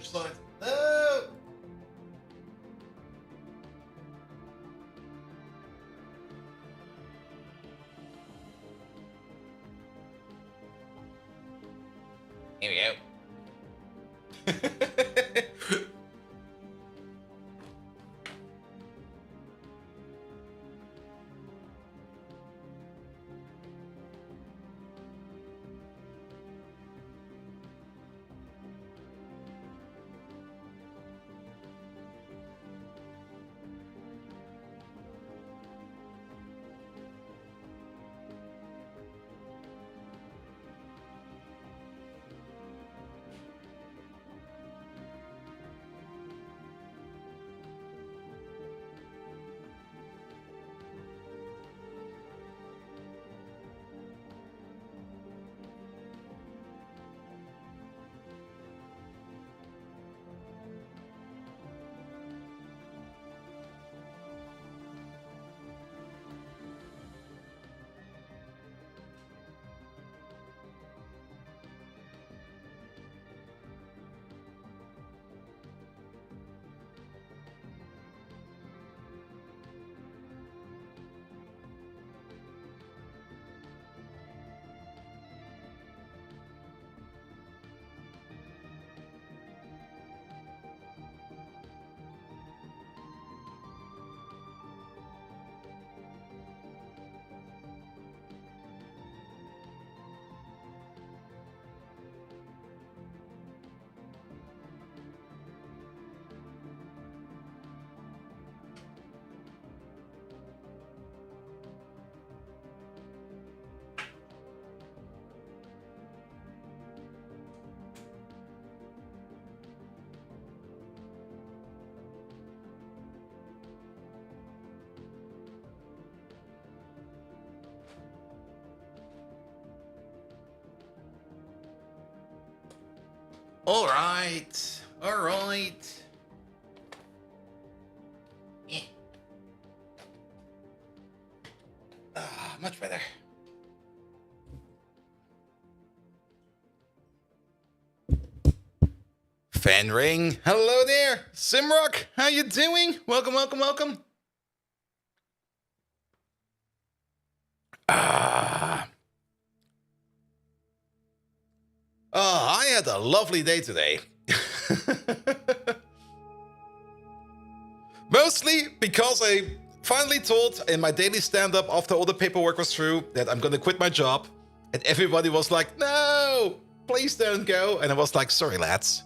Which side? No! Here we go. All right. Yeah. Much better. Fan ring. Hello there, Simrock. How you doing? Welcome. I had a lovely day today. Mostly because I finally told in my daily stand-up after all the paperwork was through that I'm gonna quit my job. And everybody was like, no, please don't go. And I was like, sorry, lads.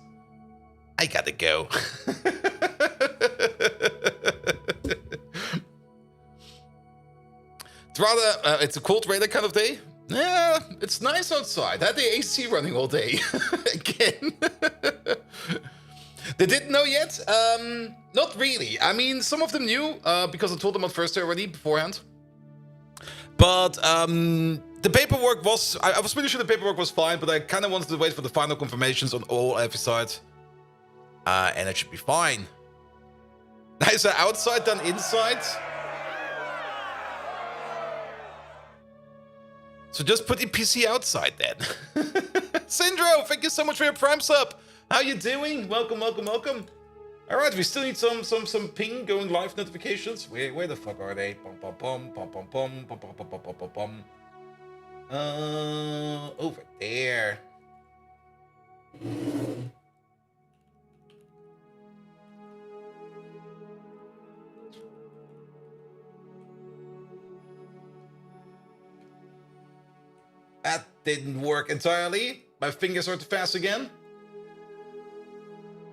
I gotta go. It's a cold weather kind of day. Yeah, it's nice outside. I had the AC running all day. Again. They didn't know yet? Not really. I mean, some of them knew, because I told them on Thursday already beforehand. But the paperwork was... I was pretty sure the paperwork was fine, but I kind of wanted to wait for the final confirmations on all every side. And it should be fine. Nicer outside than inside. So just put the PC outside then. Syndro, thank you so much for your Prime sub. How you doing? Welcome. All right, we still need some ping going live notifications. Where the fuck are they? Over there. That didn't work entirely. My fingers are too fast again.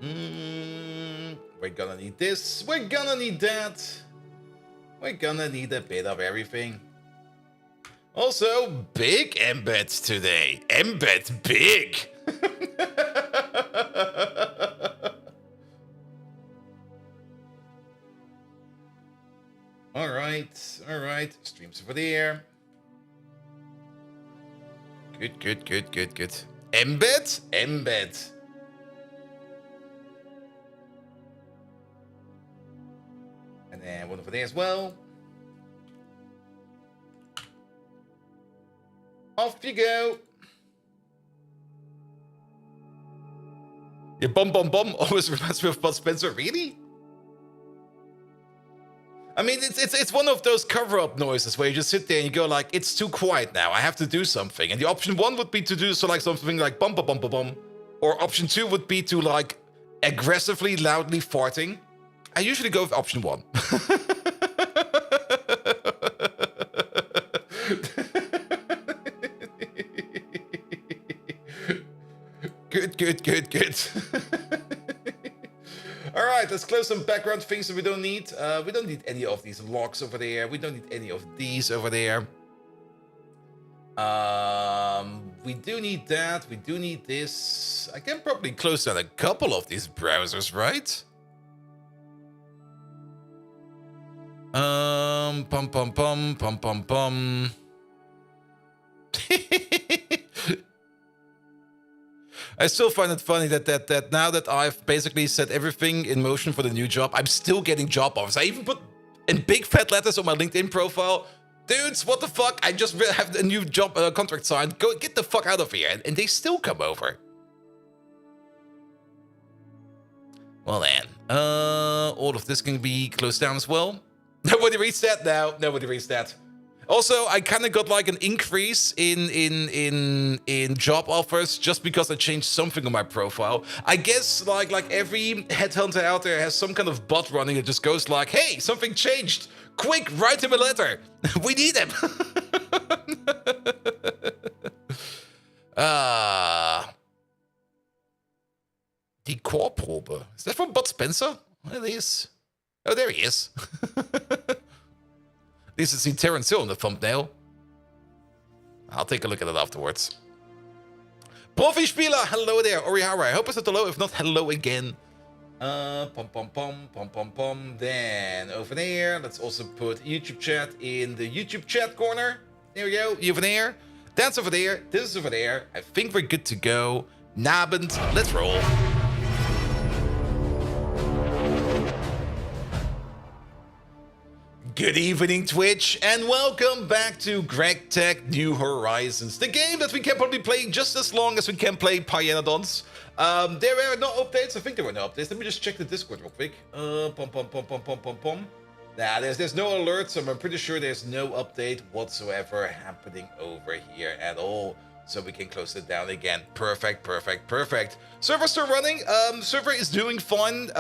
We're gonna need this. We're gonna need that. We're gonna need a bit of everything. Also, big embeds today. Embeds big. All right. Streams over there. Good. Embed. And then one over there as well. Off you go. Yeah, bum bum bum always reminds me of Bud Spencer. Really? I mean, it's one of those cover-up noises where you just sit there and you go like, it's too quiet now. I have to do something. And the option 1 would be to do so like something like bum bum bum bum bum, or option 2 would be to like aggressively loudly farting. I usually go with option 1. Good. All right, let's close some background things that we don't need. We don't need any of these locks over there. We don't need any of these over there. We do need that. We do need this. I can probably close down a couple of these browsers, right? Pum pum pum pum pum pum. I still find it funny that now that I've basically set everything in motion for the new job, I'm still getting job offers. I even put in big fat letters on my LinkedIn profile, dudes, what the fuck? I just have a new job contract signed. Go get the fuck out of here, and they still come over. Well then, all of this can be closed down as well. Nobody reads that now. Nobody reads that. Also, I kind of got like an increase in job offers just because I changed something on my profile. I guess like every headhunter out there has some kind of bot running that just goes like, "Hey, something changed. Quick, write him a letter. We need him." Die Chorprobe. Is that from Bud Spencer? It is. Oh, there he is. At least I see Terrence Hill in the thumbnail. I'll take a look at it afterwards. Profi-Spieler, hello there. Orihara, I hope I said hello. If not, hello again. Pom pom pom pom pom pom. Then over there, let's also put YouTube chat in the YouTube chat corner. There we go. You over there. That's over there. This is over there. I think we're good to go. Nabend, let's roll. Good evening, Twitch, and welcome back to GregTech New Horizons, the game that we can probably play just as long as we can play Pyanodons. There were no updates. I think there were no updates. Let me just check the Discord real quick. Nah, there's no alerts, so I'm pretty sure there's no update whatsoever happening over here at all. So we can close it down again. Perfect. Server's still running. Server is doing fine.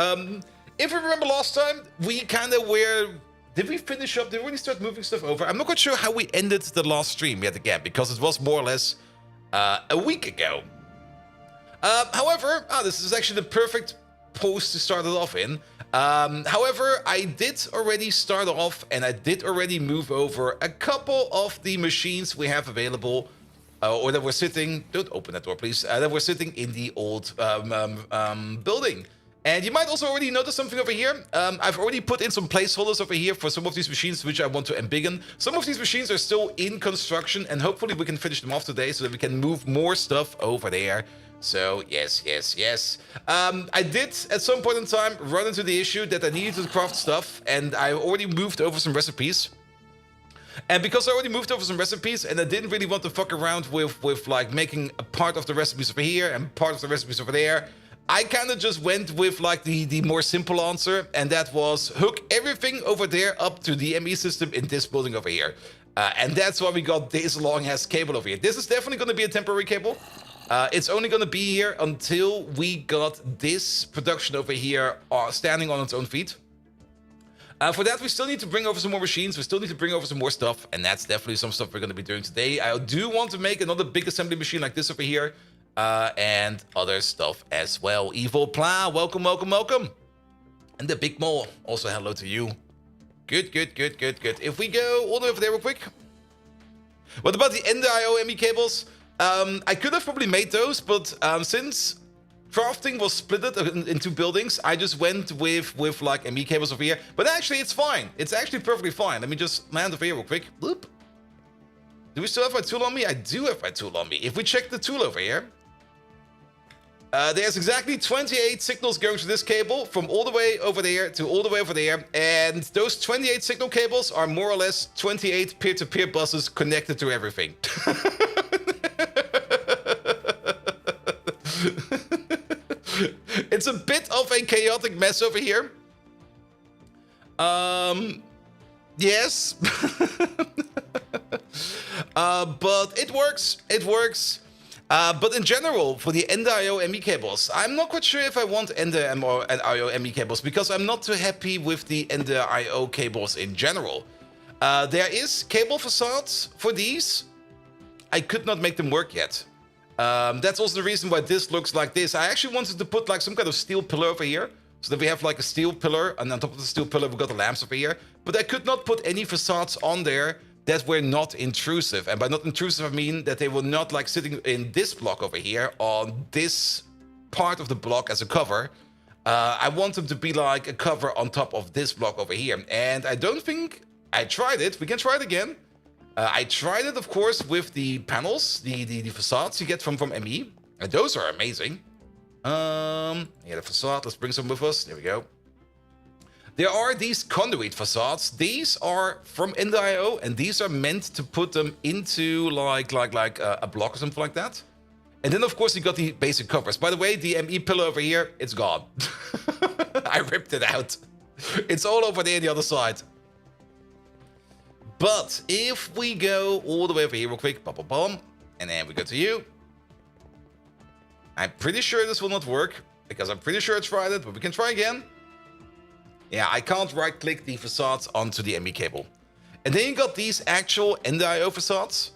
If you remember last time, we kind of were... Did we finish up? Did we really start moving stuff over? I'm not quite sure how we ended the last stream yet again, because it was more or less a week ago. However, this is actually the perfect post to start it off in. However, I did already start off, and I did already move over a couple of the machines we have available, or that were sitting... Don't open that door, please. That were sitting in the old building. And you might also already notice something over here. I've already put in some placeholders over here for some of these machines which I want to embiggen. Some of these machines are still in construction, and hopefully we can finish them off today so that we can move more stuff over there. So, yes. I did, at some point in time, run into the issue that I needed to craft stuff, and I already moved over some recipes. And because I already moved over some recipes, and I didn't really want to fuck around with like making a part of the recipes over here and part of the recipes over there, I kind of just went with like the more simple answer, and that was hook everything over there up to the ME system in this building over here. And that's why we got this long-ass cable over here. This is definitely going to be a temporary cable. It's only going to be here until we got this production over here standing on its own feet. For that, we still need to bring over some more machines. We still need to bring over some more stuff, and that's definitely some stuff we're going to be doing today. I do want to make another big assembly machine like this over here. And other stuff as well. Evil Plow, welcome. And the Big Mole, also hello to you. Good. If we go all the way over there real quick. What about the Ender.io ME cables? I could have probably made those, but since crafting was split in two buildings, I just went with like ME cables over here. But actually, it's fine. It's actually perfectly fine. Let me just land over here real quick. Bloop. Do we still have my tool on me? I do have my tool on me. If we check the tool over here, there's exactly 28 signals going to this cable from all the way over there to all the way over there. And those 28 signal cables are more or less 28 peer-to-peer buses connected to everything. It's a bit of a chaotic mess over here. Yes. But it works. It works. But in general, for the NDIO ME cables, I'm not quite sure if I want NDIO ME cables because I'm not too happy with the NDIO cables in general. There is cable facades for these. I could not make them work yet. That's also the reason why this looks like this. I actually wanted to put like some kind of steel pillar over here, so that we have like a steel pillar, and on top of the steel pillar we've got the lamps over here. But I could not put any facades on there that were not intrusive. And by not intrusive, I mean that they were not like sitting in this block over here on this part of the block as a cover. I want them to be like a cover on top of this block over here. And I don't think I tried it. We can try it again. I tried it, of course, with the panels, the facades you get from ME. And those are amazing. Yeah, the facade, let's bring some with us. There we go. There are these conduit facades. These are from NDIO, and these are meant to put them into like a block or something like that. And then, of course, you got the basic covers. By the way, the ME pillar over here, it's gone. I ripped it out. It's all over there on the other side. But if we go all the way over here real quick, and then we go to you. I'm pretty sure this will not work, because I'm pretty sure I tried it, but we can try again. Yeah, I can't right-click the facades onto the ME cable. And then you got these actual NDIO facades.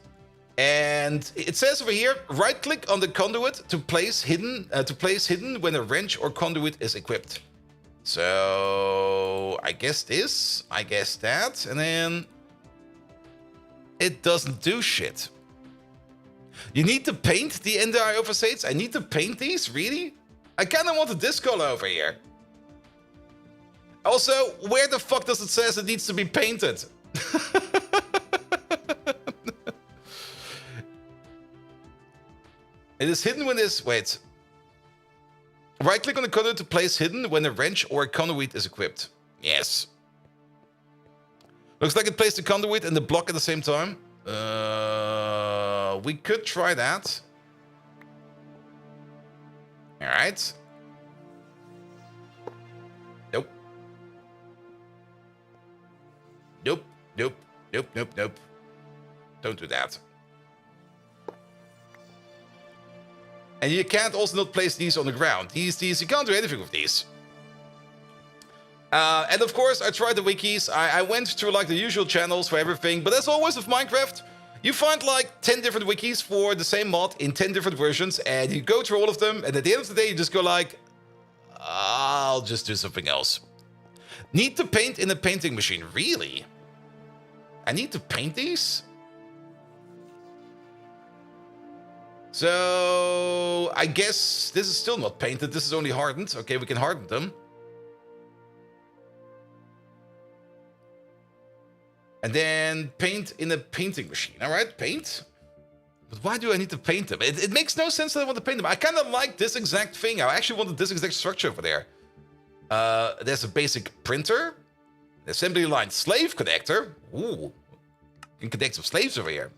And it says over here, right-click on the conduit to place hidden when a wrench or conduit is equipped. So I guess this, I guess that, and then it doesn't do shit. You need to paint the NDIO facades? I need to paint these? Really? I kind of want this color over here. Also, where the fuck does it say it needs to be painted? It is hidden when this... Wait. Right-click on the conduit to place hidden when a wrench or a conduit is equipped. Yes. Looks like it placed the conduit and the block at the same time. We could try that. Alright. Nope. Nope. Nope. Nope. Nope. Nope. Don't do that. And you can't also not place these on the ground. These you can't do anything with these. And of course, I tried the wikis. I went through like the usual channels for everything. But as always with Minecraft, you find like 10 different wikis for the same mod in 10 different versions. And you go through all of them. And at the end of the day, you just go like, I'll just do something else. Need to paint in a painting machine. Really? I need to paint these? So I guess this is still not painted. This is only hardened. Okay, we can harden them. And then paint in a painting machine. All right, paint. But why do I need to paint them? It makes no sense that I want to paint them. I kind of like this exact thing. I actually wanted this exact structure over there. There's a basic printer. An assembly line slave connector. Ooh. You can connect some slaves over here.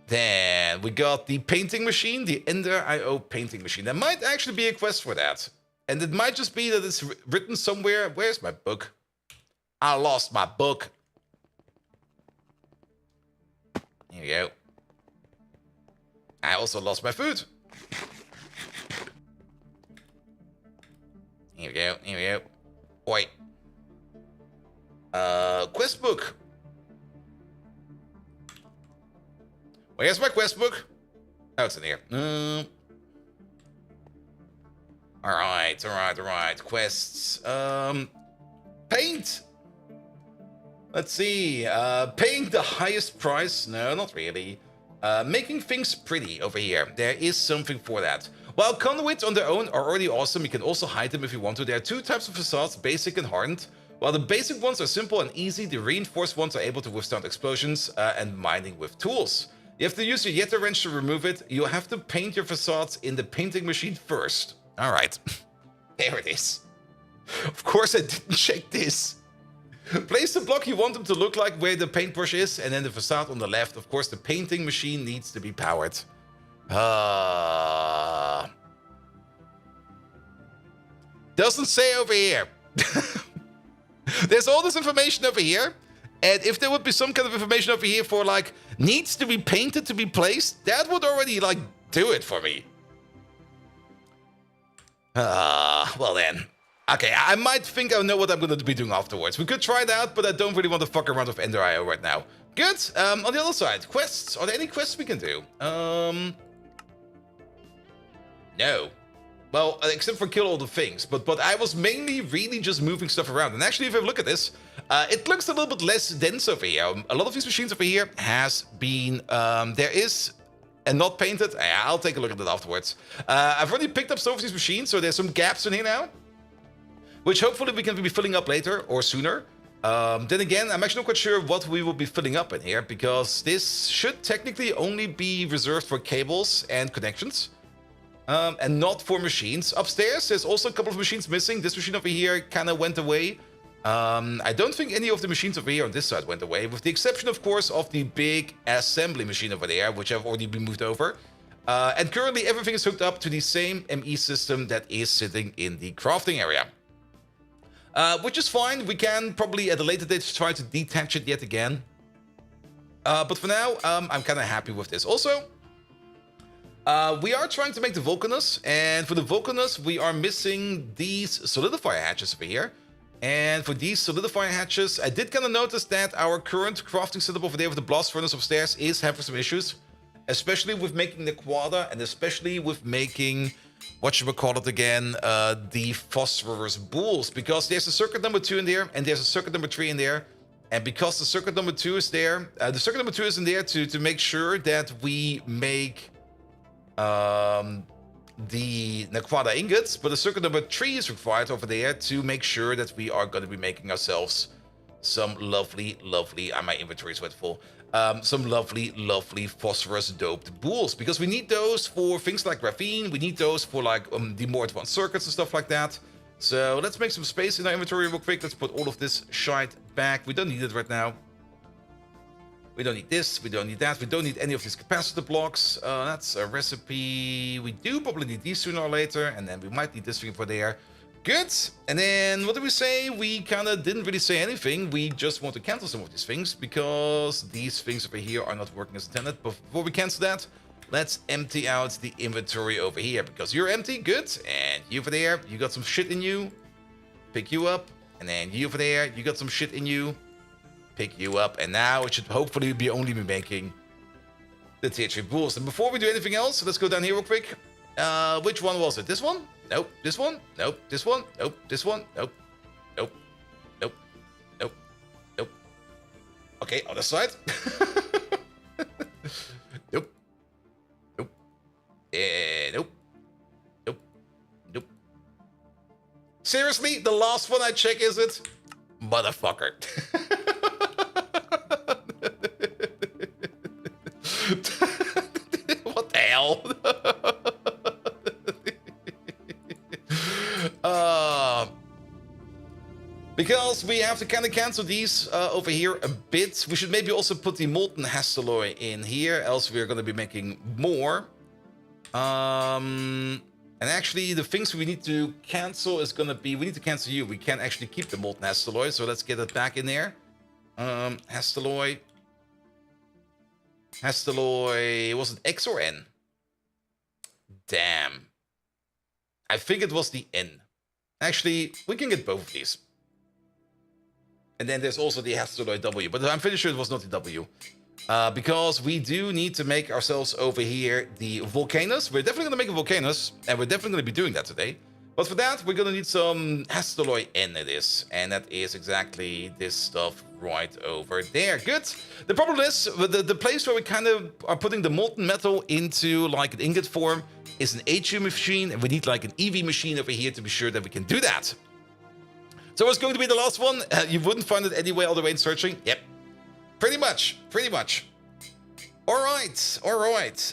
Then we got the painting machine, the NDIO painting machine. There might actually be a quest for that. And it might just be that it's written somewhere. Where's my book? I lost my book. Here we go. I also lost my food. Here we go, here we go. Wait. Quest book. Where's my quest book? Oh, it's in here. Alright. Quests. Paint. Let's see. Paying the highest price? No, not really. Making things pretty over here. There is something for that. While conduits on their own are already awesome, you can also hide them if you want to. There are two types of facades, basic and hardened. While the basic ones are simple and easy, the reinforced ones are able to withstand explosions and mining with tools. You have to use your Yeti wrench to remove it. You'll have to paint your facades in the painting machine first. Alright. There it is. Of course I didn't check this. Place the block you want them to look like where the paintbrush is, and then the facade on the left. Of course, the painting machine needs to be powered. Doesn't say over here. There's all this information over here. And if there would be some kind of information over here for, like, needs to be painted to be placed, that would already, like, do it for me. Well then. Okay, I might think I know what I'm going to be doing afterwards. We could try it out, but I don't really want to fuck around with Ender IO right now. Good. On the other side, quests. Are there any quests we can do? No. Well, except for kill all the things. But I was mainly really just moving stuff around. And actually, if I look at this, it looks a little bit less dense over here. A lot of these machines over here has been... there is... and not painted. I'll take a look at it afterwards. I've already picked up some of these machines, so there's some gaps in here now, which hopefully we can be filling up later or sooner. Then again, I'm actually not quite sure what we will be filling up in here, because this should technically only be reserved for cables and connections, and not for machines. Upstairs, there's also a couple of machines missing. This machine over here kind of went away. I don't think any of the machines over here on this side went away, with the exception, of course, of the big assembly machine over there, which have already been moved over. And currently, everything is hooked up to the same ME system that is sitting in the crafting area. Which is fine. We can probably at a later date try to detach it yet again. But for now, I'm kind of happy with this. Also, we are trying to make the Vulcanus, and for the Vulcanus, we are missing these solidifier hatches over here. And for these solidifier hatches, I did kind of notice that our current crafting setup over there with the blast furnace upstairs is having some issues, especially with making the Naquadah, and especially with making, what should we call it again, the phosphorus bulls, because there's a circuit number 2 in there, and there's a circuit number 3 in there. And because the circuit number 2 is there, the circuit number 2 is in there to make sure that we make the Naquadah ingots, but the circuit number 3 is required over there to make sure that we are going to be making ourselves some lovely, my inventory is wet full, some lovely phosphorus doped bulls, because we need those for things like graphene, we need those for like the more advanced circuits and stuff like that. So let's make some space in our inventory real quick. Let's put all of this shite back. We don't need it right now. We don't need this, we don't need that, we don't need any of these capacitor blocks. That's a recipe. We do probably need these sooner or later, and then we might need this thing for there. Good. And then what did we say? We kind of didn't really say anything. We just want to cancel some of these things because these things over here are not working as intended. But before we cancel that, let's empty out the inventory over here, because you're empty. Good. And you over there, you got some shit in you. Pick you up. And then you over there, you got some shit in you. Pick you up, and now it should hopefully be only be making the tier 3 bulls. And before we do anything else, let's go down here real quick. Which one was it? This one? Nope. This one? Nope. This one? Nope. This one? Nope. Nope. Nope. Nope. Nope. Okay, other side. Nope. Nope. Nope. Nope. Nope. Seriously, the last one I check, is it? Motherfucker. What the hell? Because we have to kind of cancel these over here a bit. We should maybe also put the molten alloy in here, else we're going to be making more. And actually, the things we need to cancel is going to be, we need to cancel you. We can't actually keep the molten alloy, so let's get it back in there. Alloy. Alloy, was it X or N? Damn. I think it was the N. Actually, we can get both of these. And then there's also the Alloy W, but I'm pretty sure it was not the W. Because we do need to make ourselves over here the Volcanus. We're definitely going to make a Volcanus, and we're definitely going to be doing that today. But for that, we're going to need some Alloy N it is. And that is exactly this stuff right over there. Good. The problem is, the place where we kind of are putting the molten metal into like an ingot form is an HU machine, and we need like an EV machine over here to be sure that we can do that. So what's going to be the last one? You wouldn't find it anyway all the way in searching. Yep. Pretty much. All right.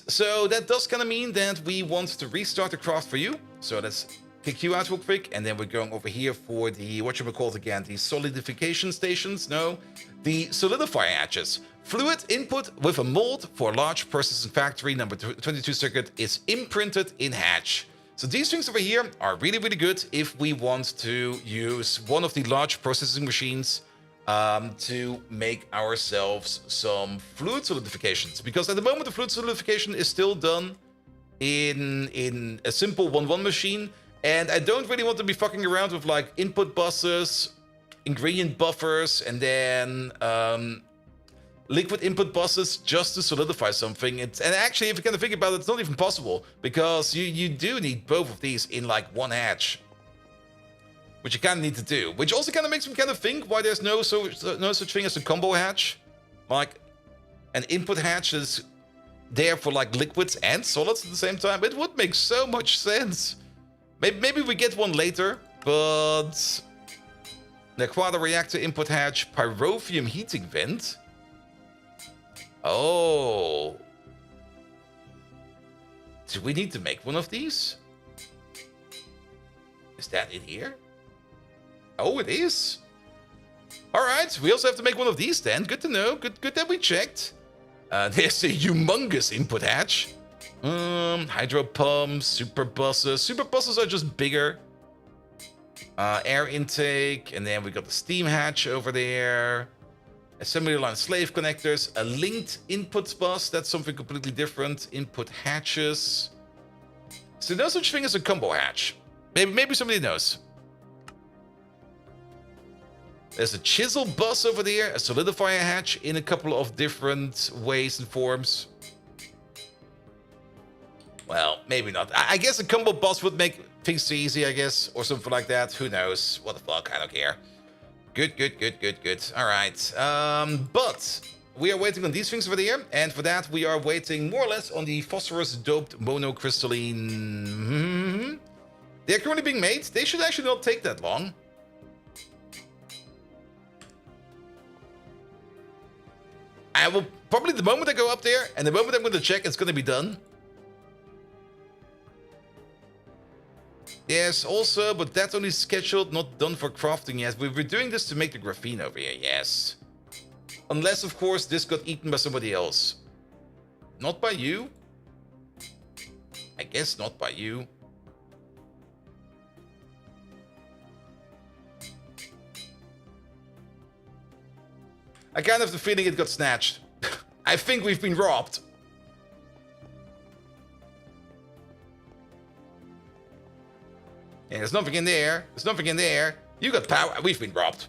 So that does kind of mean that we want to restart the craft for you. So let's kick you out real quick, and then we're going over here for the, whatchamacallit again, the solidification stations? No, the solidifier hatches. Fluid input with a mold for large processing factory number 22 circuit is imprinted in hatch. So these things over here are really, really good if we want to use one of the large processing machines to make ourselves some fluid solidifications. Because at the moment, the fluid solidification is still done in a simple 1-1 machine. And I don't really want to be fucking around with like input buses, ingredient buffers, and then liquid input buses just to solidify something. And actually, if you kind of think about it, it's not even possible, because you do need both of these in like one hatch, which you kind of need to do. Which also kind of makes me kind of think why there's no such thing as a combo hatch, like an input hatch is there for like liquids and solids at the same time. It would make so much sense. Maybe we get one later, but Naquadah reactor input hatch, pyrovium heating vent. Oh. Do we need to make one of these? Is that in here? Oh, it is. All right, we also have to make one of these then. Good to know. Good that we checked. There's a humongous input hatch. Hydro pumps, super buses. Super buses are just bigger. Air intake, and then we got the steam hatch over there. Assembly line slave connectors, a linked input bus. That's something completely different. Input hatches. So no such thing as a combo hatch. Maybe somebody knows. There's a chisel bus over there, a solidifier hatch in a couple of different ways and forms. Well, maybe not. I guess a combo bus would make things easy, I guess, or something like that. Who knows? What the fuck? I don't care. Good. All right. But we are waiting on these things over there, and for that we are waiting more or less on the phosphorus-doped monocrystalline. They're currently being made. They should actually not take that long. I will probably, the moment I go up there and the moment I'm going to check, it's going to be done. Yes, also, but that's only scheduled, not done for crafting yet. We're doing this to make the graphene over here, yes. Unless, of course, this got eaten by somebody else. Not by you? I guess not by you. I kind of have the feeling it got snatched. I think we've been robbed. Yeah, there's nothing in there. There's nothing in there. You got power. We've been robbed.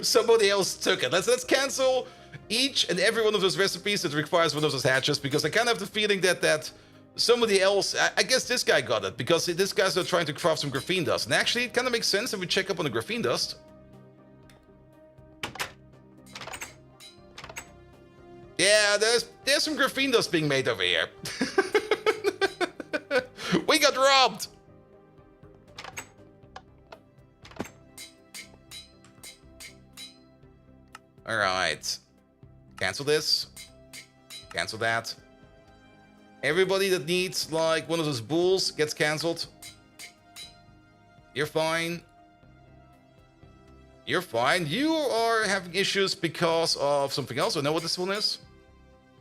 Somebody else took it. Let's cancel each and every one of those recipes that requires one of those hatches, because I kind of have the feeling that somebody else, I guess this guy got it, because this guy's not trying to craft some graphene dust. And actually, it kind of makes sense if we check up on the graphene dust. Yeah, there's some graphene dust being made over here. We got robbed! Alright. Cancel this. Cancel that. Everybody that needs, like, one of those bulls gets cancelled. You're fine. You're fine. You are having issues because of something else. I know what this one is.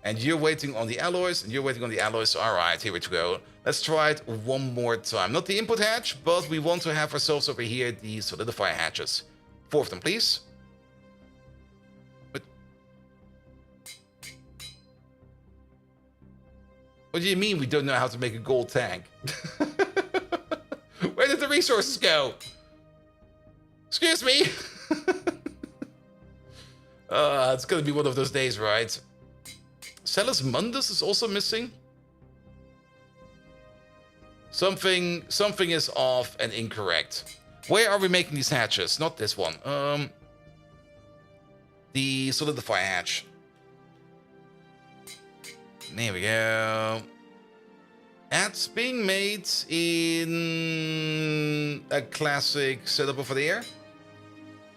And you're waiting on the alloys, and you're waiting on the alloys. All right, here we go. Let's try it one more time. Not the input hatch, but we want to have ourselves over here the solidifier hatches. 4 of them, please. What do you mean we don't know how to make a gold tank? Where did the resources go? Excuse me. It's gonna be one of those days, right? Salus Mundus is also missing. Something is off and incorrect. Where are we making these hatches? Not this one. The solidifier hatch. There we go. That's being made in a classic setup over there.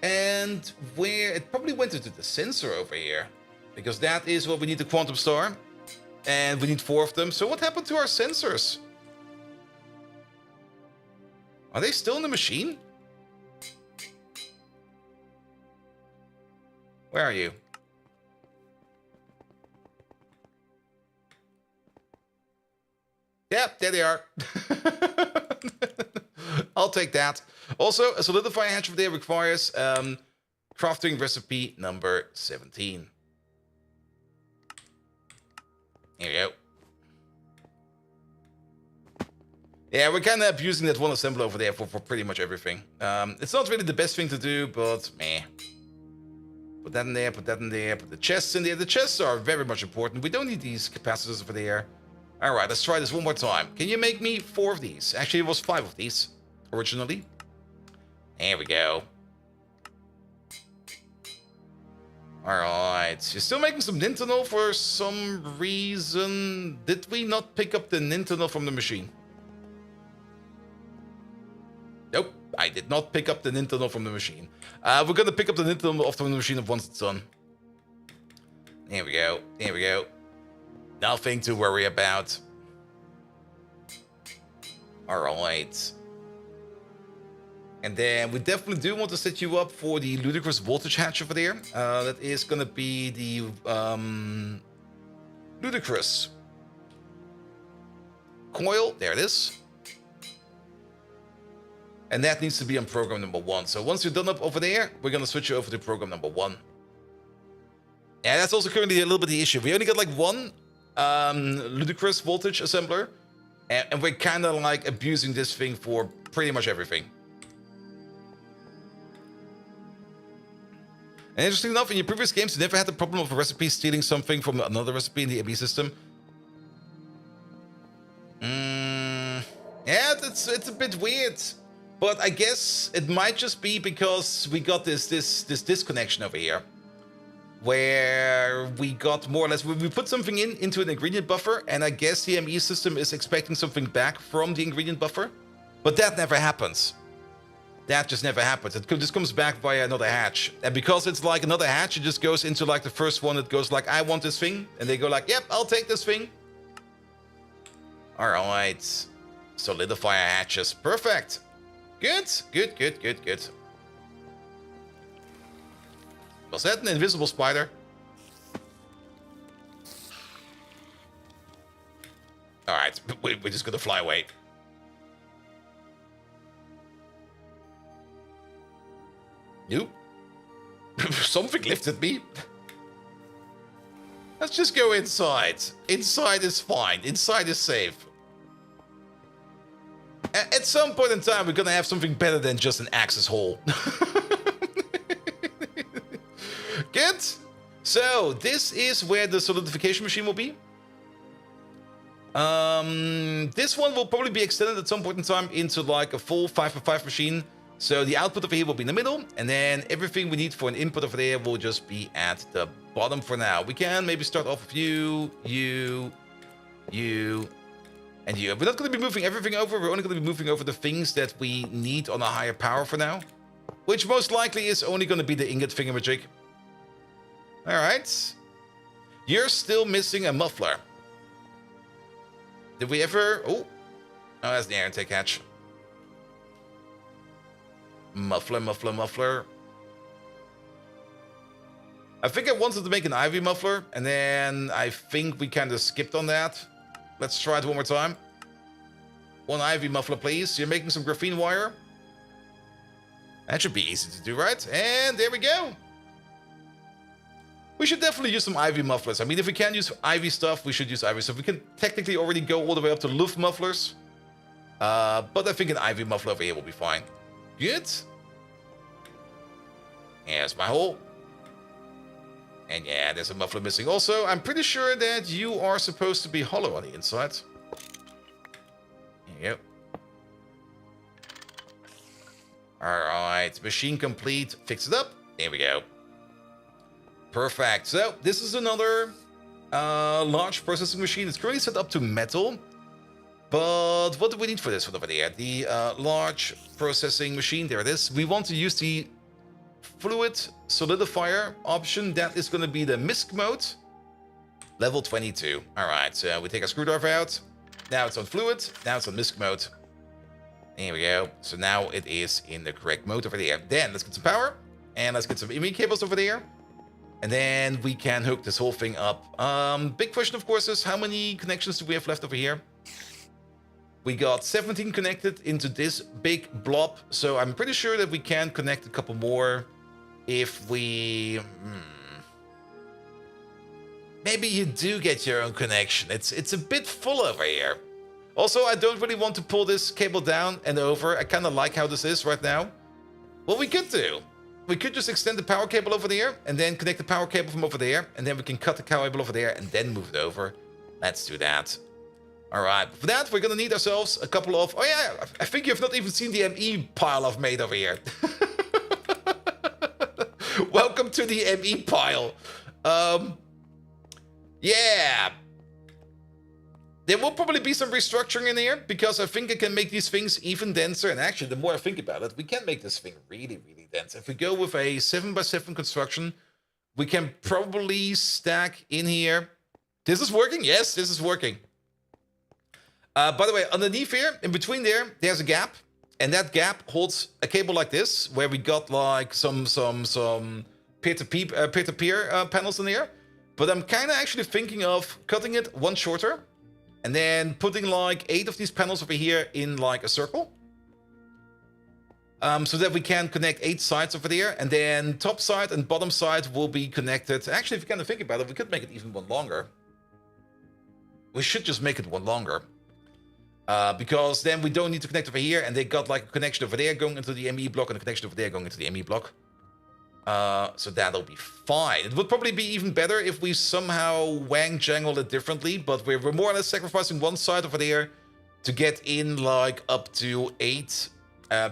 And where it probably went into the sensor over here. Because that is what we need, the quantum star. And we need 4 of them. So what happened to our sensors? Are they still in the machine? Where are you? Yeah, there they are. I'll take that. Also, a solidifier hatch over there requires crafting recipe number 17. Here we go. Yeah, we're kind of abusing that one assembler over there for pretty much everything. It's not really the best thing to do, but meh. Put that in there, put that in there, put the chests in there. The chests are very much important. We don't need these capacitors over there. Alright, let's try this one more time. Can you make me 4 of these? Actually, it was 5 of these originally. There we go. Alright, you're still making some Nintendo for some reason. Did we not pick up the Nintendo from the machine? Nope, I did not pick up the Nintendo from the machine. We're gonna pick up the Nintendo from the machine once it's done. There we go, there we go. Nothing to worry about. Alright. And then we definitely do want to set you up for the ludicrous voltage hatch over there. That is gonna be the ludicrous coil. There it is. And that needs to be on program number 1. So once you're done up over there, we're going to switch you over to program number 1. Yeah, that's also currently a little bit the issue. We only got like one ludicrous voltage assembler. And we're kind of like abusing this thing for pretty much everything. And interesting enough, in your previous games, you never had the problem of a recipe stealing something from another recipe in the AB system. Yeah, it's a bit weird. But I guess it might just be because we got this disconnection over here. Where we got more or less, we put something into an ingredient buffer, and I guess the ME system is expecting something back from the ingredient buffer. But that never happens. That just never happens. It just comes back via another hatch. And because it's like another hatch, it just goes into like the first one that goes like, I want this thing. And they go like, yep, I'll take this thing. Alright. Solidifier hatches. Perfect. Good, good, good, good, good. Was that an invisible spider? Alright, we're just gonna fly away. Nope. Something lifted me. Let's just go inside. Inside is fine. Inside is safe. At some point in time, we're gonna have something better than just an access hole. Good. So, this is where the solidification machine will be. This one will probably be extended at some point in time into like a full 5x5 machine. So the output over here will be in the middle, and then everything we need for an input over there will just be at the bottom for now. We can maybe start off with you, and you. We're not going to be moving everything over. We're only going to be moving over the things that we need on a higher power for now. Which most likely is only going to be the ingot thingamajig. Alright. You're still missing a muffler. Did we ever... Oh, that's the air intake hatch. Muffler, muffler, muffler. I think I wanted to make an ivy muffler, and then I think we kind of skipped on that. Let's try it one more time. One ivy muffler, please. You're making some graphene wire. That should be easy to do, right? And there we go. We should definitely use some ivy mufflers. I mean, if we can use ivy stuff, we should use ivy stuff. We can technically already go all the way up to Luft mufflers. But I think an ivy muffler over here will be fine. Good. Here's my hole. And yeah, there's a muffler missing also. I'm pretty sure that you are supposed to be hollow on the inside. Here you go. Alright, machine complete. Fix it up. There we go. Perfect. So, this is another large processing machine. It's currently set up to metal. But what do we need for this one over there? The large processing machine. There it is. We want to use the fluid solidifier option. That is going to be the MISC mode. Level 22. Alright, so we take our screwdriver out. Now it's on fluid. Now it's on MISC mode. There we go. So now it is in the correct mode over there. Then let's get some power. And let's get some ME cables over there. And then we can hook this whole thing up. Big question, of course, is how many connections do we have left over here? We got 17 connected into this big blob, so I'm pretty sure that we can connect a couple more if we... Maybe you do get your own connection. It's a bit full over here. Also, I don't really want to pull this cable down and over. I kind of like how this is right now. What we could do, we could just extend the power cable over there and then connect the power cable from over there, and then we can cut the cable over there and then move it over. Let's do that. All right, for that, we're gonna need ourselves a couple of... Oh yeah, I think you've not even seen the ME pile I've made over here. Welcome to the ME pile. Yeah. There will probably be some restructuring in here, because I think I can make these things even denser. And actually, the more I think about it, we can make this thing really, really dense. If we go with a 7x7 construction, we can probably stack in here. This is working? Yes, this is working. By the way, underneath here, in between there, there's a gap. And that gap holds a cable like this, where we got like some peer-to-peer panels in here. But I'm kind of actually thinking of cutting it one shorter and then putting like 8 of these panels over here in like a circle. So that we can connect 8 sides over there, and then top side and bottom side will be connected. Actually, if you kind of think about it, we could make it even one longer. We should just make it one longer. Because then we don't need to connect over here, and they got like a connection over there going into the ME block and a connection over there going into the ME block. So that'll be fine. It would probably be even better if we somehow wang-jangle it differently, but we're more or less sacrificing one side over there to get in like up to 8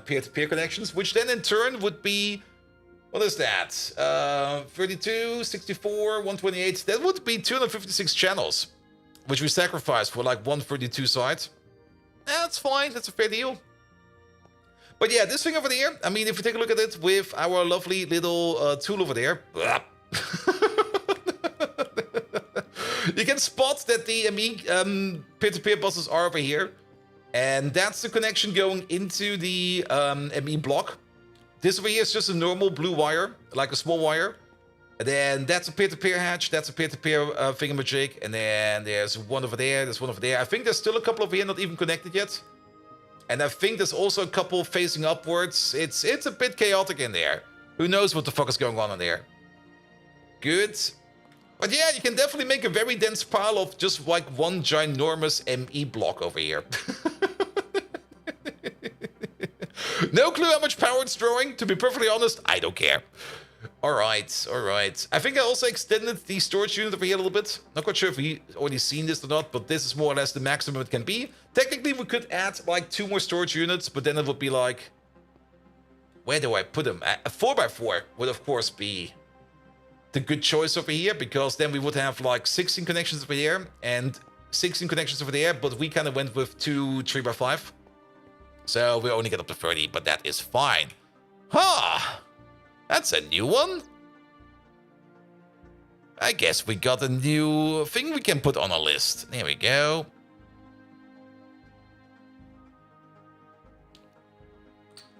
peer-to-peer connections, which then in turn would be, what is that? 32, 64, 128. That would be 256 channels, which we sacrifice for like 132 sides. That's fine. That's a fair deal. But yeah, this thing over there, I mean, if we take a look at it with our lovely little tool over there, you can spot that the ME peer-to-peer buses are over here. And that's the connection going into the ME block. This over here is just a normal blue wire, like a small wire. And then that's a peer-to-peer hatch, that's a peer-to-peer thingamajig. And then there's one over there, there's one over there. I think there's still a couple over here not even connected yet. And I think there's also a couple facing upwards. It's a bit chaotic in there. Who knows what the fuck is going on in there. Good. But yeah, you can definitely make a very dense pile of just like one ginormous ME block over here. No clue how much power it's drawing. To be perfectly honest, I don't care. Alright, alright. I think I also extended the storage unit over here a little bit. Not quite sure if we already seen this or not, but this is more or less the maximum it can be. Technically, we could add like 2 more storage units, but then it would be like... Where do I put them? A 4x4 would of course be the good choice over here, because then we would have like 16 connections over here and 16 connections over there, but we kind of went with 2 3x5. So we only get up to 30, but that is fine. Huh! That's a new one. I guess we got a new thing we can put on a list. There we go.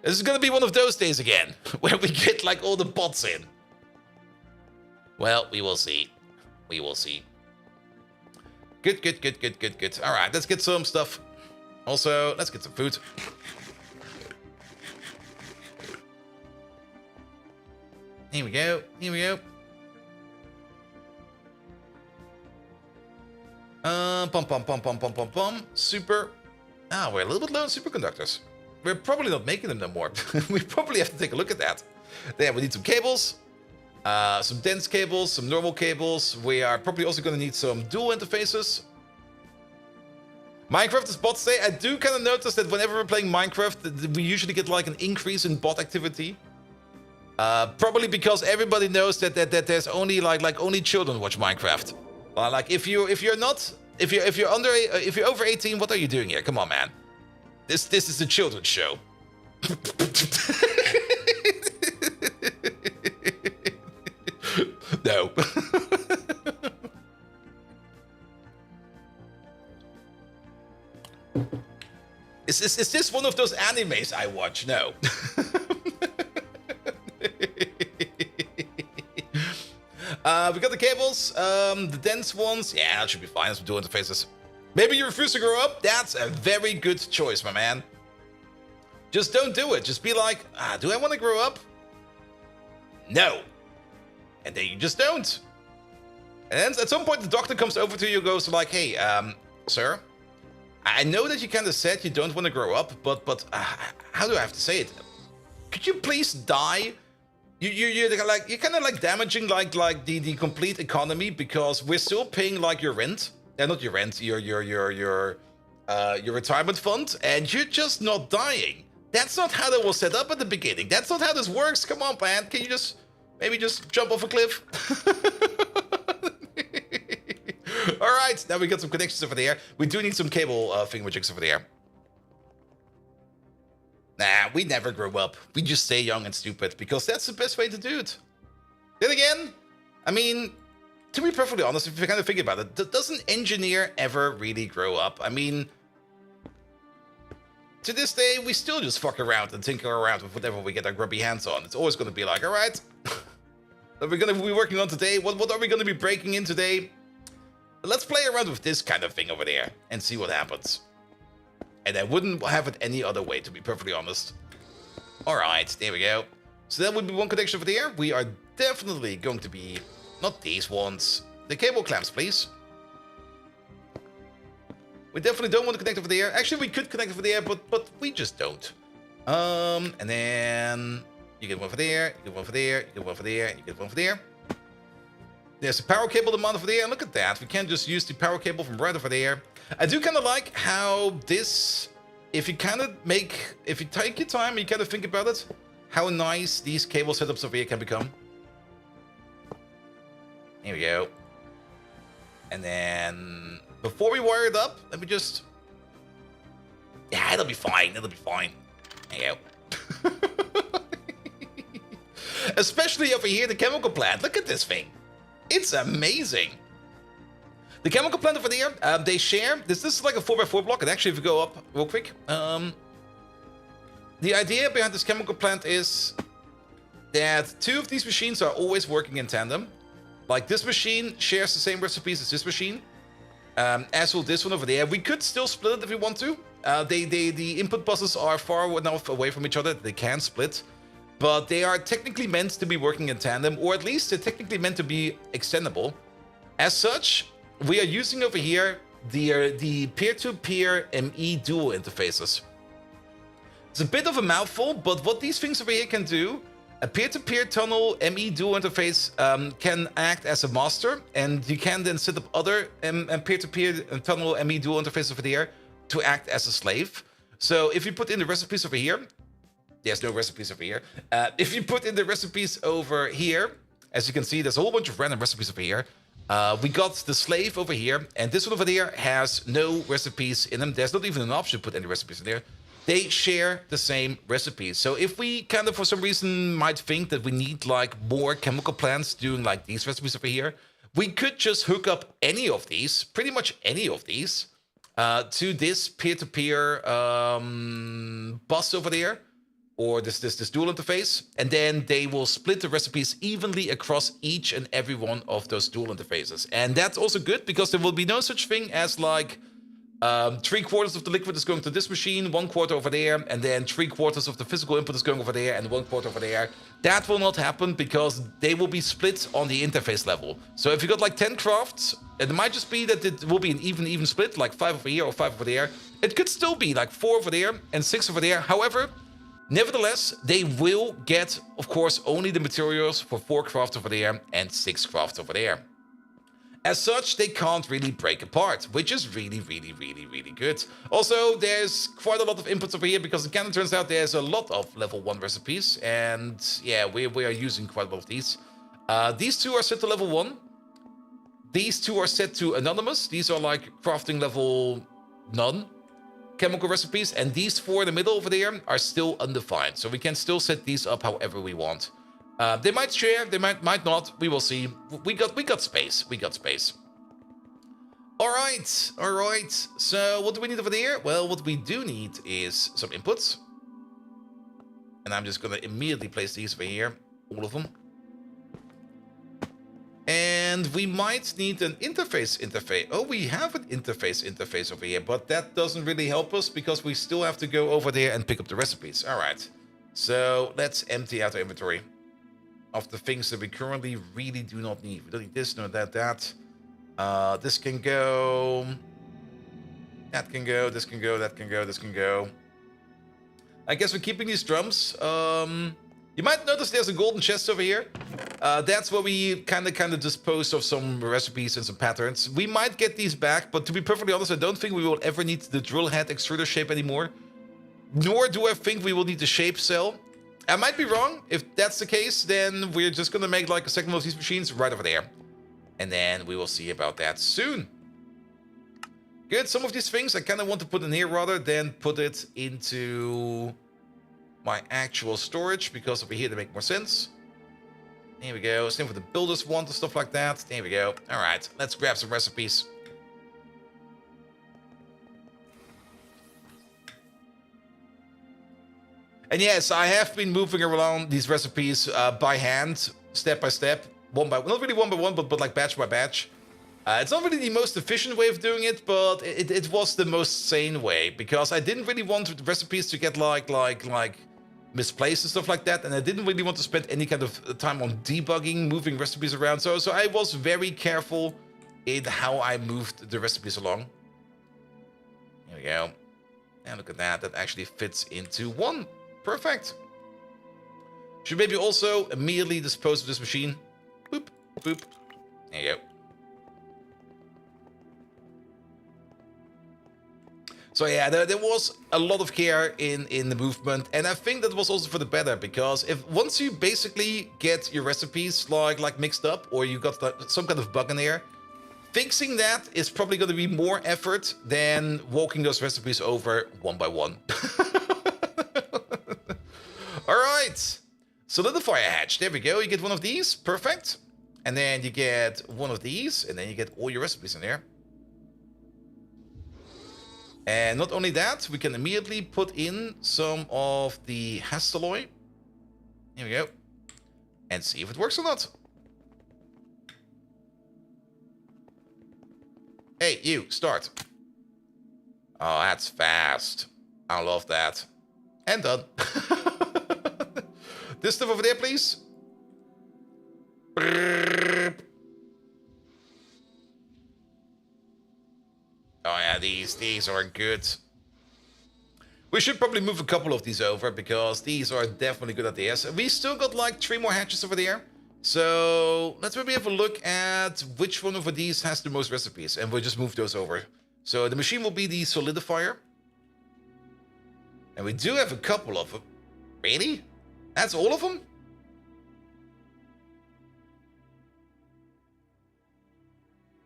This is gonna be one of those days again, where we get like all the bots in. Well, we will see. We will see. Good, good, good, good, good, good. All right, let's get some stuff. Also, let's get some food. Here we go. Here we go. Pum, pum, pum, pum, pum, pum, pum. Super. Ah, we're a little bit low on superconductors. We're probably not making them no more. We probably have to take a look at that. Then we need some cables. Some dense cables, some normal cables. We are probably also going to need some dual interfaces. Minecraft is bots day. I do kind of notice that whenever we're playing Minecraft, we usually get like an increase in bot activity. Probably because everybody knows that there's only like only children watch Minecraft. Like if you're over 18, what are you doing here? Come on, man. This is a children's show. No. Is this one of those animes I watch? No. We got the cables, the dense ones. Yeah, that should be fine. Let's do interfaces. Maybe you refuse to grow up? That's a very good choice, my man. Just don't do it. Just be like, do I want to grow up? No. And then you just don't. And then at some point the doctor comes over to you and goes like, hey, sir, I know that you kind of said you don't want to grow up, but how do I have to say it? Could you please die? You're kind of like damaging like the complete economy because we're still paying like your rent. Not your rent, your retirement fund, and you're just not dying. That's not how that was set up at the beginning. That's not how this works. Come on, man. Can you just maybe just jump off a cliff? All right, now we got some connections over there. We do need some cable thingamajigs over there. Nah, we never grow up. We just stay young and stupid because that's the best way to do it. Then again, I mean, to be perfectly honest, if you kind of think about it, doesn't engineer ever really grow up? I mean, to this day, we still just fuck around and tinker around with whatever we get our grubby hands on. It's always going to be like, all right, what are we going to be working on today? What are we going to be breaking in today? Let's play around with this kind of thing over there and see what happens. And I wouldn't have it any other way, to be perfectly honest. All right, there we go. So that would be one connection over there. We are definitely going to be, not these ones, the cable clamps, please. We definitely don't want to connect over there. Actually, we could connect over there, but we just don't. And then you get one for there, you get one for there, you get one for there, you get one for there. There's a power cable demand over there, and look at that. We can just use the power cable from right over there. I do kind of like how this, if you take your time and you kind of think about it, how nice these cable setups over here can become. Here we go. And then, before we wire it up, let me just... Yeah, it'll be fine. It'll be fine. There you go. Especially over here, the chemical plant. Look at this thing. It's amazing. The chemical plant over there, they share... This is like a 4x4 block. And actually, if we go up real quick... the idea behind this chemical plant is that two of these machines are always working in tandem. Like, this machine shares the same recipes as this machine. As will this one over there. We could still split it if we want to. The input buses are far enough away from each other that they can split. But they are technically meant to be working in tandem, or at least they're technically meant to be extendable. As such, we are using over here the peer-to-peer ME dual interfaces. It's a bit of a mouthful, but what these things over here can do, a peer-to-peer tunnel ME dual interface can act as a master, and you can then set up other peer-to-peer tunnel ME dual interfaces over there to act as a slave. So if you put in the recipes over here, there's no recipes over here. If you put in the recipes over here, as you can see, there's a whole bunch of random recipes over here. We got the slave over here, and this one over there has no recipes in them. There's not even an option to put any recipes in there. They share the same recipes. So if we kind of, for some reason, might think that we need like more chemical plants doing like these recipes over here, we could just hook up any of these, pretty much any of these, to this peer-to-peer bus over there, or this dual interface, and then they will split the recipes evenly across each and every one of those dual interfaces. And that's also good because there will be no such thing as like 3/4 of the liquid is going to this machine, 1/4 over there, and then 3/4 of the physical input is going over there, and 1/4 over there. That will not happen because they will be split on the interface level. So if you got like 10 crafts, it might just be that it will be an even split, like 5 over here or 5 over there. It could still be like 4 over there and 6 over there. However, nevertheless, they will get, of course, only the materials for 4 crafts over there and 6 crafts over there. As such, they can't really break apart, which is really, really, really, really good. Also, there's quite a lot of inputs over here because it kind of turns out there's a lot of level 1 recipes. And yeah, we are using quite a lot of these. These two are set to level 1. These two are set to anonymous. These are like crafting level none chemical recipes. And these 4 in the middle over there are still undefined. So we can still set these up however we want. They might share, they might not. We will see. We got space. We got space. All right. So what do we need over there? Well, what we do need is some inputs. And I'm just gonna immediately place these over here, all of them. And And we might need an interface. Oh, we have an interface over here, but that doesn't really help us because we still have to go over there and pick up the recipes. All right. So let's empty out our inventory of the things that we currently really do not need. We don't need this, no that. This can go. That can go. This can go. That can go. This can go. I guess we're keeping these drums. You might notice there's a golden chest over here. That's where we kind of disposed of some recipes and some patterns. We might get these back, but to be perfectly honest, I don't think we will ever need the drill head extruder shape anymore. Nor do I think we will need the shape cell. I might be wrong. If that's the case, then we're just gonna make like a second of these machines right over there. And then we will see about that soon. Good, some of these things I kind of want to put in here rather than put it into my actual storage, because over here they make more sense. There we go, same for the builders want and stuff like that. There we go. All right, let's grab some recipes. And yes, I have been moving around these recipes by hand, step by step, not really one by one, but like batch by batch. It's not really the most efficient way of doing it, but it was the most sane way, because I didn't really want the recipes to get like misplaced and stuff like that, and I didn't really want to spend any kind of time on debugging, moving recipes around. So I was very careful in how I moved the recipes along. Here we go. And look at that. That actually fits into one. Perfect. Should maybe also immediately dispose of this machine. Boop, boop. There you go. So yeah, there was a lot of care in the movement, and I think that was also for the better, because if once you basically get your recipes like mixed up, or you got some kind of bug in there, fixing that is probably going to be more effort than walking those recipes over one by one. All right, solidifier hatch. There we go. You get one of these. Perfect. And then you get one of these, and then you get all your recipes in there. And not only that, we can immediately put in some of the Naquadah Alloy. Here we go. And see if it works or not. Hey, you, start. Oh, that's fast. I love that. And done. This stuff over there, please. Oh yeah, these are good. We should probably move a couple of these over, because these are definitely good ideas. We still got like 3 more hatches over there. So let's maybe have a look at which one of these has the most recipes, and we'll just move those over. So the machine will be the solidifier. And we do have a couple of them. Really? That's all of them?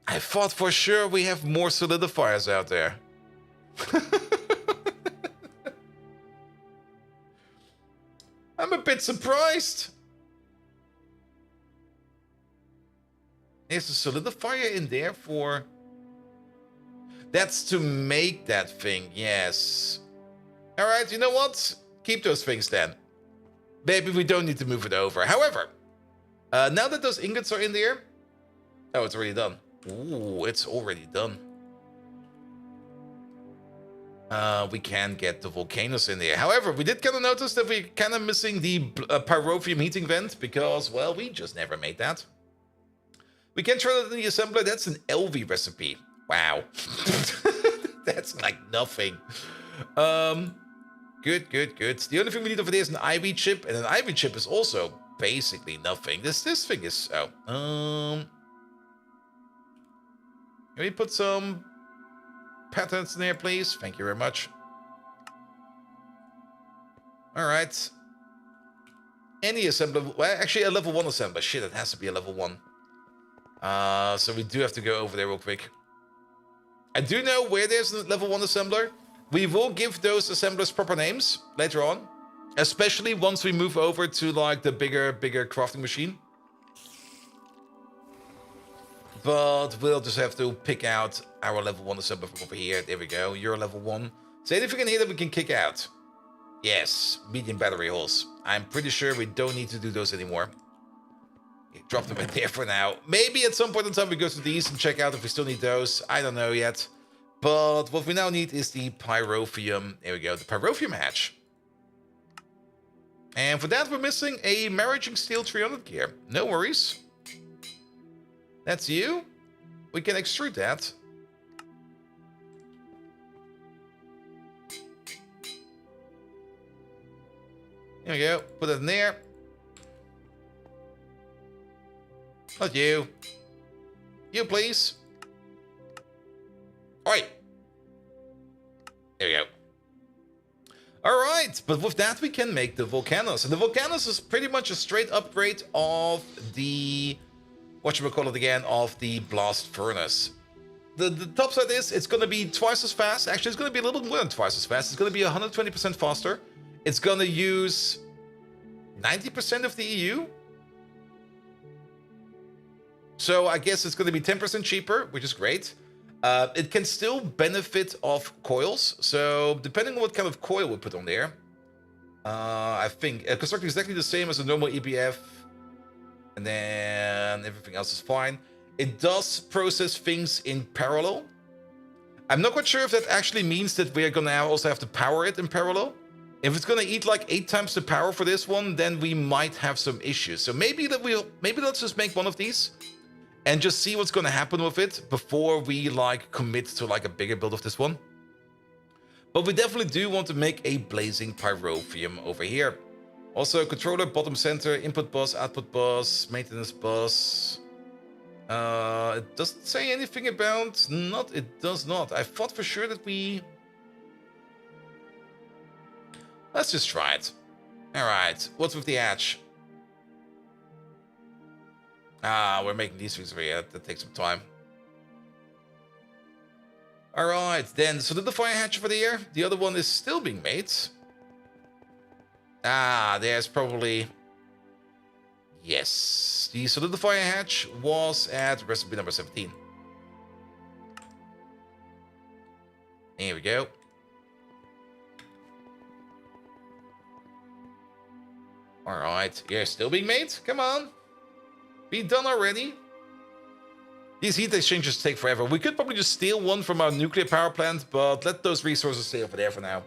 I thought for sure we have more solidifiers out there. I'm a bit surprised. There's a solidifier in there for... That's to make that thing, yes. Alright, you know what? Keep those things then. Maybe we don't need to move it over. However, now that those ingots are in there... Oh, it's already done. Ooh, it's already done. We can get the volcanoes in there. However, we did kind of notice that we're kind of missing the pyrotheum heating vent, because, well, we just never made that. We can try that in the assembler. That's an LV recipe. Wow. That's like nothing. Good. The only thing we need over there is an IV chip, and an IV chip is also basically nothing. This thing is... Oh, can we put some patterns in there, please? Thank you very much. All right. Any assembler... Well, actually, a level 1 assembler. Shit, it has to be a level 1. So we do have to go over there real quick. I do know where there's a level 1 assembler. We will give those assemblers proper names later on. Especially once we move over to, like, the bigger crafting machine. But we'll just have to pick out our level 1 assembler from over here. There we go. You're level 1. Is there anything in here that we can kick out? Yes. Medium battery holes. I'm pretty sure we don't need to do those anymore. Drop them in there for now. Maybe at some point in time we go to these and check out if we still need those. I don't know yet. But what we now need is the pyrophium. There we go, the pyrophium hatch. And for that we're missing a maraging steel 300 gear. No worries. That's you. We can extrude that. There we go. Put it in there. Not you. You, please. Alright. There we go. Alright, but with that we can make the Volcanos. And the Volcanos is pretty much a straight upgrade of the... whatchamacallit again, of the blast furnace. The top side is, it's going to be twice as fast. Actually, it's going to be a little bit more than twice as fast. It's going to be 120% faster. It's going to use 90% of the EU. So I guess it's going to be 10% cheaper, which is great. It can still benefit off coils. So depending on what kind of coil we put on there, I think constructing exactly the same as a normal EBF. And then everything else is fine. It does process things in parallel. I'm not quite sure if that actually means that we're gonna now also have to power it in parallel. If it's gonna eat like 8 times the power for this one, then we might have some issues. So maybe let's just make one of these and just see what's gonna happen with it before we like commit to like a bigger build of this one. But we definitely do want to make a blazing pyrophium over here. Also, controller, bottom center, input bus, output bus, maintenance bus. It doesn't say anything about... it does not. I thought for sure that we... Let's just try it. Alright, what's with the hatch? We're making these things over here. That takes some time. Alright, then solidify hatch over there. The other one is still being made. There's probably... Yes. The solidifier hatch was at recipe number 17. Here we go. Alright. Yeah, still being made? Come on. Be done already. These heat exchangers take forever. We could probably just steal one from our nuclear power plant, but let those resources stay over there for now.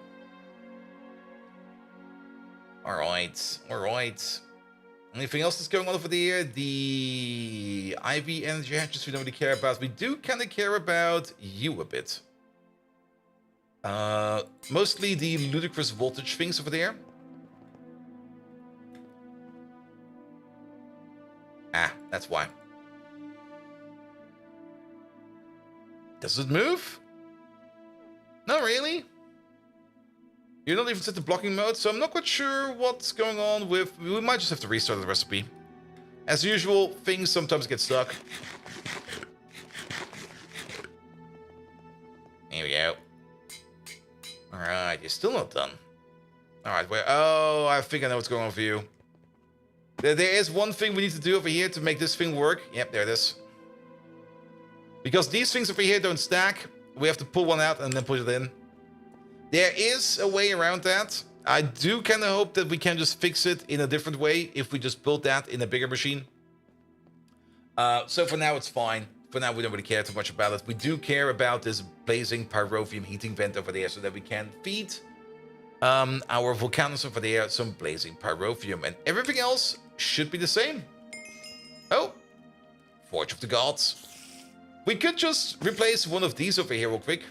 Alright. Alright. Anything else that's going on over there? The IV energy hatches we don't really care about. We do kind of care about you a bit. Mostly the ludicrous voltage things over there. That's why. Does it move? Not really. You're not even set to blocking mode, so I'm not quite sure what's going on with... We might just have to restart the recipe. As usual, things sometimes get stuck. Here we go. Alright, you're still not done. Alright, where... Oh, I think I know what's going on for you. There is one thing we need to do over here to make this thing work. Yep, there it is. Because these things over here don't stack, we have to pull one out and then put it in. There is a way around that. I do kind of hope that we can just fix it in a different way if we just build that in a bigger machine. So for now, it's fine. For now, we don't really care too much about it. We do care about this blazing pyrophium heating vent over there so that we can feed our volcanoes over there some blazing pyrophium. And everything else should be the same. Oh, Forge of the Gods. We could just replace one of these over here real quick.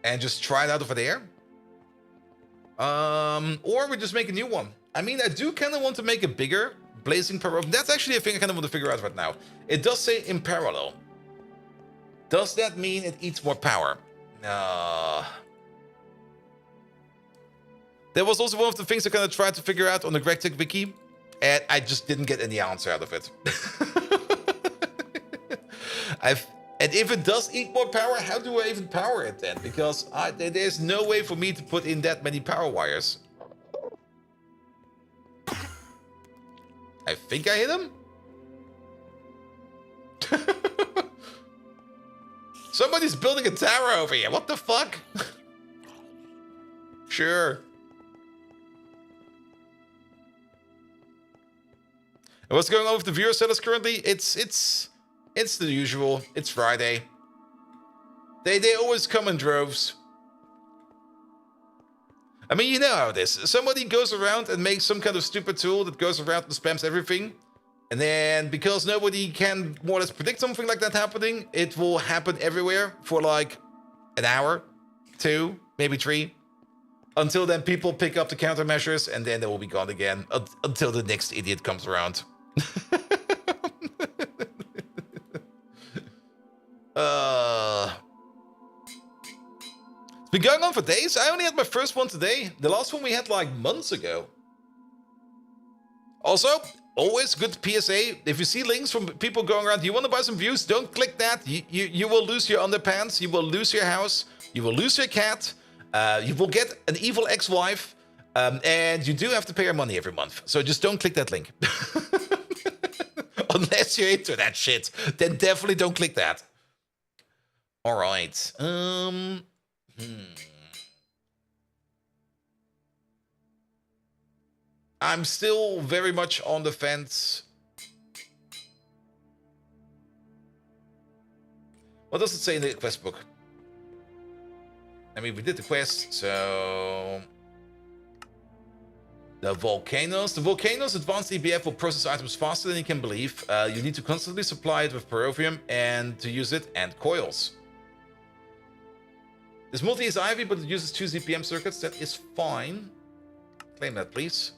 And just try it out over there. Or we just make a new one. I mean, I do kind of want to make a bigger blazing pyrophium. That's actually a thing I kind of want to figure out right now. It does say in parallel. Does that mean it eats more power? That was also one of the things I kind of tried to figure out on the GregTech wiki. And I just didn't get any answer out of it. And if it does eat more power, how do I even power it then? Because there's no way for me to put in that many power wires. I think I hit him? Somebody's building a tower over here. What the fuck? Sure. And what's going on with the viewer status currently? It's the usual. It's Friday. They always come in droves. I mean, you know how it is. Somebody goes around and makes some kind of stupid tool that goes around and spams everything. And then, because nobody can more or less predict something like that happening, it will happen everywhere for like an hour, 2, maybe 3. Until then, people pick up the countermeasures, and then they will be gone again until the next idiot comes around. It's been going on for days. I only had my first one today. The last one we had like months ago. Also, always good PSA. If you see links from people going around, you want to buy some views, don't click that. You will lose your underpants. You will lose your house. You will lose your cat. You will get an evil ex-wife. And you do have to pay your money every month. So just don't click that link. Unless you're into that shit. Then definitely don't click that. All right. I'm still very much on the fence. What does it say in the quest book? I mean, we did the quest, so... The volcanoes. The volcanoes advanced EBF will process items faster than you can believe. You need to constantly supply it with perovium and to use it, and coils. This multi is Ivy, but it uses 2 ZPM circuits. That is fine. Claim that, please.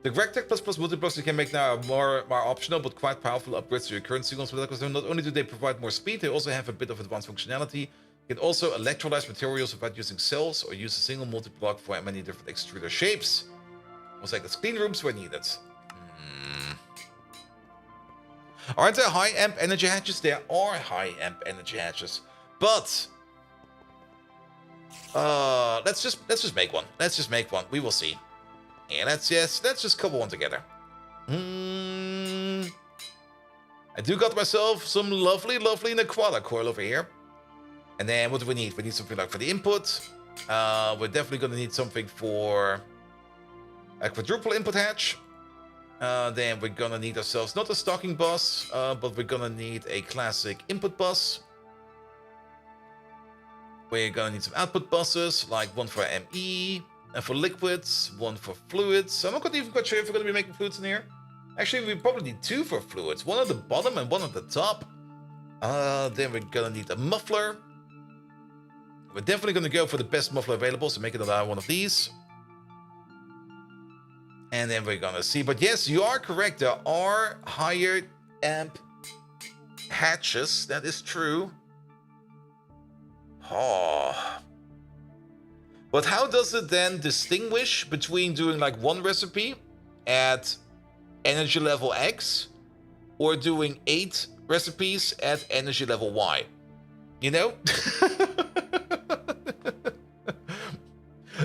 The GregTech plus multiplux you can make now are more optional, but quite powerful upgrades to your current signals. Not only do they provide more speed, they also have a bit of advanced functionality. You can also electrolyze materials without using cells, or use a single multi-block for many different extruder shapes. Looks like it's clean rooms where needed. Aren't there high amp energy hatches? There are high amp energy hatches, but let's just make one. Let's just make one. We will see. Yeah, let's just couple one together. I do got myself some lovely Naquadah coil over here. And then what do we need? We need something like for the input. We're definitely gonna need something for a quadruple input hatch. Then we're gonna need ourselves not a stocking bus, but we're gonna need a classic input bus. We're gonna need some output buses, like one for ME, and for liquids, one for fluids. I'm not even quite sure if we're gonna be making fluids in here. Actually, we probably need 2 for fluids, one at the bottom and one at the top. Then we're gonna need a muffler. We're definitely gonna go for the best muffler available, so make it another one of these. And then we're gonna see. But yes, you are correct. There are higher amp hatches. That is true. Oh. But how does it then distinguish between doing like one recipe at energy level X or doing 8 recipes at energy level Y? You know?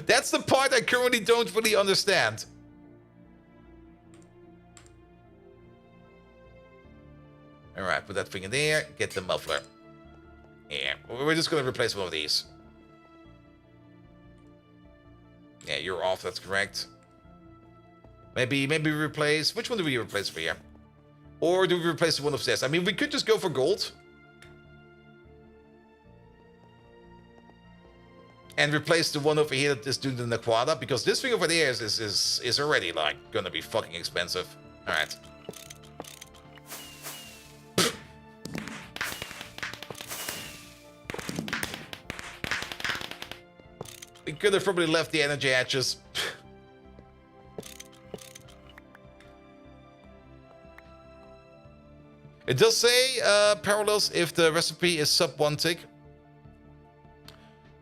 That's the part I currently don't really understand. Alright, put that thing in there, get the muffler. Yeah, we're just gonna replace one of these. Yeah, you're off, that's correct. Maybe replace... Which one do we replace over here? Or do we replace the one of this? I mean, we could just go for gold. And replace the one over here that is doing the Naquadah, because this thing over there is already, like, gonna be fucking expensive. Alright. We could have probably left the energy hatches. It does say parallels if the recipe is sub 1 tick.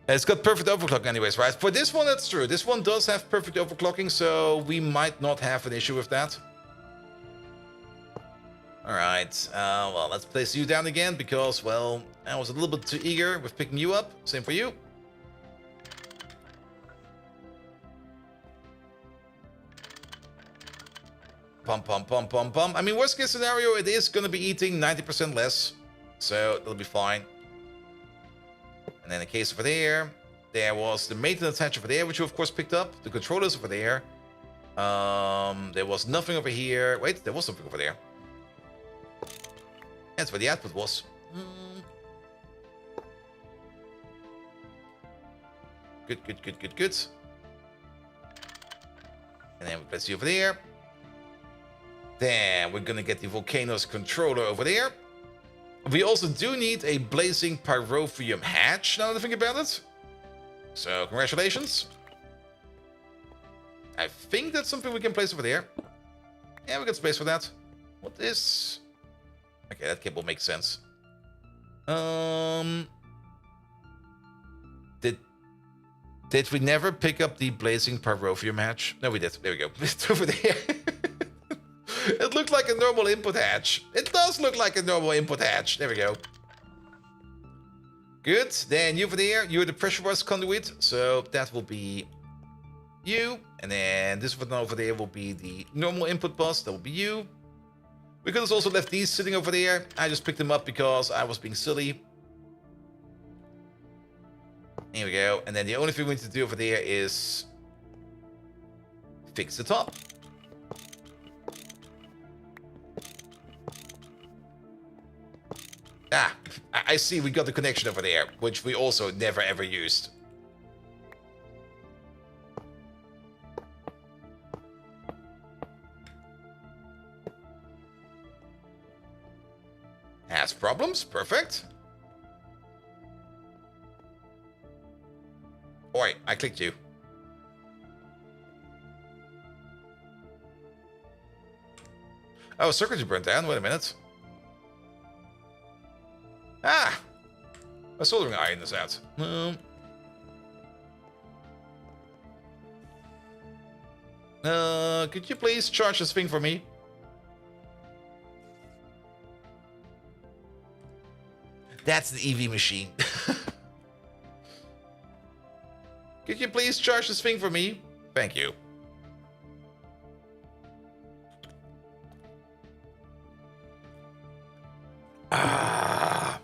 It's got perfect overclocking anyways, right? For this one, that's true. This one does have perfect overclocking, so we might not have an issue with that. Alright, well, let's place you down again because, well, I was a little bit too eager with picking you up. Same for you. Pump. I mean, worst case scenario, it is going to be eating 90% less. So, it'll be fine. And then a case over there. There was the maintenance hatch over there, which you of course picked up. The controllers over there. There was nothing over here. Wait, there was something over there. That's where the output was. Good, good, good, good, good. And then we place you over there. Then we're gonna get the Volcano's controller over there. We also do need a blazing pyrotheum hatch, now that I think about it. So, congratulations. I think that's something we can place over there. Yeah, we got space for that. What is... Okay, that cable makes sense. Did we never pick up the blazing pyrotheum hatch? No, we did. There we go. It's over there. It looked like a normal input hatch. It does look like a normal input hatch. There we go. Good. Then you over there, you're the pressurized conduit. So that will be you. And then this one over there will be the normal input bus. That will be you. We could have also left these sitting over there. I just picked them up because I was being silly. Here we go. And then the only thing we need to do over there is fix the top. Ah, I see we got the connection over there, which we also never ever used. Has problems? Perfect. Oi, I clicked you. Oh, circuitry burnt down. Wait a minute. Ah! My soldering iron is out. Could you please charge this thing for me? That's the EV machine. Could you please charge this thing for me? Thank you. Ah.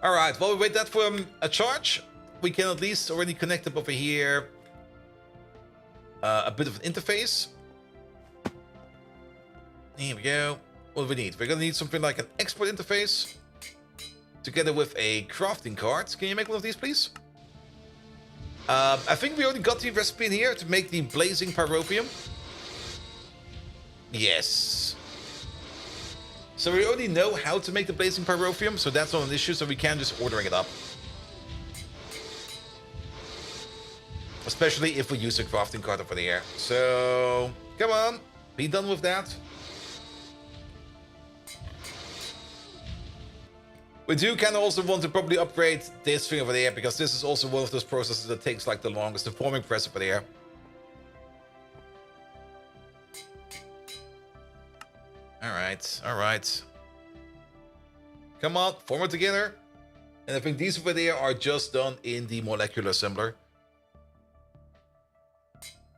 Alright, while we wait that for a charge, we can at least already connect up over here a bit of an interface. Here we go. What do we need? We're gonna need something like an export interface together with a crafting card. Can you make one of these, please? I think we already got the recipe in here to make the blazing pyrotheum. Yes. So we already know how to make the blazing pyrotheum, so that's not an issue, so we can just ordering it up. Especially if we use a crafting card over there. So, come on, be done with that. We do kind of also want to probably upgrade this thing over there, because this is also one of those processes that takes like the longest, the forming press over there. Alright, alright. Come on, form it together. And I think these over there are just done in the molecular assembler.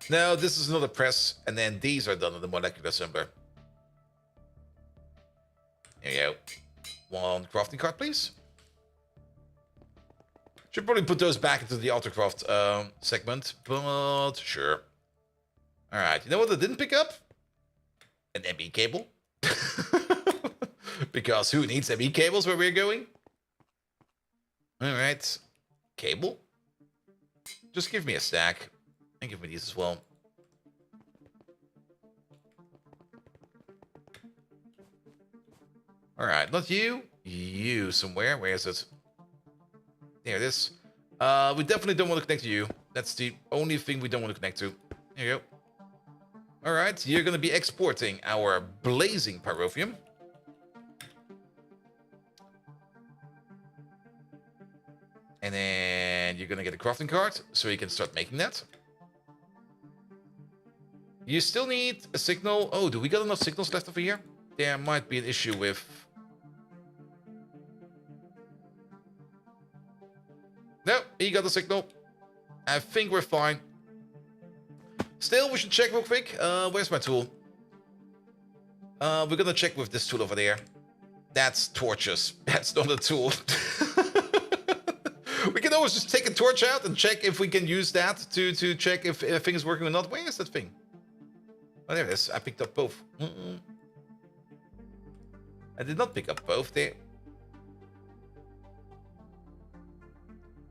No, this is another press, and then these are done in the molecular assembler. There you go. One crafting card, please. Should probably put those back into the autocraft segment, but sure. Alright, you know what I didn't pick up? An ME cable. Because who needs ME cables where we're going? Alright. Cable. Just give me a stack. And give me these as well. Alright, not you. You somewhere. Where is it? There it is. We definitely don't want to connect to you. That's the only thing we don't want to connect to. There you go. Alright, you're going to be exporting our blazing pyrotheum. And then you're going to get a crafting card, so you can start making that. You still need a signal. Oh, do we got enough signals left over here? There might be an issue with... No, he got a signal. I think we're fine. Still, we should check real quick. Where's my tool? We're gonna check with this tool over there. That's torches. That's not a tool. We can always just take a torch out and check if we can use that to check if a thing is working or not. Where is that thing? Oh, there it is. I picked up both. I did not pick up both there.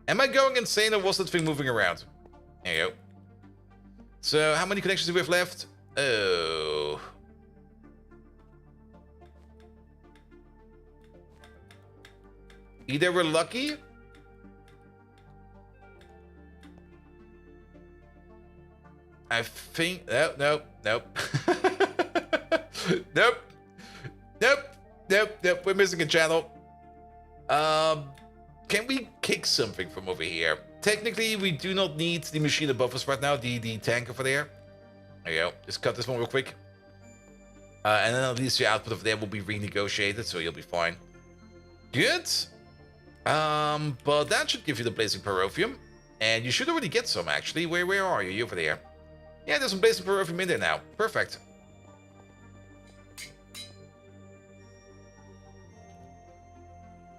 Am I going insane or was that thing moving around? There you go. So, how many connections do we have left? Oh. Either we're lucky. I think... Nope. Nope. We're missing a channel. Can we kick something from over here? Technically, we do not need the machine above us right now. The tank over there. There you go. Just cut this one real quick. And then at least your output over there will be renegotiated, so you'll be fine. Good. But that should give you the blazing pyrotheum. And you should already get some, actually. Where are you? You're over there. Yeah, there's some blazing pyrotheum in there now. Perfect.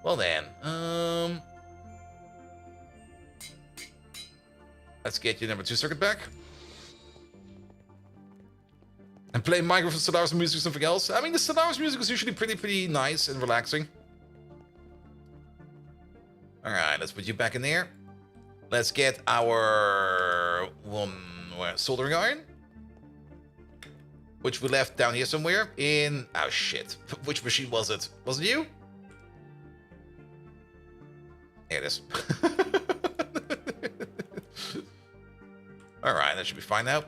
Well then, let's get your number 2 circuit back. And play Minecraft with Solaris music or something else. I mean, the Solaris music is usually pretty nice and relaxing. Alright, let's put you back in there. Let's get our soldering iron. Which we left down here somewhere in... Oh, shit. Which machine was it? Was it you? There it is. Alright, that should be fine now.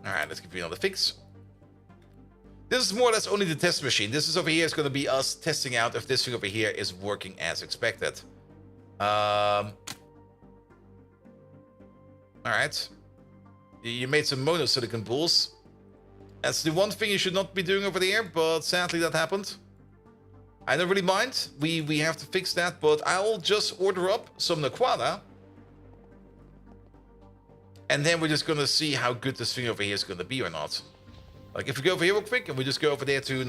Alright, let's give you another fix. This is more or less only the test machine. This is over here is going to be us testing out if this thing over here is working as expected. Alright. You made some monosilicon balls. That's the one thing you should not be doing over there, but sadly that happened. I don't really mind. We have to fix that, but I'll just order up some Naquadah. And then we're just going to see how good this thing over here is going to be or not. Like, if we go over here real quick, and we just go over there to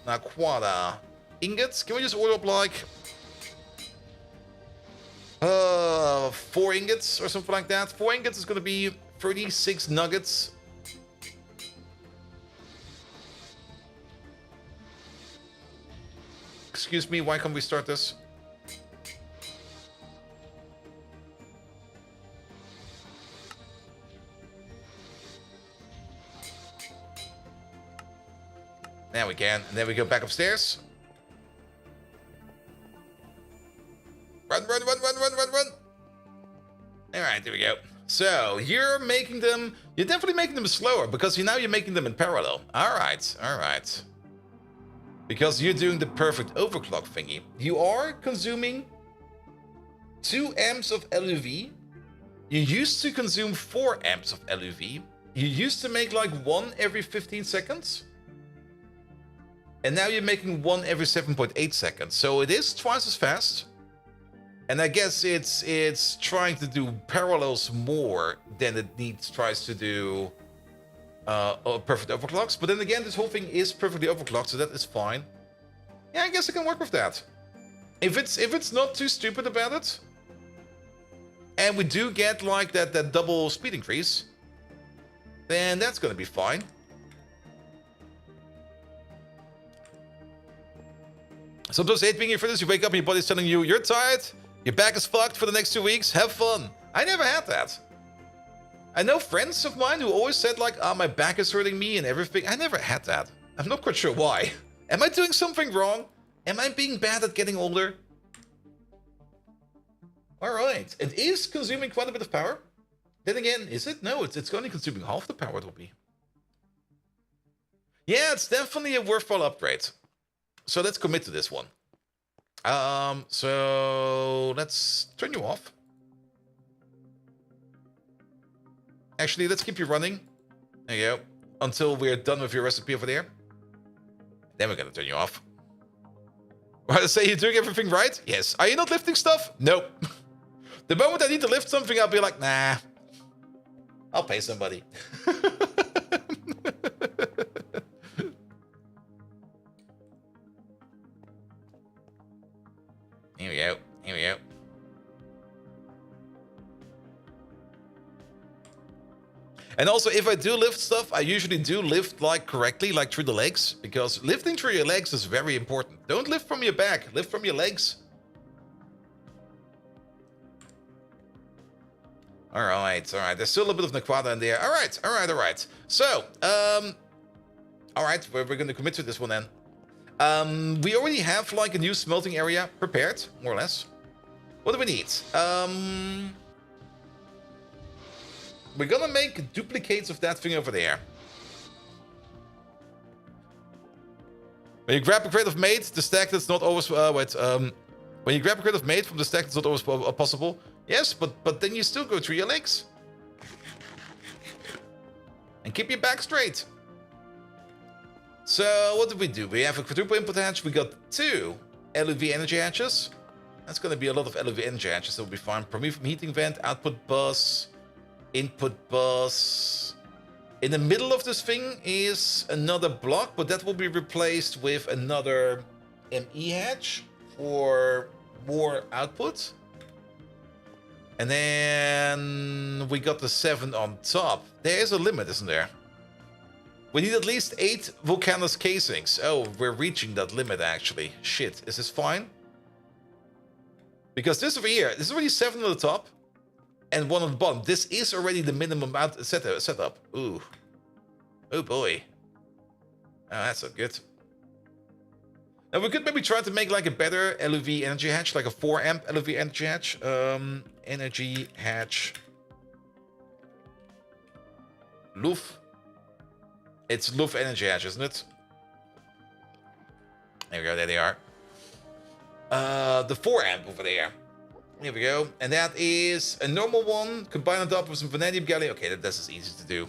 Naquadah ingots, can we just order up, like... 4 ingots or something like that? 4 ingots is going to be 36 nuggets. Excuse me, why can't we start this? Now we can. And then we go back upstairs. Run. Alright, there we go. So, you're making them... You're definitely making them slower, because now you're making them in parallel. Alright. Because you're doing the perfect overclock thingy. You are consuming 2 amps of LUV. You used to consume 4 amps of LUV. You used to make like 1 every 15 seconds. And now you're making 1 every 7.8 seconds. So it is twice as fast. And I guess it's trying to do parallels more than it tries to do perfect overclocks. But then again, this whole thing is perfectly overclocked, so that is fine. Yeah, I guess I can work with that. If it's not too stupid about it, and we do get like that double speed increase, then that's gonna be fine. Sometimes hate being here for this. You wake up and your body's telling you you're tired, your back is fucked for the next 2 weeks. Have fun. I never had that. I know friends of mine who always said like, my back is hurting me and everything. I never had that. I'm not quite sure why. Am I doing something wrong? Am I being bad at getting older? Alright. It is consuming quite a bit of power. Then again, is it? No, it's only consuming half the power it will be. Yeah, it's definitely a worthwhile upgrade. So let's commit to this one. So let's turn you off. Actually, let's keep you running. There you go. Until we're done with your recipe over there. Then we're gonna turn you off. What I say, you're doing everything right? Yes. Are you not lifting stuff? Nope. The moment I need to lift something, I'll be like, nah. I'll pay somebody. Here we go. Here we go. And also, if I do lift stuff, I usually do lift like correctly, like through the legs, because lifting through your legs is very important. Don't lift from your back, lift from your legs. All right. There's still a bit of Naquadah in there. All right. So, all right, we're going to commit to this one then. We already have like a new smelting area prepared, more or less. What do we need? We're gonna make duplicates of that thing over there. When you grab a crate of mate, the stack that's not always when you grab a crate of mate from the stack that's not always possible. Yes, but then you still go through your legs. And keep your back straight. So what did we do? We have a quadruple input hatch. We got 2 LUV energy hatches. That's gonna be a lot of LUV energy hatches. That will be fine. From heating vent, output bus. Input bus. In the middle of this thing is another block, but that will be replaced with another ME hatch for more output. And then we got the 7 on top. There is a limit, isn't there? We need at least 8 Volcanus casings. Oh, we're reaching that limit actually. Shit, is this fine? Because this over here, this is already 7 on the top. And 1 on the bottom. This is already the minimum setup. Ooh. Oh boy. Oh, that's not good. Now we could maybe try to make like a better LUV energy hatch, like a 4 amp LUV energy hatch. Energy hatch. Luf. It's Luf energy hatch, isn't it? There we go, there they are. The 4 amp over there. Here we go. And that is a normal one. Combine it up with some vanadium gallium. Okay, this is easy to do.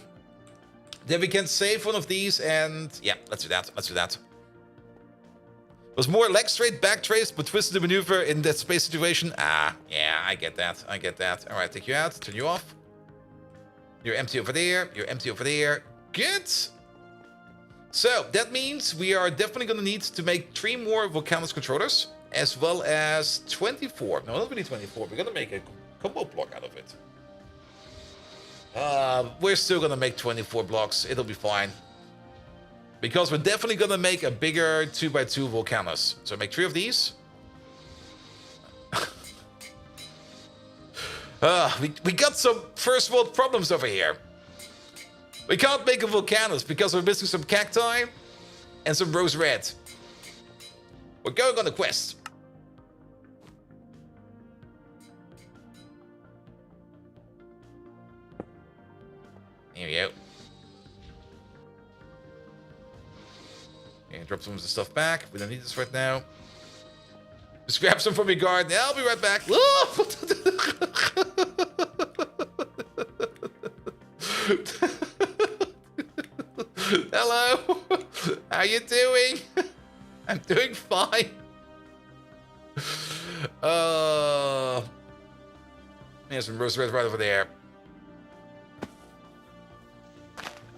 Then we can save one of these and... yeah, let's do that. Let's do that. It was more leg straight, back trace, but twisted the maneuver in that space situation. Ah, yeah, I get that. I get that. All right, take you out. Turn you off. You're empty over there. You're empty over there. Good. So, that means we are definitely going to need to make 3 more Volcanus controllers. As well as 24. No, not really 24. We're gonna make a combo block out of it. We're still gonna make 24 blocks. It'll be fine. Because we're definitely gonna make a bigger 2x2 Volcanus. So make 3 of these. We got some first world problems over here. We can't make a Volcanus because we're missing some cacti and some rose red. We're going on a quest. Here we go. Okay, drop some of the stuff back. We don't need this right now. Just grab some from your garden. I'll be right back. Hello. How you doing? I'm doing fine. There's some rose red right over there.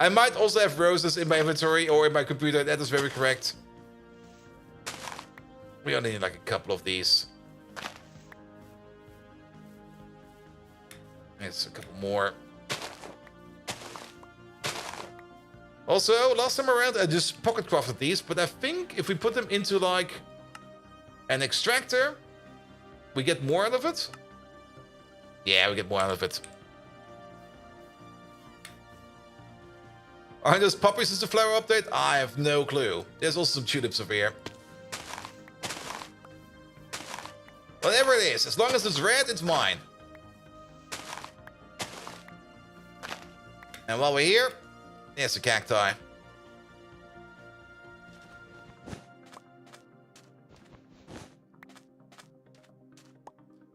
I might also have roses in my inventory or in my computer. That is very correct. We only need like a couple of these. There's a couple more. Also, last time around I just pocket crafted these, but I think if we put them into like an extractor, we get more out of it. Yeah, we get more out of it. Are those poppies as the flower update? I have no clue. There's also some tulips over here. Whatever it is, as long as it's red, it's mine. And while we're here, there's a cacti.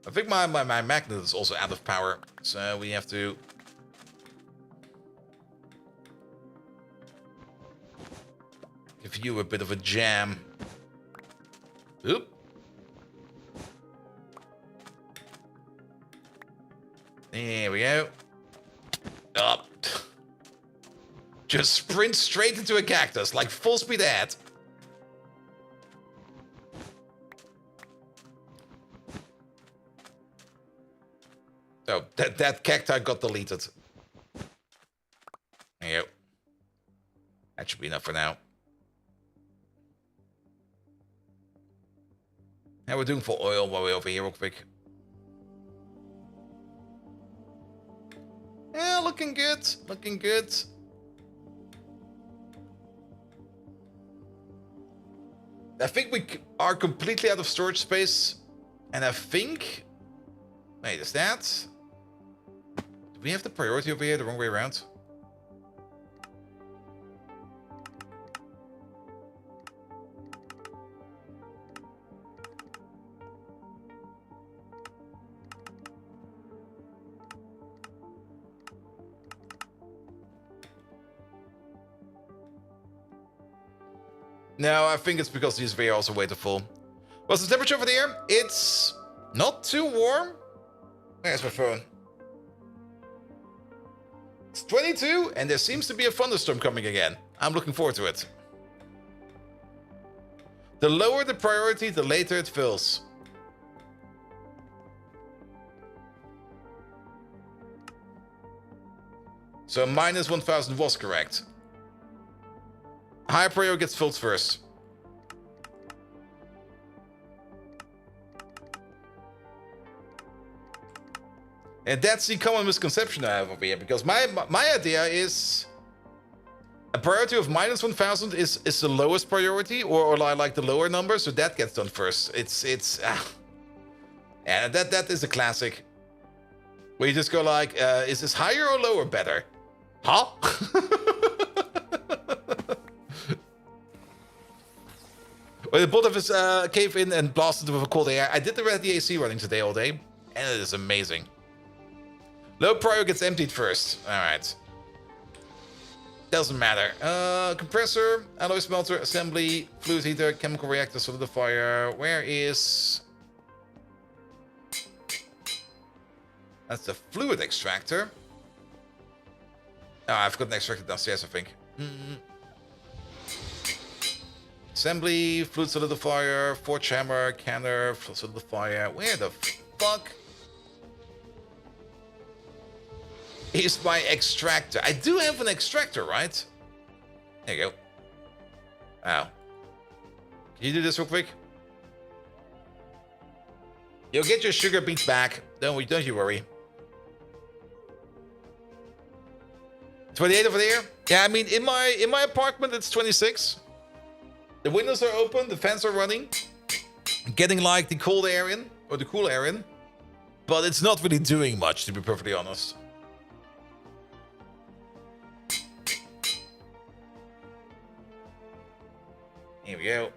I think my magnet is also out of power, so we have to... give you a bit of a jam. Oop. There we go. Up. Just sprint straight into a cactus, like full speed ahead. So, that cacti got deleted. There you go. That should be enough for now. And we're doing full oil while we're over here real quick. Yeah, looking good. Looking good. I think we are completely out of storage space. And I think... Wait, is that... Do we have the priority over here the wrong way around? No, I think it's because these are also way too full. What's the temperature over there? It's not too warm. Where's my phone? It's 22, and there seems to be a thunderstorm coming again. I'm looking forward to it. The lower the priority, the later it fills. So minus 1000 was correct. High priority gets filled first. And that's the common misconception I have over here, because my idea is a priority of minus 1000 is the lowest priority, or like the lower number, so that gets done first. Yeah, that is a classic. Where you just go like, is this higher or lower better? Huh? When the bolt of his cave in and blasted with a cold air. I did the AC running today all day, and it is amazing. Low prior gets emptied first. Alright. Doesn't matter. Compressor, alloy smelter, assembly, fluid heater, chemical reactor, solidifier. Where is... That's the fluid extractor. Oh, I've got an extractor downstairs, I think. Assembly, fluid solidifier, forge hammer, canner, fluid solidifier. Where the fuck is my extractor? I do have an extractor, right? There you go. Ow. Can you do this real quick? You'll get your sugar beets back. Don't you worry. 28 over there? Yeah, I mean, in my apartment, it's 26. The windows are open, the fans are running. Getting like the cold air in, or the cool air in. But it's not really doing much, to be perfectly honest. Here we go.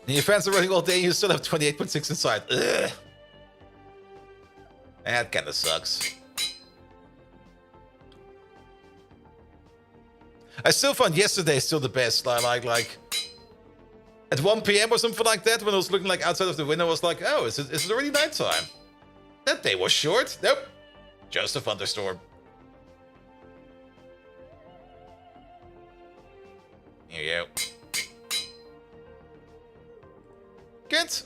And your fans are running all day, you still have 28.6 inside. Ugh. That kinda sucks. I still found yesterday still the best. Like at 1 PM or something like that, when I was looking like outside of the window, I was like, oh, is it already nighttime? That day was short. Nope. Just a thunderstorm. Here you go. Good.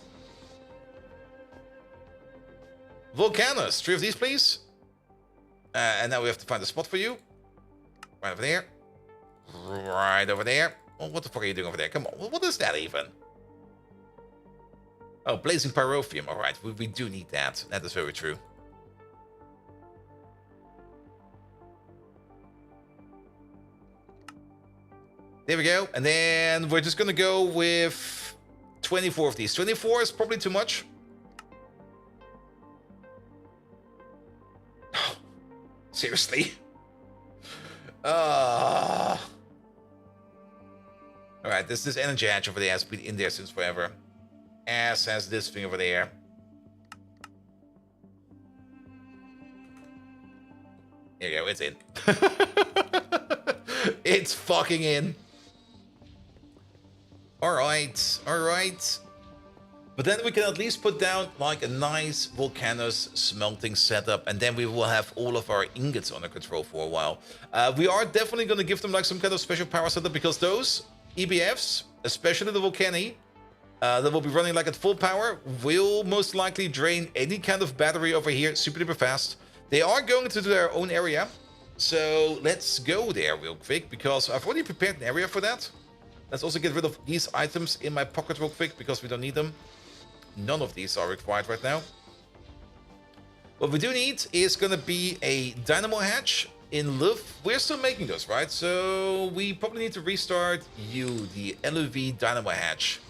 Volcanus. 3 of these, please. And now we have to find a spot for you. Right over there. Right over there. Oh, what the fuck are you doing over there? Come on. What is that even? Oh, blazing pyrotheum. All right. We do need that. That is very true. There we go. And then we're just going to go with 24 of these. 24 is probably too much. Seriously? Alright, this energy hatch over there has been in there since forever. As has this thing over there. There you go, it's in. It's fucking in. Alright, alright. But then we can at least put down like a nice volcanoes smelting setup, and then we will have all of our ingots under control for a while. We are definitely going to give them like some kind of special power setup, because those EBFs, especially the Volcani, that will be running like at full power, will most likely drain any kind of battery over here super duper fast. They are going to do their own area, so let's go there real quick, because I've already prepared an area for that. Let's also get rid of these items in my pocket real quick, because we don't need them. None of these are required right now. What we do need is going to be a dynamo hatch in Luv. We're still making those, right? So we probably need to restart the LUV dynamo hatch.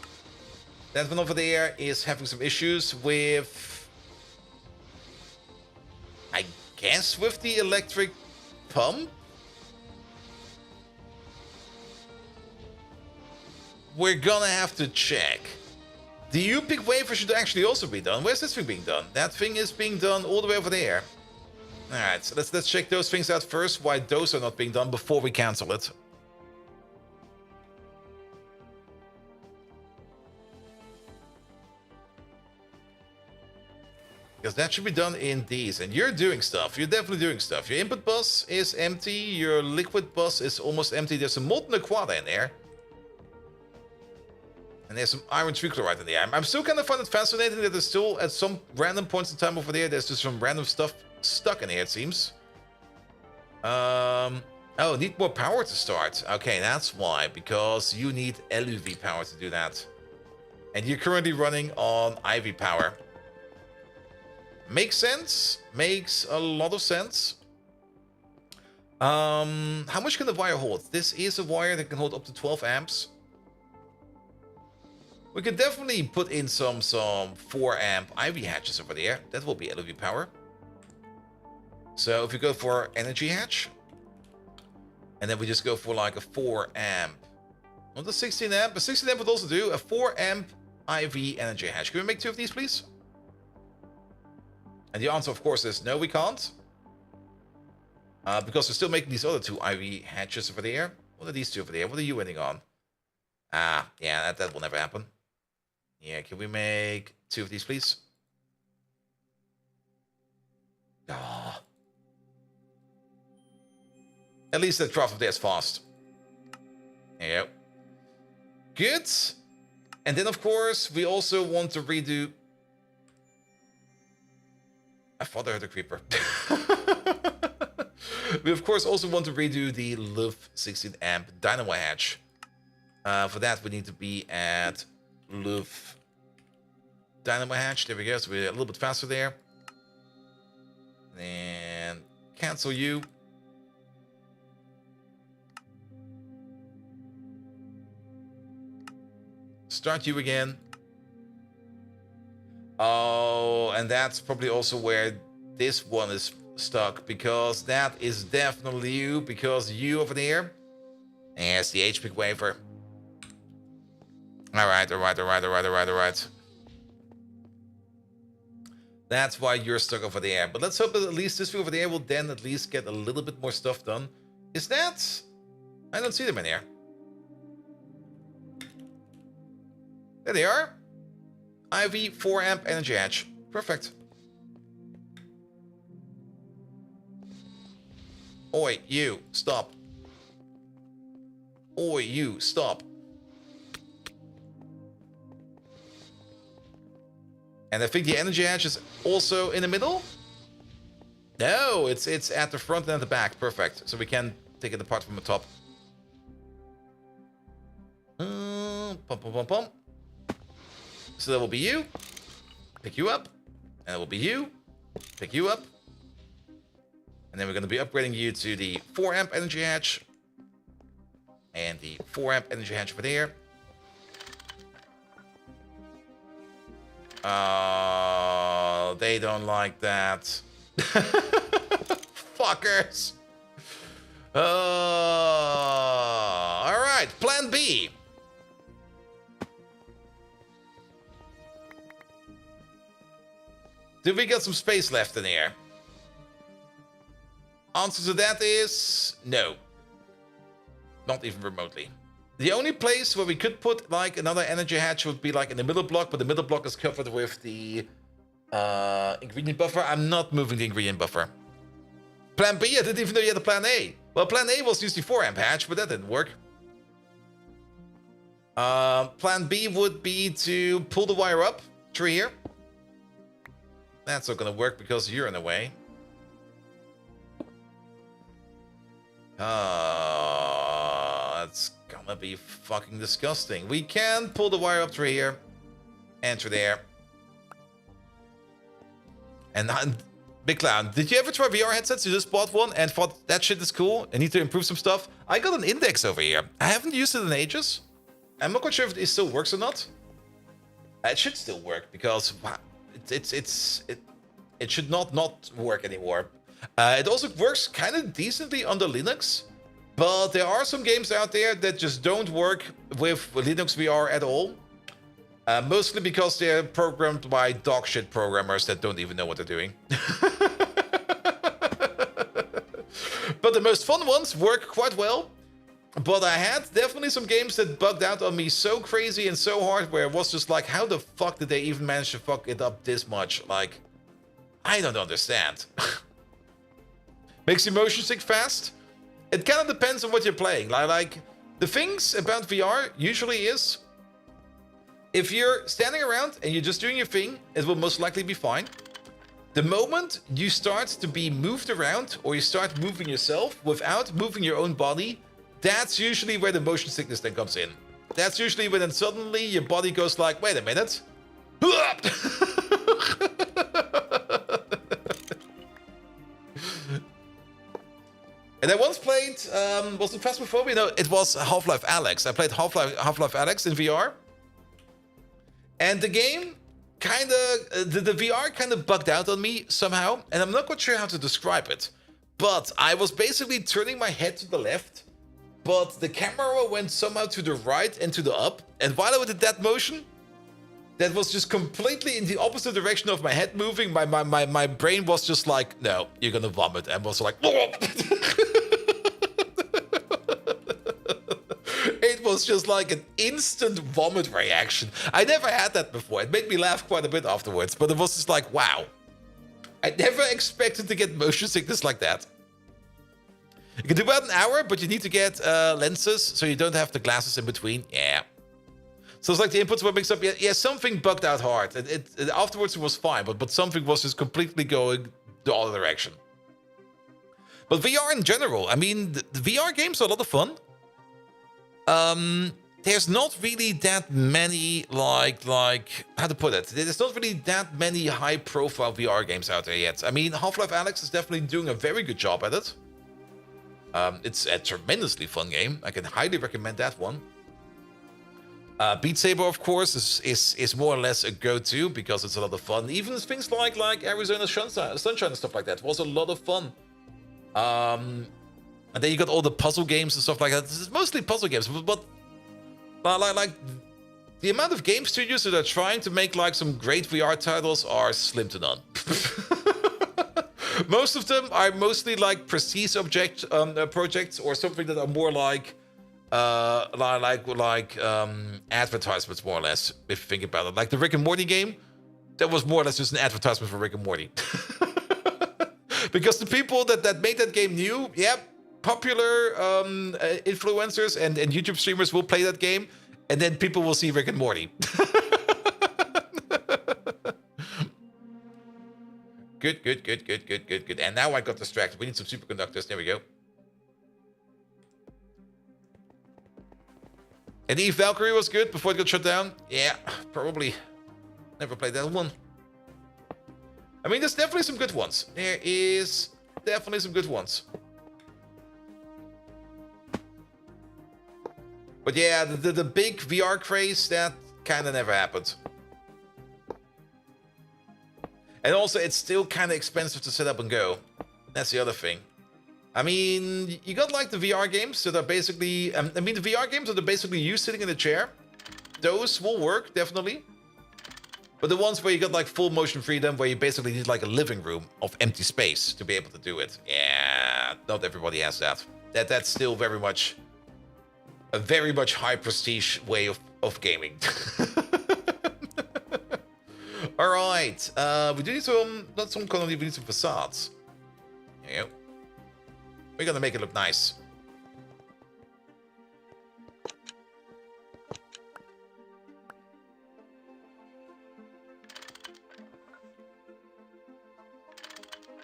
That one over there is having some issues with, I guess, with the electric pump. We're gonna have to check. The U-pick wafer should actually also be done. Where's this thing being done? That thing is being done all the way over there. Alright, so let's check those things out first, why those are not being done before we cancel it. Because that should be done in these, and you're doing stuff. You're definitely doing stuff. Your input bus is empty, your liquid bus is almost empty. There's some molten Naquadah in there. And there's some iron trichloride in there. I'm still kind of find it fascinating that there's still, at some random points in time over there, there's just some random stuff stuck in here, it seems. Oh, need more power to start. Okay, that's why. Because you need LUV power to do that. And you're currently running on IV power. Makes sense. Makes a lot of sense. How much can the wire hold? This is a wire that can hold up to 12 amps. We could definitely put in some 4 amp IV hatches over there. That will be LUV power. So if we go for energy hatch, and then we just go for like a 4 amp, not a 16 amp, but 16 amp would also do a 4 amp IV energy hatch. Can we make 2 of these, please? And the answer, of course, is no, we can't. Because we're still making these other 2 IV hatches over there. What are these 2 over there? What are you winning on? Ah, yeah, that will never happen. Yeah, can we make 2 of these, please? Oh. At least that craft up there is fast. There you go. Good. And then, of course, we also want to redo... I thought I heard a creeper. We, of course, also want to redo the Luv 16 amp dynamo hatch. For that, we need to be at Luv dynamo hatch. There we go. So we're a little bit faster there. And cancel you. Start you again. Oh, and that's probably also where this one is stuck, because that is definitely you, because you over there. Yes, the HP wafer. Alright. That's why you're stuck over there. But let's hope that at least this thing over there will then at least get a little bit more stuff done. Is that? I don't see them in here. There they are. IV 4 amp energy hatch. Perfect. Oi, you, stop. Oi, you, stop. And I think the energy hatch is also in the middle? No, it's at the front and at the back. Perfect. So we can take it apart from the top. Pum. So that will be you. Pick you up. And that will be you. Pick you up. And then we're going to be upgrading you to the 4 amp energy hatch. And the 4 amp energy hatch over there. They don't like that. Fuckers. Alright, plan B. Do we got some space left in here? Answer to that is no. Not even remotely. The only place where we could put like another energy hatch would be like in the middle block, but the middle block is covered with the ingredient buffer. I'm not moving the ingredient buffer. Plan B, I didn't even know you had a plan A. Well, plan A was usually 4 amp hatch, but that didn't work. Plan B would be to pull the wire up through here. That's not gonna work because you're in the way. That's gonna be fucking disgusting. We can pull the wire up through here. And through there. And Big Clown, did you ever try VR headsets? You just bought one and thought that shit is cool and need to improve some stuff? I got an Index over here. I haven't used it in ages. I'm not quite sure if it still works or not. It should still work because it should not work anymore. It also works kind of decently under Linux, but there are some games out there that just don't work with Linux VR at all. Mostly because they're programmed by dog shit programmers that don't even know what they're doing. But the most fun ones work quite well. But I had definitely some games that bugged out on me so crazy and so hard where it was just like, how the fuck did they even manage to fuck it up this much? Like, I don't understand. Makes you motion sick fast? It kind of depends on what you're playing. Like, the things about VR usually is, if you're standing around and you're just doing your thing, it will most likely be fine. The moment you start to be moved around or you start moving yourself without moving your own body, that's usually where the motion sickness then comes in. That's usually when then suddenly your body goes like, wait a minute. And I once played, was it Phasmophobia? No, it was Half-Life Alyx. I played Half-Life Alyx in VR. And the game kind of, the VR kind of bugged out on me somehow. And I'm not quite sure how to describe it. But I was basically turning my head to the left. But the camera went somehow to the right and to the up. And while I did that motion, that was just completely in the opposite direction of my head moving. My brain was just like, no, you're gonna vomit. And was like, it was just like an instant vomit reaction. I never had that before. It made me laugh quite a bit afterwards. But it was just like, wow. I never expected to get motion sickness like that. You can do about an hour, but you need to get lenses so you don't have the glasses in between. Yeah. So it's like the inputs were mixed up. Yeah, something bugged out hard. Afterwards it was fine, but something was just completely going the other direction. But VR in general, I mean, the VR games are a lot of fun. There's not really that many, like, how to put it? There's not really that many high-profile VR games out there yet. I mean, Half-Life Alyx is definitely doing a very good job at it. It's a tremendously fun game. I can highly recommend that one. Beat Saber, of course, is more or less a go-to because it's a lot of fun. Even things like Arizona Sunshine and stuff like that was a lot of fun. And then you got all the puzzle games and stuff like that. It's mostly puzzle games, but like the amount of game studios that are trying to make like some great VR titles are slim to none. Most of them are mostly like prestige projects or something that are more like advertisements, more or less, if you think about it. Like the Rick and Morty game, that was more or less just an advertisement for Rick and Morty. Because the people that made that game knew, yeah, popular influencers and YouTube streamers will play that game, and then people will see Rick and Morty. Good. And now I got distracted. We need some superconductors. There we go. And Eve Valkyrie was good before it got shut down? Yeah, probably. Never played that one. I mean, there's definitely some good ones. There is definitely some good ones. But yeah, the big VR craze, that kind of never happened. And also, it's still kind of expensive to set up and go. That's the other thing. I mean, you got like the VR games that are basically... the VR games that are basically you sitting in a chair. Those will work, definitely. But the ones where you got like full motion freedom, where you basically need like a living room of empty space to be able to do it. Yeah, not everybody has that. That's still very much a very much high prestige way of gaming. All right, we do need some, not some colony, we need some facades. There you go. We're gonna make it look nice.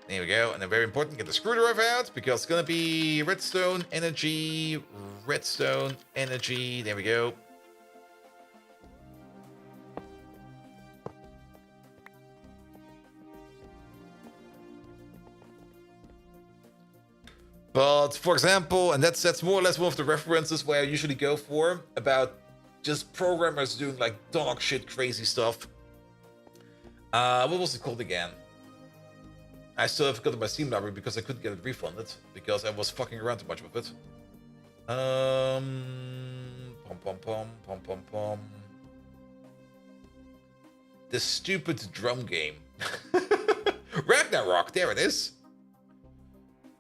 There we go, and then very important, get the screwdriver out, because it's gonna be redstone, energy, there we go. But for example, and that's more or less one of the references where I usually go for about just programmers doing like dog shit crazy stuff. What was it called again? I still have got my Steam library because I couldn't get it refunded because I was fucking around too much with it. The stupid drum game. Ragnarok, there it is.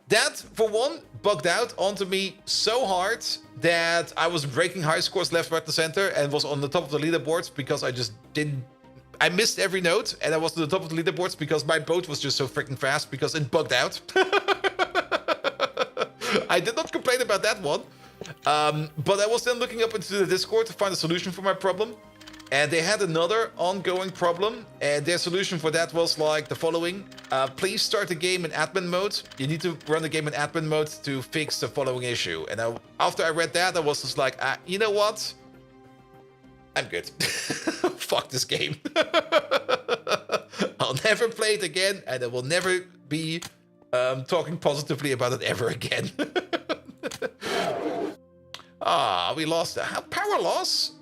That, for one, bugged out onto me so hard that I was breaking high scores left, right, and center and was on the top of the leaderboards because I just didn't... I missed every note and I was to the top of the leaderboards because my boat was just so freaking fast because it bugged out. I did not complain about that one. But I was then looking up into the Discord to find a solution for my problem. And they had another ongoing problem, and their solution for that was like the following. Please start the game in admin mode. You need to run the game in admin mode to fix the following issue. And after I read that, I was just like, you know what? I'm good. Fuck this game. I'll never play it again, and I will never be talking positively about it ever again. We lost that. Power loss?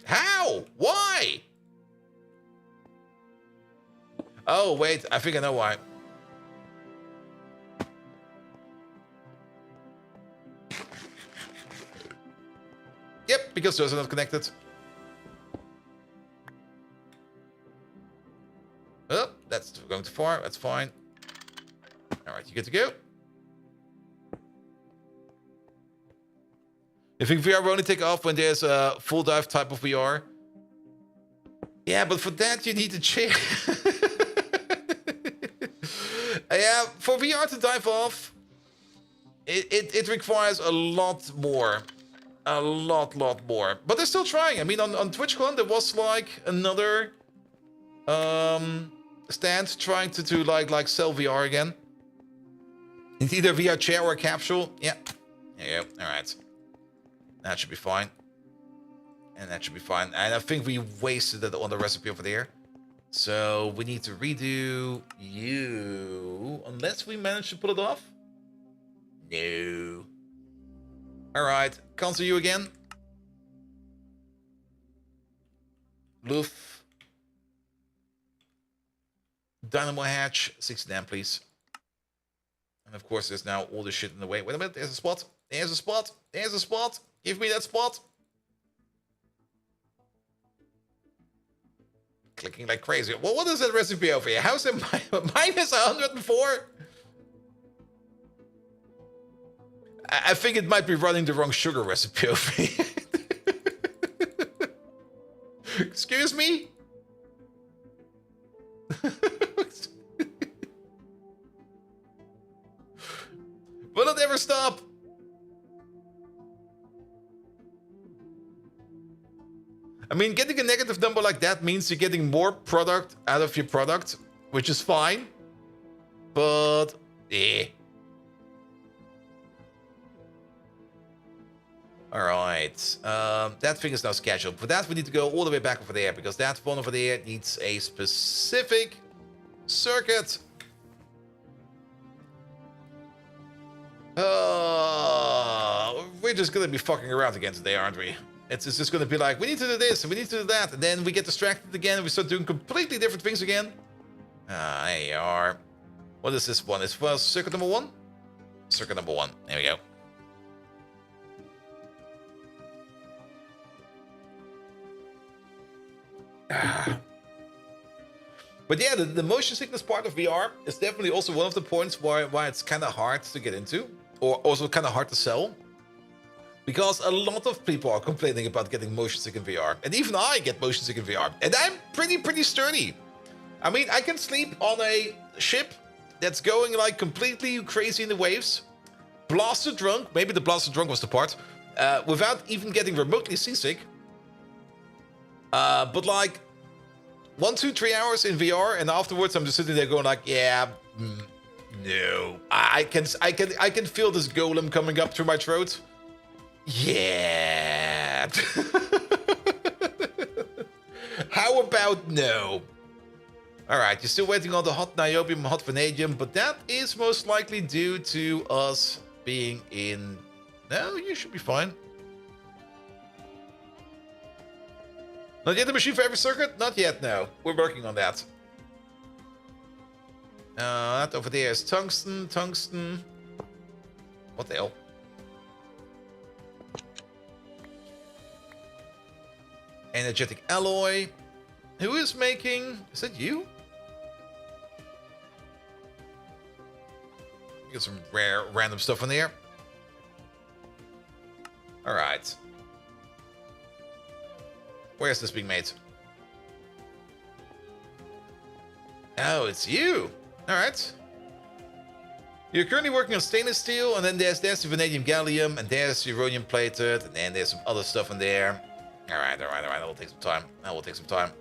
How? Why? Oh, wait. I think I know why. Yep, because those are not connected. Oh, that's going too far. That's fine. All right, you good to go? You think VR will only take off when there's a full dive type of VR? Yeah, but for that you need a chair. Yeah, for VR to dive off, it requires a lot more. A lot more. But they're still trying. I mean, on TwitchCon, there was like another stand trying to like sell VR again. It's either a VR chair or a capsule. Yeah. There you go. All right. That should be fine. And that should be fine. And I think we wasted it on the recipe over there. So we need to redo you. Unless we manage to pull it off. No. Alright. Cancel you again. Loof. Dynamo hatch. 60 damn, please. And of course, there's now all this shit in the way. Wait a minute. There's a spot. There's a spot. There's a spot. Give me that spot. Clicking like crazy. Well, what is that recipe over here? How's it minus 104? I think it might be running the wrong sugar recipe over here. Excuse me? Will it ever stop? I mean, getting a negative number like that means you're getting more product out of your product, which is fine. But, Alright, that thing is now scheduled. For that, we need to go all the way back over there, because that one over there needs a specific circuit. We're just gonna be fucking around again today, aren't we? It's just gonna be like, we need to do this, and we need to do that, and then we get distracted again, and we start doing completely different things again. There you are. What is this one? It's for circuit number 1? Circuit number 1. There we go. But yeah, the motion sickness part of VR is definitely also one of the points why it's kind of hard to get into, or also kind of hard to sell. Because a lot of people are complaining about getting motion sick in VR. And even I get motion sick in VR. And I'm pretty sturdy. I mean, I can sleep on a ship that's going like completely crazy in the waves. Blasted drunk. Maybe the blasted drunk was the part. Without even getting remotely seasick. But like 1, 2, 3 hours in VR. And afterwards I'm just sitting there going like, yeah, no. I can feel this golem coming up through my throat. Yeah. How about no? Alright, you're still waiting on the hot niobium and hot vanadium, but that is most likely due to us being in... No, you should be fine. Not yet the machine for every circuit? Not yet, no. We're working on that. That over there is tungsten, tungsten. What the hell? Energetic alloy. Who is making... Is that you? Get some rare, random stuff in there. Alright. Where's this being made? Oh, it's you. Alright. You're currently working on stainless steel, and then there's the vanadium gallium, and there's uranium plated, and then there's some other stuff in there. Alright. That will take some time.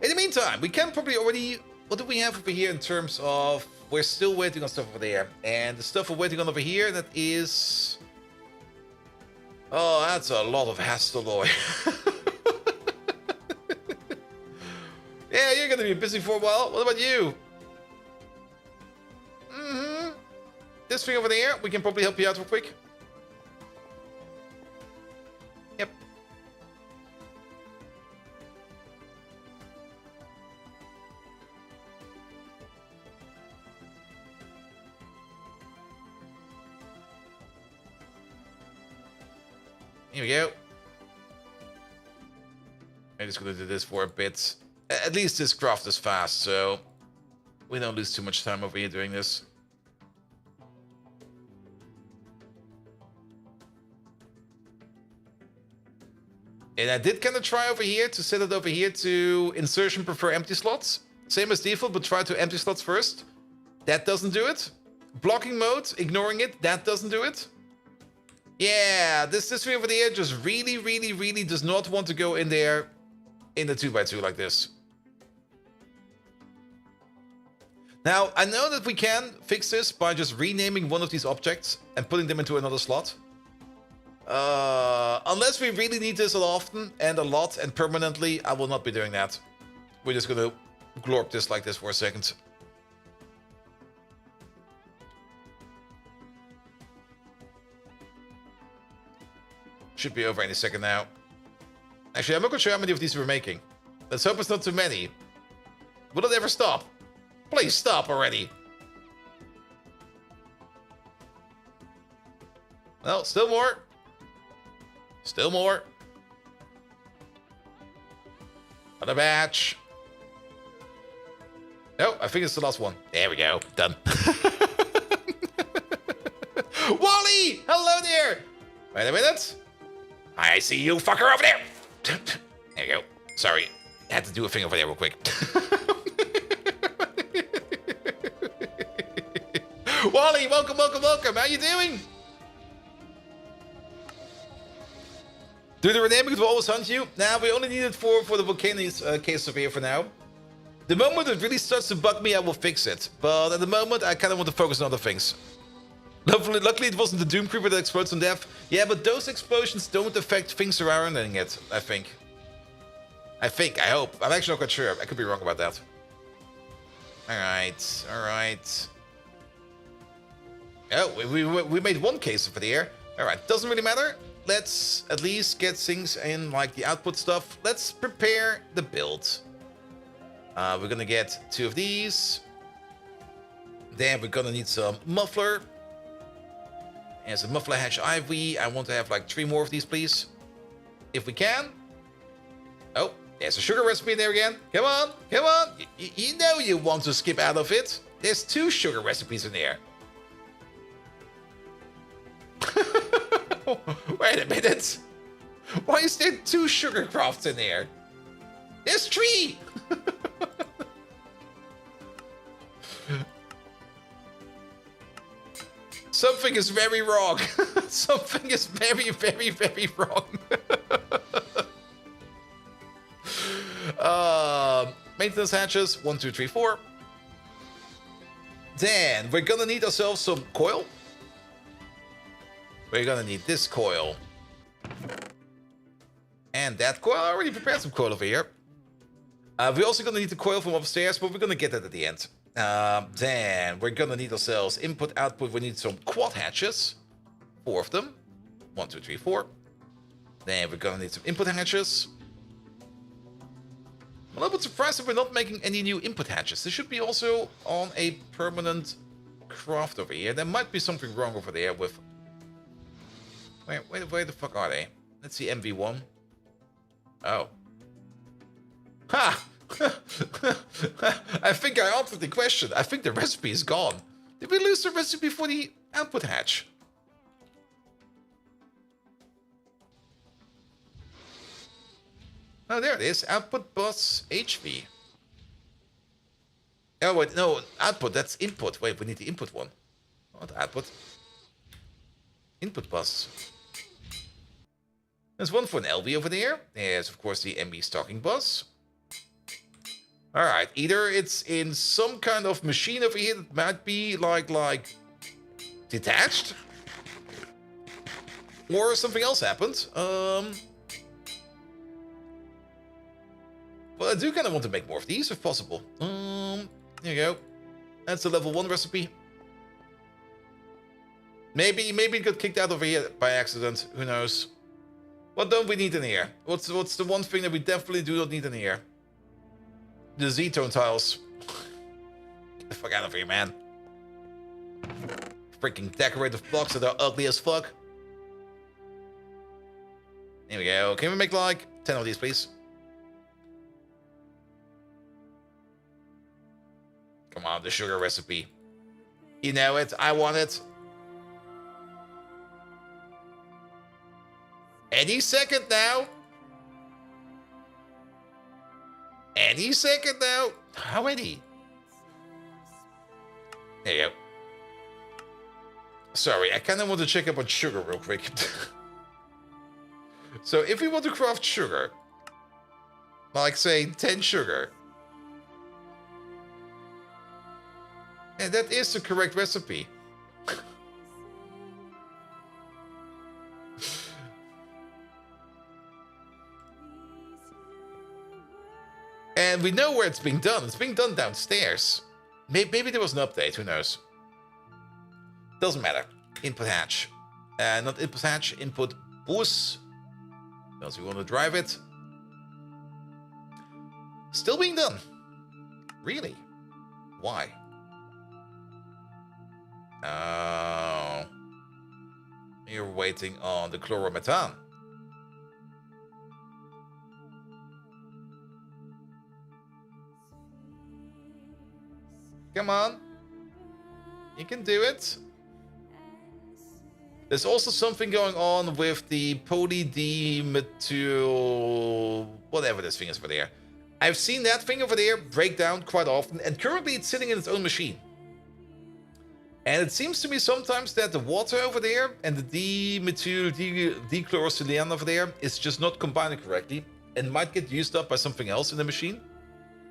In the meantime, we can probably already... What do we have over here in terms of... We're still waiting on stuff over there. And the stuff we're waiting on over here, that is... Oh, that's a lot of Alloy. Yeah, you're gonna be busy for a while. What about you? This thing over there, we can probably help you out real quick. Yep. Here we go. I'm just gonna do this for a bit. At least this craft is fast, so we don't lose too much time over here doing this. And I did kind of try over here to set it over here to insertion prefer empty slots. Same as default, but try to empty slots first. That doesn't do it. Blocking mode, ignoring it, that doesn't do it. Yeah, this thing over there just really does not want to go in there in the 2x2 like this. Now, I know that we can fix this by just renaming one of these objects and putting them into another slot. Unless we really need this a lot and permanently, I will not be doing that. We're just gonna glorp this like this for a second. Should be over any second now. Actually, I'm not quite sure how many of these we're making. Let's hope it's not too many. Will it ever stop? Please stop already. Well, still more. Still more. Another batch. No, I think it's the last one. There we go. Done. Wally! Hello there! Wait a minute. I see you fucker over there. There you go. Sorry. I had to do a thing over there real quick. Wally, welcome. How you doing? Do the renaming will always hunt you? Nah, we only need it for the volcanoes case over here for now. The moment it really starts to bug me, I will fix it. But at the moment, I kind of want to focus on other things. Luckily, it wasn't the Doom Creeper that explodes on death. Yeah, but those explosions don't affect things surrounding it, I think. I hope. I'm actually not quite sure. I could be wrong about that. Alright. Oh, we made one case over there. Alright, doesn't really matter. Let's at least get things in, like the output stuff. Let's prepare the build. We're gonna get 2 of these. Then we're gonna need some muffler. And some muffler hash ivy. I want to have like 3 more of these, please. If we can. Oh, There's a sugar recipe in there again. Come on, come on. You know you want to skip out of it. There's 2 sugar recipes in there. Wait a minute. Why is there 2 sugar crafts in there? There's 3. Something is very wrong. Something is very, very, very wrong. Maintenance hatches, 1, 2, 3, 4. Then we're gonna need ourselves some coil. We're gonna need this coil. And that coil. I already prepared some coil over here. We're also gonna need the coil from upstairs, but we're gonna get that at the end. Then we're gonna need ourselves input, output. We need some quad hatches. 4 of them. 1, 2, 3, 4. Then we're gonna need some input hatches. I'm a little bit surprised that we're not making any new input hatches. This should be also on a permanent craft over here. There might be something wrong over there with... Where the fuck are they? Let's see, MV1. Oh. Ha! I think I answered the question. I think the recipe is gone. Did we lose the recipe for the output hatch? Oh, there it is. Output bus HV. Oh, wait, no. Output, that's input. Wait, we need the input one. Not output. Input bus. There's one for an LV over there. There's, of course, the MB stocking bus. Alright, either it's in some kind of machine over here that might be, like detached. Or something else happened. Well, I do kind of want to make more of these, if possible. There you go. That's a level 1 recipe. Maybe it got kicked out over here by accident. Who knows? What don't we need in here? What's the one thing that we definitely do not need in here? The Z-tone tiles. Get the fuck out of here, man. Freaking decorative blocks that are ugly as fuck. There we go. Can we make like 10 of these, please? Come on, the sugar recipe. You know it. I want it. Any second now. Any second now. How many? There you go. Sorry, I kind of want to check up on sugar real quick. So if we want to craft sugar, like say 10 sugar, and that is the correct recipe. And we know where it's being done. It's being done downstairs. Maybe there was an update. Who knows? Doesn't matter. Input hatch. Not input hatch. Input bus. Because we want to drive it. Still being done. Really? Why? Oh. You're waiting on the chloromethane. Come on. You can do it. There's also something going on with the polydimethyl... whatever this thing is over there. I've seen that thing over there break down quite often, and currently it's sitting in its own machine. And it seems to me sometimes that the water over there and the dichlorosiline over there is just not combining correctly and might get used up by something else in the machine.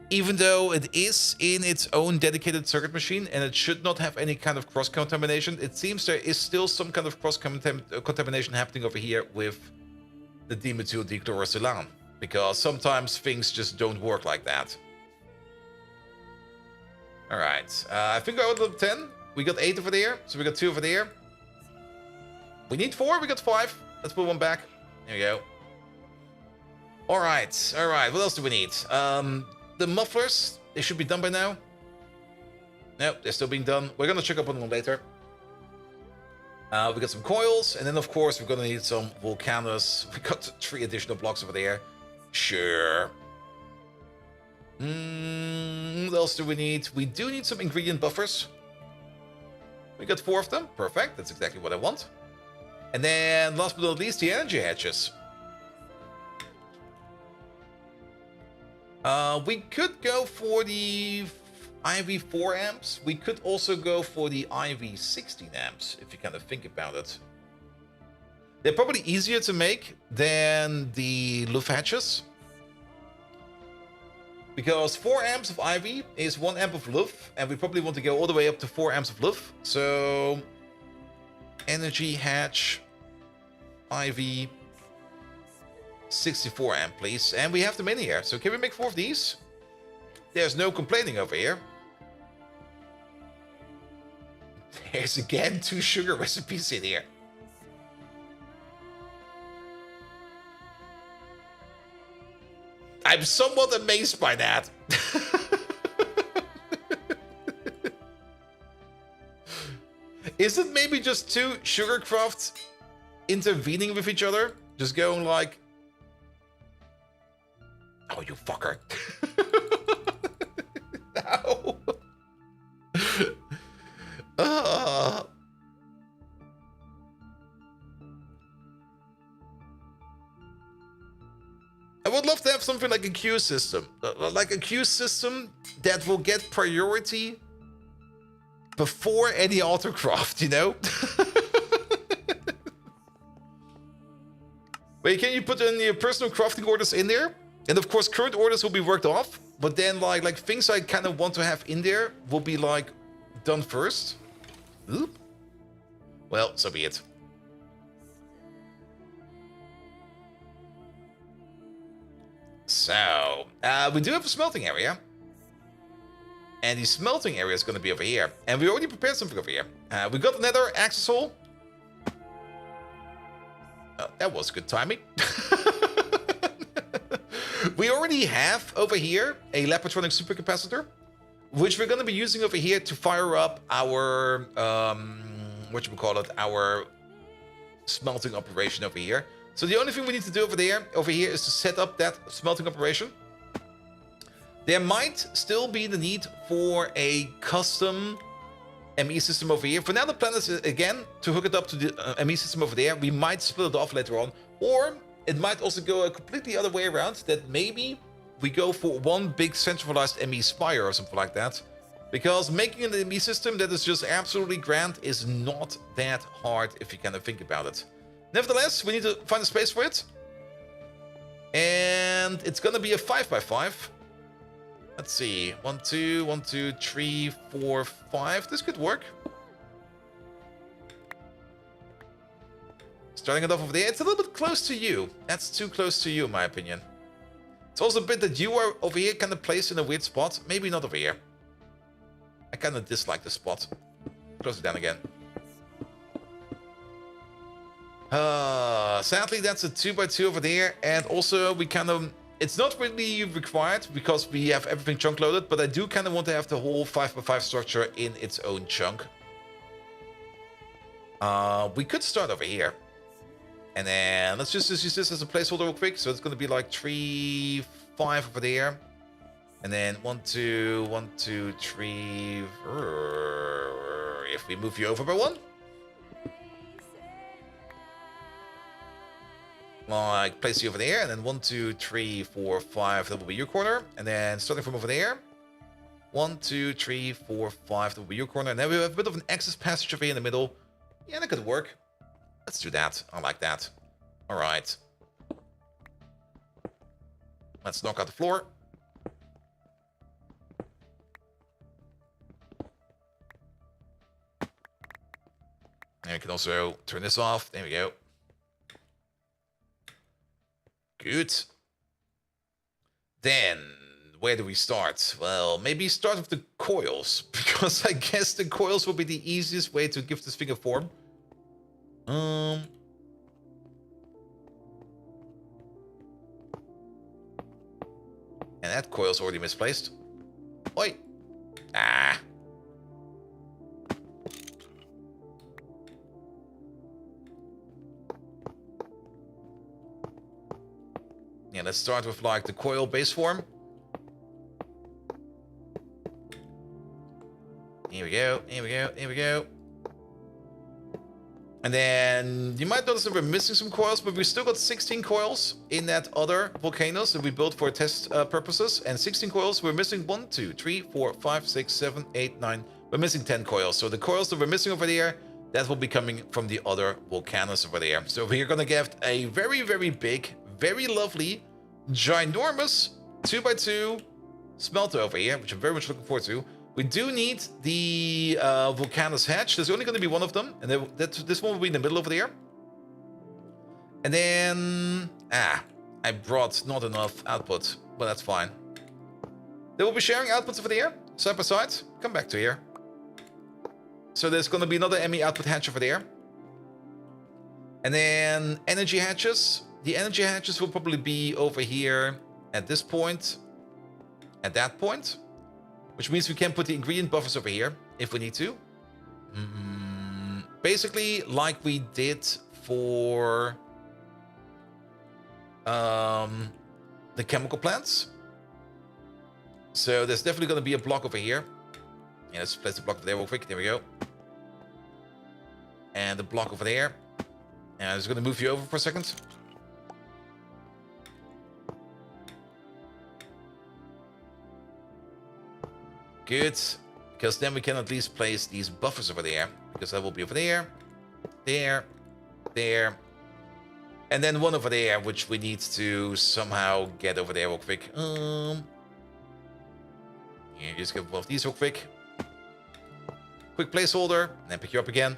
Even though it is in its own dedicated circuit machine and it should not have any kind of cross-contamination, it seems there is still some kind of cross-contamination happening over here with the dimethyl dichlorosiline. Because sometimes things just don't work like that. Alright, I think we're out of 10. We got 8 over there, so we got 2 over there. We need 4, we got 5. Let's put 1 back. There we go. Alright, what else do we need? The mufflers, they should be done by now. Nope, they're still being done. We're gonna check up on them later. We got some coils, and then of course we're gonna need some volcanoes. We got 3 additional blocks over there. Sure. What else do we need? We do need some ingredient buffers. We got 4 of them. Perfect. That's exactly what I want. And then, last but not least, the energy hatches. We could go for the IV 4 amps. We could also go for the IV 16 amps, if you kind of think about it. They're probably easier to make than the Luft hatches. Because 4 amps of IV is 1 amp of Luft, and we probably want to go all the way up to 4 amps of Luft. So, energy hatch, IV, 64 amp, please. And we have them in here. So can we make 4 of these? There's no complaining over here. There's again 2 sugar recipes in here. I'm somewhat amazed by that. Is it maybe just 2 sugar crafts intervening with each other? Just going like... Oh, you fucker. No. I would love to have something like a queue system. Like a queue system that will get priority before any autocraft, you know? Wait, can you put in your personal crafting orders in there? And of course, current orders will be worked off. But then, like things I kind of want to have in there will be, like, done first. Oop. Well, so be it. So, we do have a smelting area. And the smelting area is going to be over here. And we already prepared something over here. We got another access hole. Oh, that was good timing. We already have over here a Lapatronic supercapacitor, which we're going to be using over here to fire up our, our smelting operation over here. So the only thing we need to do over here is to set up that smelting operation. There might still be the need for a custom ME system over here. For now, the plan is, again, to hook it up to the ME system over there. We might split it off later on, or it might also go a completely other way around, that maybe we go for one big centralized ME spire or something like that. Because making an ME system that is just absolutely grand is not that hard if you kind of think about it. Nevertheless, we need to find a space for it. And it's gonna be a 5x5. Let's see, 1, 2, 1, 2, 3, 4, 5. This could work. Starting it off over there. It's a little bit close to you. That's too close to you, in my opinion. It's also a bit that you are over here kind of placed in a weird spot. Maybe not over here. I kind of dislike this spot. Close it down again. Sadly, that's a 2x2 over there. And also, we kind of... It's not really required because we have everything chunk loaded, but I do kind of want to have the whole 5x5 structure in its own chunk. We could start over here. And then let's just use this as a placeholder real quick. So it's going to be like 3, 5 over there. And then 1, 2, 1, 2, 3. If we move you over by 1. Like, place you over there, and then 1, 2, 3, 4, 5, that will be your corner. And then starting from over there, 1, 2, 3, 4, 5, that will be your corner. And then we have a bit of an access passage over here in the middle. Yeah, that could work. Let's do that. I like that. All right. Let's knock out the floor. And we can also turn this off. There we go. Good. Then, where do we start? Well, maybe start with the coils, because I guess the coils will be the easiest way to give this thing a form. And that coil's already misplaced. Oi! Ah! Yeah, let's start with like the coil base form. Here we go, here we go, here we go. And then you might notice that we're missing some coils, but we still got 16 coils in that other volcanoes that we built for test purposes. And 16 coils, we're missing 1, 2, 3, 4, 5, 6, 7, 8, 9. We're missing 10 coils. So the coils that we're missing over there, that will be coming from the other volcanoes over there. So we're going to get a very, very big, very lovely, ginormous 2x2 smelter over here, which I'm very much looking forward to. We do need the Volcanus hatch. There's only going to be one of them, and this one will be in the middle over there. And then... I brought not enough output, but that's fine. They will be sharing outputs over there, side by side. Come back to here. So there's going to be another ME output hatch over there. And then energy hatches. The energy hatches will probably be over here at this point, at that point. Which means we can put the ingredient buffers over here if we need to. Basically, like we did for the chemical plants. So there's definitely going to be a block over here. Yeah, let's place the block over there real quick. There we go. And the block over there. And I'm just going to move you over for a second. Good, because then we can at least place these buffers over there, because that will be over there, there, there, and then one over there, which we need to somehow get over there real quick. Yeah, just get one of these real quick. Quick placeholder, and then pick you up again.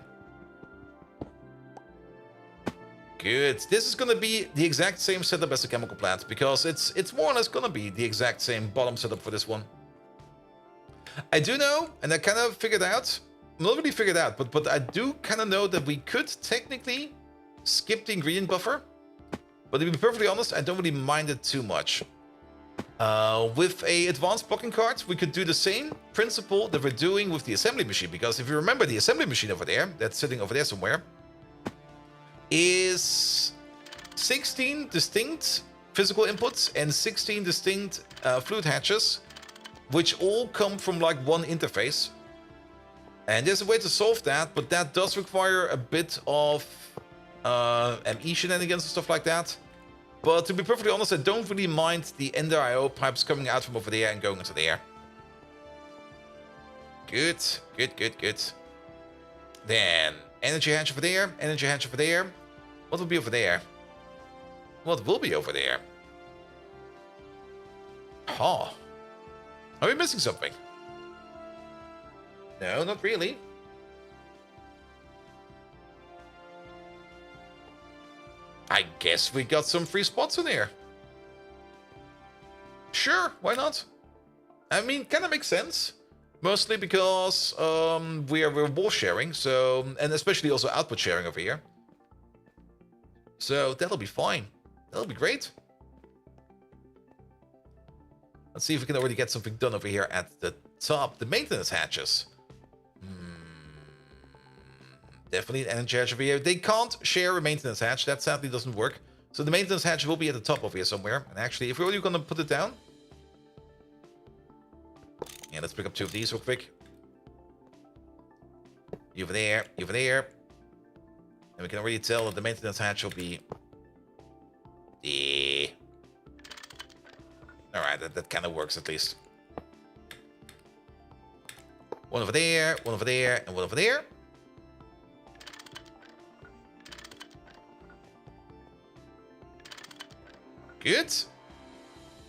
Good. This is going to be the exact same setup as the chemical plant, because it's more or less going to be the exact same bottom setup for this one. I do know, and I kind of figured out, not really figured out, but I do kind of know that we could technically skip the ingredient buffer. But to be perfectly honest, I don't really mind it too much. With a advanced blocking card, we could do the same principle that we're doing with the assembly machine. Because if you remember, the assembly machine over there, that's sitting over there somewhere, is 16 distinct physical inputs and 16 distinct fluid hatches, which all come from like one interface. And there's a way to solve that, but that does require a bit of ME shenanigans and stuff like that. But to be perfectly honest, I don't really mind the Ender IO pipes coming out from over there and going into the air. Good, good, good, good. Then energy hatch over there, energy hatch over there. What will be over there? What will be over there? Oh. Are we missing something? No, not really. I guess we got some free spots in here. Sure, why not? I mean, kind of makes sense. Mostly because we're wall sharing, so, and especially also output sharing over here. So that'll be fine. That'll be great. Let's see if we can already get something done over here at the top. The maintenance hatches. Definitely an energy hatch over here. They can't share a maintenance hatch. That sadly doesn't work. So the maintenance hatch will be at the top over here somewhere. And actually, if we're really going to put it down. Yeah, let's pick up two of these real quick. You over there. You over there. And we can already tell that the maintenance hatch will be... Yeah. Alright, that kind of works at least. One over there, and one over there. Good.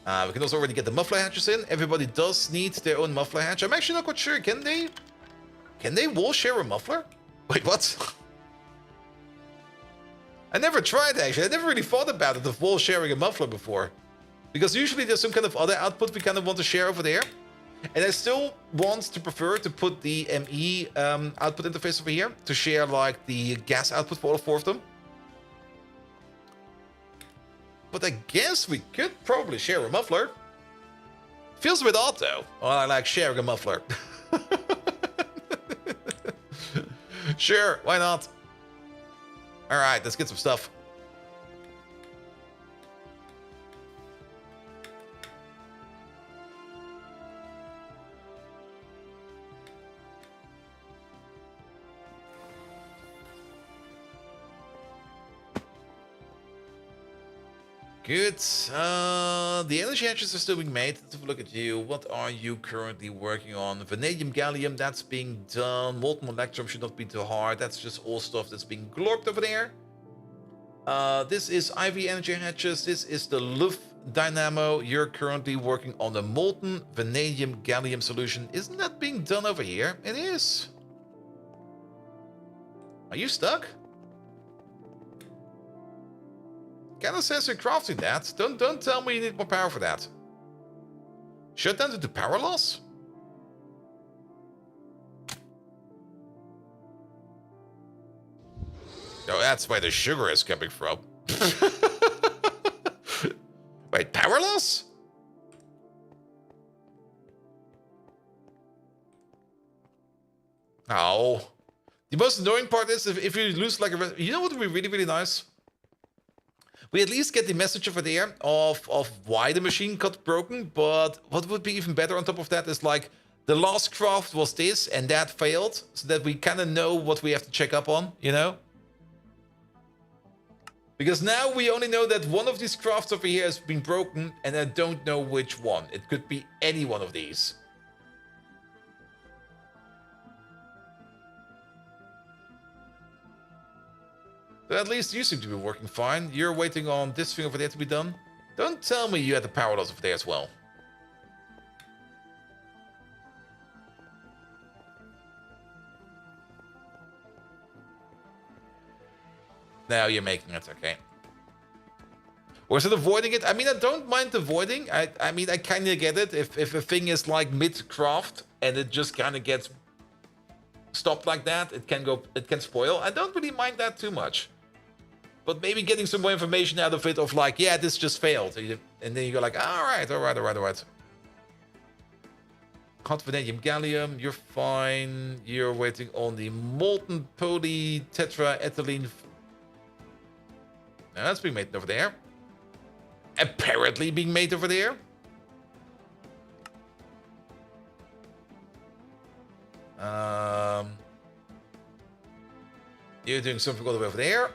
We can also already get the muffler hatches in. Everybody does need their own muffler hatch. I'm actually not quite sure. Can they wall share a muffler? Wait, what? I never tried, actually. I never really thought about it, of wall sharing a muffler before. Because usually there's some kind of other output we kind of want to share over there. And I still want to prefer to put the ME output interface over here to share like the gas output for all four of them. But I guess we could probably share a muffler. Feels a bit odd though. Well, I like sharing a muffler. Sure, why not? Alright, let's get some stuff. Good. The energy hatches are still being made. Let's have a look at you. What are you currently working on? Vanadium, gallium, that's being done. Molten electrum should not be too hard. That's just all stuff that's being glorped over there. This is IV energy hatches. This is the Luft Dynamo. You're currently working on the molten vanadium gallium solution. Isn't that being done over here? It is. Are you stuck? Kinda says you're crafting that. Don't tell me you need more power for that. Shut down due to power loss? Oh, that's where the sugar is coming from. Wait, power loss? Oh. The most annoying part is if you lose like a... You know what would be really, really nice? We at least get the message over there of why the machine got broken, but what would be even better on top of that is like the last craft was this and that failed, so that we kind of know what we have to check up on, you know? Because now we only know that one of these crafts over here has been broken, and I don't know which one. It could be any one of these. So at least you seem to be working fine. You're waiting on this thing over there to be done. Don't tell me you had the power loss over there as well. Now you're making it, okay. Or is it avoiding it? I mean, I don't mind avoiding. I mean, I kind of get it. If a thing is like mid-craft and it just kind of gets stopped like that, it can spoil. I don't really mind that too much. But maybe getting some more information out of it of like, yeah, this just failed. And then you go like, all right. Hot vanadium gallium, you're fine. You're waiting on the molten polytetraethylene. Now that's being made over there. Apparently being made over there. You're doing something all the way over there.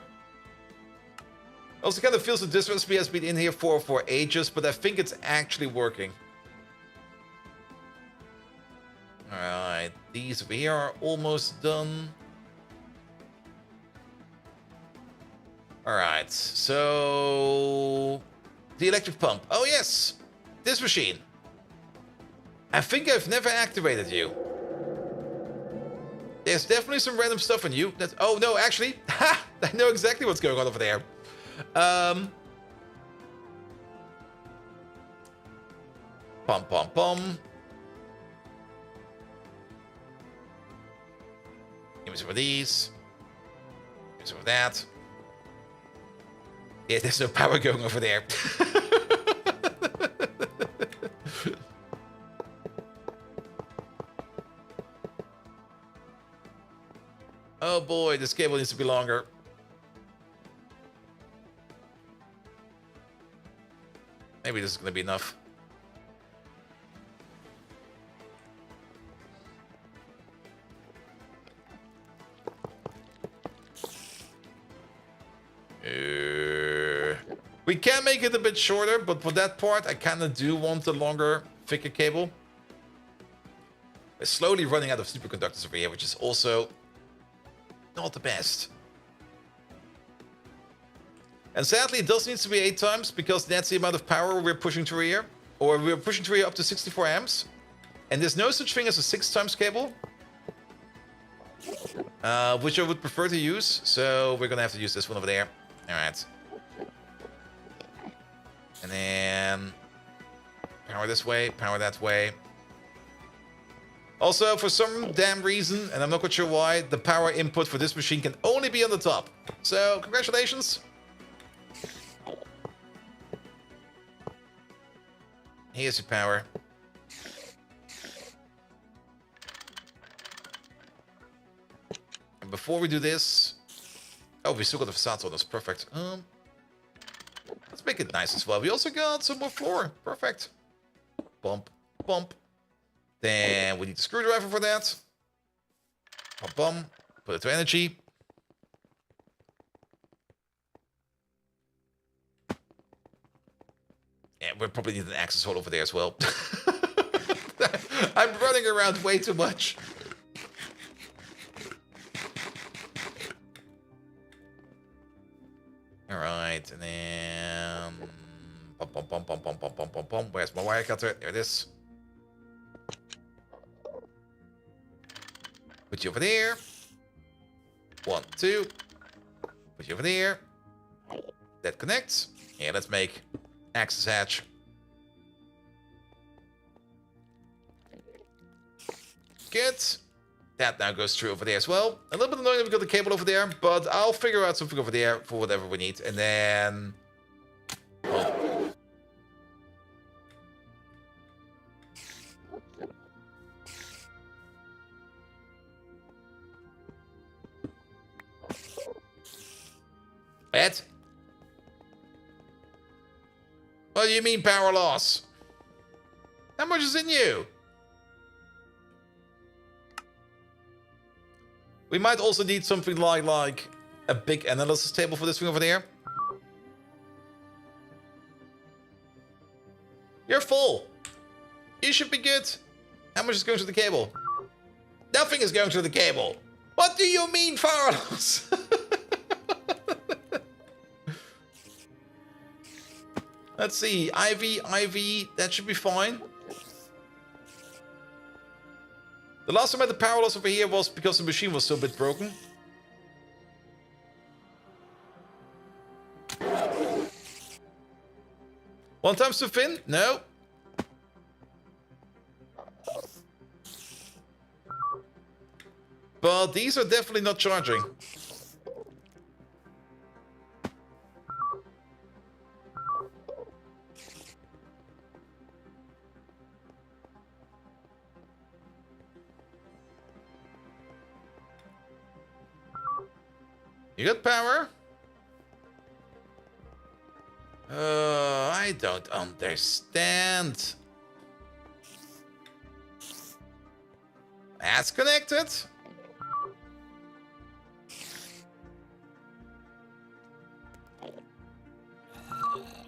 Also kind of feels that this recipe has been in here for ages, but I think it's actually working. Alright, these over here are almost done. Alright, so... The electric pump. Oh yes! This machine. I think I've never activated you. There's definitely some random stuff on you. That's... Oh no, actually, ha! I know exactly what's going on over there. Pum. Give me some of these. Give me some of that. Yeah, there's no power going over there. Oh boy, this cable needs to be longer. Maybe this is going to be enough. We can make it a bit shorter, but for that part, I kind of do want a longer, thicker cable. We're slowly running out of superconductors over here, which is also not the best. And sadly, it does need to be 8 times, because that's the amount of power we're pushing through here. Or we're pushing through here up to 64 amps. And there's no such thing as a 6 times cable. Which I would prefer to use. So we're going to have to use this one over there. Alright. And then... power this way, power that way. Also, for some damn reason, and I'm not quite sure why, the power input for this machine can only be on the top. So, congratulations. Here's your power. And before we do this... Oh, we still got the facade on us. Perfect. Let's make it nice as well. We also got some more floor. Perfect. Bump. Then we need a screwdriver for that. Bum. Put it to energy. Yeah, we'll probably need an access hole over there as well. I'm running around way too much. All right, and then where's my wire cutter? There it is. Put you over there. 1, 2. Put you over there. That connects. Yeah, let's make access hatch. Good. That now goes through over there as well. A little bit annoying that we got the cable over there, but I'll figure out something over there for whatever we need. And then... Oh. Ed? What do you mean power loss? How much is in you? We might also need something like a big analysis table for this thing over there. You're full. You should be good. How much is going through the cable? Nothing is going through the cable. What do you mean power loss? Let's see. IV, that should be fine. The last time I had the power loss over here was because the machine was still a bit broken. One times too thin? No. But these are definitely not charging. You got power? I don't understand. That's connected.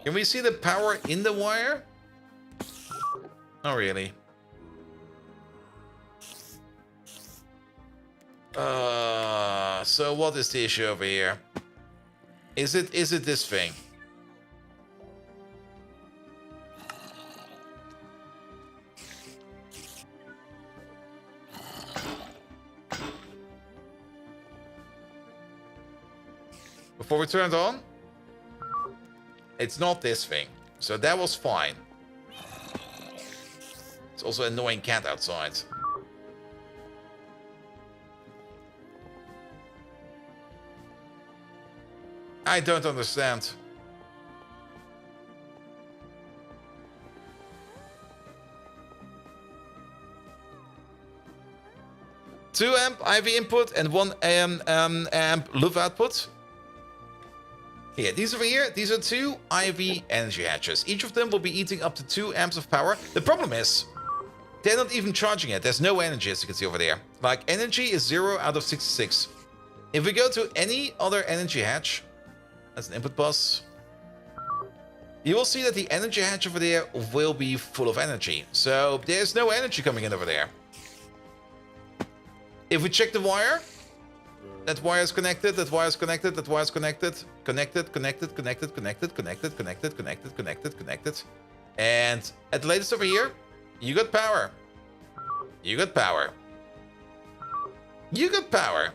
Can we see the power in the wire? Not really. So what is the issue over here? Is it this thing? Before we turn it on? It's not this thing. So that was fine. It's also an annoying cat outside. I don't understand. Two amp IV input and 1 amp loop output. Yeah, these over here, these are 2 IV energy hatches. Each of them will be eating up to 2 amps of power. The problem is, they're not even charging it. There's no energy, as you can see over there. Like, energy is 0 out of 66. If we go to any other energy hatch, that's an input bus, you will see that the energy hatch over there will be full of energy. So there's no energy coming in over there. If we check the wire, that wire is connected, that wire is connected, that wire is connected, connected. And at the latest over here, you got power. You got power. You got power.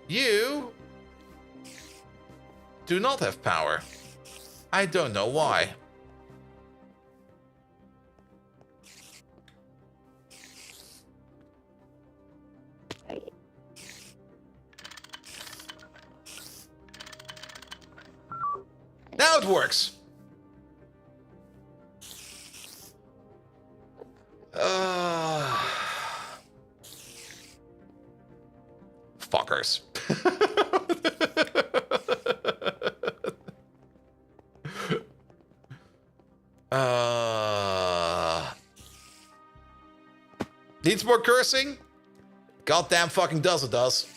You do not have power. I don't know why. Now it works. Fuckers. Needs more cursing? Goddamn fucking does it does.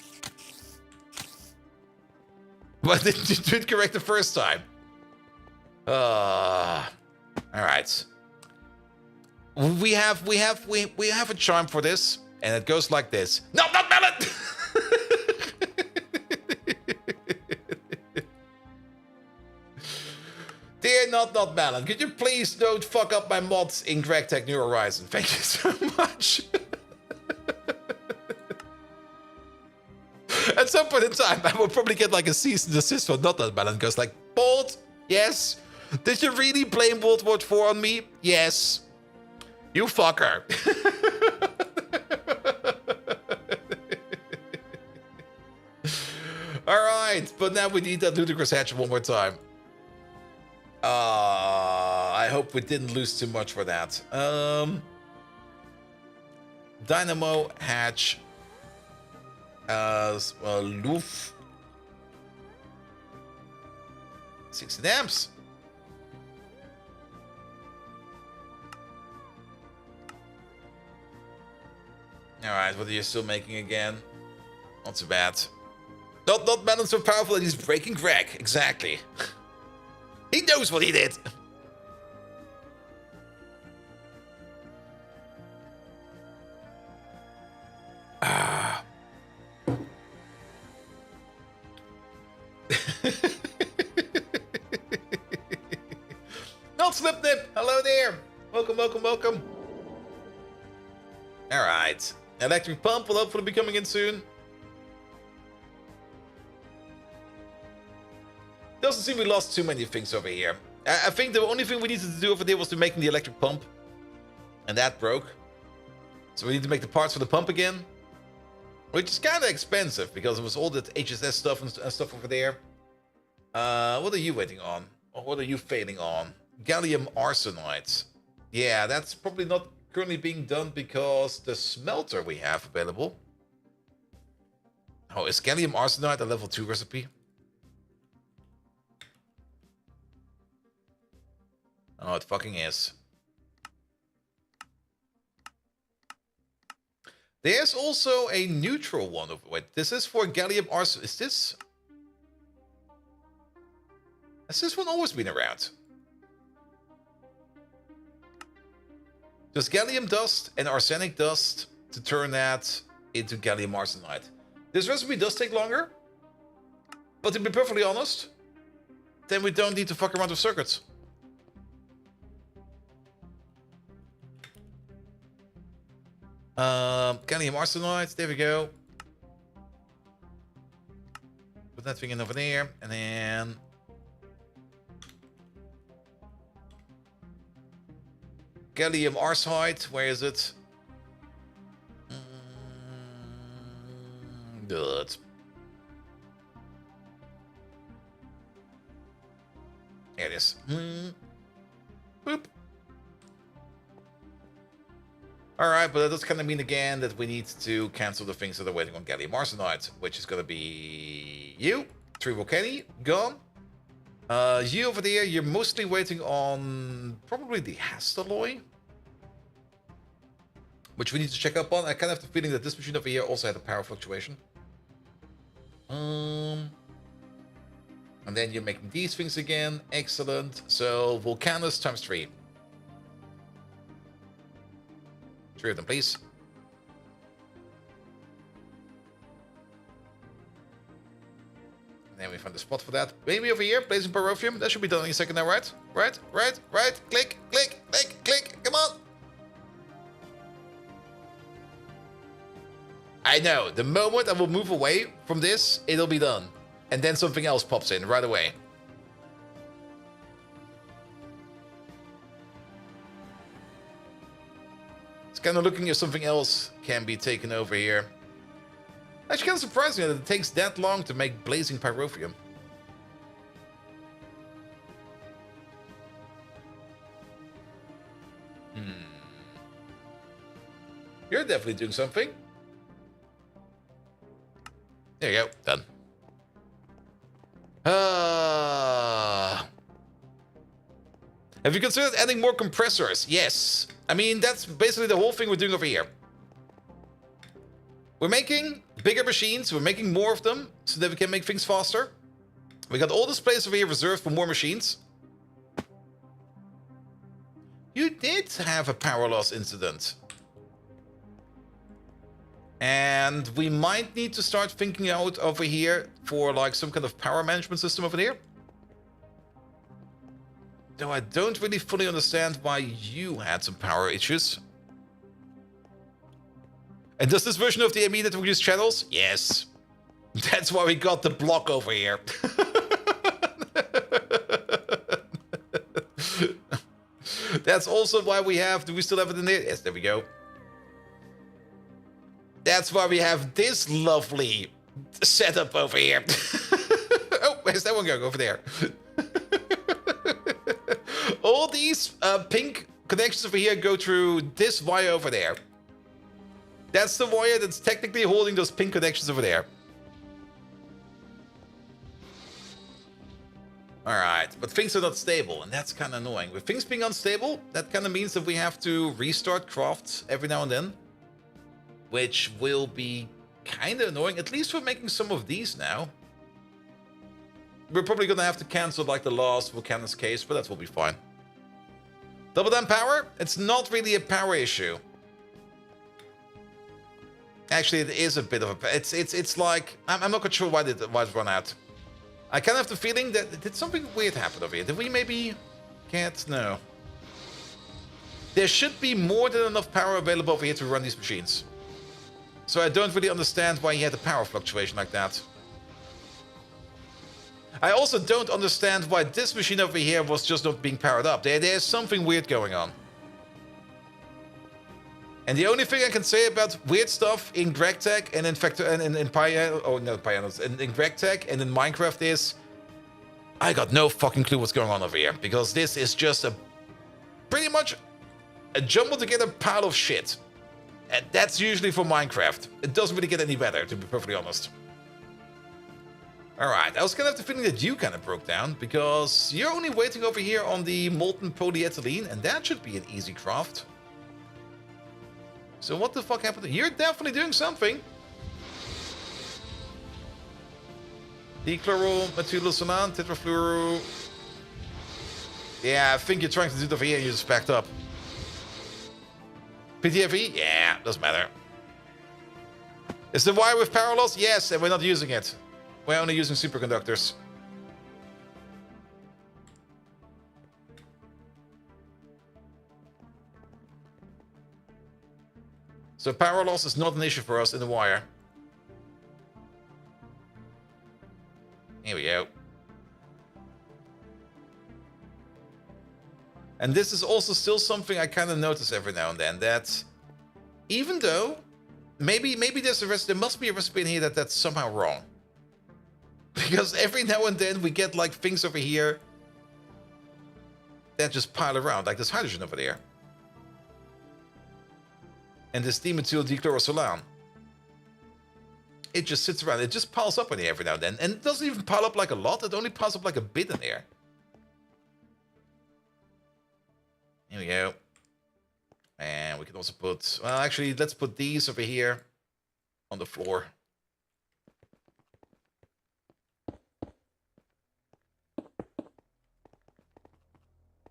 But did you do it correct the first time? All right. We have a charm for this, and it goes like this. No, not melon! Dear not melon, could you please don't fuck up my mods in GregTech New Horizons? Thank you so much. At some point in time, I will probably get like a cease and desist for not that melon. Goes like, Bolt, yes. Did you really blame World War IV on me? Yes. You fucker. Alright, but now we need that ludicrous hatch one more time. I hope we didn't lose too much for that. Dynamo hatch. Loof. 16 amps. Alright, what are you still making again? Not so bad. Not Melon so powerful that he's breaking Greg. Exactly. He knows what he did. Not Slipnip. Hello there. Welcome. Alright. Electric pump will hopefully be coming in soon. Doesn't seem we lost too many things over here. I think the only thing we needed to do over there was to make the electric pump. And that broke. So we need to make the parts for the pump again. Which is kind of expensive because it was all that HSS stuff and stuff over there. What are you waiting on? Or what are you failing on? Gallium arsenide. Yeah, that's probably not currently being done because the smelter we have available. Oh, is gallium arsenide a level 2 recipe? Oh, it fucking is. There's also a neutral one. Wait, this is for gallium arsenide. Is this? Has this one always been around? Just gallium dust and arsenic dust to turn that into gallium arsenide. This recipe does take longer, but to be perfectly honest, then we don't need to fuck around with circuits. Gallium arsenide, there we go. Put that thing in over there, and then gallium arsenide, where is it? Good. There it is. Boop. Alright, but that does kind of mean again that we need to cancel the things that are waiting on gallium arsenide, which is going to be you, Triple Kenny, gone. You over there, you're mostly waiting on probably the Alloy, which we need to check up on. I kind of have the feeling that this machine over here also had a power fluctuation. And then you're making these things again. Excellent. So Volcanus times 3. 3 of them, please. And then we find the spot for that. Maybe over here, blazing pyrophium. That should be done in a second now, right? Right. Click. Come on. I know. The moment I will move away from this, it'll be done. And then something else pops in right away. It's kind of looking if something else can be taken over here. Actually, kind of surprising that it takes that long to make blazing pyrophium. You're definitely doing something. There you go. Done. Have you considered adding more compressors? Yes. I mean, that's basically the whole thing we're doing over here. We're making bigger machines. We're making more of them so that we can make things faster. We got all this place over here reserved for more machines. You did have a power loss incident. And we might need to start thinking out over here for like some kind of power management system over here. Though I don't really fully understand why you had some power issues. And does this version of the ME that reduce channels? Yes. That's why we got the block over here. That's also why we have... Do we still have it in there? Yes, there we go. That's why we have this lovely setup over here. Oh, where's that one going? Over there. All these pink connections over here go through this wire over there. That's the wire that's technically holding those pink connections over there. Alright, but things are not stable, and that's kind of annoying. With things being unstable, that kind of means that we have to restart crafts every now and then. Which will be kind of annoying. At least we're making some of these now. We're probably going to have to cancel like the last Volcanus case, but that will be fine. Double down power? It's not really a power issue. Actually, it is a bit of a... It's like... I'm not quite sure why it's run out. I kind of have the feeling that... Did something weird happen over here? Did we maybe... Can't... No. There should be more than enough power available over here to run these machines. So I don't really understand why he had a power fluctuation like that. I also don't understand why this machine over here was just not being powered up. There's something weird going on. And the only thing I can say about weird stuff in GregTech and in GregTech and in Minecraft is I got no fucking clue what's going on over here, because this is just a pretty much a jumbled together pile of shit. And that's usually for Minecraft. It doesn't really get any better, to be perfectly honest. Alright, I was kind of have the feeling that you kind of broke down, because you're only waiting over here on the molten polyethylene, and that should be an easy craft. So what the fuck happened? You're definitely doing something. Dichloromethylosolan, tetrafluoro. Yeah, I think you're trying to do it over here and you just backed up. PTFE? Yeah, doesn't matter. Is the wire with power loss? Yes, and we're not using it. We're only using superconductors. So power loss is not an issue for us in the wire. Here we go. And this is also still something I kind of notice every now and then, that even though maybe there's a recipe, there must be a recipe in here that's somehow wrong. Because every now and then we get like things over here that just pile around, like this hydrogen over there. And this dimethyl dichlorosolan. It just sits around. It just piles up in here every now and then. And it doesn't even pile up like a lot. It only piles up like a bit in there. Here we go. And we can also put... Well, actually, let's put these over here on the floor.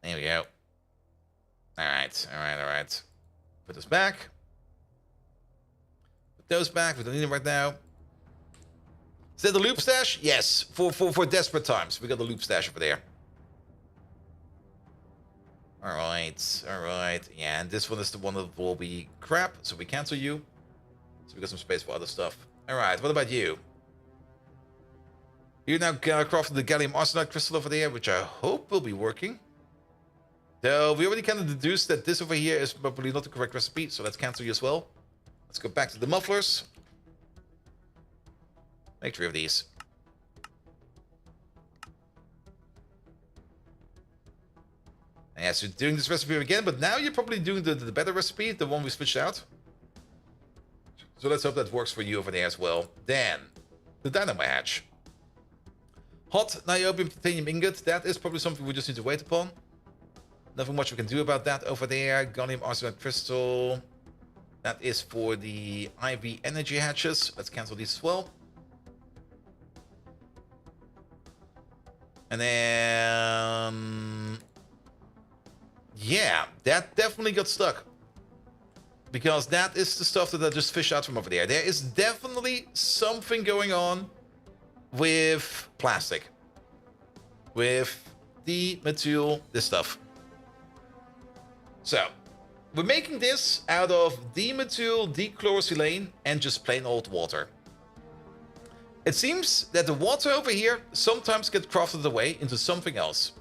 There we go. Alright, alright, alright. Put this back. Those back. We don't need them right now. Is that the loop stash? Yes. For desperate times. We got the loop stash over there. Alright. Alright. Yeah, and this one is the one that will be crap. So we cancel you. So we got some space for other stuff. Alright, what about you? You're now crafting the gallium arsenide crystal over there, which I hope will be working. Though we already kind of deduced that this over here is probably not the correct recipe, so let's cancel you as well. Let's go back to the mufflers. Make 3 of these. And yes, you're doing this recipe again, but now you're probably doing the better recipe, the one we switched out. So let's hope that works for you over there as well. Then, the dynamite hatch. Hot niobium titanium ingot, that is probably something we just need to wait upon. Nothing much we can do about that over there. Gallium arsenide crystal. That is for the IV energy hatches. Let's cancel these as well. And then... yeah, that definitely got stuck. Because that is the stuff that I just fished out from over there. There is definitely something going on with plastic. With the material, this stuff. So, we're making this out of dimethyl dichlorosilane and just plain old water. It seems that the water over here sometimes gets crafted away into something else.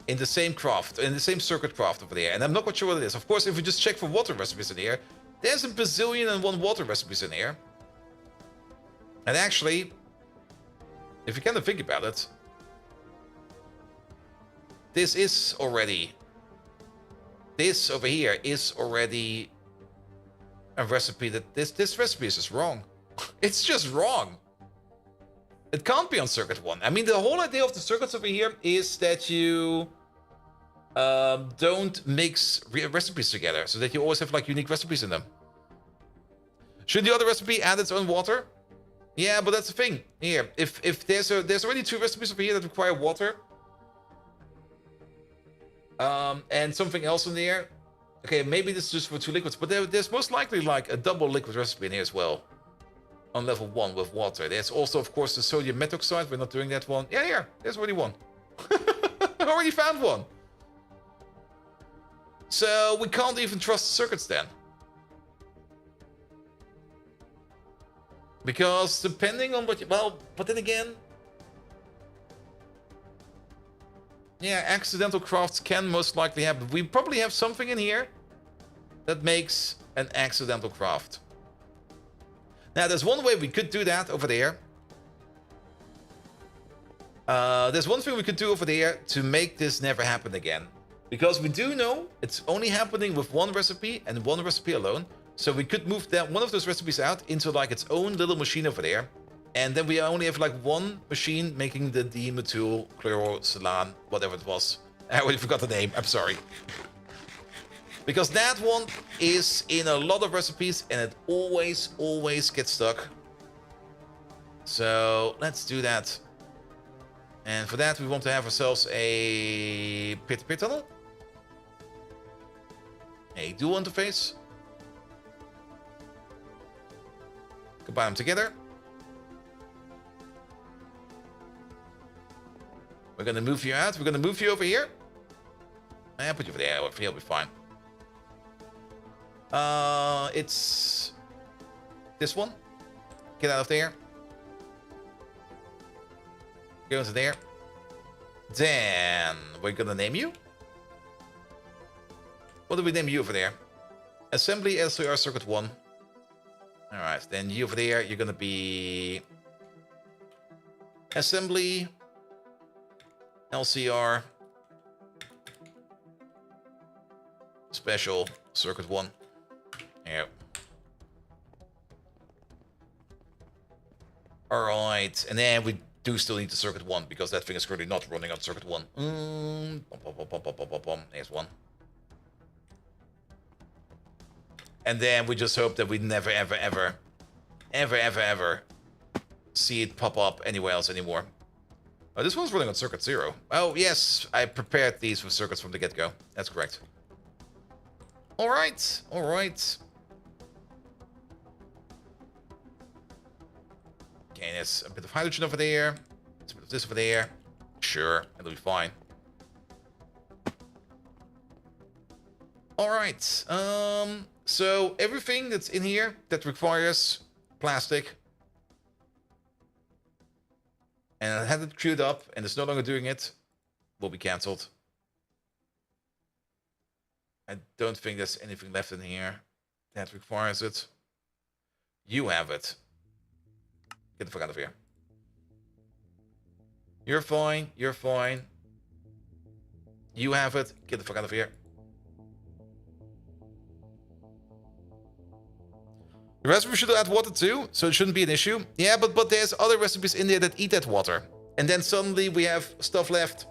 In the same craft, in the same circuit craft over there. And I'm not quite sure what it is. Of course, if we just check for water recipes in here, there's a bazillion and one water recipes in here. And actually, if you kind of think about it, this is already... this over here is already a recipe that... This recipe is just wrong. It's just wrong. It can't be on circuit 1. I mean, the whole idea of the circuits over here is that you don't mix recipes together, so that you always have like unique recipes in them. Should the other recipe add its own water? Yeah, but that's the thing. Here, if there's already 2 recipes over here that require water, and something else in there. Okay, maybe this is just for 2 liquids, but there's most likely like a double liquid recipe in here as well. On level 1 with water. There's also, of course, the sodium methoxide. We're not doing that one. Yeah, there's already one. I already found one. So we can't even trust the circuits then. Because depending on what you... well, but then again... yeah, accidental crafts can most likely happen. We probably have something in here that makes an accidental craft. Now, there's one way we could do that over there. There's one thing we could do over there to make this never happen again. Because we do know it's only happening with 1 recipe and 1 recipe alone. So we could move that one of those recipes out into like its own little machine over there. And then we only have like 1 machine making the dimethyl chlorosilane, whatever it was. I already forgot the name, I'm sorry. Because that one is in a lot of recipes and it always gets stuck. So let's do that. And for that we want to have ourselves a pit tunnel. A dual interface. Combine them together. We're gonna move you out. We're gonna move you over here. And put you over there. Over here will be fine. It's this one. Get out of there. Go into there. Then we're gonna name you. What do we name you over there? Assembly SCR Circuit 1. Alright, then you over there, you're gonna be Assembly LCR Special Circuit 1. Yeah. Alright, and then we do still need the Circuit 1 because that thing is currently not running on Circuit 1. There's one. And then we just hope that we never ever see it pop up anywhere else anymore. Oh, this one's running on Circuit 0. Oh, yes, I prepared these with circuits from the get-go. That's correct. Alright. Okay, there's a bit of hydrogen over there. There's a bit of this over there. Sure, it'll be fine. Alright, so everything that's in here that requires plastic and I had it queued up and it's no longer doing it will be cancelled. I don't think there's anything left in here that requires it. You have it. Get the fuck out of here. You're fine. You have it. Get the fuck out of here. The recipe should add water too, so it shouldn't be an issue. Yeah, but there's other recipes in there that eat that water. And then suddenly we have stuff left.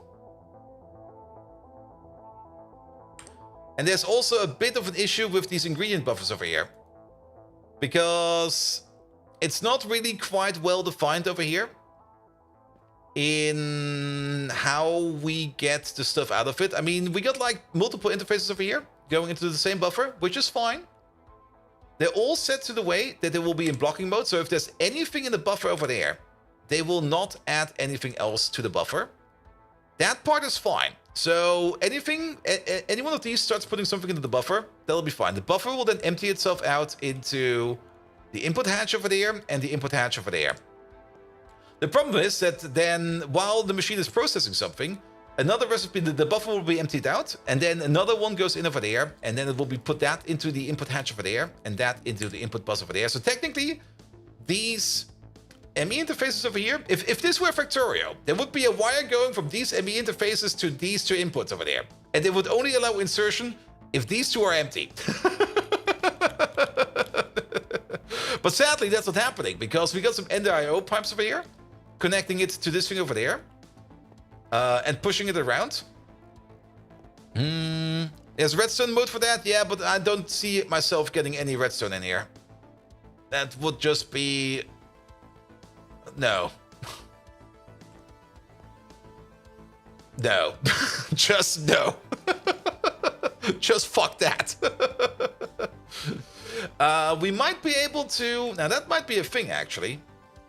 And there's also a bit of an issue with these ingredient buffers over here. Because it's not really quite well defined over here. in how we get the stuff out of it. I mean, we got like multiple interfaces over here going into the same buffer, which is fine. They're all set to the way that they will be in blocking mode. So if there's anything in the buffer over there, they will not add anything else to the buffer. That part is fine. So anything, any one of these starts putting something into the buffer, that'll be fine. The buffer will then empty itself out into the input hatch over there and the input hatch over there. The problem is that then while the machine is processing something, another recipe, the buffer will be emptied out, and then another one goes in over there, and then it will be put that into the input hatch over there, and that into the input bus over there. So technically, these ME interfaces over here, if this were Factorio, there would be a wire going from these ME interfaces to these two inputs over there. And they would only allow insertion if these two are empty. But sadly, that's not happening, because we got some NDIO pipes over here, connecting it to this thing over there, and pushing it around. There's redstone mode for that, yeah, but I don't see myself getting any redstone in here. That would just be... No. No. Just no. Just fuck that. We might be able to... Now, that might be a thing, actually.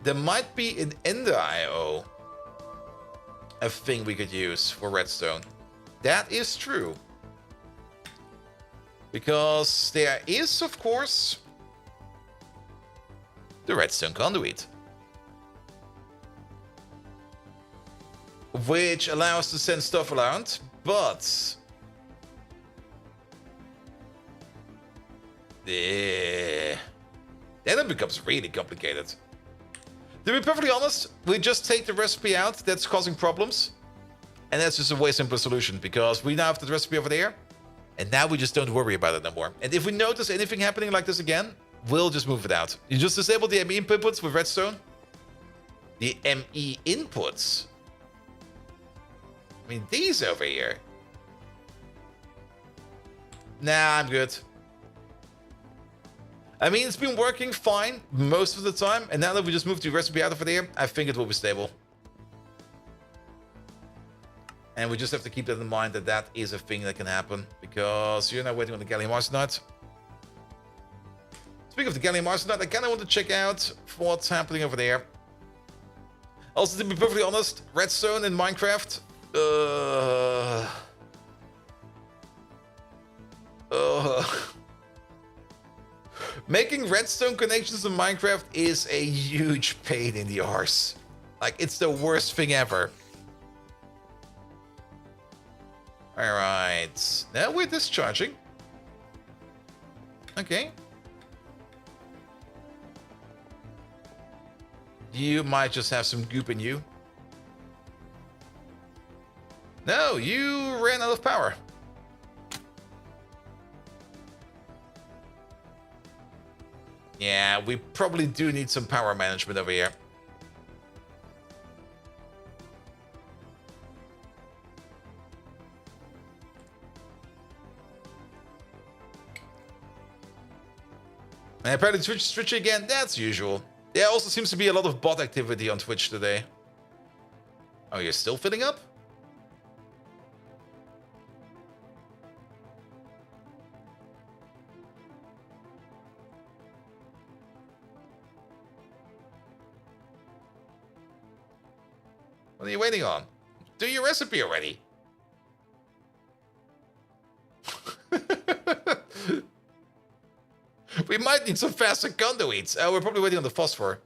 There might be an Ender.io a thing we could use for redstone. That is true. Because there is, of course, the redstone conduit, which allows to send stuff around, but then it becomes really complicated. To be perfectly honest, we just take the recipe out that's causing problems, and that's just a way simpler solution, because we now have the recipe over there, and now we just don't worry about it no more. And if we notice anything happening like this again, we'll just move it out. You just disable the ME inputs with redstone. The ME inputs? I mean, these over here. Nah, I'm good. I mean, it's been working fine most of the time, and now that we just moved the recipe out of there, I think it will be stable. And we just have to keep that in mind, that that is a thing that can happen, because you're now waiting on the gallium arsenide. Speaking of the gallium arsenide, I kind of want to check out what's happening over there. Also, to be perfectly honest, redstone in Minecraft... Making redstone connections in Minecraft is a huge pain in the arse. Like, it's the worst thing ever. Alright. Now we're discharging. Okay. You might just have some goop in you. No, you ran out of power. Yeah, we probably do need some power management over here. And apparently Twitch again, that's usual. There also seems to be a lot of bot activity on Twitch today. Oh, you're still filling up? What are you waiting on? Do your recipe already. We might need some faster conduits. Oh, we're probably waiting on the phosphor.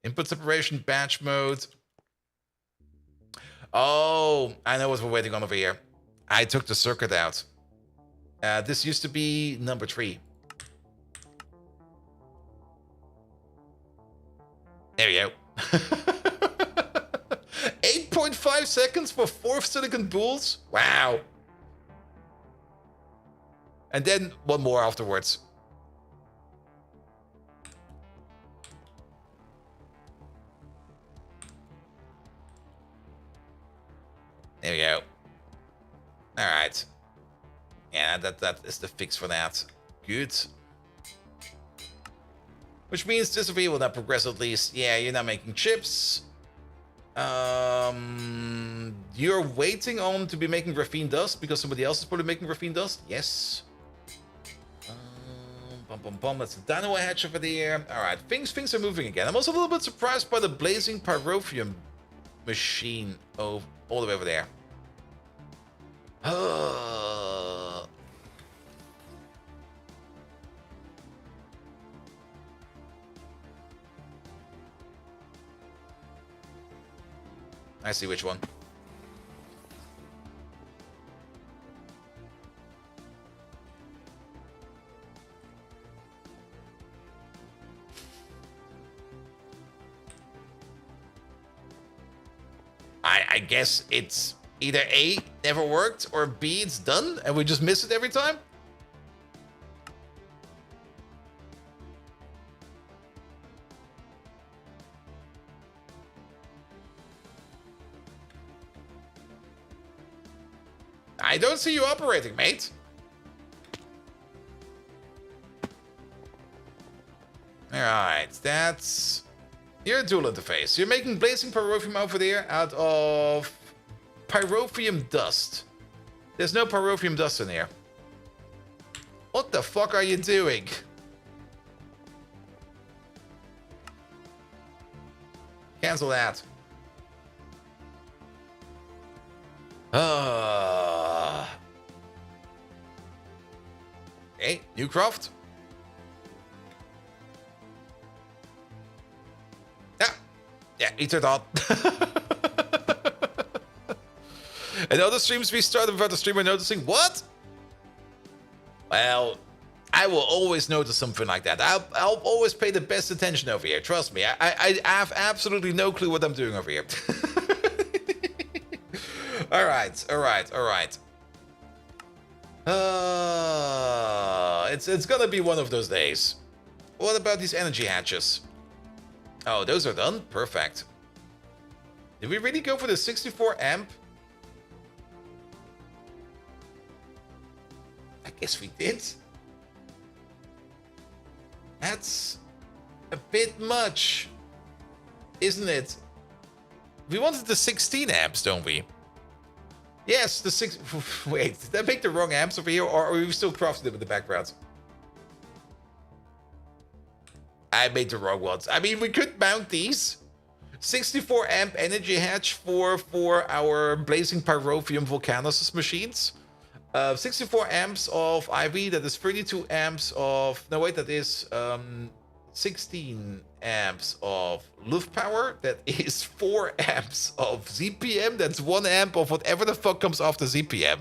Input separation, batch mode. Oh, I know what we're waiting on over here. I took the circuit out. This used to be number 3. There we go. 8.5 seconds for 4 silicon boules? Wow. And then one more afterwards. There we go. Alright. Yeah, Yeah, that is the fix for that. Good. Which means this over here will not progress at least. Yeah, you're not making chips. You're waiting on to be making graphene dust because somebody else is probably making graphene dust. Yes. That's the dynamo hatch over there. All right, things are moving again. I'm also a little bit surprised by the blazing pyrotheum machine all the way over there. I see which one. I guess it's either A, never worked, or B, it's done, and we just miss it every time? I don't see you operating, mate. Alright, that's... You're a dual interface. You're making blazing pyrotheum over there out of pyrotheum dust. There's no pyrotheum dust in here. What the fuck are you doing? Cancel that. Hey, new craft. Yeah, eat it up. And other streams we started without the streamer noticing. What? Well, I will always notice something like that. I'll always pay the best attention over here. Trust me. I have absolutely no clue what I'm doing over here. All right. It's gonna be one of those days. What about these energy hatches? Oh, those are done? Perfect. Did we really go for the 64 amp? I guess we did. That's a bit much, isn't it? We wanted the 16 amps, don't we? Yes, the 6... Wait, did I make the wrong amps over here, or are we still crafting them in the background? I made the wrong ones. I mean, we could mount these. 64 amp energy hatch for our blazing pyrotheum volcanos machines. 64 amps of IV, that is 32 amps of... No, wait, that is 16 amps of Luft power. That is 4 amps of ZPM. That's 1 amp of whatever the fuck comes after ZPM.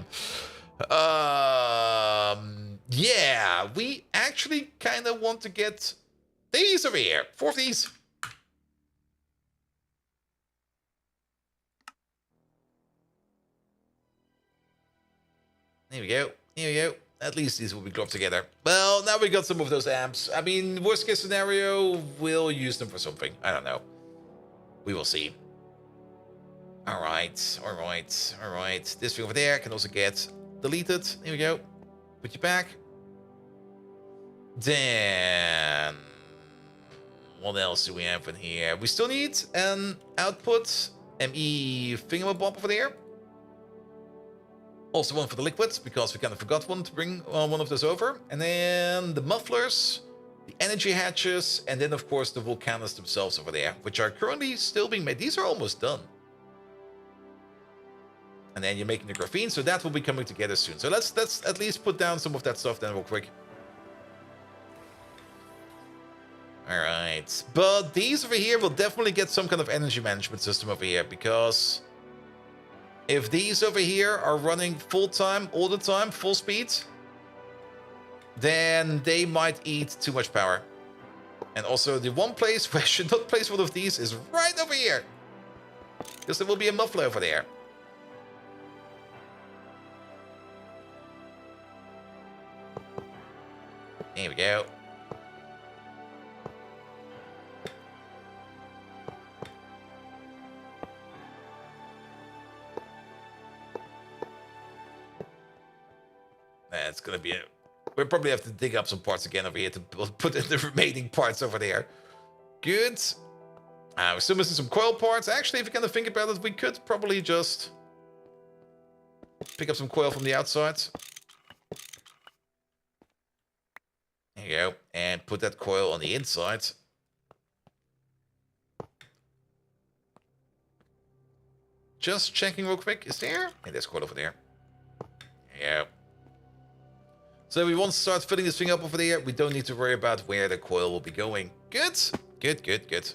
Yeah, we actually kind of want to get... these over here. 4 of these. Here we go. Here we go. At least these will be clubbed together. Well, now we got some of those amps. I mean, worst case scenario, we'll use them for something. I don't know. We will see. Alright. This thing over there can also get deleted. Here we go. Put you back. Then... what else do we have in here? We still need an output ME thingamabob over there. Also one for the liquids, because we kind of forgot one to bring one of those over. And then the mufflers, the energy hatches, and then of course the volcanoes themselves over there, which are currently still being made. These are almost done. And then you're making the graphene, so that will be coming together soon. So let's at least put down some of that stuff then real quick. Alright, but these over here will definitely get some kind of energy management system over here, because if these over here are running full time, all the time, full speed, then they might eat too much power. And also the one place where I should not place one of these is right over here, because there will be a muffler over there. Here we go. it's gonna be we'll probably have to dig up some parts again over here to put in the remaining parts over there. Good. We're still missing some coil parts. Actually, if you kind of think about it, we could probably just pick up some coil from the outside. There you go. And put that coil on the inside. Just checking real quick. Is there? Yeah, there's coil over there. Yeah. So we want to start filling this thing up over there. We don't need to worry about where the coil will be going. Good. Good, good, good.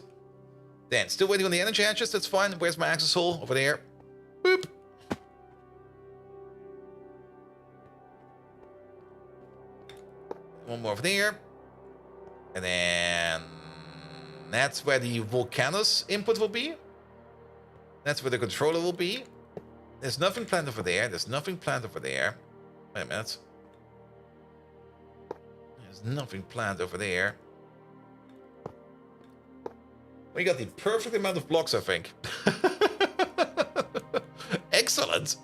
Then, still waiting on the energy hatches. That's fine. Where's my access hole? Over there. Boop. One more over there. And then that's where the Volcanus input will be. That's where the controller will be. There's nothing planned over there. There's nothing planned over there. Wait a minute. There's nothing planned over there. We got the perfect amount of blocks, I think. Excellent.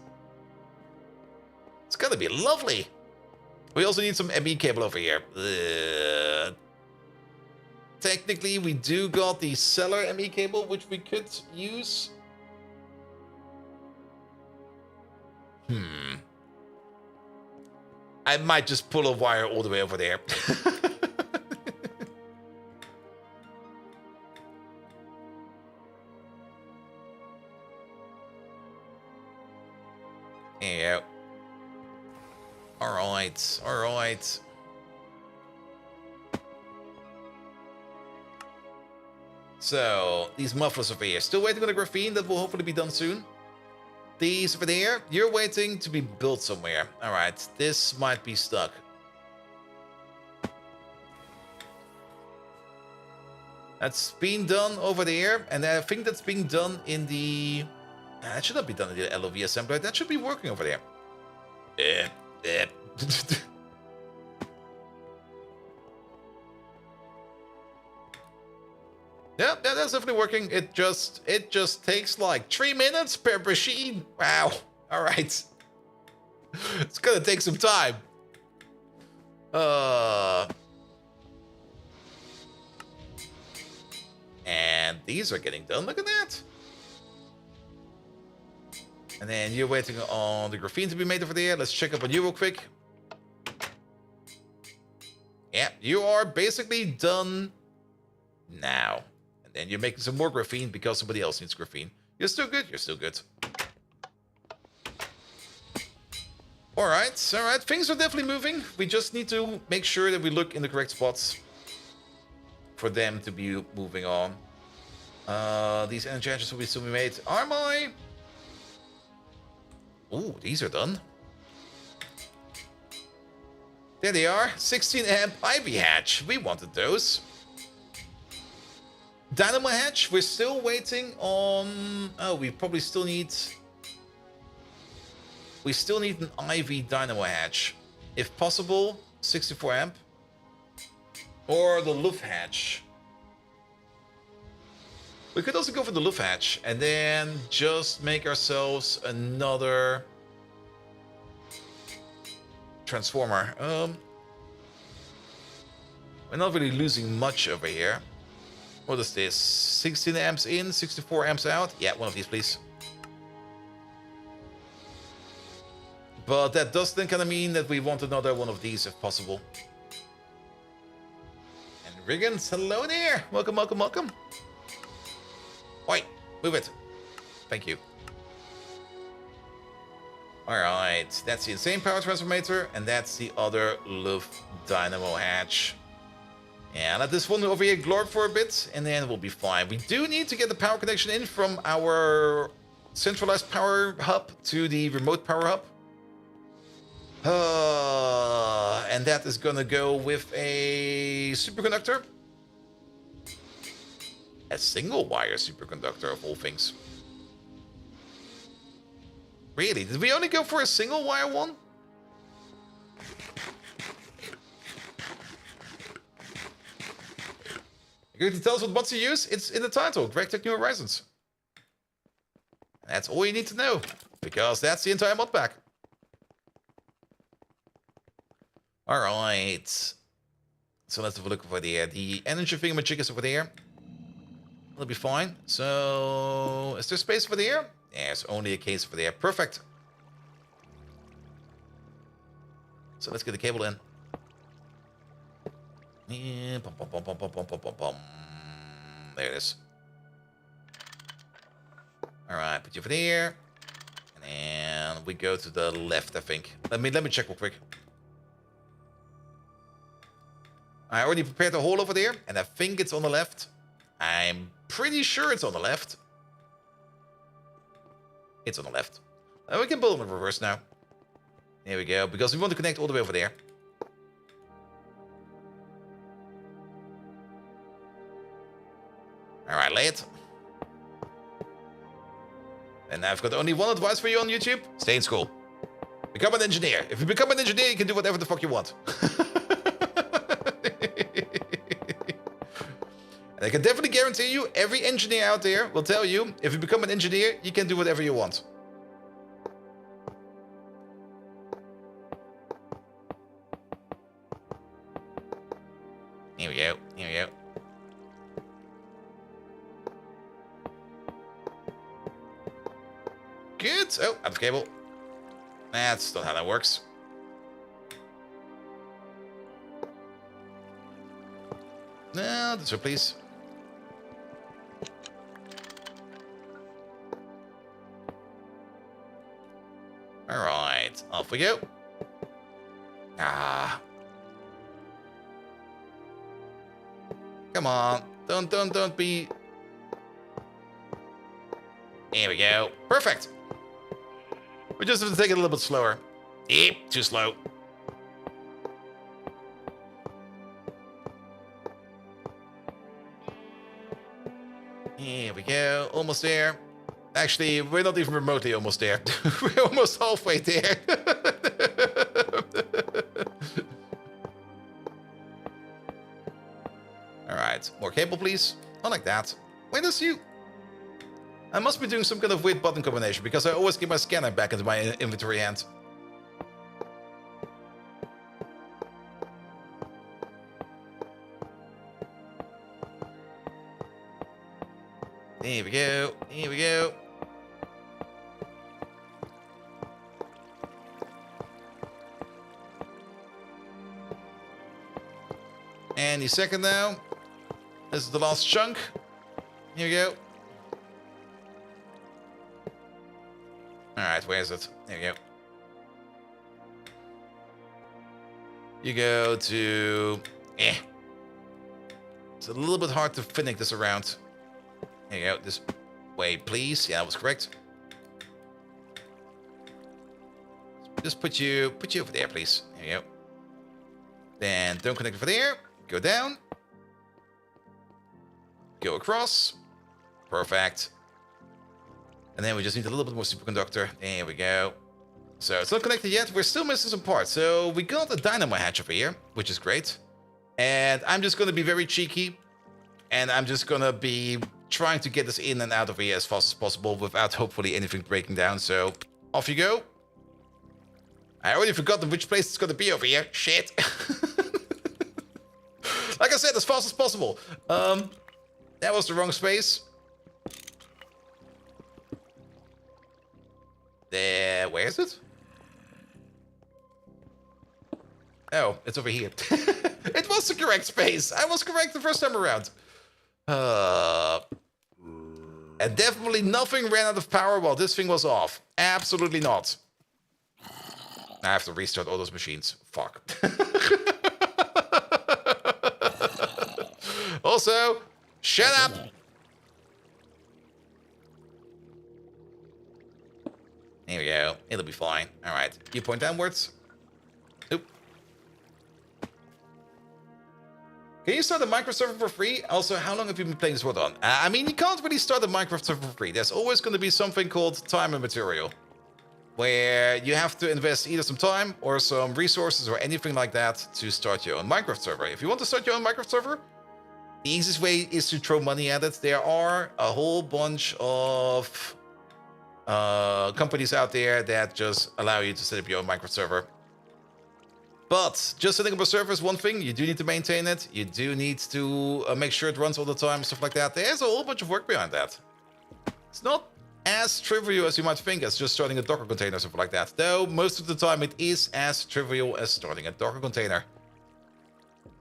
It's gonna be lovely. We also need some ME cable over here. Technically, we do got the cellar ME cable, which we could use. I might just pull a wire all the way over there. Yeah. Alright, alright. So, these mufflers over here. Still waiting on the graphene. That will hopefully be done soon. These over there, you're waiting to be built somewhere. Alright, this might be stuck. That's being done over there, and I think that's being done in the... that should not be done in the LOV assembler. That should be working over there. Yeah, that's definitely working. It just takes like 3 minutes per machine. Wow. All right. It's gonna take some time. And these are getting done. Look at that. And then you're waiting on the graphene to be made over there. Let's check up on you real quick. Yeah, you are basically done now. And you're making some more graphene because somebody else needs graphene. You're still good. You're still good. All right. All right. Things are definitely moving. We just need to make sure that we look in the correct spots for them to be moving on. These energy hatches will still be made. Are my... Ooh, these are done. There they are. 16 amp Ivy hatch. We wanted those. Dynamo hatch, we're still waiting on... Oh, we probably still need... We still need an IV dynamo hatch. If possible, 64 amp. Or the Luft hatch. We could also go for the Luft hatch and then just make ourselves another transformer. We're not really losing much over here. What is this? 16 amps in, 64 amps out? Yeah, one of these, please. But that does then kind of mean that we want another one of these if possible. And Riggins, hello there! Welcome, welcome, welcome. Oi, move it. Thank you. Alright, that's the insane power transformator, and that's the other Luft dynamo hatch. And let this one over here glorp for a bit, and then we'll be fine. We do need to get the power connection in from our centralized power hub to the remote power hub. And that is gonna go with a superconductor. A single wire superconductor of all things. Really? Did we only go for a single wire one? You're going to tell us what to use? It's in the title, GregTech New Horizons. That's all you need to know, because that's the entire mod pack. All right. So let's have a look over there. The energy thingamajig is over there. It'll be fine. So, is there space over there? There's only a case over there. Perfect. So let's get the cable in. Yeah, bum, bum, bum, bum, bum, bum, bum, bum. There it is. All right, put you over there. And then we go to the left, I think. Let me check real quick. I already prepared the hole over there, and I think it's on the left. I'm pretty sure it's on the left. It's on the left. We can build in reverse now. There we go, because we want to connect all the way over there. Alright, lay it. And I've got only one advice for you on YouTube. Stay in school. Become an engineer. If you become an engineer, you can do whatever the fuck you want. And I can definitely guarantee you, every engineer out there will tell you, if you become an engineer, you can do whatever you want. Here we go. Here we go. Good. Oh, out of cable. That's not how that works. No, this way, please. All right, off we go. Ah. Come on. Don't be... Here we go. Perfect. We just have to take it a little bit slower. Yep, too slow. Here we go. Almost there. Actually, we're not even remotely almost there. We're almost halfway there. Alright, more cable, please. Not like that. Where does you... I must be doing some kind of weird button combination, because I always get my scanner back into my inventory hand. Here we go. Here we go. Any second now. This is the last chunk. Here we go. Alright, where is it? There we go. You go to... It's a little bit hard to finish this around. There you go. This way, please. Yeah, that was correct. Just put you over there, please. There you go. Then don't connect over there. Go down. Go across. Perfect. And then we just need a little bit more superconductor. There we go. So it's not connected yet. We're still missing some parts. So we got a dynamo hatch over here, which is great. And I'm just going to be very cheeky. And I'm just going to be trying to get this in and out of here as fast as possible without hopefully anything breaking down. So off you go. I already forgotten which place it's going to be over here. Shit. Like I said, as fast as possible. That was the wrong space. There, where is it? Oh, it's over here. It was the correct space. I was correct the first time around. And definitely nothing ran out of power while this thing was off. Absolutely not. I have to restart all those machines. Fuck. Also, shut up. There we go. It'll be fine. All right. You point downwards. Oop. Can you start a Minecraft server for free? Also, how long have you been playing this world on? I mean, you can't really start a Minecraft server for free. There's always going to be something called time and material, where you have to invest either some time or some resources or anything like that to start your own Minecraft server. If you want to start your own Minecraft server, the easiest way is to throw money at it. There are a whole bunch of companies out there that just allow you to set up your own Minecraft server. But just setting up a server is one thing. You do need to maintain it. You do need to make sure it runs all the time, stuff like that. There's a whole bunch of work behind that. It's not as trivial as you might think as just starting a Docker container or something like that. Though most of the time it is as trivial as starting a Docker container.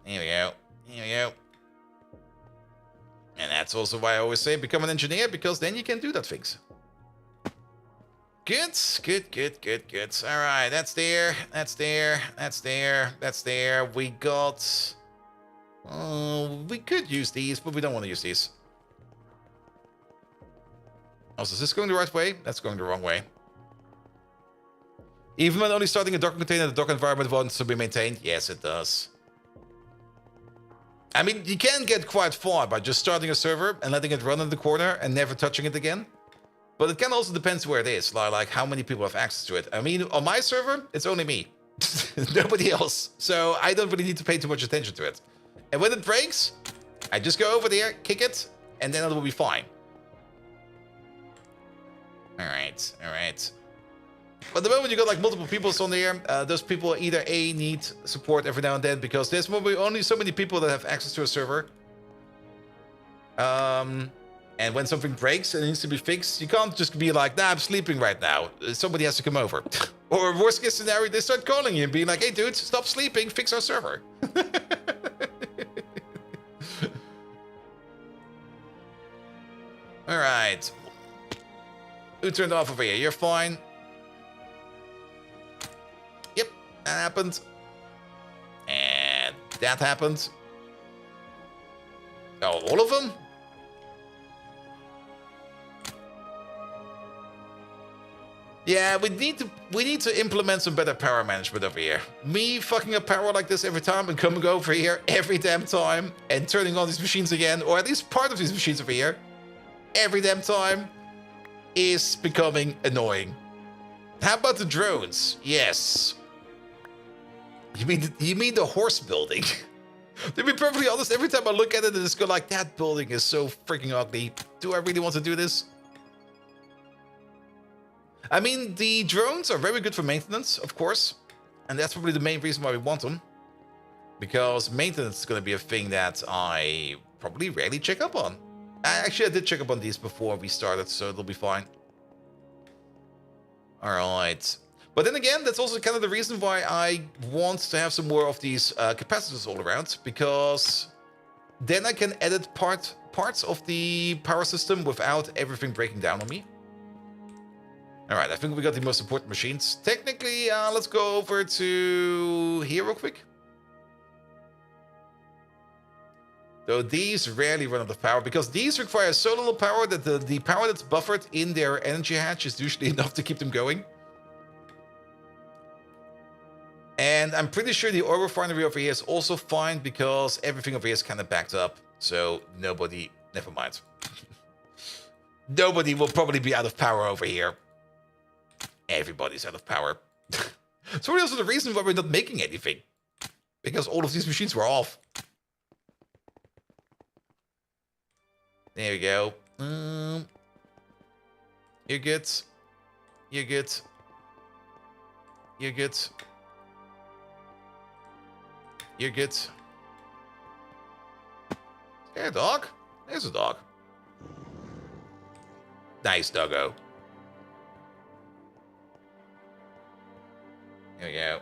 Here we go. Here we go. And that's also why I always say become an engineer, because then you can do that things. Good, good, good, good, good. All right, that's there, that's there, that's there, that's there. We got... we could use these, but we don't want to use these. Also, is this going the right way? That's going the wrong way. Even when only starting a Docker container, the Docker environment wants to be maintained? Yes, it does. I mean, you can get quite far by just starting a server and letting it run in the corner and never touching it again. But it can also depend where it is, like how many people have access to it. I mean, on my server, it's only me. Nobody else. So I don't really need to pay too much attention to it. And when it breaks, I just go over there, kick it, and then it will be fine. Alright, alright. But the moment you got like multiple people on there, those people either A, need support every now and then, because there's only so many people that have access to a server. And when something breaks and it needs to be fixed, you can't just be like, nah, I'm sleeping right now. Somebody has to come over. Or worst case scenario, they start calling you and being like, hey dude, stop sleeping, fix our server. Alright. Who turned off over here? You're fine. Yep, that happened. And that happened. Oh, all of them? Yeah, we need to implement some better power management over here. Me fucking up power like this every time and coming over here every damn time and turning on these machines again, or at least part of these machines over here, every damn time, is becoming annoying. How about the drones? Yes. You mean the horse building? To be perfectly honest, every time I look at it, I just go like, that building is so freaking ugly. Do I really want to do this? I mean, the drones are very good for maintenance, of course. And that's probably the main reason why we want them. Because maintenance is going to be a thing that I probably rarely check up on. Actually, I did check up on these before we started, so it'll be fine. Alright. But then again, that's also kind of the reason why I want to have some more of these capacitors all around. Because then I can edit parts of the power system without everything breaking down on me. Alright, I think we got the most important machines. Technically, let's go over to here real quick. So these rarely run out of power, because these require so little power that the power that's buffered in their energy hatch is usually enough to keep them going. And I'm pretty sure the oil refinery over here is also fine, because everything over here is kind of backed up. So nobody, never mind. Nobody will probably be out of power over here. Everybody's out of power. So also the reason why we're not making anything. Because all of these machines were off. There we go. You're good. You're good. You're good. You're good. Is there a dog? There's a dog. Nice doggo. Here we go.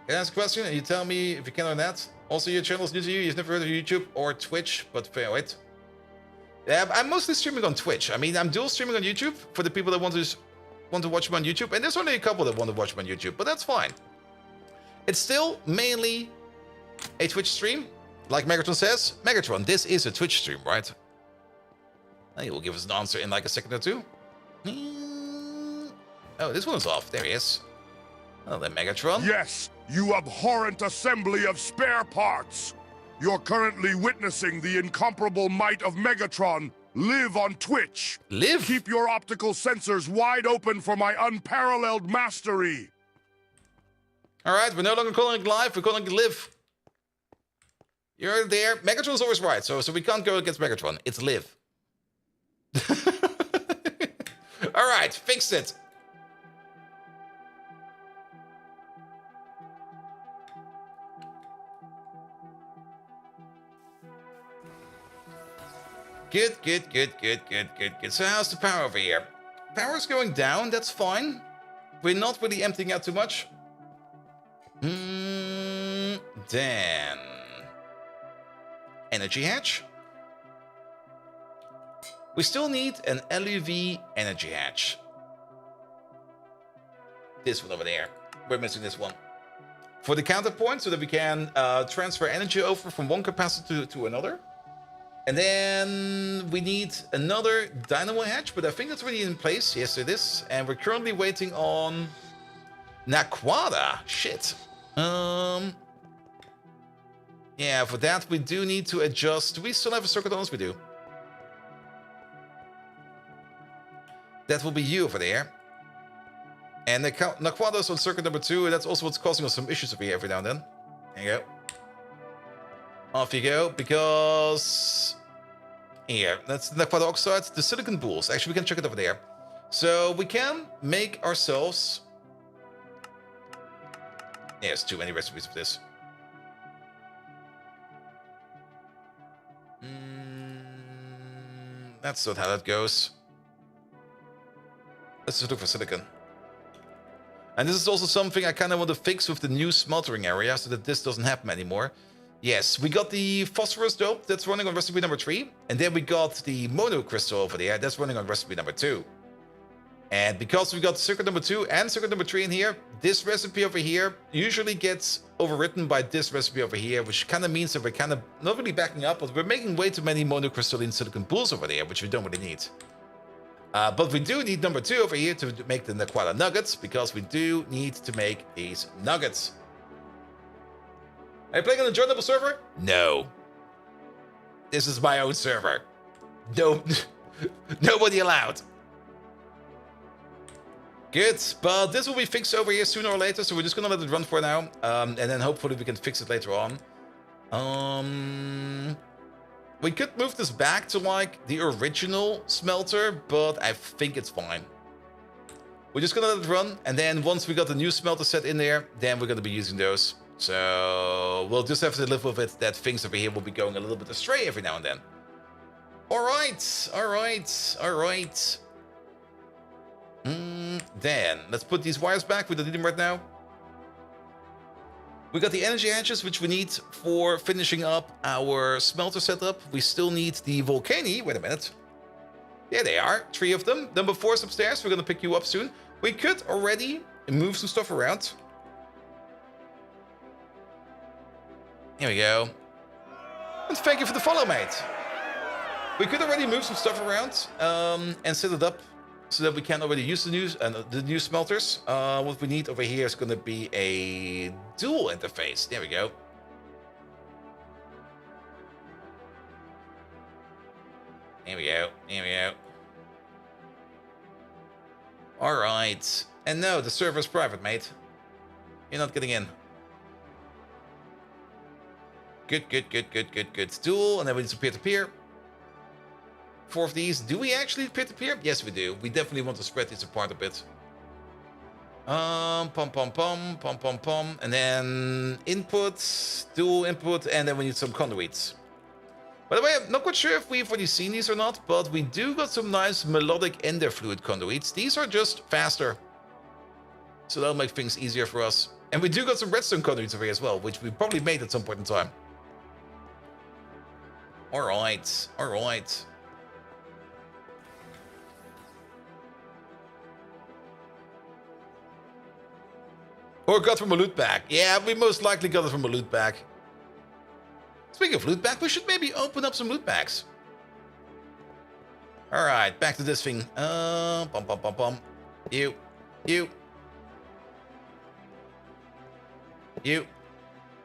Can I ask a question and you tell me if you can or not? Also, your channel is new to you. You've never heard of YouTube or Twitch, but wait. Yeah, I'm mostly streaming on Twitch. I mean, I'm dual streaming on YouTube for the people that want to watch me on YouTube, and there's only a couple that want to watch me on YouTube, but that's fine. It's still mainly a Twitch stream, like Megatron says. Megatron, this is a Twitch stream, right? He will give us an answer in like a second or two. Oh, this one's off. There he is. Oh, then Megatron. Yes, you abhorrent assembly of spare parts. You're currently witnessing the incomparable might of Megatron live on Twitch. Live? Keep your optical sensors wide open for my unparalleled mastery. All right, we're no longer calling it live. We're calling it live. You're there. Megatron's always right, so we can't go against Megatron. It's live. All right, fixed it. Good, good, good, good, good, good, good. So how's the power over here? Power's going down, that's fine. We're not really emptying out too much. Then... Energy hatch. We still need an LUV energy hatch. This one over there. We're missing this one. For the counterpoint, so that we can transfer energy over from one capacitor to another. And then we need another dynamo hatch, but I think that's already in place. Yes, it is. And we're currently waiting on Naquadah. Shit. Yeah, for that we do need to adjust. Do we still have a circuit on us? We do. That will be you over there. And Naquadah is on circuit number 2, and that's also what's causing us some issues over here every now and then. There you go. Off you go, because... Here, that's the Naquadah oxide, the silicon balls. Actually, we can check it over there. So, we can make ourselves... Yeah, there's too many recipes for this. That's not how that goes. Let's just look for silicon. And this is also something I kind of want to fix with the new smeltering area, so that this doesn't happen anymore. Yes, we got the phosphorus dope, that's running on recipe number 3. And then we got the mono crystal over there, that's running on recipe number 2. And because we got circuit number 2 and circuit number 3 in here, this recipe over here usually gets overwritten by this recipe over here, which kind of means that we're kind of not really backing up, but we're making way too many monocrystalline silicon pools over there, which we don't really need. But we do need number 2 over here to make the Naquadah nuggets, because we do need to make these nuggets. Are you playing on a joinable server? No. This is my own server. Don't. Nobody allowed. Good, but this will be fixed over here sooner or later, so we're just gonna let it run for now. And then hopefully we can fix it later on. We could move this back to like the original smelter, but I think it's fine. We're just gonna let it run, and then once we got the new smelter set in there, then we're gonna be using those. So we'll just have to live with it that things over here will be going a little bit astray every now and then. Alright, alright, alright. Then let's put these wires back. We don't need them right now. We got the energy hatches, which we need for finishing up our smelter setup. We still need the volcani. Wait a minute. There they are. 3 of them. Number 4 is upstairs. We're going to pick you up soon. We could already move some stuff around. Here we go. And thank you for the follow, mate. We could already move some stuff around and set it up so that we can already use the new smelters. What we need over here is going to be a dual interface. There we go. There we go. There we go. All right. And no, the server is private, mate. You're not getting in. Good, good, good, good, good, good. Dual, and then we need some peer-to-peer. 4 of these. Do we actually peer-to-peer? Yes, we do. We definitely want to spread these apart a bit. Pom, pom, pom, pom, pom, pom. And then input, dual input, and then we need some conduits. By the way, I'm not quite sure if we've already seen these or not, but we do got some nice melodic ender fluid conduits. These are just faster. So that'll make things easier for us. And we do got some redstone conduits over here as well, which we probably made at some point in time. Alright, alright. Or got from a loot bag. Yeah, we most likely got it from a loot bag. Speaking of loot bag, we should maybe open up some loot bags. Alright, back to this thing. Bum, bum, bum, bum. You.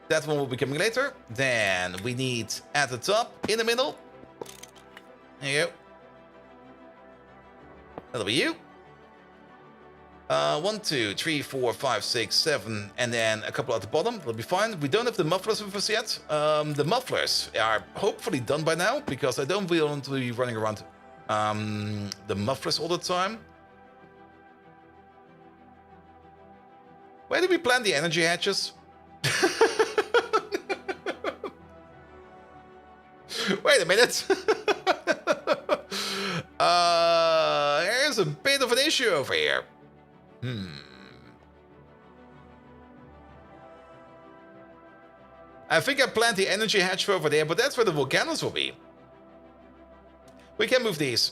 That one will be coming later. Then we need at the top, in the middle. There you go. That'll be you. 1, 2, 3, 4, 5, 6, 7, and then a couple at the bottom. That'll be fine. We don't have the mufflers with us yet. The mufflers are hopefully done by now, because I don't really want to be running around the mufflers all the time. Where did we plant the energy hatches? Wait a minute. There's a bit of an issue over here. I think I planned the energy hatch over there, but that's where the volcanoes will be. We can move these.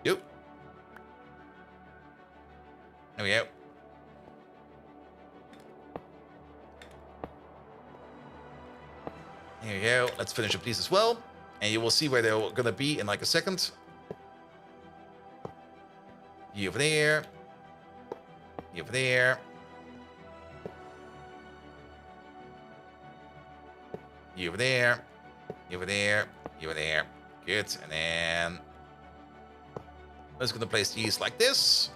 Yep. There we go. Here we go. Let's finish up these as well. And you will see where they're going to be in like a second. You over there. You over there. You over there. You over there. You over there. Good. And then I'm just going to place these like this.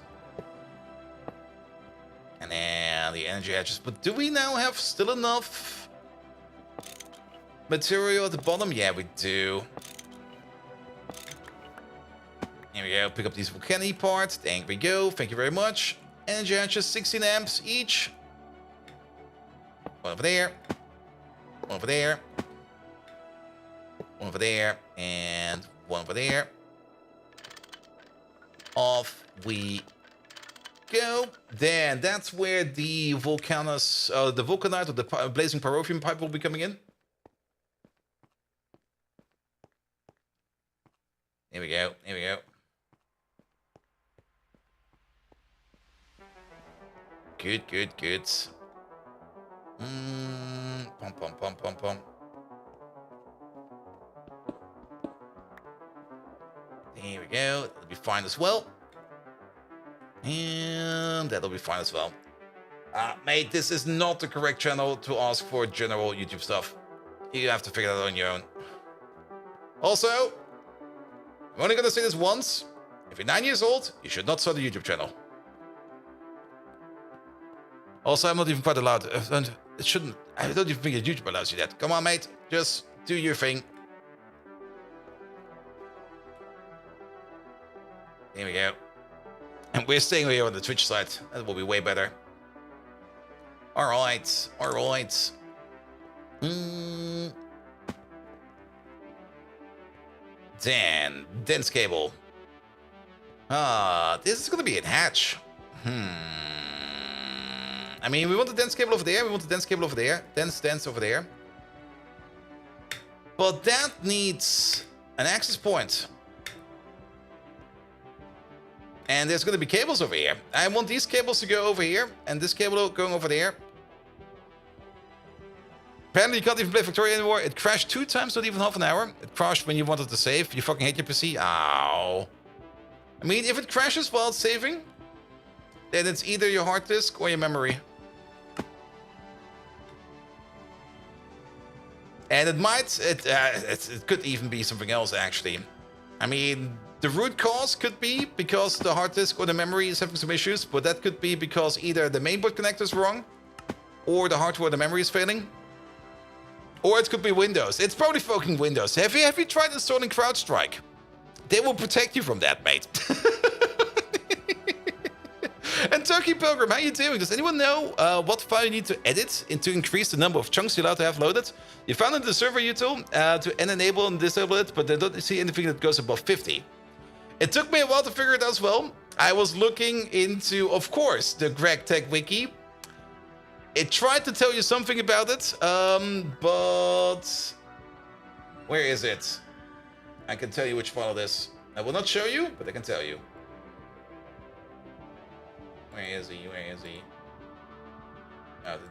And then the energy hatches. But do we now have still enough material at the bottom? Yeah, we do. Here we go. Pick up these volcanic parts. There we go. Thank you very much. Energy hatches, 16 amps each. One over there. One over there. One over there. And one over there. Off we go. Then that's where the volcanite or the blazing pyrovium pipe will be coming in. Here we go. Here we go. Good, good, good. Pom, pom, pom, pom, pom. Here we go. That'll be fine as well. And that'll be fine as well. Mate, this is not the correct channel to ask for general YouTube stuff. You have to figure that out on your own. Also, I'm only gonna say this once. If you're 9 years old, you should not start a YouTube channel. Also, I'm not even quite allowed. It shouldn't. I don't even think YouTube allows you that. Come on, mate. Just do your thing. Here we go. And we're staying here on the Twitch side. That will be way better. All right. All right. Then, dense cable. This is gonna be a hatch. I mean, we want the dense cable over there. We want the dense cable over there. Dense over there. But that needs an access point. And there's going to be cables over here. I want these cables to go over here. And this cable going over there. Apparently, you can't even play Victoria anymore. It crashed 2 times, not even half an hour. It crashed when you wanted to save. You fucking hate your PC. Ow. I mean, if it crashes while it's saving, then it's either your hard disk or your memory. And it could even be something else, actually. I mean, the root cause could be because the hard disk or the memory is having some issues, but that could be because either the mainboard connector is wrong, or the hardware or the memory is failing, or it could be Windows. It's probably fucking Windows. Have you tried installing CrowdStrike? They will protect you from that, mate. And Turkey Pilgrim, how you doing? Does anyone know what file you need to edit to increase the number of chunks you're allowed to have loaded? You found it in the server util to enable and disable it, but I don't see anything that goes above 50. It took me a while to figure it out as well. I was looking into, of course, the GregTech wiki. It tried to tell you something about it, but where is it? I can tell you which file it is. I will not show you, but I can tell you. Where is he? Where is he?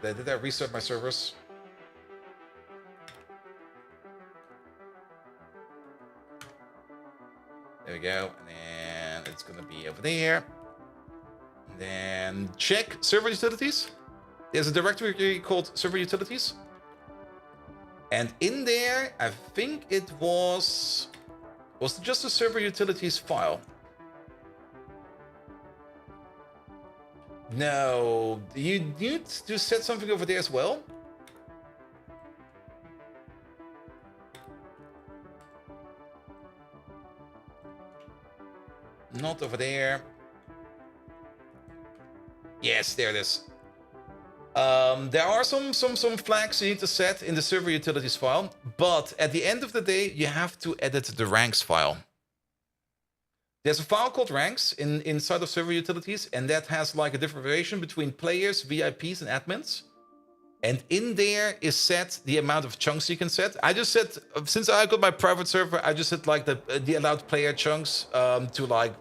Did I restart my servers? There we go. And then it's going to be over there. And then check server utilities. There's a directory called server utilities. And in there, I think it was it just a server utilities file? No, you need to set something over there as well. Not over there. Yes, there it is. There are some flags you need to set in the server utilities file, but at the end of the day, you have to edit the ranks file. There's a file called ranks inside of server utilities, and that has like a differentiation between players, VIPs, and admins. And in there is set the amount of chunks you can set. I just set, since I got my private server, I just set like the allowed player chunks to like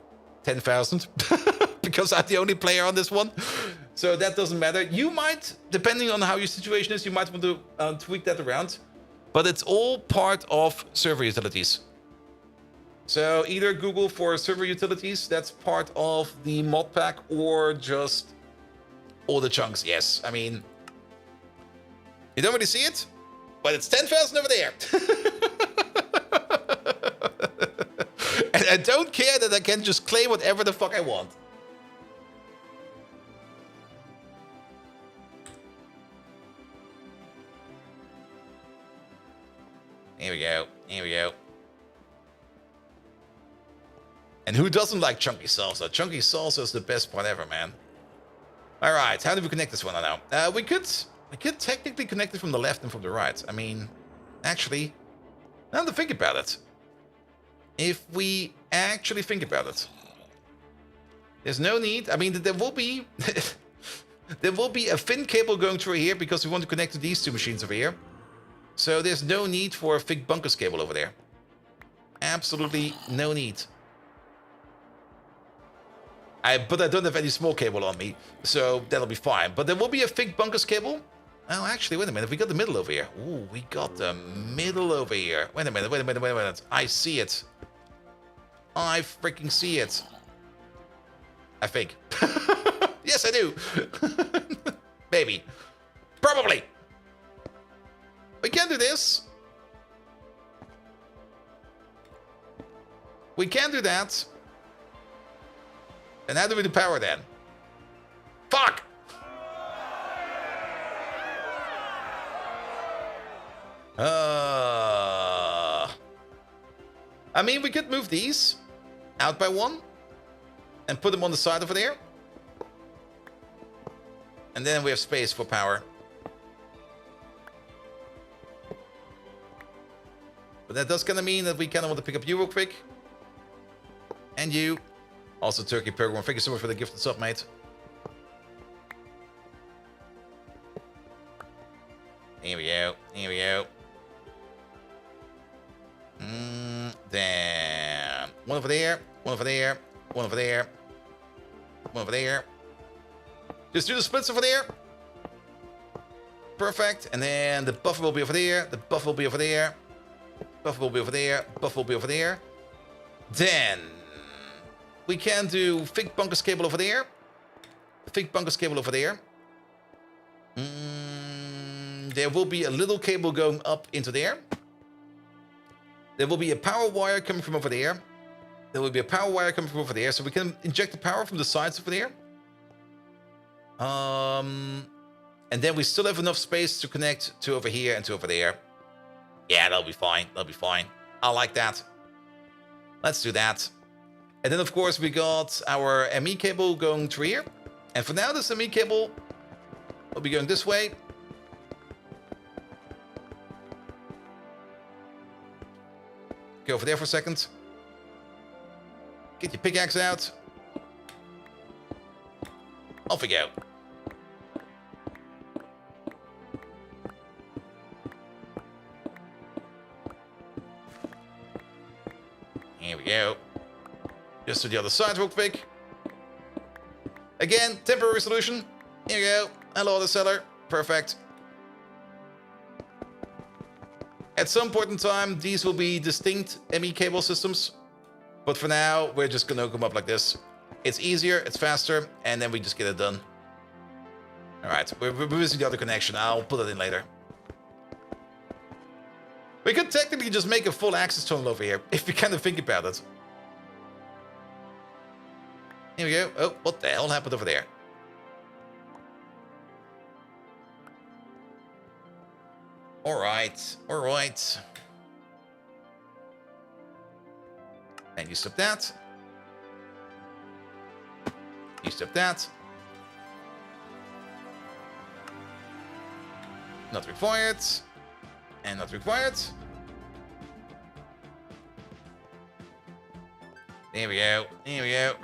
10,000 because I'm the only player on this one. So that doesn't matter. You might, depending on how your situation is, you might want to tweak that around. But it's all part of server utilities. So either Google for server utilities, that's part of the mod pack, or just all the chunks. Yes, I mean, you don't really see it, but it's 10,000 over there. And I don't care that I can just claim whatever the fuck I want. Here we go. Here we go. And who doesn't like chunky salsa? Chunky salsa is the best part ever, man. All right, how do we connect this one now? We could technically connect it from the left and from the right. I mean, actually, now to think about it. If we actually think about it, there's no need. I mean, there will be there will be a thin cable going through here because we want to connect to these two machines over here. So there's no need for a thick bunkers cable over there. Absolutely no need. But I don't have any small cable on me, so that'll be fine. But there will be a thick bunkers cable. Oh, actually, wait a minute. We got the middle over here. Ooh, we got the middle over here. Wait a minute. I see it. I freaking see it. I think. Yes, I do. Maybe. Probably. We can do this. We can do that. And how do we do power then? Fuck! I mean, we could move these out by one and put them on the side over there. And then we have space for power. But that does kind of mean that we kind of want to pick up you real quick. And you. Also, Turkey Program. Thank you so much for the gift and sub, mate. Here we go. Here we go. Then one over there. One over there. One over there. One over there. Just do the splits over there. Perfect. And then the buffer will be over there. The buffer will be over there. Buffer will be over there. Buffer will be over there. Then we can do thick bunkers cable over there. Thick bunkers cable over there. There will be a little cable going up into there. There will be a power wire coming from over there. There will be a power wire coming from over there. So we can inject the power from the sides over there. And then we still have enough space to connect to over here and to over there. Yeah, that'll be fine. That'll be fine. I like that. Let's do that. And then, of course, we got our ME cable going through here. And for now, this ME cable will be going this way. Go over there for a second. Get your pickaxe out. Off we go. Here we go. Just to the other side real quick. Again, temporary solution. Here we go. Hello, the seller. Perfect. At some point in time, these will be distinct ME cable systems. But for now, we're just going to hook them up like this. It's easier, it's faster, and then we just get it done. Alright, we're missing the other connection. I'll put it in later. We could technically just make a full access tunnel over here, if we kind of think about it. Here we go. Oh, what the hell happened over there? Alright, alright. And you stop that. Please stop that. Not required. And not required. There we go. There we go.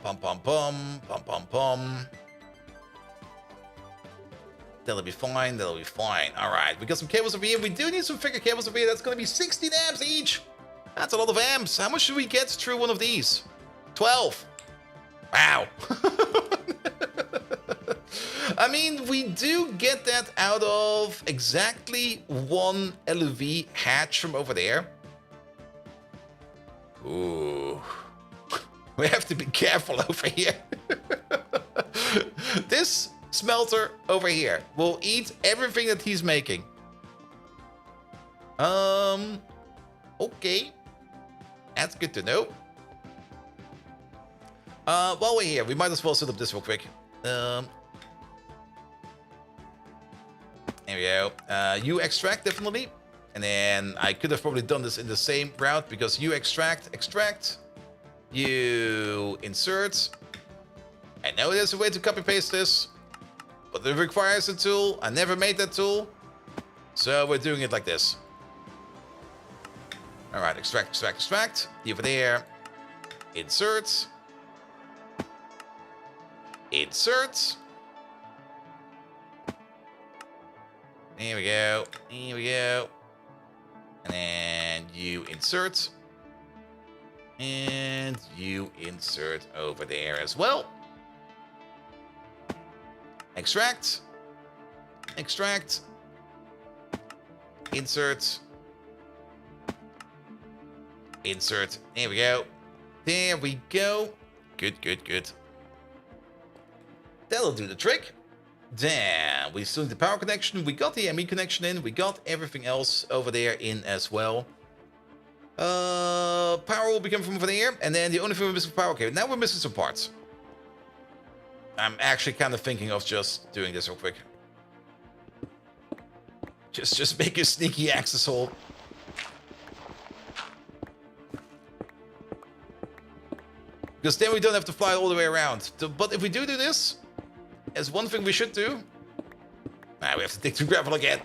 Pum pum pum. Pum pum pum. That'll be fine. That'll be fine. Alright, we got some cables over here. We do need some figure cables over here. That's going to be 16 amps each. That's a lot of amps. How much should we get through one of these? 12. Wow. I mean, we do get that out of exactly one LUV hatch from over there. Ooh. We have to be careful over here. This smelter over here will eat everything that he's making. Okay. That's good to know. While we're here, we might as well set up this real quick. There we go. You extract, definitely. And then I could have probably done this in the same route, because you extract, you insert. I know there's a way to copy paste this, but it requires a tool. I never made that tool, so we're doing it like this. All right, extract. Over there, insert. There we go. And then you insert. And you insert over there as well. Extract. Insert. There we go. Good. That'll do the trick. Damn, we still need the power connection. We got the ME connection in. We got everything else over there in as well. Power will be coming from over there. And then the only thing we're missing is power cable. Now we're missing some parts. I'm actually kind of thinking of just doing this real quick. Just make a sneaky access hole. Because then we don't have to fly all the way around. But if we do this, as one thing we should do... we have to dig through gravel again.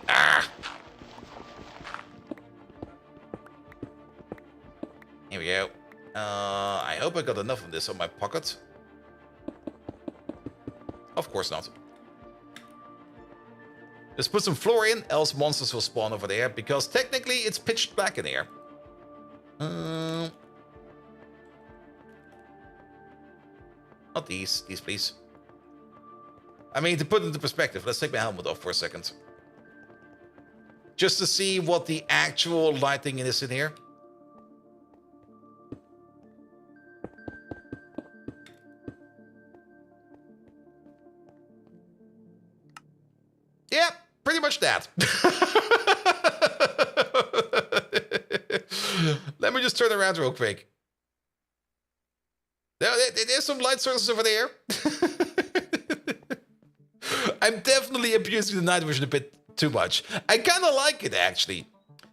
Here we go. I hope I got enough of this on my pocket. Of course not. Let's put some floor in, else monsters will spawn over there, because technically it's pitched black in here. Not these please. I mean, to put it into perspective, let's take my helmet off for a second. Just to see what the actual lighting is in here. Yeah, pretty much that. Let me just turn around real quick. There's some light sources over there. I'm definitely abusing the night vision a bit too much. I kind of like it, actually.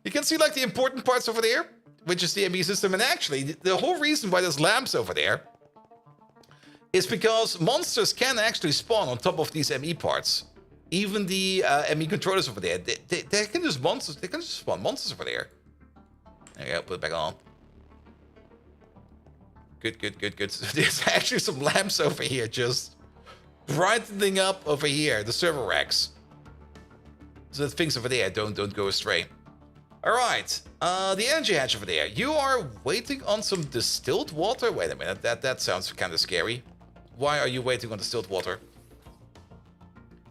You can see, like, the important parts over there, which is the ME system. And actually, the whole reason why there's lamps over there is because monsters can actually spawn on top of these ME parts. Even the ME controllers over there, they can just monsters. They can just spawn monsters over there. There you go. Put it back on. Good. There's actually some lamps over here, just brightening up over here, the server racks. So that things over there don't go astray. All right, the energy hatch over there. You are waiting on some distilled water. Wait a minute, that sounds kind of scary. Why are you waiting on distilled water?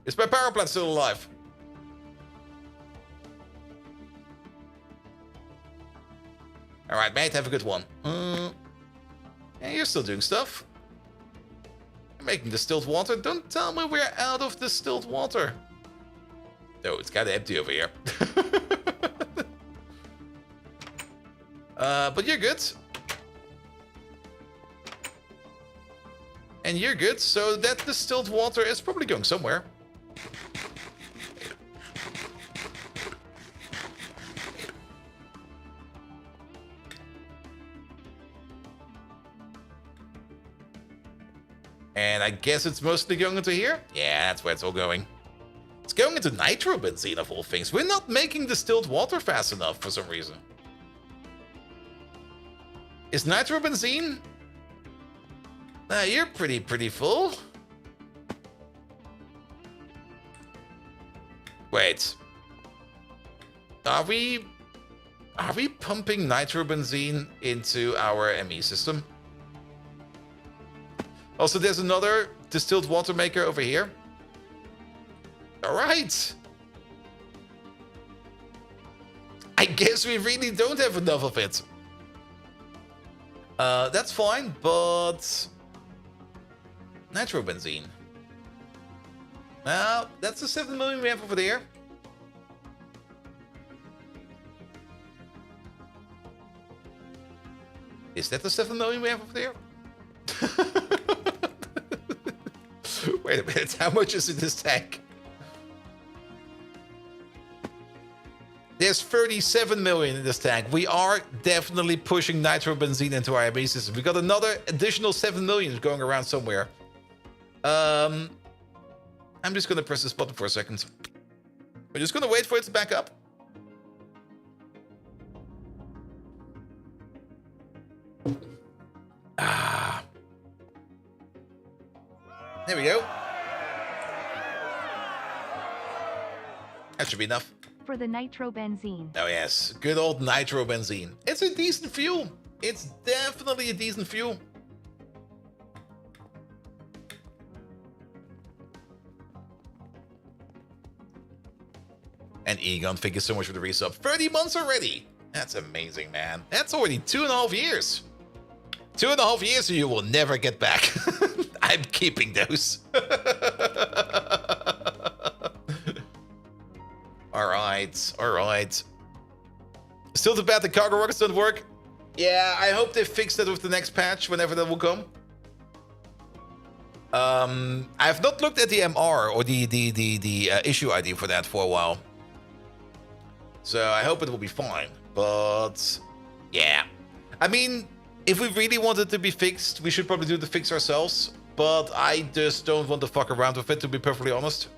Is my power plant still alive? All right, mate, have a good one. Yeah, you're still doing stuff. You're making distilled water. Don't tell me we're out of distilled water. No, it's kind of empty over here. But you're good. And you're good, so that distilled water is probably going somewhere. And I guess it's mostly going into here? Yeah, that's where it's all going. It's going into nitrobenzene of all things. We're not making distilled water fast enough for some reason. Is nitrobenzene? You're pretty full. Wait. Are we pumping nitrobenzene into our ME system? Also, there's another distilled water maker over here. All right. I guess we really don't have enough of it. That's fine, but nitrobenzene. Now, that's the 7 million we have over there. Is that the 7 million we have over there? Wait a minute, how much is in this tank? There's 37 million in this tank. We are definitely pushing nitrobenzene into our ME system. We got another additional 7 million going around somewhere. I'm just gonna press this button for a second. We're just gonna wait for it to back up. There we go. That should be enough. For the nitrobenzene. Oh yes, good old nitrobenzene. It's a decent fuel. It's definitely a decent fuel. And Egon, thank you so much for the resub. 30 months already. That's amazing, man. That's already 2.5 years. 2.5 years, so you will never get back. I'm keeping those. All right. Still too bad the cargo rockets don't work. Yeah, I hope they fix that with the next patch, whenever that will come. I have not looked at the MR or the issue ID for that for a while. So I hope it will be fine. But yeah, I mean, if we really want it to be fixed, we should probably do the fix ourselves. But I just don't want to fuck around with it, to be perfectly honest.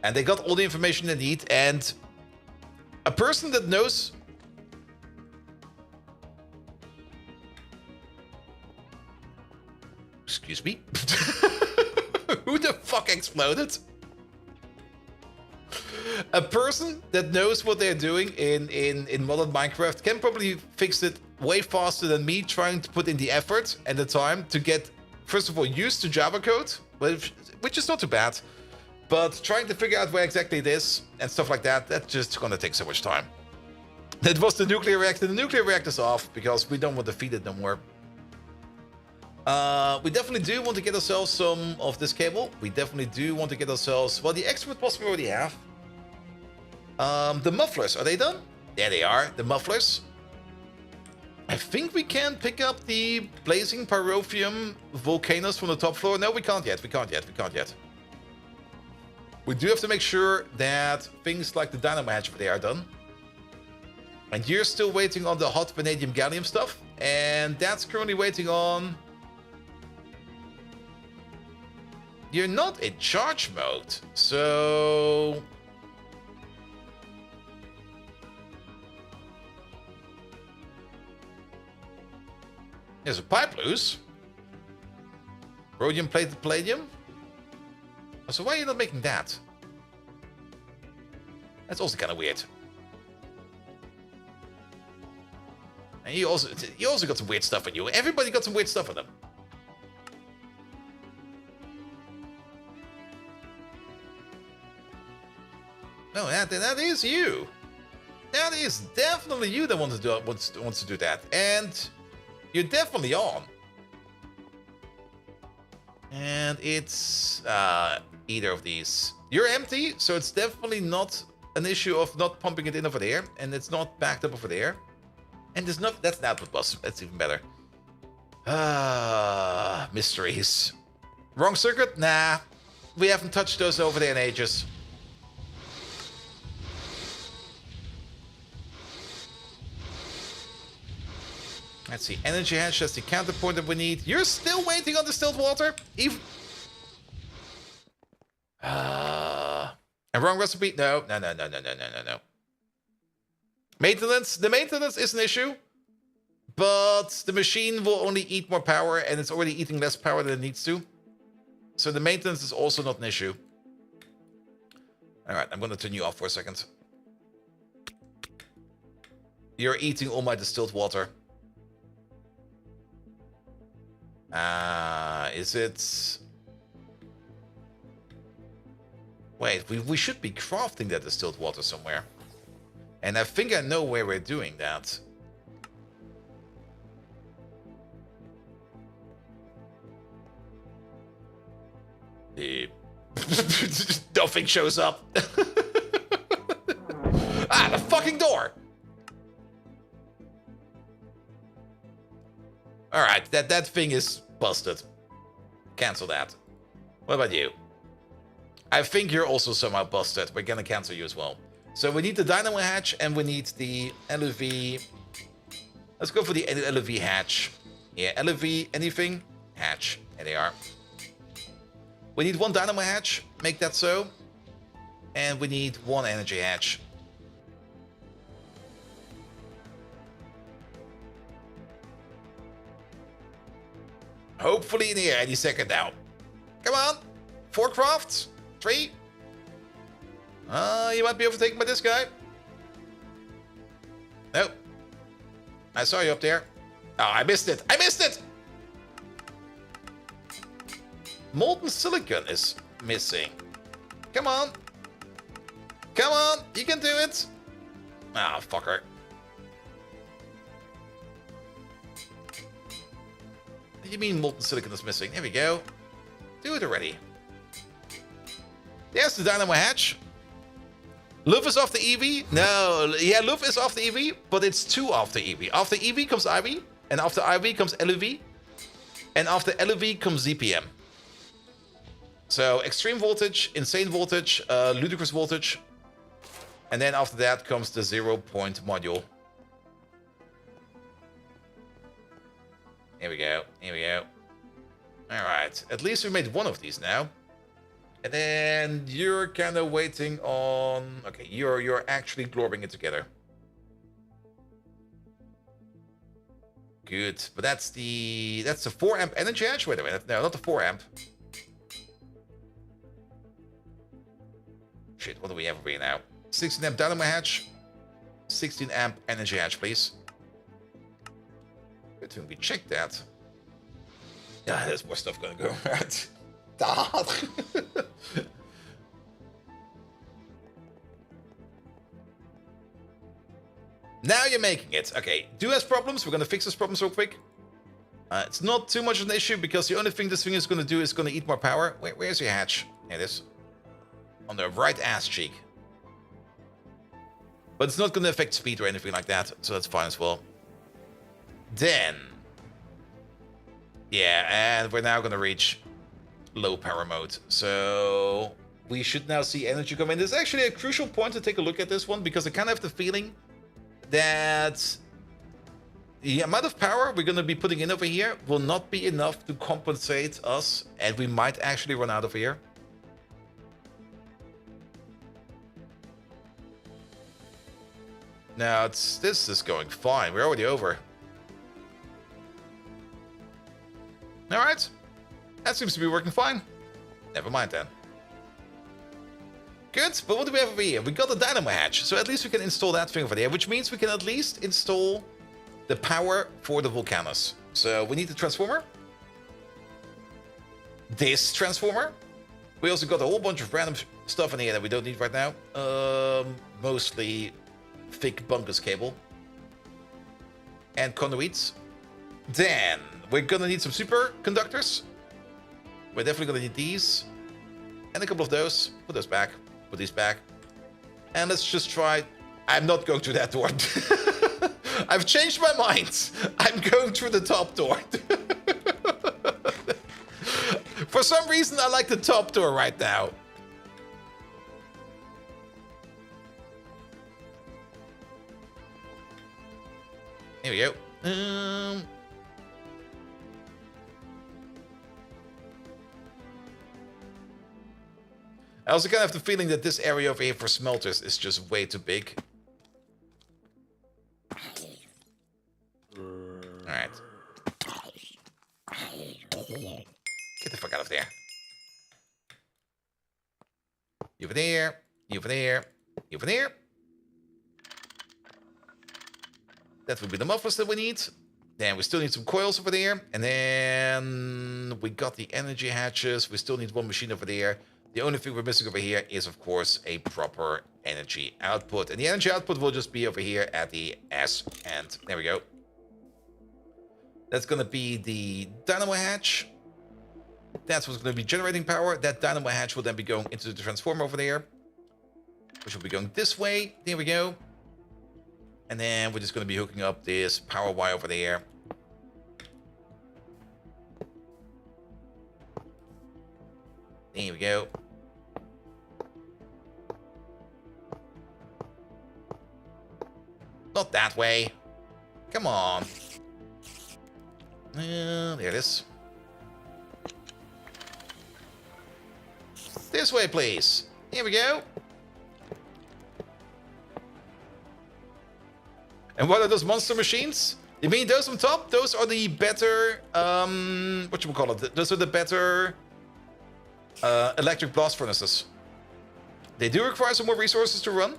And they got all the information they need, and a person that knows... Excuse me? Who the fuck exploded? A person that knows what they're doing in modern Minecraft can probably fix it way faster than me trying to put in the effort and the time to get, first of all, used to Java code, which is not too bad, but trying to figure out where exactly it is and stuff like that, that's just gonna take so much time. That was the nuclear reactor. The nuclear reactor's off because we don't want to feed it no more. We definitely do want to get ourselves some of this cable. We definitely do want to get ourselves, well, the expert boss we already have. The mufflers, are they done? There they are, the mufflers. I think we can pick up the blazing pyrophium volcanoes from the top floor. No, we can't yet. We can't yet. We do have to make sure that things like the dynamo hatch over there are done. And you're still waiting on the hot vanadium gallium stuff. And that's currently waiting on... You're not in charge mode, so... There's a pipe loose. Rhodium plated palladium. So why are you not making that? That's also kind of weird. And you also got some weird stuff on you. Everybody got some weird stuff on them. No, that is you. That is definitely you that wants to do that. And you're definitely on. And it's either of these. You're empty, so it's definitely not an issue of not pumping it in over there, and it's not backed up over there. And there's not. That's an output bus. That's even better. Mysteries. Wrong circuit? Nah. We haven't touched those over there in ages. Let's see. Energy hatch, that's the counterpoint that we need. You're still waiting on the distilled water? Even... And wrong recipe? No. Maintenance. The maintenance is an issue. But the machine will only eat more power, and it's already eating less power than it needs to. So the maintenance is also not an issue. Alright, I'm going to turn you off for a second. You're eating all my distilled water. Is it... Wait, we should be crafting that distilled water somewhere. And I think I know where we're doing that. Nothing shows up. The fucking door. Alright, that thing is busted. Cancel that. What about you? I think you're also somehow busted. We're gonna cancel you as well. So we need the dynamo hatch and we need the LV. Let's go for the LV hatch. Yeah, LV, anything? Hatch. There they are. We need one dynamo hatch. Make that so. And we need one energy hatch. Hopefully in here any second now. Come on. 4 crafts. 3. You might be overtaken by this guy. Nope. I saw you up there. Oh, I missed it. I missed it! Molten silicon is missing. Come on. Come on. You can do it. Ah, fucker. What do you mean molten silicon is missing? There we go. Do it already. There's the dynamo hatch. Luv is off the EV? No. Yeah, Luv is off the EV, but it's 2 after EV. After EV comes IV, and after IV comes LUV, and after LUV comes ZPM. So extreme voltage, insane voltage, ludicrous voltage, and then after that comes the 0-point module. Here we go. Here we go. Alright. At least we made one of these now. And then you're kind of waiting on... Okay, you're actually globbing it together. Good. But that's the 4 amp energy hatch? Wait a minute. No, not the 4 amp. Shit, what do we have over here now? 16 amp dynamo hatch. 16 amp energy hatch, please. Good thing we checked that. Yeah, there's more stuff gonna go around. Now you're making it. Okay, do has problems. We're gonna fix those problems real quick. It's not too much of an issue because the only thing this thing is gonna do is gonna eat more power. Where's your hatch? Here it is. On the right ass cheek. But it's not gonna affect speed or anything like that, so that's fine as well. Then... Yeah, and we're now gonna reach low power mode. So we should now see energy come in. There's actually a crucial point to take a look at this one because I kind of have the feeling that the amount of power we're going to be putting in over here will not be enough to compensate us, and we might actually run out of here. Now, this is going fine. We're already over. Alright. That seems to be working fine. Never mind then. Good, but what do we have over here? We got the dynamo hatch, so at least we can install that thing over there, which means we can at least install the power for the Volcanus. So we need the transformer. This transformer. We also got a whole bunch of random stuff in here that we don't need right now. Mostly thick bunkers cable. And conduits. Then we're gonna need some superconductors. We're definitely gonna need these. And a couple of those. Put those back. Put these back. And let's just try... I'm not going through that door. I've changed my mind. I'm going through the top door. For some reason, I like the top door right now. Here we go. I also kind of have the feeling that this area over here for smelters is just way too big. Alright. Get the fuck out of there. You over there. You over there. You over there. That would be the mufflers that we need. Then we still need some coils over there. And then we got the energy hatches. We still need one machine over there. The only thing we're missing over here is, of course, a proper energy output. And the energy output will just be over here at the S. And there we go. That's going to be the dynamo hatch. That's what's going to be generating power. That dynamo hatch will then be going into the transformer over there, which will be going this way. There we go. And then we're just going to be hooking up this power wire over there. There we go. Not that way. Come on. There it is. This way, please. Here we go. And what are those monster machines? You mean those on top? Those are the better, whatchamacallit? Those are the better electric blast furnaces. They do require some more resources to run,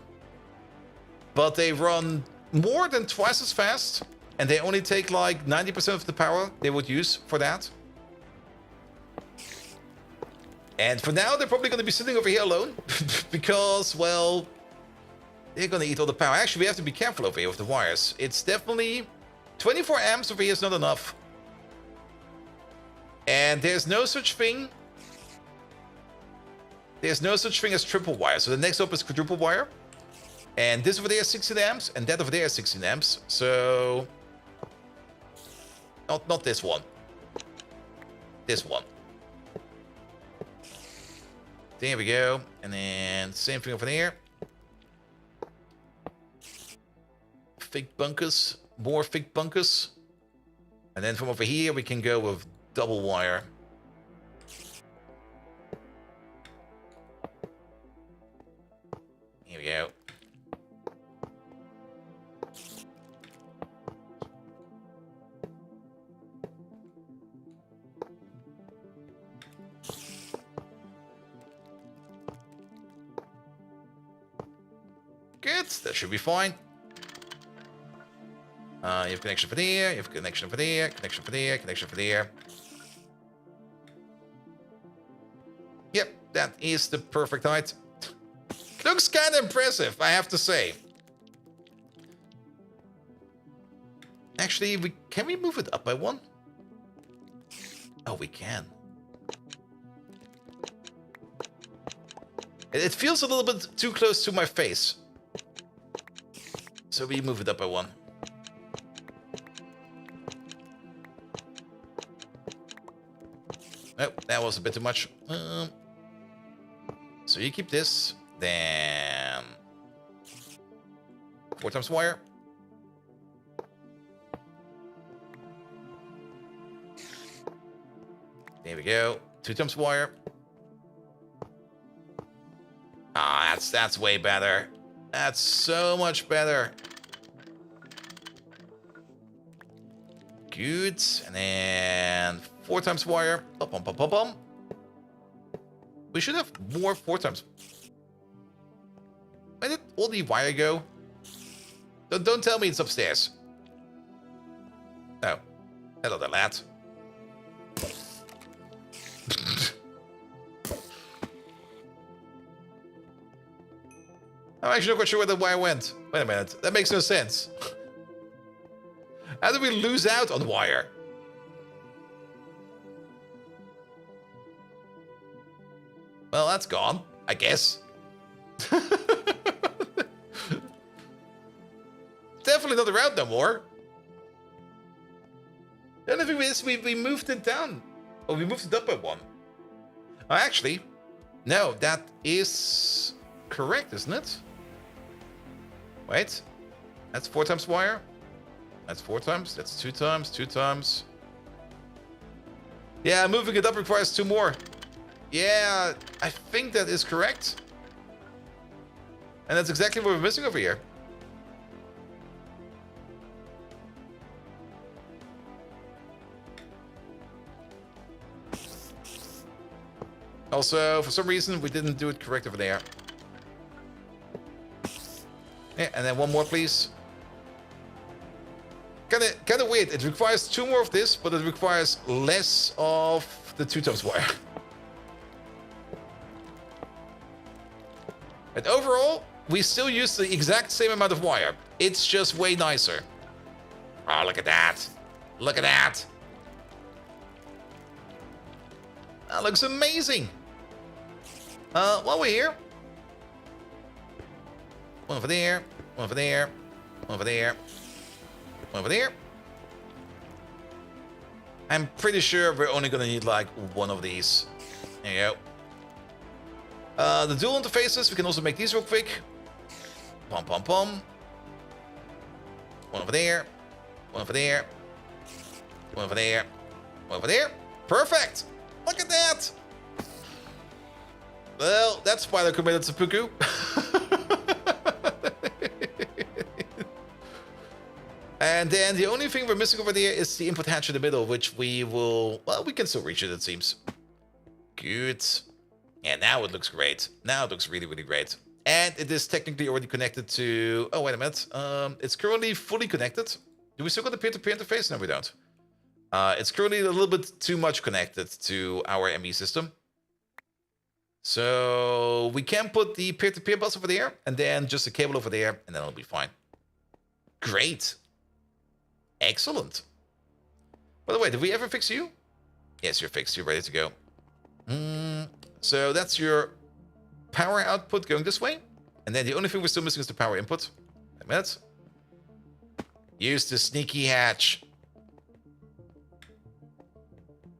but they run more than twice as fast, and they only take like 90% of the power they would use for that. And for now, they're probably going to be sitting over here alone, because, well, they're going to eat all the power. Actually, we have to be careful over here with the wires. It's definitely 24 amps over here is not enough. And there's no such thing. There's no such thing as triple wire. So the next up is quadruple wire. And this over there is 16 amps, and that over there is 16 amps. So not this one. This one. There we go. And then same thing over there. Fake bunkers. More fake bunkers. And then from over here, we can go with double wire. Here we go. Good, that should be fine. You have connection for there, you have connection for there, connection for there, connection for there. Yep, that is the perfect height. Looks kind of impressive, I have to say. Actually, can we move it up by one? Oh, we can. It feels a little bit too close to my face. So we move it up by one. Oh, that was a bit too much. So you keep this, then 4 times wire. There we go. 2 times wire. Ah, that's way better. That's so much better. Good. And then 4 times wire. Bum, bum, bum, bum, bum. We should have more 4 times. Where did all the wire go? Don't tell me it's upstairs. Oh. Hello there, lad. I'm actually not quite sure where the wire went. Wait a minute. That makes no sense. How did we lose out on wire? Well, that's gone, I guess. Definitely not around no more. The only thing is we moved it down. Oh, we moved it up by 1. Oh, actually, no, that is correct, isn't it? Wait, that's 4 times wire. That's 4 times. That's 2 times. 2 times. Yeah, moving it up requires 2 more. Yeah, I think that is correct. And that's exactly what we're missing over here. Also, for some reason, we didn't do it correct over there. Yeah, and then 1 more, please. Kinda weird. It requires 2 more of this, but it requires less of the 2 times wire. And overall, we still use the exact same amount of wire. It's just way nicer. Oh, look at that. Look at that. That looks amazing. While we're here. 1 over there. 1 over there. 1 over there. 1 over there. I'm pretty sure we're only gonna need like 1 of these. There you go. The dual interfaces, we can also make these real quick. Pom pom pom. 1 over there. 1 over there. 1 over there. 1 over there. Perfect! Look at that! Well, that's spider committed seppuku. And then the only thing we're missing over there is the input hatch in the middle, which we will... Well, we can still reach it seems. Good. Yeah, now it looks great. Now it looks really, really great. And it is technically already connected to... Oh, wait a minute. It's currently fully connected. Do we still got the peer-to-peer interface? No, we don't. It's currently a little bit too much connected to our ME system. So we can put the peer-to-peer bus over there, and then just a cable over there, and then it'll be fine. Great. Excellent. By the way, did we ever fix you? Yes, you're fixed. You're ready to go. So that's your power output going this way. And then the only thing we're still missing is the power input. Wait a minute. Use the sneaky hatch.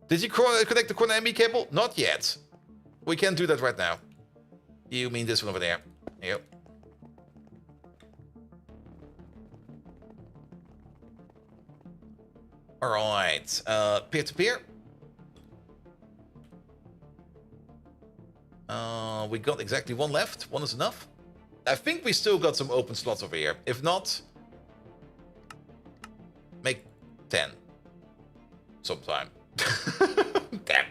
Did you connect the corner ME cable? Not yet. We can do that right now. You mean this one over there. Yep. Alright. Peer-to-peer. We got exactly 1 left. 1 is enough. I think we still got some open slots over here. If not, make 10. Sometime. Damn.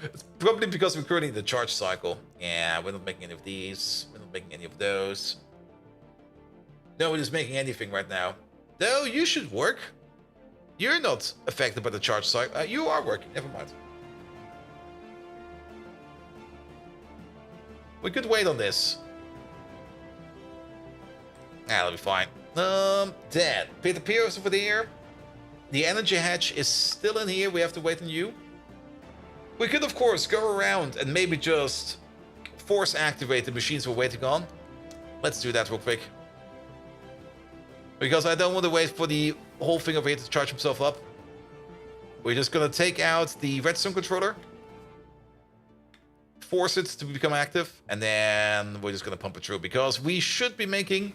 It's probably because we're currently in the charge cycle. Yeah, we're not making any of these. We're not making any of those. Nobody's making anything right now. Though you should work. You're not affected by the charge cycle. You are working. Never mind. We could wait on this. That'll be fine. Then peer-to-peer is over there. The energy hatch is still in here. We have to wait on you. We could, of course, go around and maybe just force activate the machines we're waiting on. Let's do that real quick. Because I don't want to wait for the whole thing over here to charge himself up. We're just going to take out the redstone controller. Force it to become active. And then we're just going to pump it through. Because we should be making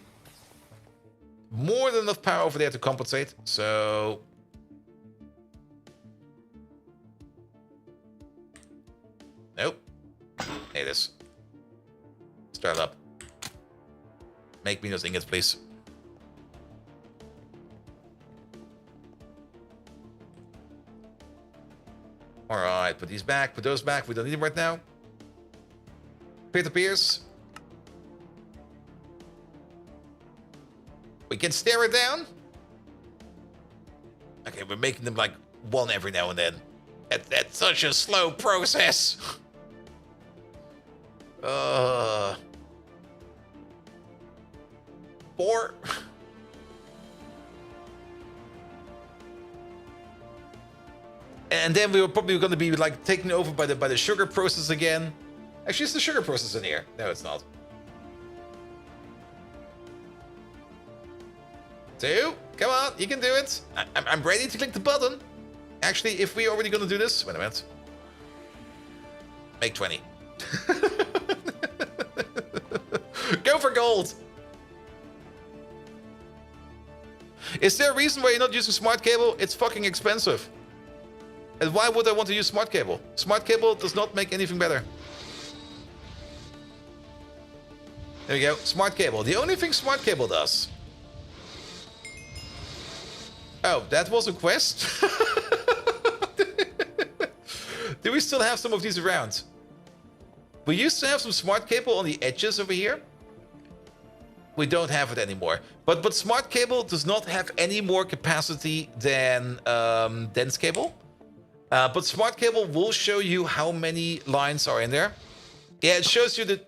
more than enough power over there to compensate. So... Nope. There it is. Start up. Make me those ingots, please. Alright, put these back, put those back. We don't need them right now. Peer-to-peers. We can stare it down. Okay, we're making them like 1 every now and then. That's such a slow process. 4. And then we were probably going to be like taken over by the sugar process again. Actually, it's the sugar process in here. No, it's not. 2. Come on, you can do it. I'm ready to click the button. Actually, if we're already going to do this... Wait a minute. Make 20. Go for gold. Is there a reason why you're not using smart cable? It's fucking expensive. And why would I want to use smart cable? Smart cable does not make anything better. There we go. Smart cable. The only thing smart cable does. Oh, that was a quest? Do we still have some of these around? We used to have some smart cable on the edges over here. We don't have it anymore. But smart cable does not have any more capacity than dense cable. But smart cable will show you how many lines are in there. Yeah, it shows you the...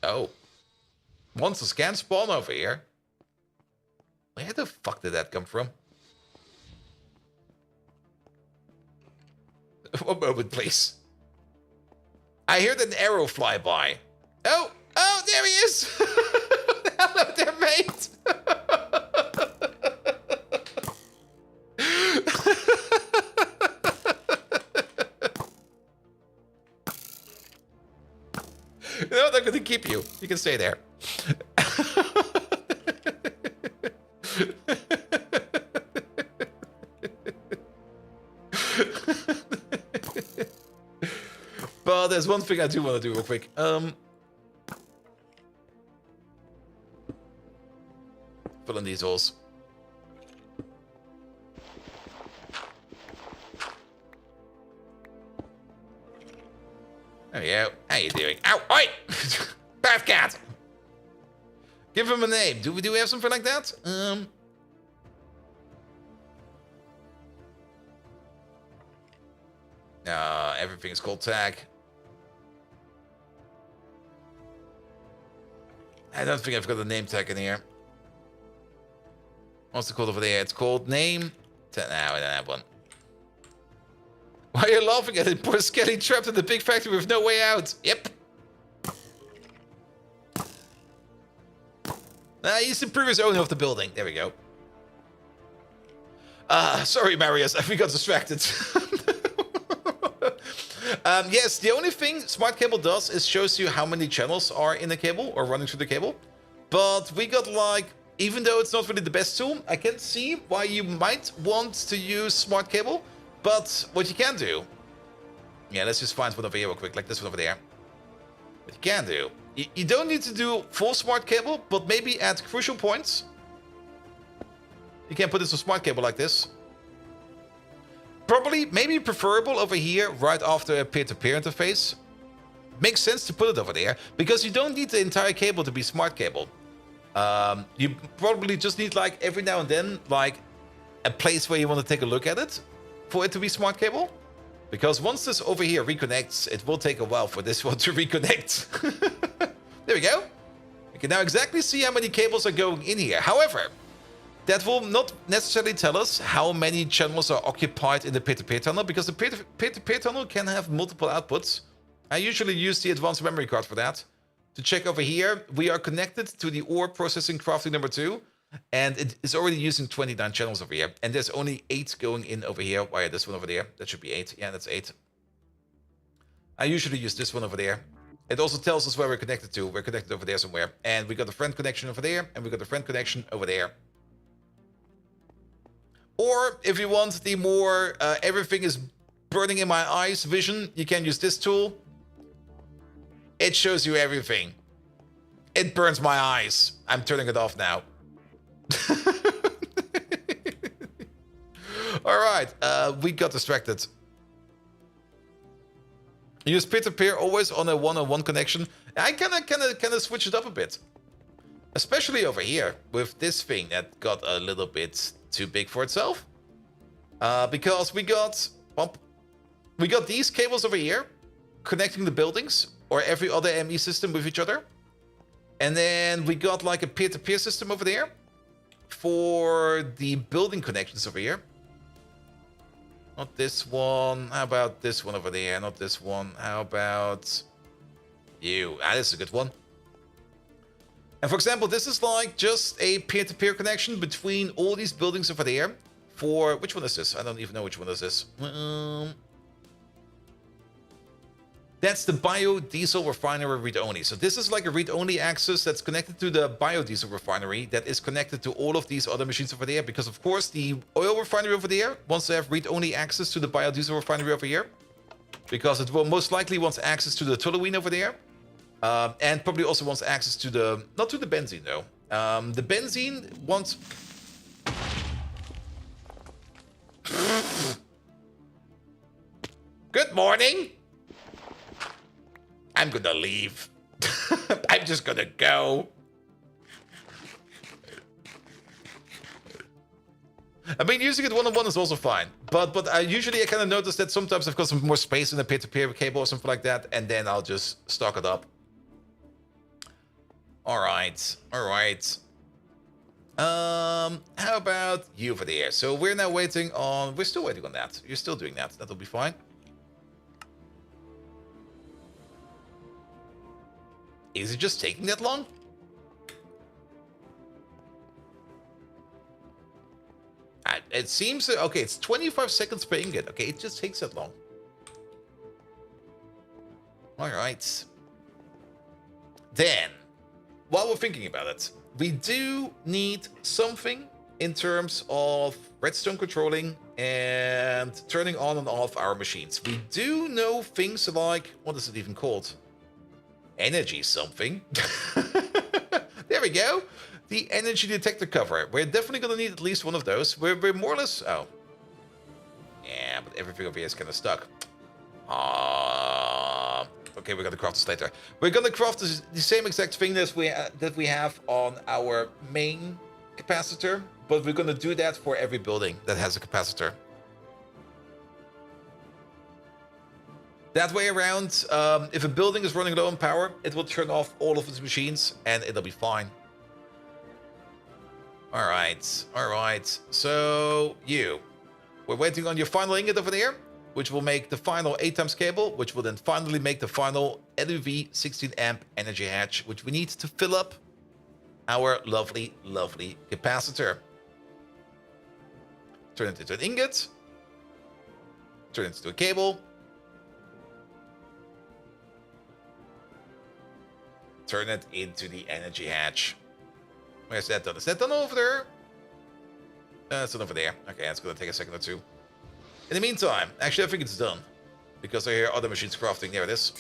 Oh. Monsters can spawn over here. Where the fuck did that come from? One moment, please. I heard an arrow fly by. Oh! Oh, there he is! Hello there, mate! No, they're gonna keep you. You can stay there. But there's one thing I do want to do real quick. Fill in these holes. There we go. How you doing? Ow! Oi! Bad cat! Give him a name. Do we have something like that? Everything is called tag. I don't think I've got a name tag in here. What's it called over there? It's called name. No, I don't have one. Why are you laughing at it? Poor Skelly trapped in the big factory with no way out. Yep. He's the previous owner of the building. There we go. Sorry, Marius. We got distracted. Yes, the only thing smart cable does is shows you how many channels are in the cable or running through the cable. But we got like, even though it's not really the best tool, I can see why you might want to use smart cable. But what you can do, yeah, let's just find one over here real quick, like this one over there. What you can do, you don't need to do full smart cable, but maybe at crucial points, you can put this on smart cable like this. Probably, maybe preferable over here, right after a peer-to-peer interface. Makes sense to put it over there, because you don't need the entire cable to be smart cable. You probably just need, like, every now and then, like, a place where you want to take a look at it for it to be smart cable. Because once this over here reconnects, it will take a while for this one to reconnect. There we go. You can now exactly see how many cables are going in here. However, that will not necessarily tell us how many channels are occupied in the peer-to-peer tunnel, because the peer-to-peer tunnel can have multiple outputs. I usually use the advanced memory card for that. To check over here, we are connected to the ore processing crafting number 2, and it is already using 29 channels over here. And there's only 8 going in over here. Why, this one over there? That should be 8. Yeah, that's 8. I usually use this one over there. It also tells us where we're connected to. We're connected over there somewhere. And we got a friend connection over there, and we got a friend connection over there. Or if you want the more everything is burning in my eyes vision, you can use this tool. It shows you everything. It burns my eyes. I'm turning it off now. Alright, we got distracted. Use peer-to-peer always on a one-on-one connection. I kind of switch it up a bit. Especially over here with this thing that got a little bit too big for itself. Because we got these cables over here connecting the buildings or every other ME system with each other. And then we got like a peer-to-peer system over there for the building connections over here. Not this one. How about this one over there? Not this one. How about you? Ah, this is a good one. And for example, this is like just a peer-to-peer connection between all these buildings over there. For which one is this? I don't even know which one this is. That's the biodiesel refinery read-only. So this is like a read-only access that's connected to the biodiesel refinery that is connected to all of these other machines over there. Because of course the oil refinery over there wants to have read-only access to the biodiesel refinery over here. Because it will most likely wants access to the toluene over there. And probably also wants access to the... Not to the benzene, though. The benzene wants... Good morning! I'm gonna leave. I'm just gonna go. I mean, using it one-on-one is also fine. But usually I kind of notice that sometimes I've got some more space in a peer-to-peer cable or something like that. And then I'll just stock it up. Alright, alright. How about you over there? So we're now waiting on... We're still waiting on that. You're still doing that. That'll be fine. Is it just taking that long? It seems... Okay, it's 25 seconds per ingot. Okay, it just takes that long. Alright. Then... While we're thinking about it, we do need something in terms of redstone controlling and turning on and off our machines. We do know things like, what is it even called? Energy something. There we go. The energy detector cover. We're definitely going to need at least one of those. We're more or less... Oh. Yeah, but everything over here is kind of stuck. Okay, we're gonna craft this later. We're gonna craft the same exact thing that we have on our main capacitor, but we're gonna do that for every building that has a capacitor. That way around, if a building is running low on power, it will turn off all of its machines and it'll be fine. Alright, alright. So, we're waiting on your final ingot over there, which will make the final 8 times cable, which will then finally make the final LUV 16 amp energy hatch, which we need to fill up our lovely, lovely capacitor. Turn it into an ingot. Turn it into a cable. Turn it into the energy hatch. Where's that done? Is that done over there? It's done over there. Okay, that's gonna take a second or two. In the meantime, actually I think it's done. Because I hear other machines crafting. There it is.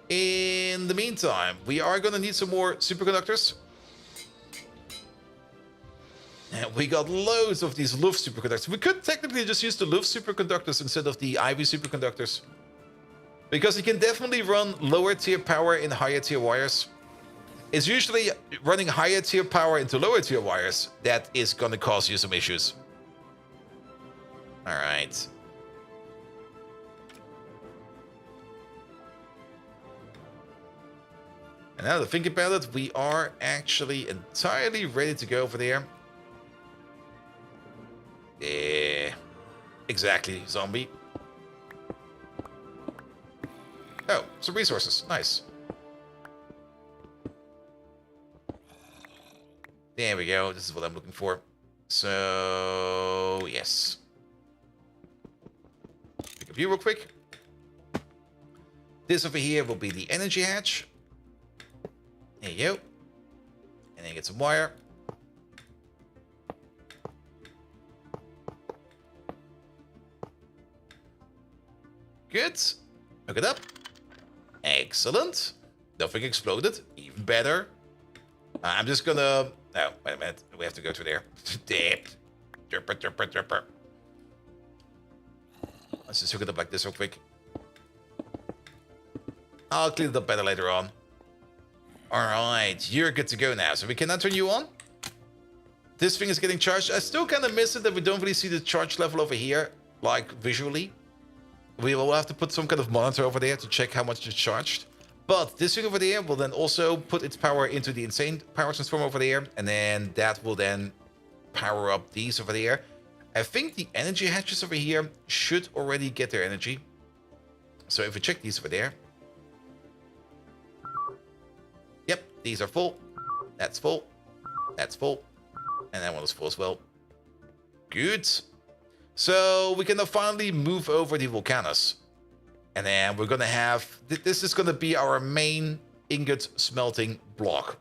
In the meantime, we are gonna need some more superconductors. And we got loads of these LUV superconductors. We could technically just use the LUV superconductors instead of the IV superconductors. Because you can definitely run lower tier power in higher tier wires. It's usually running higher tier power into lower tier wires that is gonna cause you some issues. Alright. And now to think about it, we are actually entirely ready to go over there. Yeah. Exactly, zombie. Oh, some resources. Nice. There we go. This is what I'm looking for. So, yes. Pick up you real quick. This over here will be the energy hatch. There you go. And then get some wire. Good. Hook it up. Excellent. Nothing exploded. Even better. I'm just gonna... No, wait a minute. We have to go to there. Let's just hook it up like this real quick. I'll clean it up better later on. Alright, you're good to go now. So we can now turn you on. This thing is getting charged. I still kind of miss it that we don't really see the charge level over here, like visually. We will have to put some kind of monitor over there to check how much it's charged. But this thing over there will then also put its power into the insane power transformer over there. And then that will then power up these over there. I think the energy hatches over here should already get their energy. So if we check these over there. Yep, these are full. That's full. That's full. And that one is full as well. Good. So we can now finally move over the volcanoes. And then we're gonna have... This is gonna be our main ingot smelting block.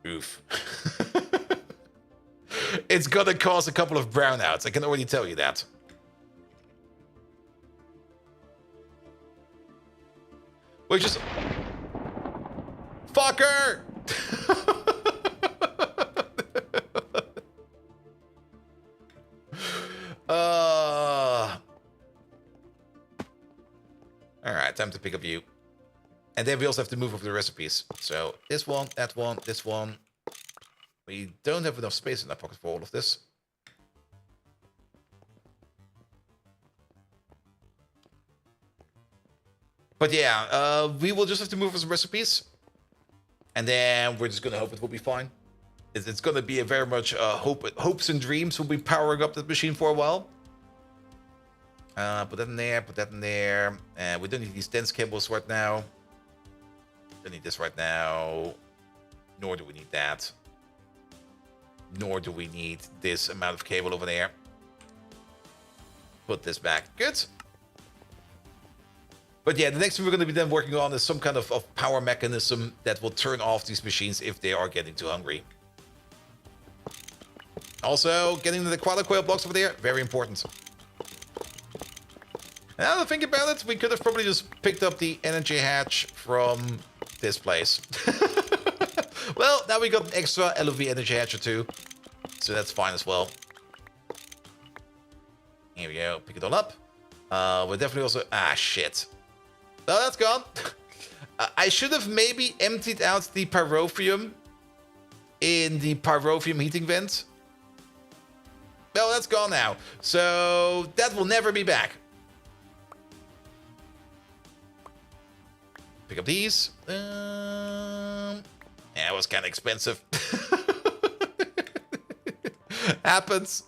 Oof. It's gonna cause a couple of brownouts. I can already tell you that. Which is... Fucker! Alright, time to pick up you. And then we also have to move over the recipes. So, this one, that one, this one. We don't have enough space in our pocket for all of this. But yeah, we will just have to move for some recipes. And then we're just gonna hope it will be fine. It's gonna be a very much hopes and dreams. We'll be powering up that machine for a while. Put that in there, put that in there. And we don't need these dense cables right now. Don't need this right now. Nor do we need that. Nor do we need this amount of cable over there. Put this back. Good. But yeah, the next thing we're going to be then working on is some kind of power mechanism that will turn off these machines if they are getting too hungry. Also, getting the Naquadah coil blocks over there, very important. Now that I think about it, we could have probably just picked up the energy hatch from this place. Well, now we got an extra LOV energy hatch or two, so that's fine as well. Here we go, pick it all up. We're definitely also... Ah, shit. No, that's gone. I should have maybe emptied out the pyrotheum in the pyrotheum heating vent. Well, that's gone now. So that will never be back. Pick up these. Yeah, it was kind of expensive. Happens.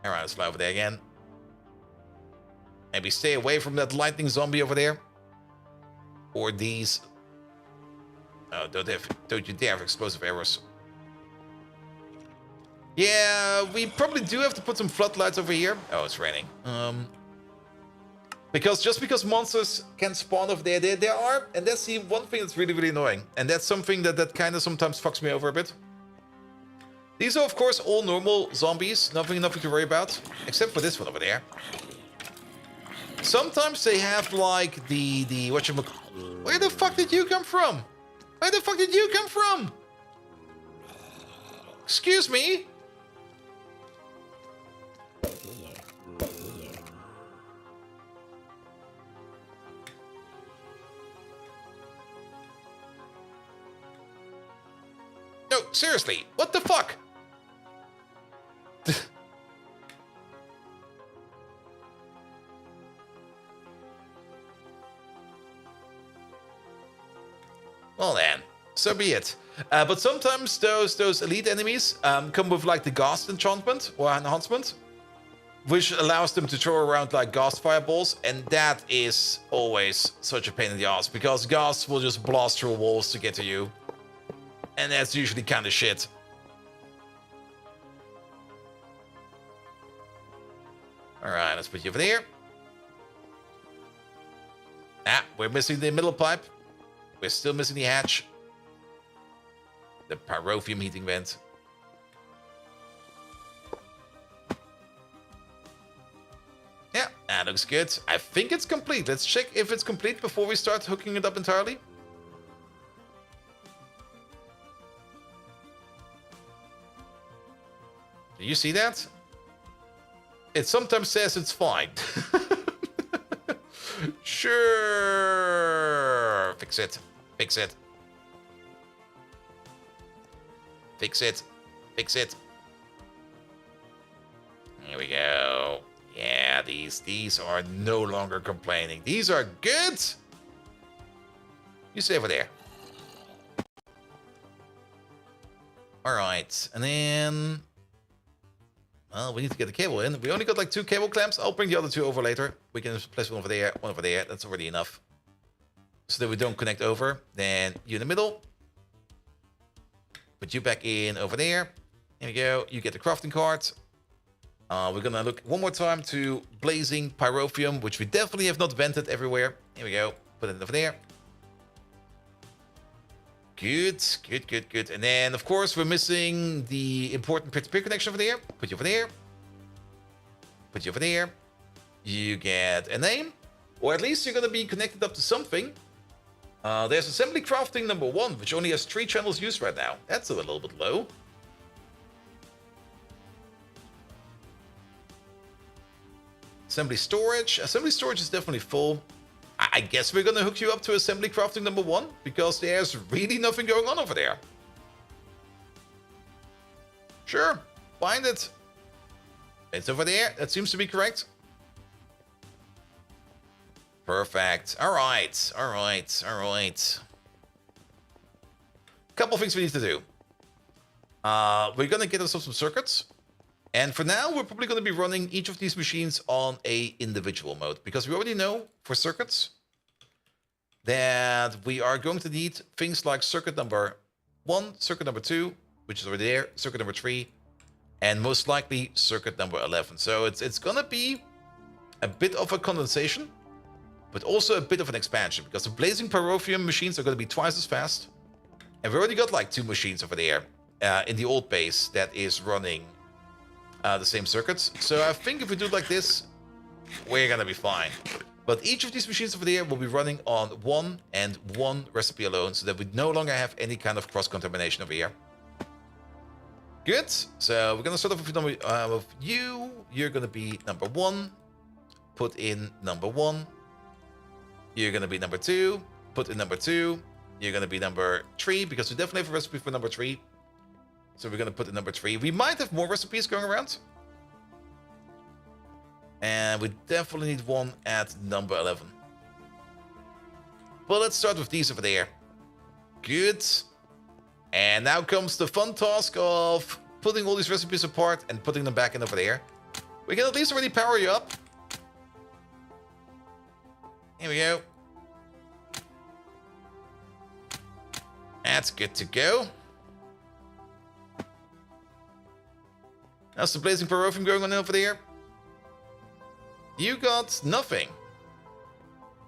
Alright, let's fly over there again. Maybe stay away from that lightning zombie over there. Or these. Oh, don't you dare have explosive arrows. Yeah, we probably do have to put some floodlights over here. Oh, it's raining. Because just because monsters can spawn over there, they are, and that's the one thing that's really, really annoying. And that's something that kind of sometimes fucks me over a bit. These are, of course, all normal zombies. Nothing to worry about. Except for this one over there. Sometimes they have, like, the whatchamacallit. Where the fuck did you come from? Where the fuck did you come from? Excuse me? No, seriously, what the fuck? Well then, so be it. But sometimes those elite enemies come with like the Ghast enchantment or enhancement, which allows them to throw around like Ghast fireballs, and that is always such a pain in the ass because Ghast will just blast through walls to get to you. And that's usually kind of shit. Alright, let's put you over there. Ah, we're missing the middle pipe. We're still missing the hatch. The pyrotheum heating vent. Yeah, that looks good. I think it's complete. Let's check if it's complete before we start hooking it up entirely. Do you see that? It sometimes says it's fine. Sure. Fix it. Fix it. Fix it. Fix it. Here we go. Yeah, these are no longer complaining. These are good. You stay over there. All right, and then Well, we need to get the cable in. We only got like 2 cable clamps. I'll bring the other 2 over later. We can place one over there, one over there. That's already enough. So that we don't connect over. Then you in the middle. Put you back in over there. Here we go. You get the crafting card. We're gonna look one more time to blazing pyrotheum, which we definitely have not vented everywhere. Here we go. Put it over there. Good, good, good, good. And then, of course, we're missing the important peer-to-peer connection over there. Put you over there. Put you over there. You get a name. Or at least you're going to be connected up to something. There's assembly crafting number 1, which only has 3 channels used right now. That's a little bit low. Assembly storage. Assembly storage is definitely full. I guess we're gonna hook you up to assembly crafting number 1 because there's really nothing going on over there. Sure, find it. It's over there. That seems to be correct. Perfect. All right. All right. All right. Couple things we need to do. We're gonna get ourselves some circuits. And for now, we're probably going to be running each of these machines on a individual mode, because we already know for circuits that we are going to need things like circuit number 1, circuit number 2, which is already there, circuit number 3, and most likely circuit number 11. So it's going to be a bit of a condensation, but also a bit of an expansion, because the blazing pyrotheum machines are going to be twice as fast. And we already got like 2 machines over there in the old base that is running the same circuits. So I think if we do it like this, we're gonna be fine. But each of these machines over there will be running on 1 and 1 recipe alone, so that we no longer have any kind of cross-contamination over here. Good. So we're gonna start off with you. You're gonna be number 1. Put in number 1. You're gonna be number 2. Put in number 2. You're gonna be number 3, because we definitely have a recipe for number 3. So we're going to put in number 3. We might have more recipes going around. And we definitely need one at number 11. But let's start with these over there. Good. And now comes the fun task of putting all these recipes apart and putting them back in over there. We can at least already power you up. Here we go. That's good to go. How's the blazing pyrotheum going on over there? You got nothing.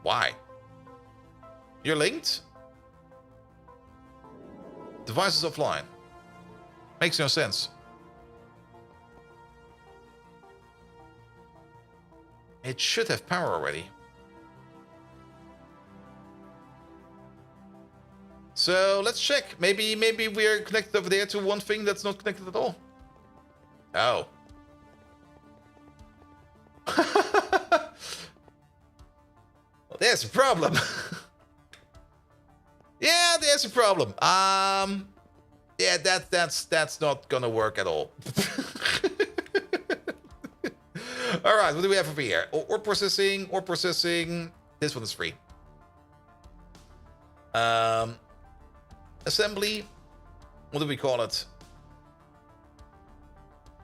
Why? You're linked? Device is offline. Makes no sense. It should have power already. So let's check. Maybe we're connected over there to one thing that's not connected at all. Oh. Well, there's a problem. Yeah, there's a problem. Yeah, that's not gonna work at all. All right, what do we have over here? Ore processing. This one is free. Assembly. What do we call it?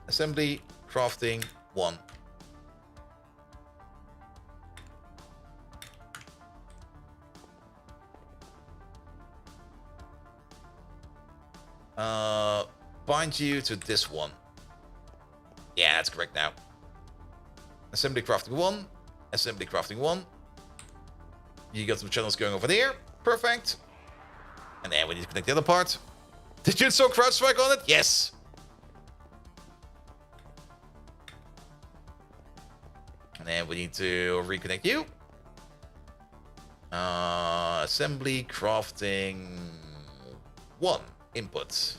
Assembly crafting 1. Bind you to this one. Yeah, that's correct now. Assembly crafting 1. Assembly crafting 1. You got some channels going over there. Perfect. And then we need to connect the other part. Did you install CrowdStrike on it? Yes. And then we need to reconnect you. Assembly crafting 1 input.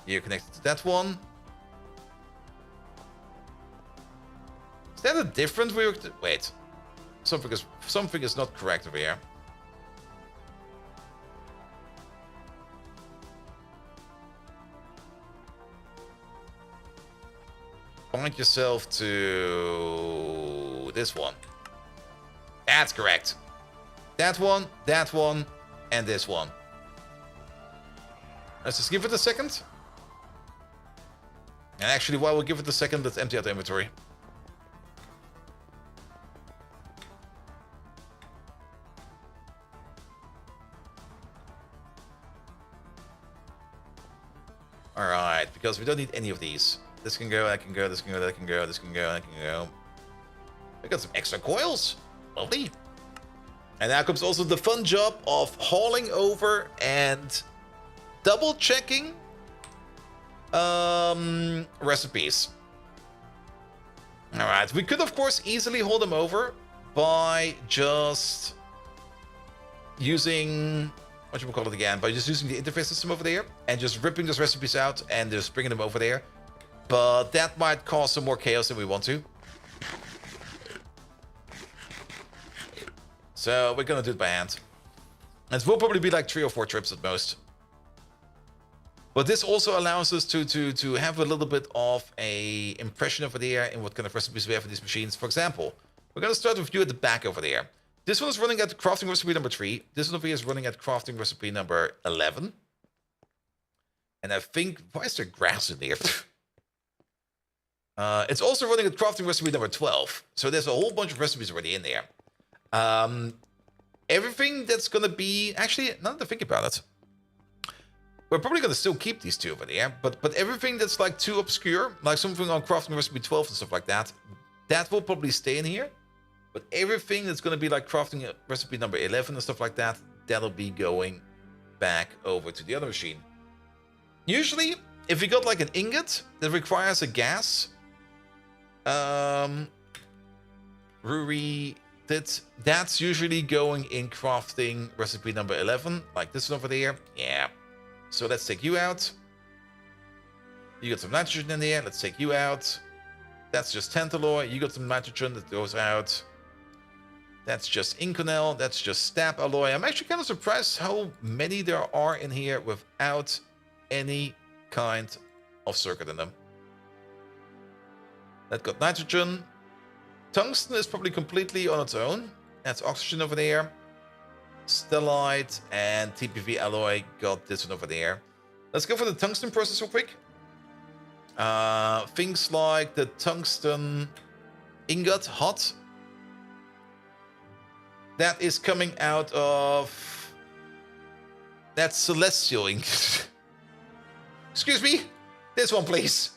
You're connected to that one. Is that a different way? Wait, something is not correct over here. Point yourself to this one. That's correct. That one, and this one. Let's just give it a second. And actually, while we'll give it a second, let's empty out the inventory. Alright, because we don't need any of these. This can go, that can go, this can go, that can go, this can go, that can go. We got some extra coils. Lovely. And now comes also the fun job of hauling over and double checking recipes. Alright, we could of course easily hold them over by just using, what should we call it again? By just using the interface system over there and just ripping those recipes out and just bringing them over there. But that might cause some more chaos than we want to. So we're gonna do it by hand. It will probably be like 3 or 4 trips at most. But this also allows us to have a little bit of a impression over there in what kind of recipes we have for these machines. For example, we're gonna start with you at the back over there. This one is running at crafting recipe number 3. This one over here is running at crafting recipe number 11. And I think, why is there grass in there? It's also running at crafting recipe number 12. So there's a whole bunch of recipes already in there. Everything that's gonna be, actually, now that I think about it, we're probably gonna still keep these 2 over there, but everything that's like too obscure, like something on crafting recipe 12 and stuff like that, that will probably stay in here. But everything that's gonna be like crafting recipe number 11 and stuff like that, that'll be going back over to the other machine. Usually, if you got like an ingot that requires a gas, Ruri, that's usually going in crafting recipe number 11, like this one over there. Yeah. So let's take you out. You got some nitrogen in there. Let's take you out. That's just tantalloy. You got some nitrogen that goes out. That's just inconel. That's just stab alloy. I'm actually kind of surprised how many there are in here without any kind of circuit in them. That got nitrogen. Tungsten is probably completely on its own. That's oxygen over there. Stellite and TPV alloy got this one over there. Let's go for the tungsten process real quick. Things like the tungsten ingot hot. That is coming out of... That's celestial ink. Excuse me? This one, please.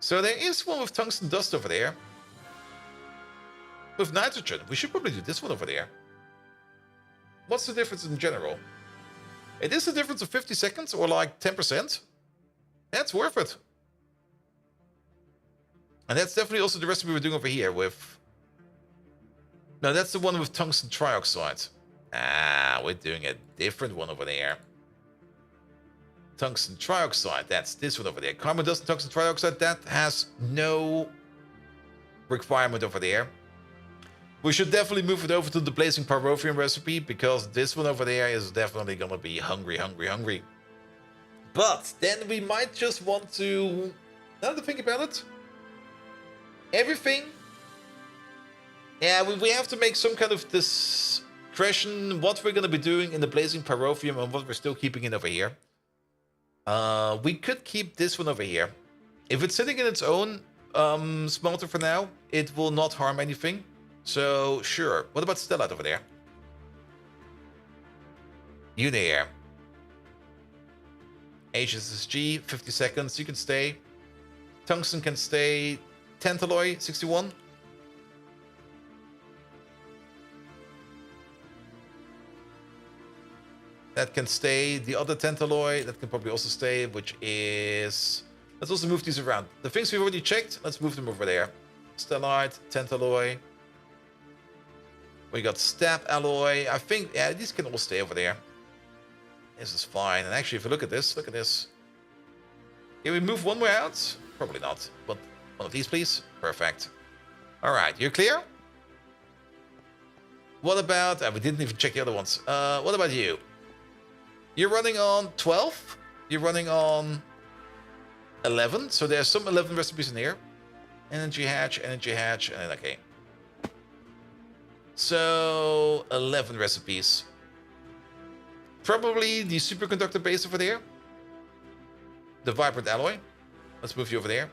So there is one with tungsten dust over there. With nitrogen. We should probably do this one over there. What's the difference in general? It is a difference of 50 seconds or like 10%. That's worth it. And that's definitely also the recipe we're doing over here with... No, that's the one with tungsten trioxide. Ah, we're doing a different one over there. Tungsten trioxide, that's this one over there. Carbon dust and tungsten trioxide, that has no requirement over there. We should definitely move it over to the blazing pyrotheum recipe, because this one over there is definitely gonna be hungry. But then we might just want to, now that I think about it, everything, yeah, we have to make some kind of discretion what we're gonna be doing in the blazing pyrotheum and what we're still keeping in over here. We could keep this one over here. If it's sitting in its own smelter for now, it will not harm anything. So, sure. What about Stellite over there? You there. HSSG, 50 seconds. You can stay. Tungsten can stay. Tantalloy, 61. That can stay. The other tantalloy, that can probably also stay, which is... Let's also move these around. The things we've already checked, let's move them over there. Stellite, tantalloy. We got stab alloy. I think, yeah, these can all stay over there. This is fine. And actually, if you look at this, look at this. Can we move one more out? Probably not. But one of these, please. Perfect. All right, you're clear? What about... we didn't even check the other ones. What about you? You're running on 12. You're running on 11. So there's some 11 recipes in here. Energy hatch, and then okay. So 11 recipes. Probably the superconductor base over there. The vibrant alloy. Let's move you over there.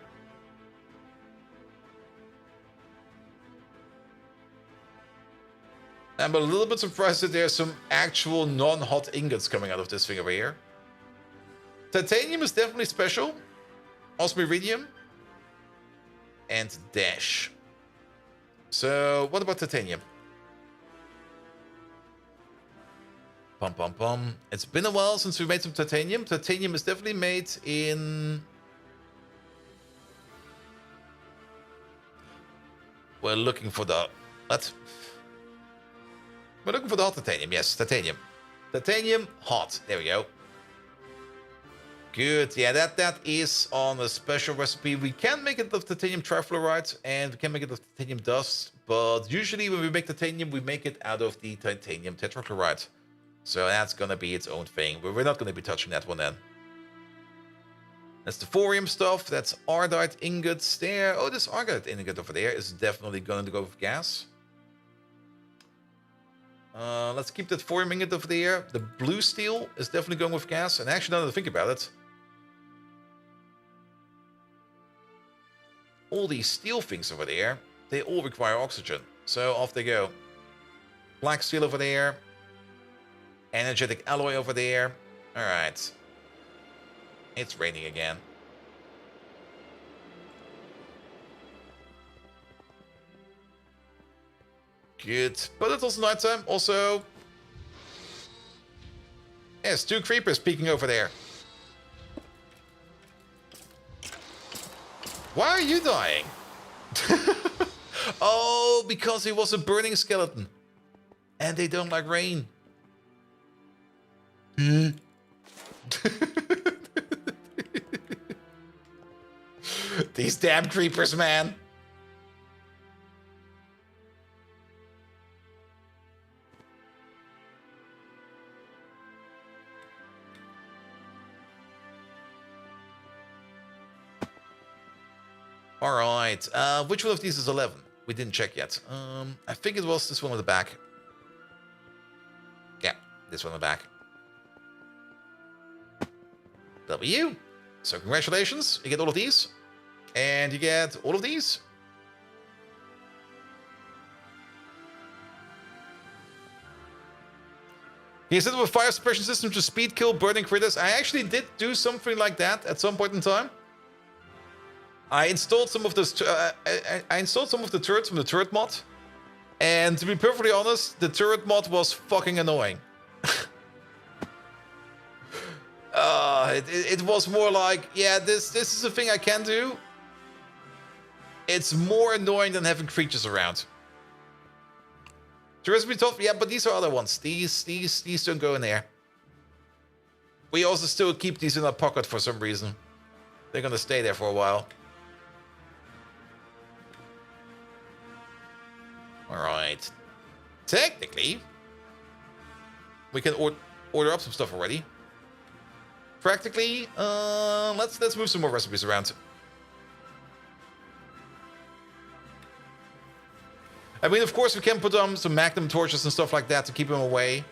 I'm a little bit surprised that there's some actual non-hot ingots coming out of this thing over here. Titanium is definitely special. Osmiridium. And Dash. So, what about titanium? Pum pum pum. It's been a while since we made some titanium. Titanium is definitely made in... We're looking for the... What? We're looking for the hot titanium. Yes, titanium. Titanium, hot. There we go. Good. Yeah, that is on a special recipe. We can make it of titanium trifluoride and we can make it of titanium dust. But usually when we make titanium, we make it out of the titanium tetrachloride. So that's going to be its own thing. But we're not going to be touching that one then. That's the thorium stuff. That's ardite ingots there. Oh, this ardite ingot over there is definitely going to go with gas. Let's keep that thorium ingot over there. The blue steel is definitely going with gas. And actually, now that I think about it, all these steel things over there, they all require oxygen. So off they go. Black steel over there. Energetic alloy over there. All right. It's raining again. Good. But it's also nighttime. Also, there's 2 creepers peeking over there. Why are you dying? Oh, because he was a burning skeleton. And they don't like rain. These damn creepers, man. All right. Which one of these is 11? We didn't check yet. I think it was this one on the back. Yeah, this one on the back. W. So congratulations. You get all of these. And you get all of these. Can you set up a fire suppression system to speed kill burning critters? I actually did do something like that at some point in time. I installed some of this. I installed some of the turrets from the turret mod, and to be perfectly honest, the turret mod was fucking annoying. It was more like, yeah, this is a thing I can do. It's more annoying than having creatures around. The recipe tough, yeah, but these are other ones. These don't go in there. We also still keep these in our pocket for some reason. They're gonna stay there for a while. Alright. Technically, we can order up some stuff already. Practically, let's move some more recipes around. I mean, of course, we can put on some magnum torches and stuff like that to keep them away.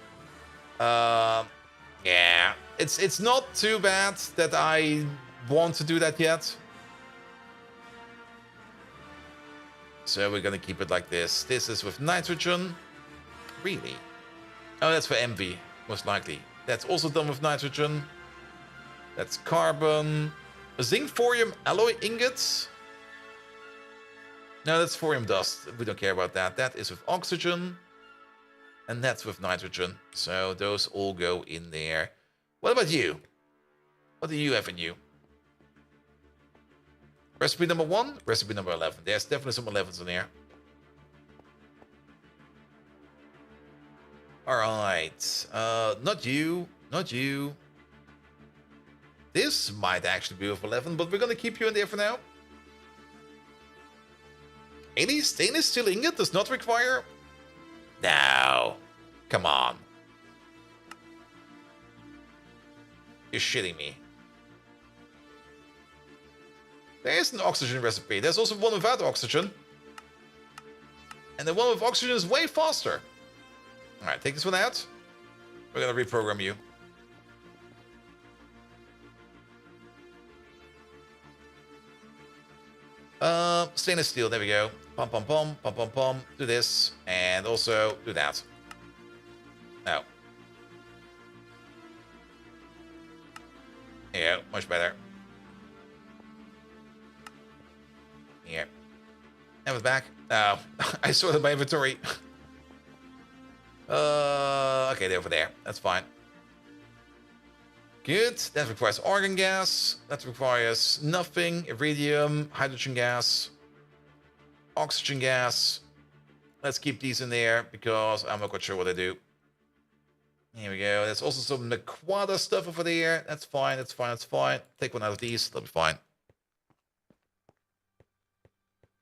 Yeah, it's not too bad that I want to do that yet. So we're gonna keep it like this. This is with nitrogen. Really? Oh, that's for envy, most likely. That's also done with nitrogen. That's carbon. Zinc thorium alloy ingots. No, that's thorium dust. We don't care about that. That is with oxygen. And that's with nitrogen. So those all go in there. What about you? What do you have in you? Recipe number 1, recipe number 11. There's definitely some 11s in there. Alright. Not you. Not you. This might actually be with 11, but we're going to keep you in there for now. Any stainless steel ingot does not require... No. Come on. You're shitting me. There is an oxygen recipe. There's also one without oxygen. And the one with oxygen is way faster. Alright, take this one out. We're going to reprogram you. Stainless steel, there we go. Pum, pum, pum, pum, pum, pum. Do this, and also do that. No. Yeah, much better. Here. And it's back. Oh, I sorted my inventory. Okay, they're over there. That's fine. Good. That requires argon gas. That requires nothing. Iridium, hydrogen gas, oxygen gas. Let's keep these in there because I'm not quite sure what they do. Here we go. There's also some Naquadah stuff over there. That's fine. That's fine. That's fine. Take one out of these. That'll be fine.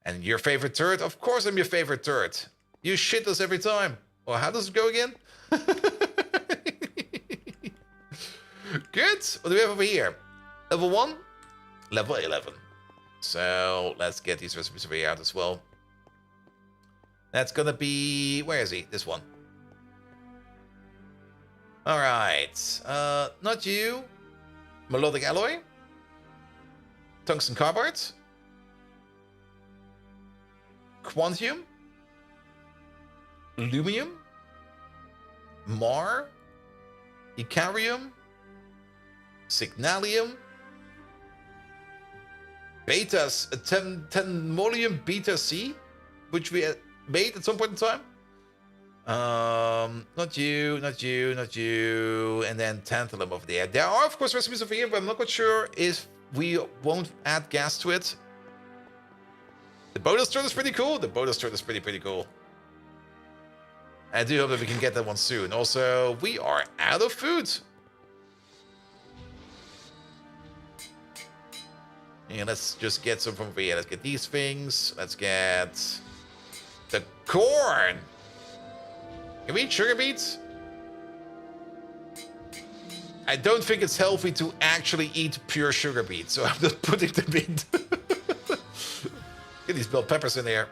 And your favorite turret? Of course I'm your favorite turret. You shit us every time. Well, how does it go again? Good. What do we have over here? Level 1, level 11. So let's get these recipes over here out as well. That's gonna be... Where is he? This one. Alright. Not you. Melodic alloy. Tungsten carbide. Quantium. Lumium. Mar. Icarium. Signalium. Betas. Tenmolium beta C. Which we made at some point in time. Not you, not you, not you. And then tantalum over there. There are, of course, recipes over here, but I'm not quite sure if we won't add gas to it. The bonus turret is pretty cool. The bonus turret is pretty cool. I do hope that we can get that one soon. Also, we are out of food. Yeah, let's just get some from over here. Let's get these things. Let's get the corn. Can we eat sugar beets? I don't think it's healthy to actually eat pure sugar beets, so I'm not putting them in. Get these bell peppers in there.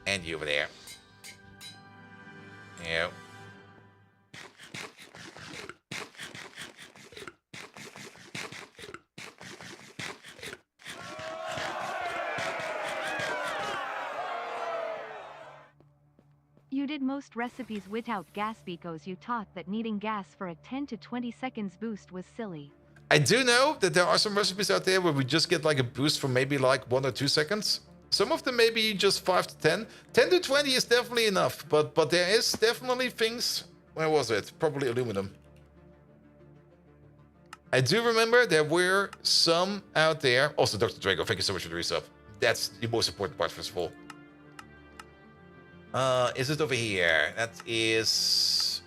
And you over there. Yeah. You did most recipes without gas because you thought that needing gas for a 10 to 20 seconds boost was silly. I do know that there are some recipes out there where we just get like a boost for maybe like 1 or 2 seconds. Some of them maybe just 5 to 10. 10 to 20 is definitely enough, but there is definitely things... Where was it? Probably aluminum. I do remember there were some out there. Also, Dr. Drago, thank you so much for the resub. That's the most important part, first of all. Is it over here? That is...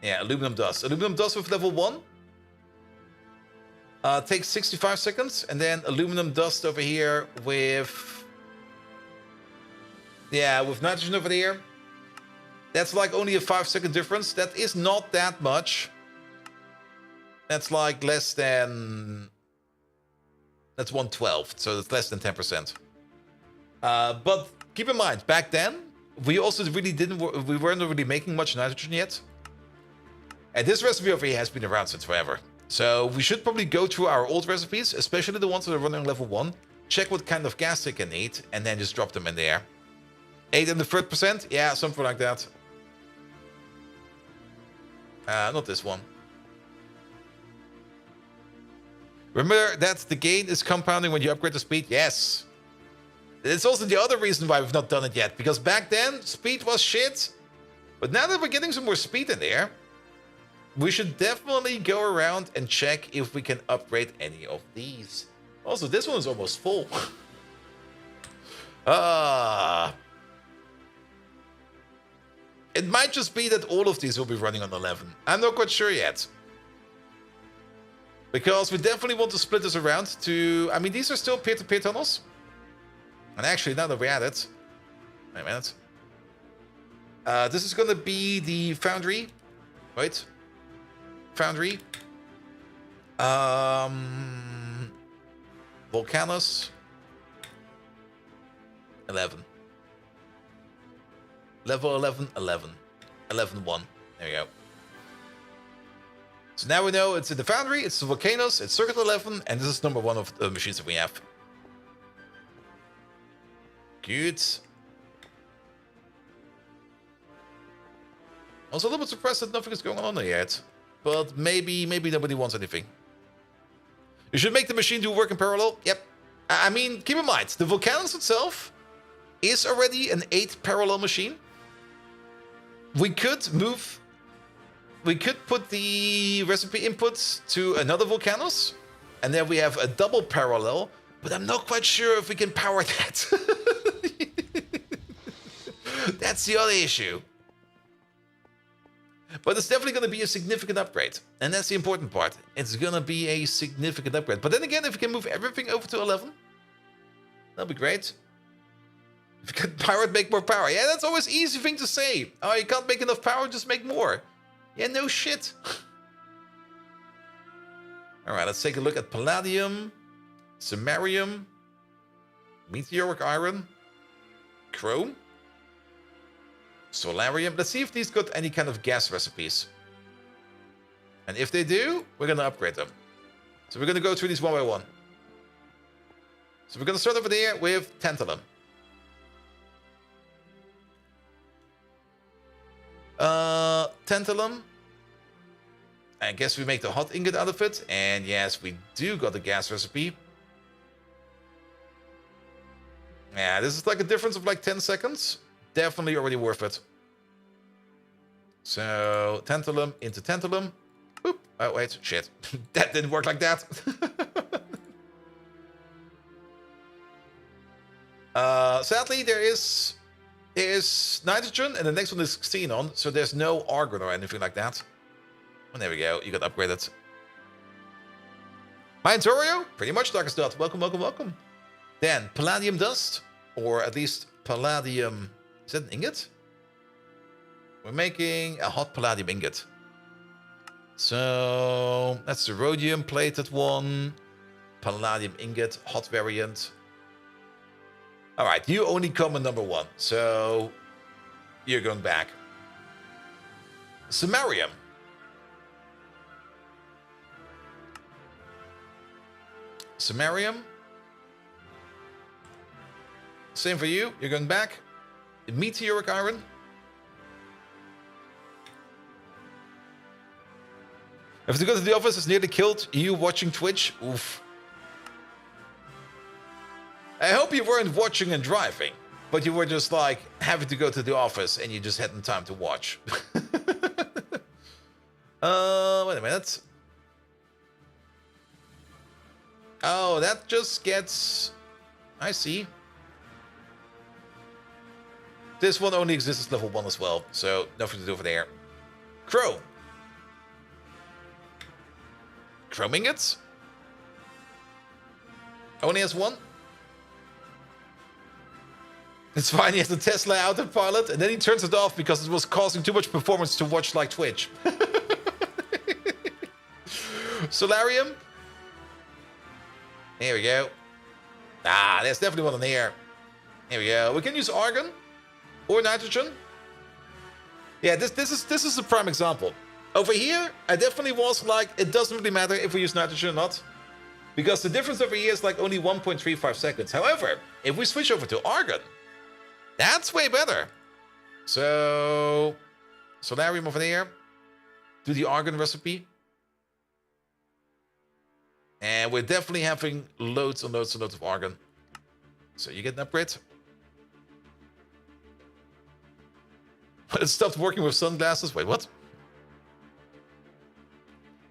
Yeah, aluminum dust. Aluminum dust with level 1. Takes 65 seconds. And then aluminum dust over here with... Yeah, with nitrogen over there. That's like only a 5-second difference. That is not that much. That's like less than... That's 1/12, so that's less than 10%. But keep in mind, back then, we also really we weren't really making much nitrogen yet. And this recipe over here has been around since forever. So we should probably go through our old recipes, especially the ones that are running on level 1. Check what kind of gas they can need, and then just drop them in there. 8 and the 3rd%? Yeah, something like that. Not this one. Remember that the gain is compounding when you upgrade the speed? Yes. It's also the other reason why we've not done it yet. Because back then, speed was shit. But now that we're getting some more speed in there, we should definitely go around and check if we can upgrade any of these. Also, this one is almost full. It might just be that all of these will be running on 11. I'm not quite sure yet. Because we definitely want to split this around to... I mean, these are still peer-to-peer tunnels. And actually, now that we're at it... Wait a minute. This is going to be the foundry. Wait. Foundry. Volcanus. 11. Level 11, 11. 11, 1. There we go. So now we know it's in the foundry, it's the volcanoes, it's circuit 11, and this is number 1 of the machines that we have. Good. Also a little bit surprised that nothing is going on there yet. But maybe nobody wants anything. You should make the machine do work in parallel. Yep. I mean, keep in mind, the volcanoes itself is already an 8 parallel machine. We could put the recipe inputs to another volcanoes, and then we have a double parallel, but I'm not quite sure if we can power that. That's the other issue. But it's definitely going to be a significant upgrade, and that's the important part. It's going to be a significant upgrade. But then again, if we can move everything over to 11, that'll be great. If you can power it, make more power. Yeah, that's always an easy thing to say. Oh, you can't make enough power, just make more. Yeah, no shit. Alright, let's take a look at palladium, samarium, meteoric iron, chrome, solarium. Let's see if these got any kind of gas recipes. And if they do, we're going to upgrade them. So we're going to go through these one by one. So we're going to start over there with tantalum. Tantalum. I guess we make the hot ingot out of it. And yes, we do got the gas recipe. Yeah, this is like a difference of like 10 seconds. Definitely already worth it. So, tantalum into tantalum. Oop. Oh, wait. Shit. That didn't work like that. Sadly, there is nitrogen, and the next one is xenon, so there's no argon or anything like that. Oh, there we go. You got upgraded. Hi, Antorio. Pretty much, Darkest Dot. Welcome, welcome, welcome. Then, palladium dust, or at least palladium... Is that an ingot? We're making a hot palladium ingot. So, that's the rhodium plated one. Palladium ingot, hot variant. Alright, you only come in number 1, so you're going back. Samarium. Samarium. Same for you, you're going back. Meteoric iron. If to go to the office is nearly killed you watching Twitch, oof. I hope you weren't watching and driving, but you were just like having to go to the office and you just hadn't time to watch. Wait a minute. Oh, that just gets... I see. This one only exists as level 1 as well, so nothing to do over there. Chrome. Chrome ingots? Only has 1? It's fine, he has the Tesla autopilot, and then he turns it off because it was causing too much performance to watch like Twitch. Solarium. Here we go. Ah, there's definitely one in here. Here we go. We can use argon or nitrogen. Yeah, this is a prime example. Over here, I definitely was like, it doesn't really matter if we use nitrogen or not, because the difference over here is like only 1.35 seconds. However, if we switch over to argon, that's way better. So, solarium over there. Do the argon recipe. And we're definitely having loads and loads and loads of argon. So you get an upgrade. It stopped working with sunglasses. Wait, what?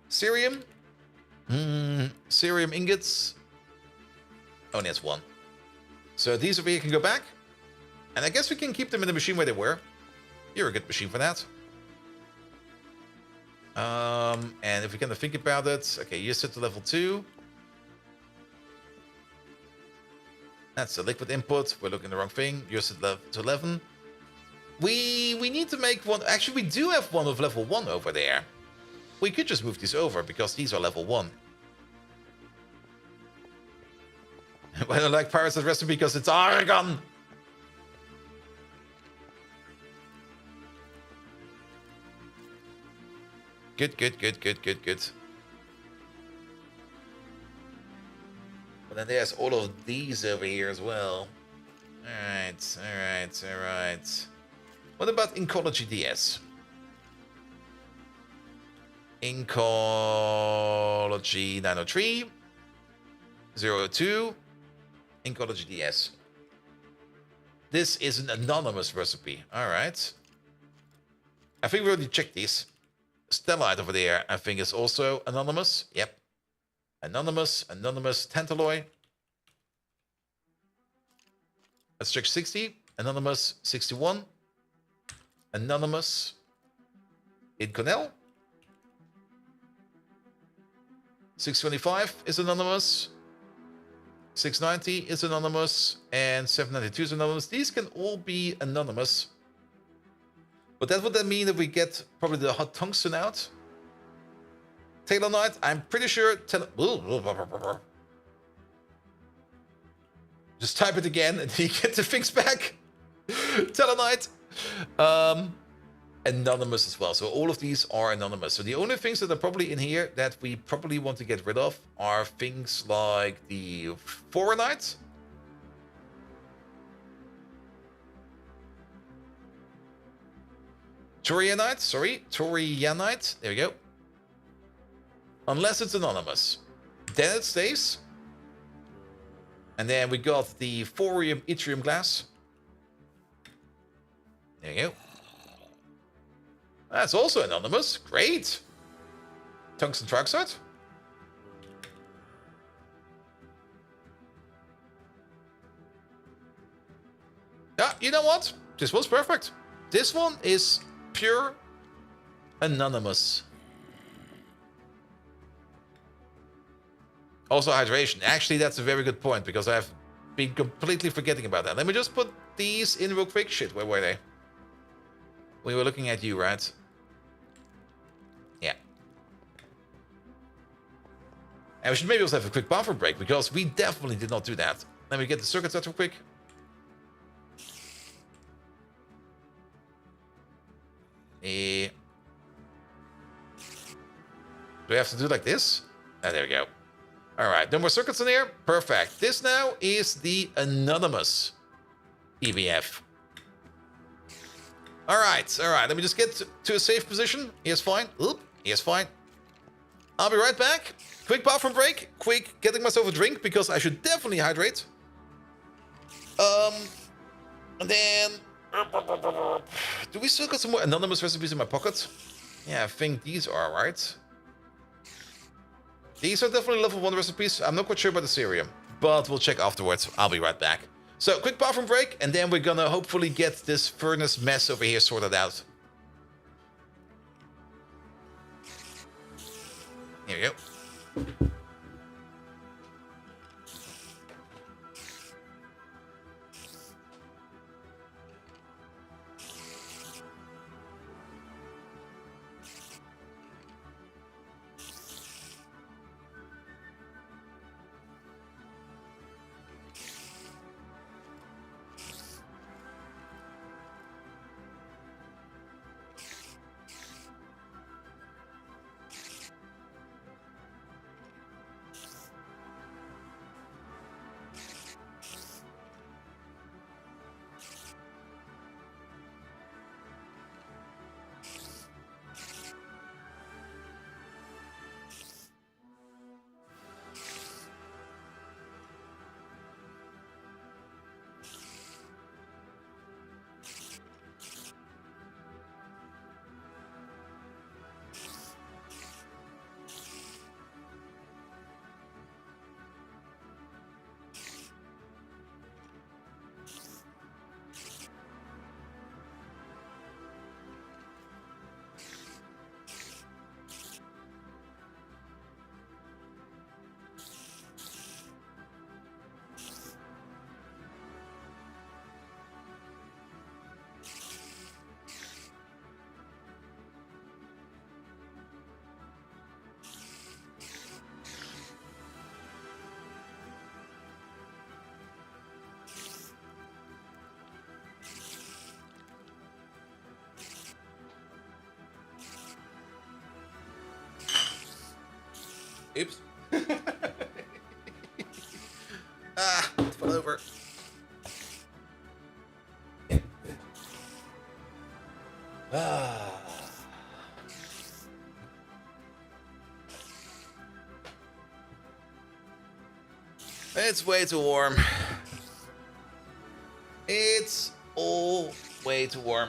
Cerium? Cerium ingots. Only has 1. So these over here can go back. And I guess we can keep them in the machine where they were. You're a good machine for that. And if we kind of think about it, okay, you set to level 2. That's the liquid input. We're looking at the wrong thing. You're set to 11. We need to make one. Actually, we do have one of level 1 over there. We could just move these over because these are level 1. I don't like Pirates of Recipe because it's argon. Good, good, good, good, good, good. But then there's all of these over here as well. Alright, alright, alright. What about Incology DS? Incology 903, 02, Incology DS. This is an anonymous recipe. Alright. I think we already checked these. Stellite over there, I think, is also anonymous. Yep. Anonymous, anonymous, Tantalloy. Let's check 60. Anonymous, 61. Anonymous. Inconel. 625 is anonymous. 690 is anonymous. And 792 is anonymous. These can all be anonymous. But that would then mean that we get probably the hot tungsten out. Taylor Knight, I'm pretty sure... Just type it again and you get the things back. Taylor Knight. Anonymous as well. So all of these are anonymous. So the only things that are probably in here that we probably want to get rid of are things like the Foranite. Torianite. There we go. Unless it's anonymous. Then it stays. And then we got the Thorium Yttrium glass. There you go. That's also anonymous. Great. Tungsten trioxide. Yeah, you know what? This one's perfect. This one is pure anonymous. Also hydration. Actually, that's a very good point because I've been completely forgetting about that. Let me just put these in real quick. Shit, where were they? We were looking at you, right? Yeah. And we should maybe also have a quick bathroom break because we definitely did not do that. Let me get the circuits out real quick. Do we have to do like this? Ah, there we go. Alright, no more circuits in here. Perfect. This now is the anonymous EVF. Alright, alright. Let me just get to a safe position. Here's fine. Oop, here's fine. I'll be right back. Quick bathroom break. Quick getting myself a drink because I should definitely hydrate. And then... Do we still got some more anonymous recipes in my pocket? Yeah, I think these are, right? These are definitely level 1 recipes. I'm not quite sure about the cerium, but we'll check afterwards. I'll be right back. So, quick bathroom break, and then we're gonna hopefully get this furnace mess over here sorted out. Here we go. Oops. Ah, it fell over. Ah. It's way too warm. It's all way too warm.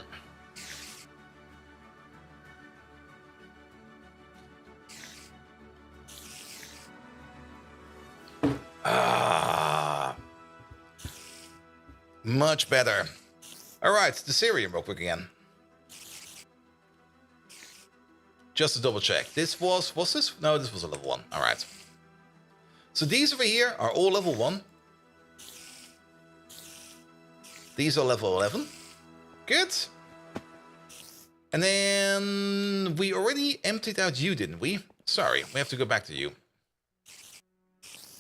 Ah, much better. All right, the Syrian real quick again. Just to double check. This was this? No, this was a level 1. All right. So these over here are all level 1. These are level 11. Good. And then we already emptied out you, didn't we? Sorry, we have to go back to you.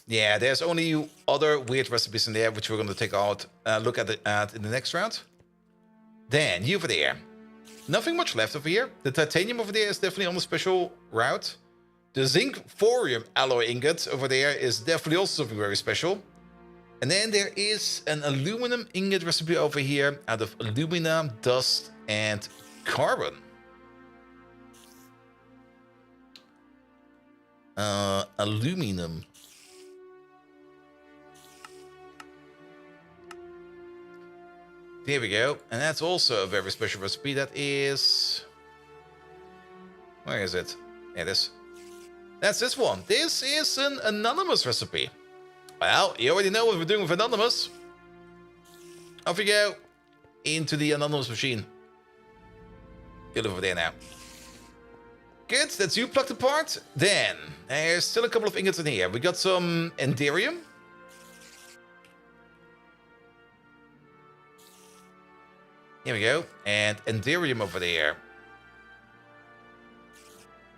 Yeah, there's only other weird recipes in there, which we're going to take out, look at in the next round. Then, you over there. Nothing much left over here. The titanium over there is definitely on the special route. The zinc thorium alloy ingot over there is definitely also something very special. And then there is an aluminum ingot recipe over here out of alumina, dust, and carbon. Aluminum. There we go. And that's also a very special recipe. That is... Where is it? There it is. That's this one. This is an anonymous recipe. Well, you already know what we're doing with anonymous. Off you go. Into the anonymous machine. Get over there now. Good, that's you plucked apart. Then, there's still a couple of ingots in here. We got some Enderium. Here we go. And Enderium over there.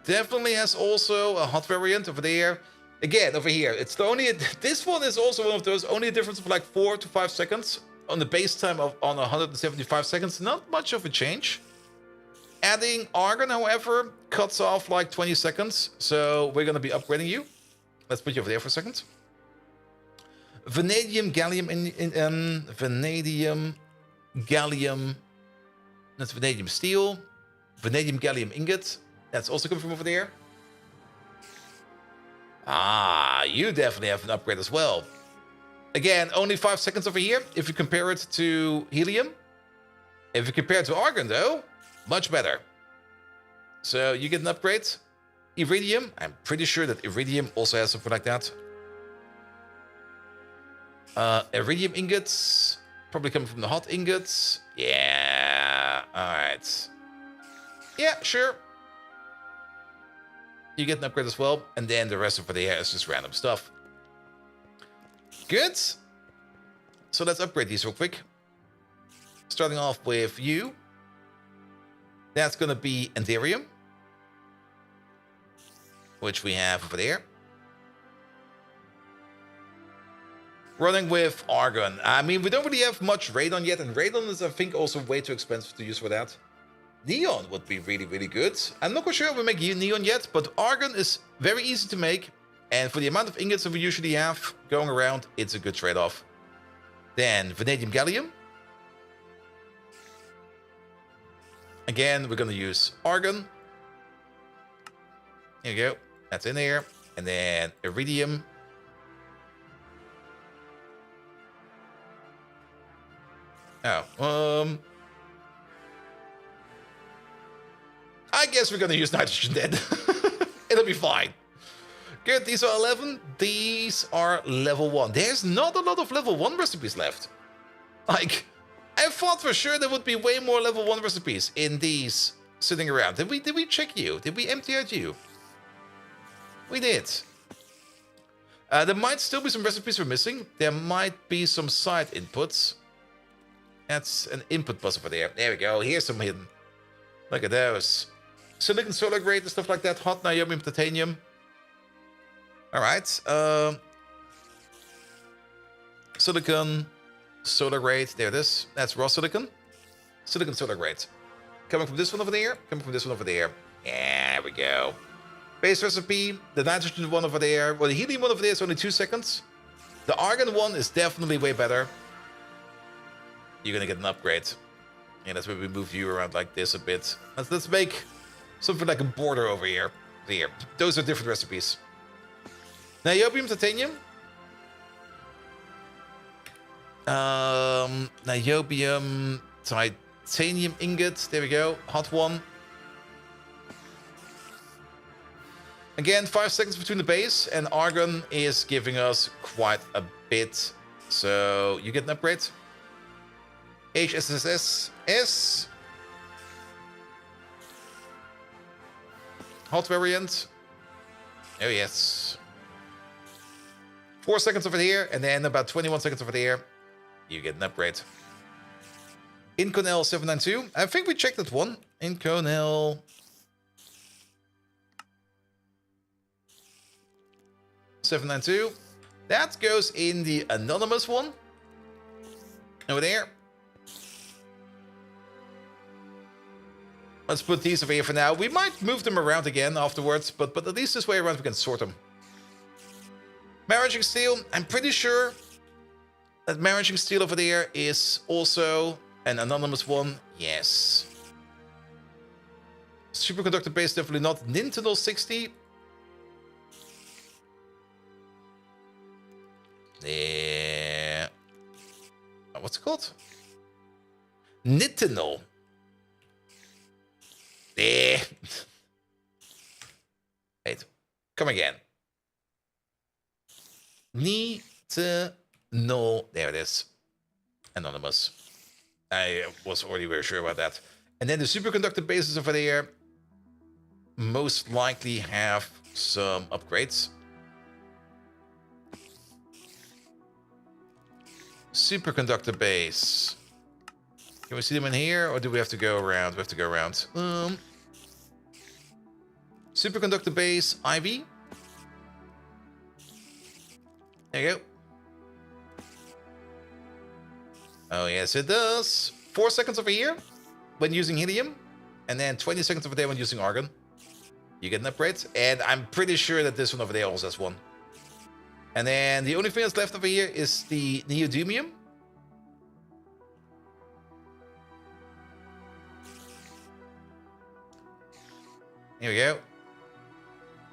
Definitely has also a hot variant over there. Again, over here, it's the only... This one is also one of those, only a difference of like 4 to 5 seconds. On the base time of on 175 seconds. Not much of a change. Adding argon, however, cuts off like 20 seconds. So we're going to be upgrading you. Let's put you over there for a second. Vanadium, gallium, vanadium, gallium. That's vanadium steel. Vanadium, gallium ingot. That's also coming from over there. Ah, you definitely have an upgrade as well. Again, only 5 seconds over here if you compare it to helium. If you compare it to argon, though, much better. So you get an upgrade. Iridium, I'm pretty sure that iridium also has something like that. Iridium ingots, probably coming from the hot ingots. Yeah, alright. Yeah, sure. You get an upgrade as well, and then the rest of the air is just random stuff. Good. So let's upgrade these real quick. Starting off with you. That's going to be Enderium, which we have over there. Running with argon. I mean, we don't really have much radon yet, and radon is, I think, also way too expensive to use for that. Neon would be really, really good. I'm not quite sure if we make neon yet, but argon is very easy to make. And for the amount of ingots that we usually have going around, it's a good trade-off. Then vanadium gallium. Again, we're going to use argon. Here you go. That's in there. And then iridium. Oh, I guess we're gonna use nitrogen then. It'll be fine. Good, these are 11. These are level 1. There's not a lot of level 1 recipes left. Like, I thought for sure there would be way more level 1 recipes in these sitting around. Did we check you? Did we empty out you? We did. There might still be some recipes we're missing. There might be some side inputs. That's an input bus over there. There we go. Here's some hidden. Look at those. Silicon solar grade and stuff like that. Hot niobium titanium. Alright. Silicon solar grade. There it is. That's raw silicon. Silicon solar grade. Coming from this one over there. Coming from this one over there. Yeah, there we go. Base recipe, the nitrogen one over there. Well, the helium one over there is only 2 seconds. The argon one is definitely way better. You're gonna get an upgrade. Yeah, that's why we move you around like this a bit. Let's make something like a border over here. Here. Those are different recipes. Niobium, titanium. Niobium, titanium ingot. There we go. Hot one. Again, 5 seconds between the base, and argon is giving us quite a bit. So you get an upgrade. HSSS. Hot variant. Oh yes. 4 seconds over here, and then about 21 seconds over there, you get an upgrade. Inconel 792. I think we checked that one. Inconel 792. That goes in the anonymous one. Over there. Let's put these over here for now. We might move them around again afterwards, but at least this way around we can sort them. Managing steel. I'm pretty sure that managing steel over there is also an anonymous one. Yes. Superconductor base definitely not. Nintenol 60. Yeah. What's it called? Nitinol. Yeah. Wait. Come again. Nitinol. There it is. Anonymous. I was already very sure about that. And then the superconductor bases over there most likely have some upgrades. Superconductor base. Can we see them in here, or do we have to go around? We have to go around. Superconductor base, IV. There you go. Oh, yes, it does. 4 seconds over here when using helium, and then 20 seconds over there when using argon. You get an upgrade, and I'm pretty sure that this one over there also has one. And then the only thing that's left over here is the neodymium. Here we go.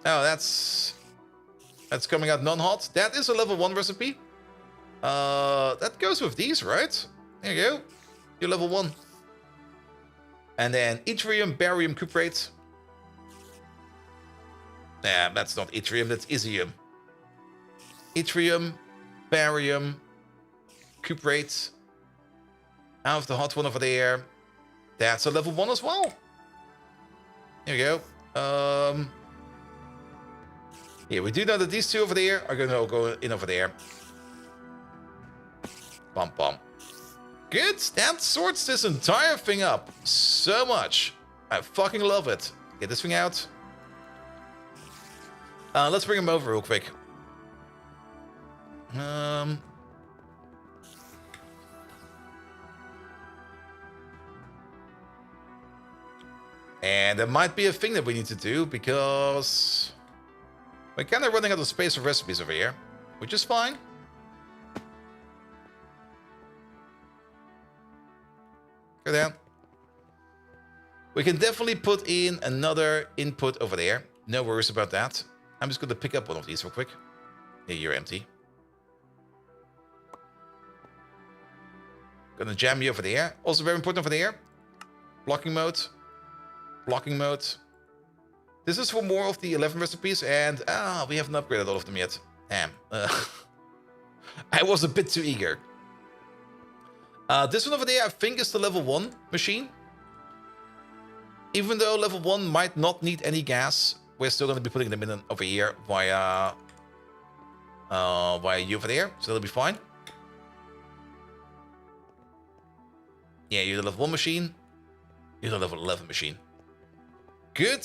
Oh, that's coming out non-hot. That is a level 1 recipe. That goes with these, right? There you go. You're level 1. And then yttrium, barium, cuprate. Nah, that's not yttrium, that's isium. Yttrium, barium, cuprate. Out of the hot one over there. That's a level 1 as well. Here we go. Yeah, we do know that these two over there are going to go in over there. Bum bum. Good. That sorts this entire thing up so much. I fucking love it. Get this thing out. Let's bring him over real quick. And there might be a thing that we need to do because we're kind of running out of space for recipes over here, which is fine. Go down. We can definitely put in another input over there. No worries about that. I'm just going to pick up one of these real quick. Here, you're empty. Gonna jam you over there. Also very important over there. Blocking mode. Blocking mode. This is for more of the 11 recipes, and we haven't upgraded all of them yet. Damn. I was a bit too eager. This one over there, I think, is the level 1 machine. Even though level 1 might not need any gas, we're still going to be putting them in over here via you over there, so that'll be fine. Yeah, you're the level 1 machine. You're the level 11 machine. Good.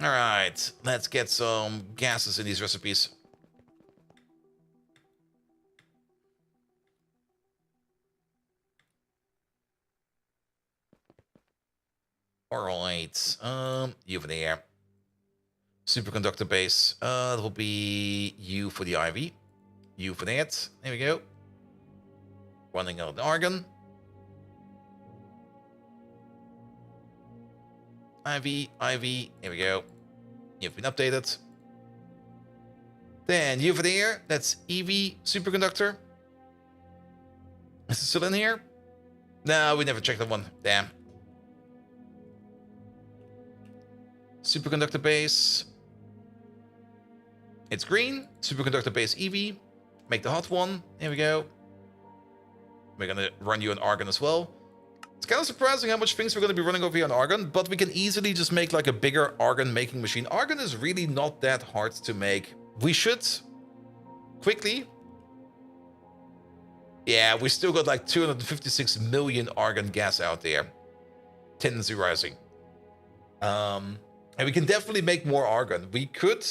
Alright, let's get some gases in these recipes. Alright. You over there. Superconductor base. That will be you for the IV. You for that. There we go. Running out of argon. IV. Here we go. You've been updated. Then you over there. That's EV superconductor. Is it still in here? No, we never checked that one. Damn. Superconductor base. It's green. Superconductor base EV. Make the hot one. There we go. We're gonna run you an argon as well. It's kind of surprising how much things we're gonna be running over here on argon, but we can easily just make like a bigger argon making machine. Argon is really not that hard to make. We should quickly. Yeah, we still got like 256 million argon gas out there. Tendency rising. And we can definitely make more argon. We could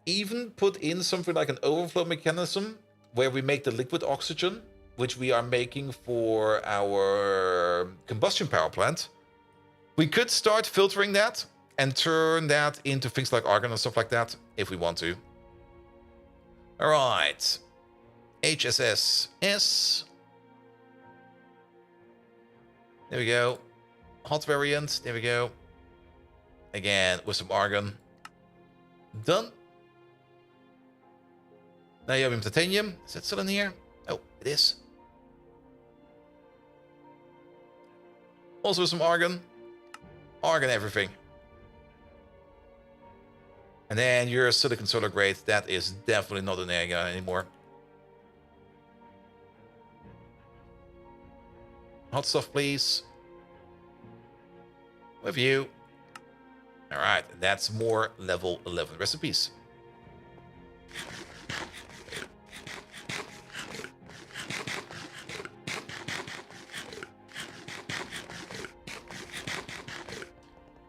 even put in something like an overflow mechanism where we make the liquid oxygen, which we are making for our combustion power plant. We could start filtering that and turn that into things like argon and stuff like that if we want to. All right. HSS. There we go. Hot variant. There we go. Again, with some argon. Done. Niobium titanium. Is that still in here? Oh, it is. Also some argon. Argon everything. And then your silicon solar grade. That is definitely not an argon anymore. Hot stuff, please. With you. Alright, that's more level 11 recipes.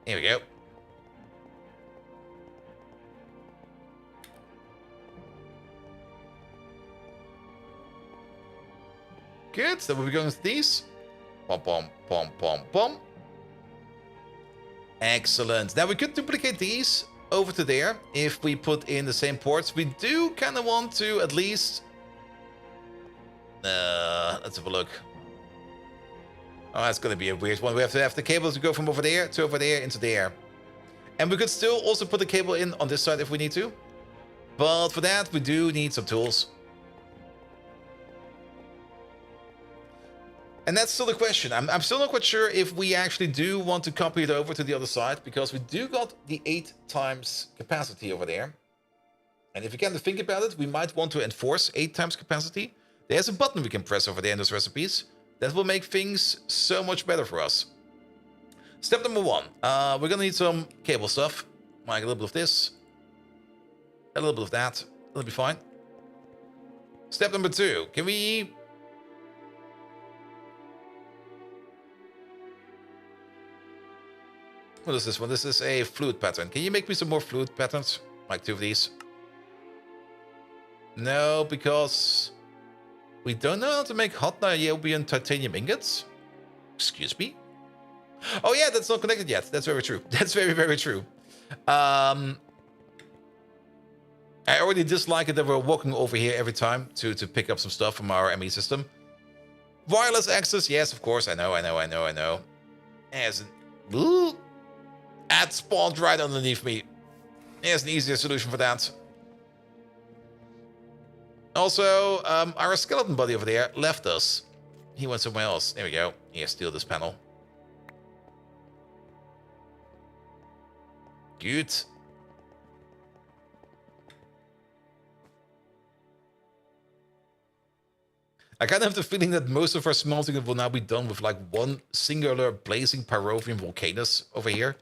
Here we go. Good, so we'll be going with these. Pom, pom, pom, pom, pom. Excellent. Now we could duplicate these over to there if we put in the same ports. We do kind of want to at least... let's have a look. Oh, that's going to be a weird one. We have to have the cables to go from over there to over there into there. And we could still also put the cable in on this side if we need to. But for that, we do need some tools. And that's still the question. I'm still not quite sure if we actually do want to copy it over to the other side, because we do got the 8 times capacity over there. And if you kind of think about it, we might want to enforce 8 times capacity. There's a button we can press over there in those recipes. That will make things so much better for us. Step number 1. We're gonna need some cable stuff. Like a little bit of this. A little bit of that. That'll be fine. Step number 2. Can we... What is this one? This is a fluid pattern. Can you make me some more fluid patterns? Like 2 of these? No, because we don't know how to make hot niobium titanium ingots. Excuse me? Oh yeah, that's not connected yet. That's very true. That's very, very true. I already dislike it that we're walking over here every time to pick up some stuff from our ME system. Wireless access, yes, of course. I know. As an... Ooh. Ad spawned right underneath me. There's an easier solution for that. Also, our skeleton buddy over there left us. He went somewhere else. There we go. Here, steal this panel. Good. I kind of have the feeling that most of our smelting will now be done with like one singular blazing pyrovium volcanus over here.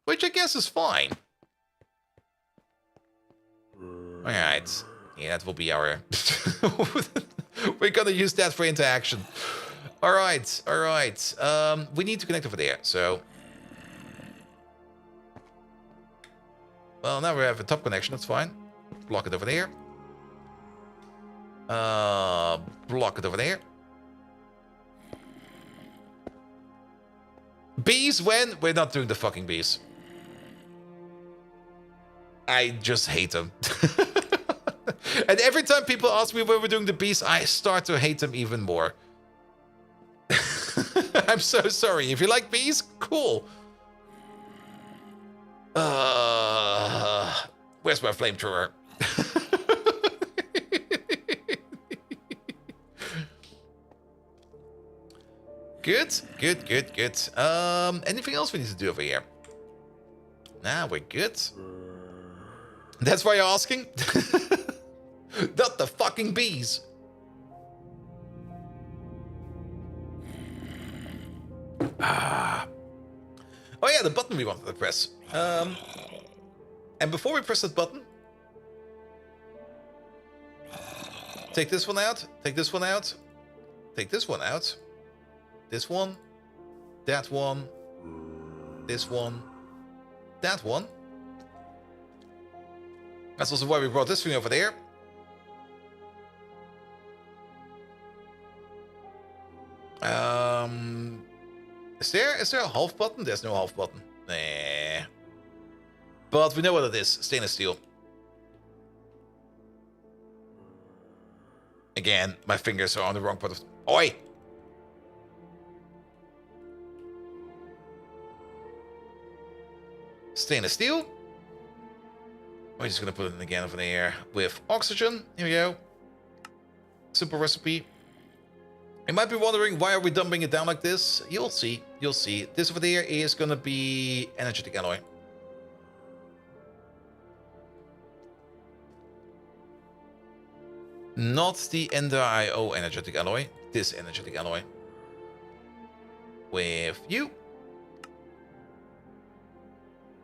Which I guess is fine. Alright. Yeah, that will be our... We're gonna use that for interaction. Alright. We need to connect over there, so... Well, now we have a top connection, that's fine. Block it over there. Block it over there. Bees when? We're not doing the fucking bees. I just hate them. And every time people ask me when we're doing the bees, I start to hate them even more. I'm so sorry. If you like bees, cool. Where's my flamethrower? Good. Anything else we need to do over here? Nah, we're good. That's why you're asking? Not the fucking bees. Oh yeah, the button we wanted to press. And before we press that button, take this one out, take this one out, take this one out, this one, that one, this one, that one. That's also why we brought this thing over there. Is there a half button? There's no half button. Nah. But we know what it is. Stainless steel. Again, my fingers are on the wrong part of... Oi! Stainless steel. We're just gonna put it in again over there with oxygen. Here we go. Simple recipe. You might be wondering, why are we dumping it down like this? You'll see. You'll see. This over there is gonna be energetic alloy. Not the Ender IO energetic alloy. This energetic alloy. With you.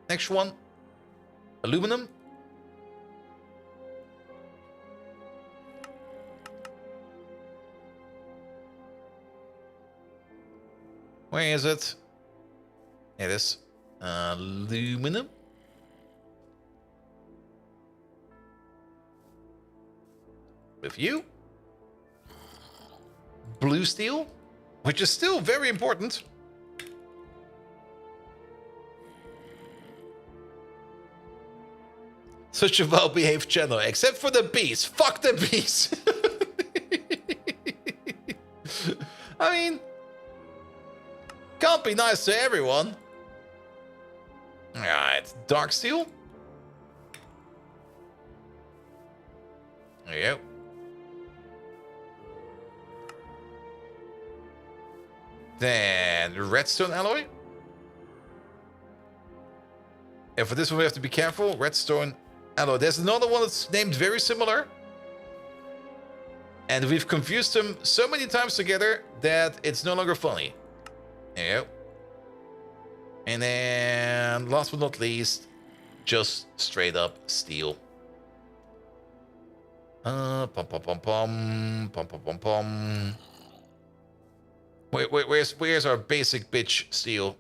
Next one. Aluminum. Where is it? Here it is. Aluminum. With you. Blue steel, which is still very important. Such a well-behaved channel, except for the bees. Fuck the bees. I mean, can't be nice to everyone. Alright, dark steel. There you go. Then redstone alloy. And for this one we have to be careful. Redstone alloy. There's another one that's named very similar. And we've confused them so many times together that it's no longer funny. There you go. And then last but not least, just straight up steel. Pom pom pom pom pom pom pom pom. Where's our basic bitch steel?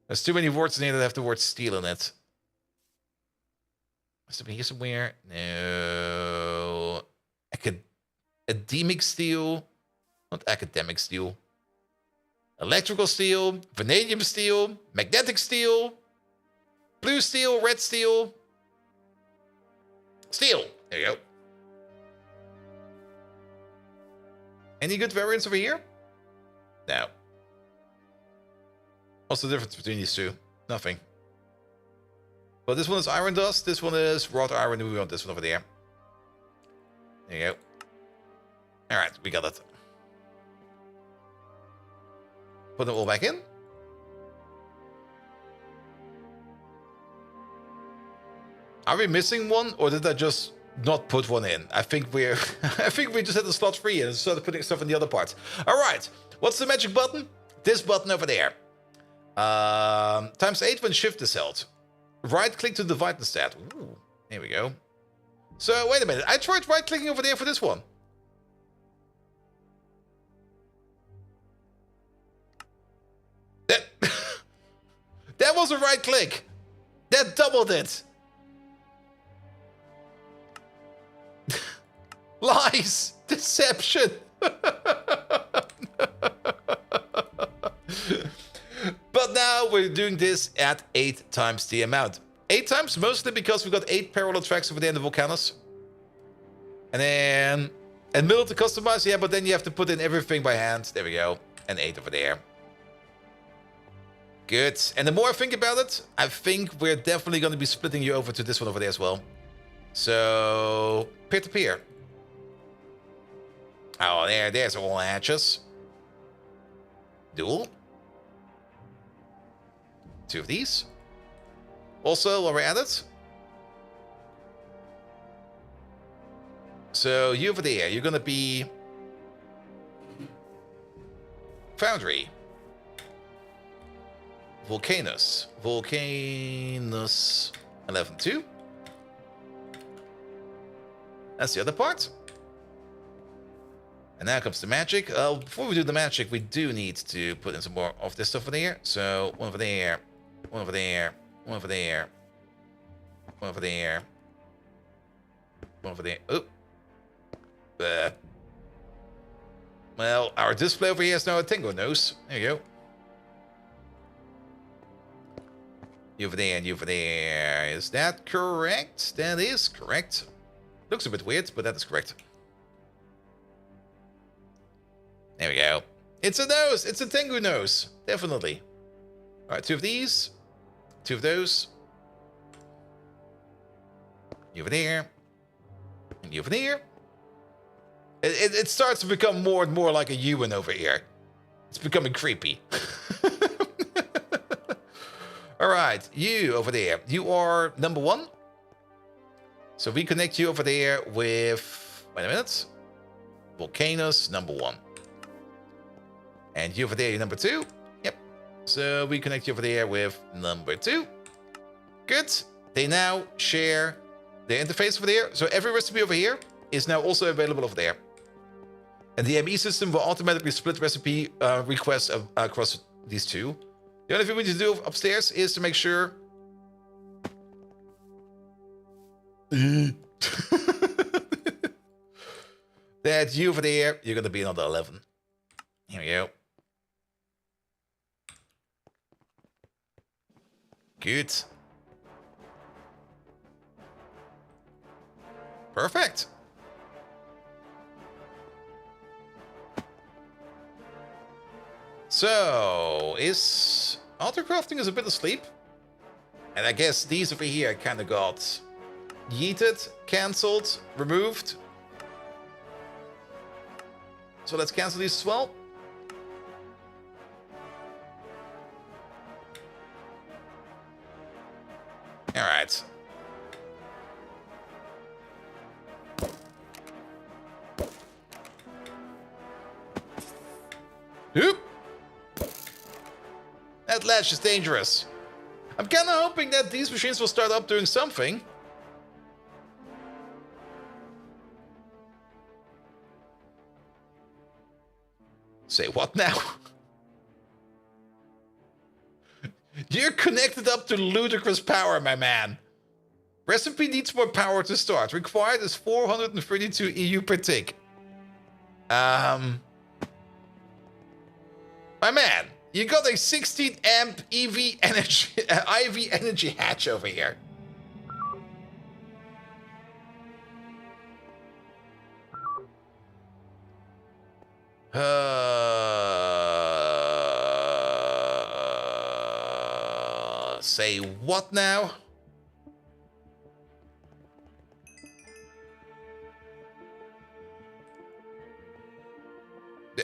There's too many words in here that have the word steel in it. Must have been here somewhere. No. Academic steel. Not academic steel. Electrical steel. Vanadium steel. Magnetic steel. Blue steel. Red steel. Steel. There you go. Any good variants over here? No. What's the difference between these two? Nothing. But this one is iron dust. This one is wrought iron. And we want this one over there. There you go. Alright, we got it. Put them all back in. Are we missing one, or did I just not put one in? I think we're I think we just had the slot free and started putting stuff in the other parts. Alright, what's the magic button? This button over there. Times 8 when shift is held. Right click to divide instead. Ooh, here we go. So wait a minute, I tried right clicking over there for this one. That was a right click. That doubled it. Lies. Deception. now we're doing this at 8 times the amount. 8 times, mostly because we've got 8 parallel tracks over there in the volcanoes. And then... And middle to customize, yeah, but then you have to put in everything by hand. There we go. And 8 over there. Good. And the more I think about it, I think we're definitely going to be splitting you over to this one over there as well. So, peer-to-peer. Oh, there's all hatches. Dual. 2 of these. Also, while we're at it. So, you over there, you're going to be... Foundry. Volcanus. 11-2. That's the other part. And now comes the magic. Before we do the magic, we do need to put in some more of this stuff over there. So, one over there. One over there. One over there. One over there. One over there. Oh. Well, our display over here is now a Tango nose. There you go. You over there and you over there. Is that correct? That is correct. Looks a bit weird, but that is correct. There we go. It's a nose. It's a Tengu nose. Definitely. All right, 2 of these. 2 of those. You over there. And you over there. It starts to become more and more like a human over here. It's becoming creepy. All right, you over there. You are number 1. So we connect you over there with... Wait a minute. Volcanus, number 1. And you over there, you're number 2. Yep. So we connect you over there with number 2. Good. They now share the interface over there. So every recipe over here is now also available over there. And the ME system will automatically split recipe requests across these 2. The only thing we need to do upstairs is to make sure... that you over there, you're going to be another 11. Here we go. Good. Perfect. So, autocrafting is a bit asleep. And I guess these over here kind of got yeeted, cancelled, removed. So let's cancel these as well. All right. Oop. That latch is dangerous. I'm kind of hoping that these machines will start up doing something. Say what now? You're connected up to ludicrous power, my man. Recipe needs more power to start. Required is 432 EU per tick. My man, you got a 16 amp EV energy, IV energy hatch over here. Say what now?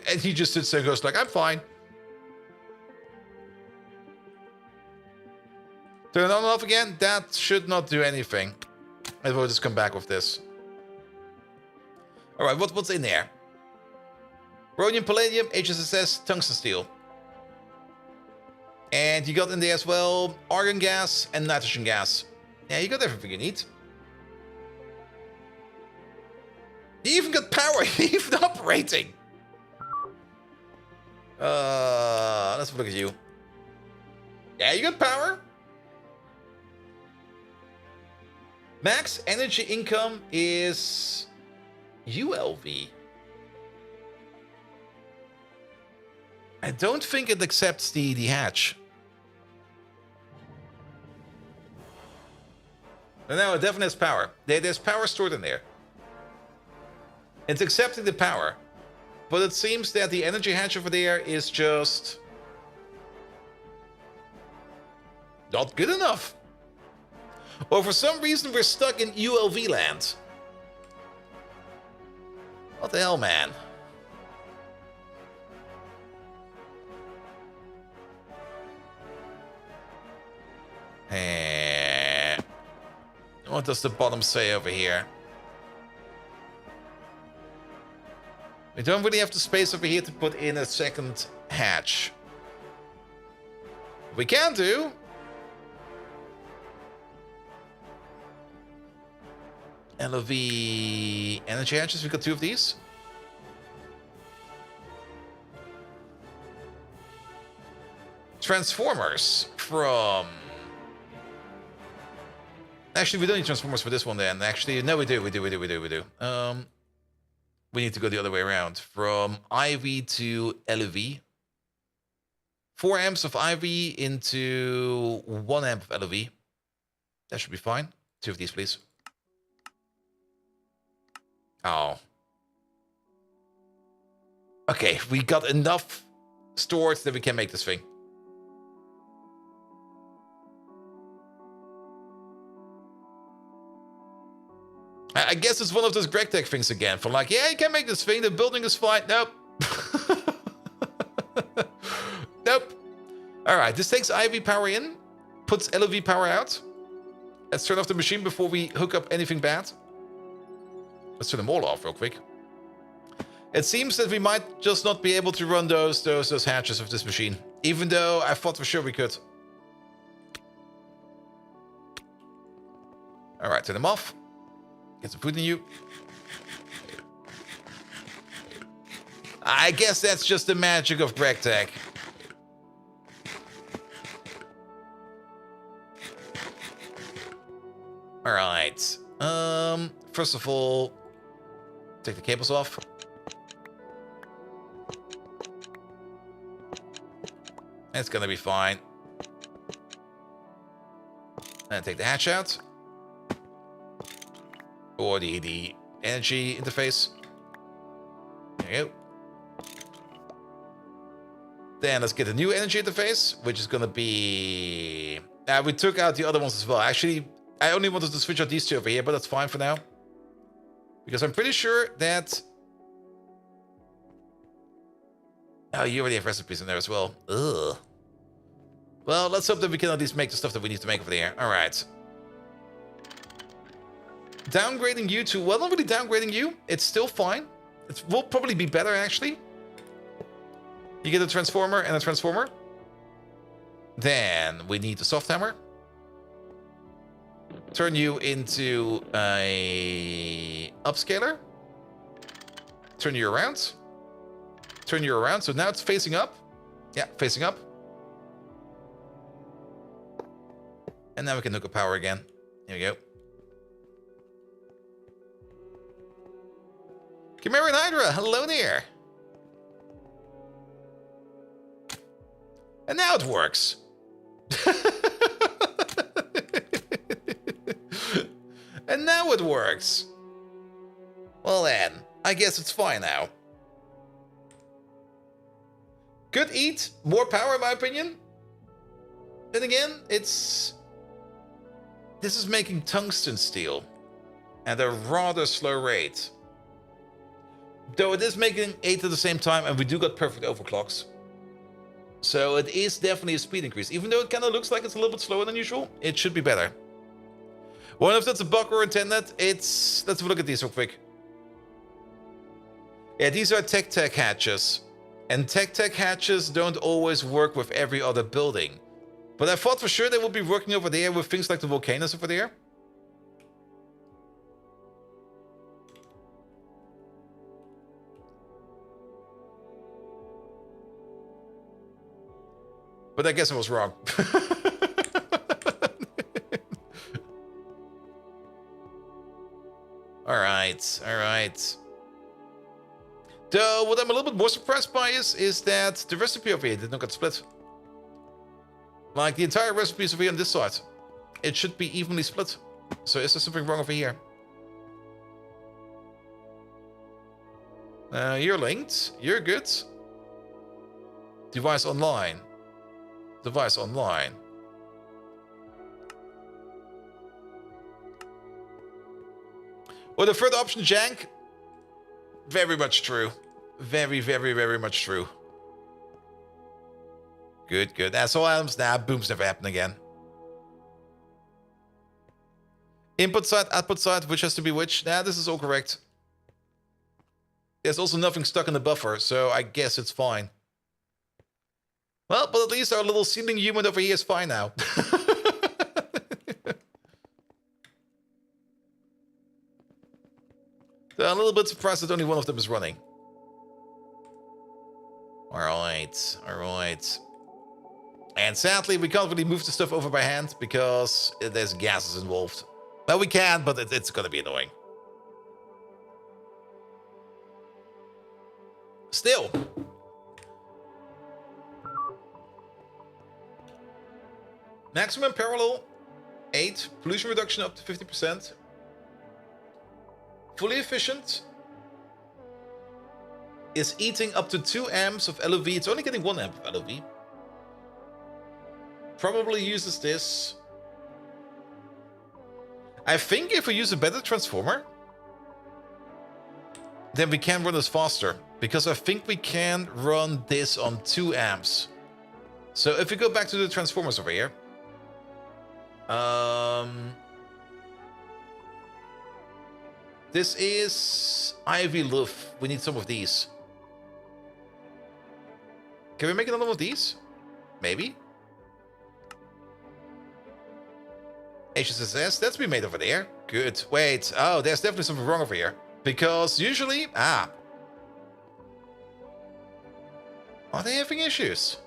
And he just sits there and goes like, I'm fine. Turn it on and off again? That should not do anything. And we'll just come back with this. Alright, what's in there? Rhodium, palladium, HSSS, tungsten steel. And you got in there as well argon gas and nitrogen gas. Yeah, you got everything you need. You even got power, even operating. Let's have a look at you. Yeah, you got power. Max energy income is ULV. I don't think it accepts the hatch. No, it definitely has power. There's power stored in there. It's accepting the power. But it seems that the energy hatch over there is just... not good enough. Or for some reason we're stuck in ULV land. What the hell, man? What does the bottom say over here? We don't really have the space over here to put in a second hatch. We can do. LOV energy hatches, we got 2 of these. Transformers from... Actually, we don't need transformers for this one then. Actually, no, we do. We need to go the other way around. From IV to LOV. 4 amps of IV into 1 amp of LOV. That should be fine. 2 of these, please. Oh. Okay, we got enough storage that we can make this thing. I guess it's one of those GregTech things again. For like, yeah, you can make this thing. The building is fine. Nope. Nope. All right, this takes IV power in, puts LOV power out. Let's turn off the machine before we hook up anything bad. Let's turn them all off real quick. It seems that we might just not be able to run those hatches of this machine, even though I thought for sure we could. All right, turn them off. Get some food in you. I guess that's just the magic of GregTech. All right. First of all, take the cables off. It's gonna be fine. And take the hatch out. Or the energy interface. There you go. Then let's get a new energy interface, which is gonna be... we took out the other ones as well. Actually, I only wanted to switch out these 2 over here, but that's fine for now. Because I'm pretty sure that... Oh, you already have recipes in there as well. Ugh. Well, let's hope that we can at least make the stuff that we need to make over there. Alright. Downgrading you to... Well, not really downgrading you. It's still fine. It will probably be better, actually. You get a transformer and a transformer. Then we need a soft hammer. Turn you into a upscaler. Turn you around. Turn you around. So now it's facing up. Yeah, facing up. And now we can hook up power again. Here we go. Chimera Hydra, hello there. And now it works. And now it works. Well then, I guess it's fine now. Good eat, more power in my opinion. Then again, this is making tungsten steel at a rather slow rate. Though it is making 8 at the same time, and we do got perfect overclocks. So it is definitely a speed increase. Even though it kind of looks like it's a little bit slower than usual, it should be better. Wonder if that's a bug or intended. Let's have a look at these real quick. Yeah, these are GregTech hatches. And GregTech hatches don't always work with every other building. But I thought for sure they would be working over there with things like the volcanoes over there. But I guess I was wrong. Alright, alright. Though, what I'm a little bit more surprised by is that the recipe over here did not get split. Like, the entire recipe is over here on this side. It should be evenly split. So is there something wrong over here? You're linked. You're good. Device online. Device online. Well, the third option, jank. Very much true. Very, very, very much true. Good, good. That's all items. Nah, booms never happen again. Input side, output side, which has to be which? Nah, this is all correct. There's also nothing stuck in the buffer, so I guess it's fine. Well, but at least our little ceiling human over here is fine now. So I'm a little bit surprised that only one of them is running. Alright, alright. And sadly, we can't really move the stuff over by hand because there's gases involved. Well, we can, but it's gonna be annoying. Still. Maximum parallel, 8. Pollution reduction up to 50%. Fully efficient. Is eating up to 2 amps of LOV. It's only getting 1 amp of LOV. Probably uses this. I think if we use a better transformer, then we can run this faster. Because I think we can run this on 2 amps. So if we go back to the transformers over here. This is Ivy Luff. We need some of these. Can we make another one of these? Maybe. HSSS, that's been made over there. Good. Wait. Oh, there's definitely something wrong over here. Because usually... Are they having issues?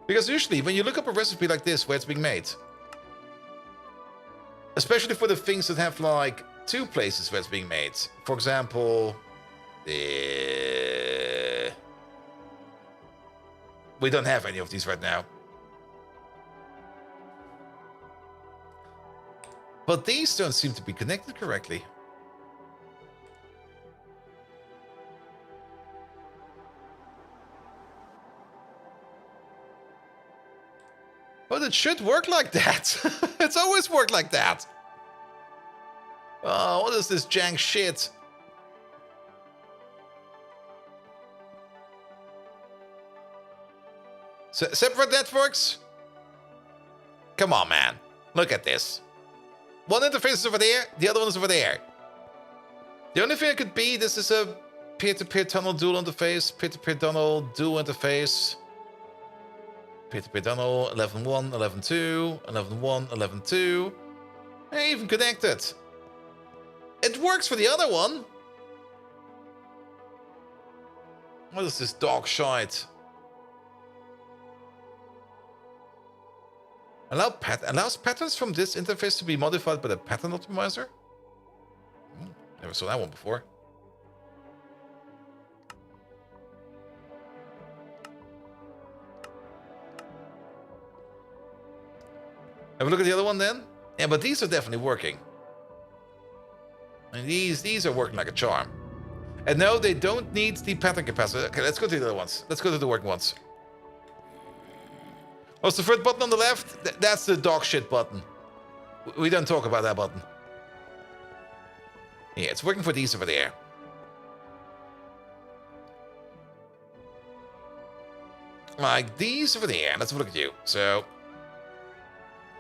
Because usually when you look up a recipe like this where it's being made, especially for the things that have like 2 places where it's being made. For example, we don't have any of these right now. But these don't seem to be connected correctly. But it should work like that. It's always worked like that. Oh, what is this jank shit? Separate networks? Come on, man. Look at this. One interface is over there, the other one is over there. The only thing it could be, this is a peer-to-peer tunnel dual interface, peer-to-peer tunnel dual interface. Peer-to-peer tunnel, 11.1, 11.2, 11.1, 11.2. Hey, even connected. It works for the other one. What is this dog shite? Allows patterns from this interface to be modified by the pattern optimizer? Never saw that one before. Have a look at the other one then. Yeah, but these are definitely working. And these are working like a charm. And no, they don't need the pattern capacitor. Okay, let's go to the other ones. Let's go to the working ones. What's the third button on the left? That's the dog shit button. We don't talk about that button. Yeah, it's working for these over there. Like these over there. Let's have a look at you. So...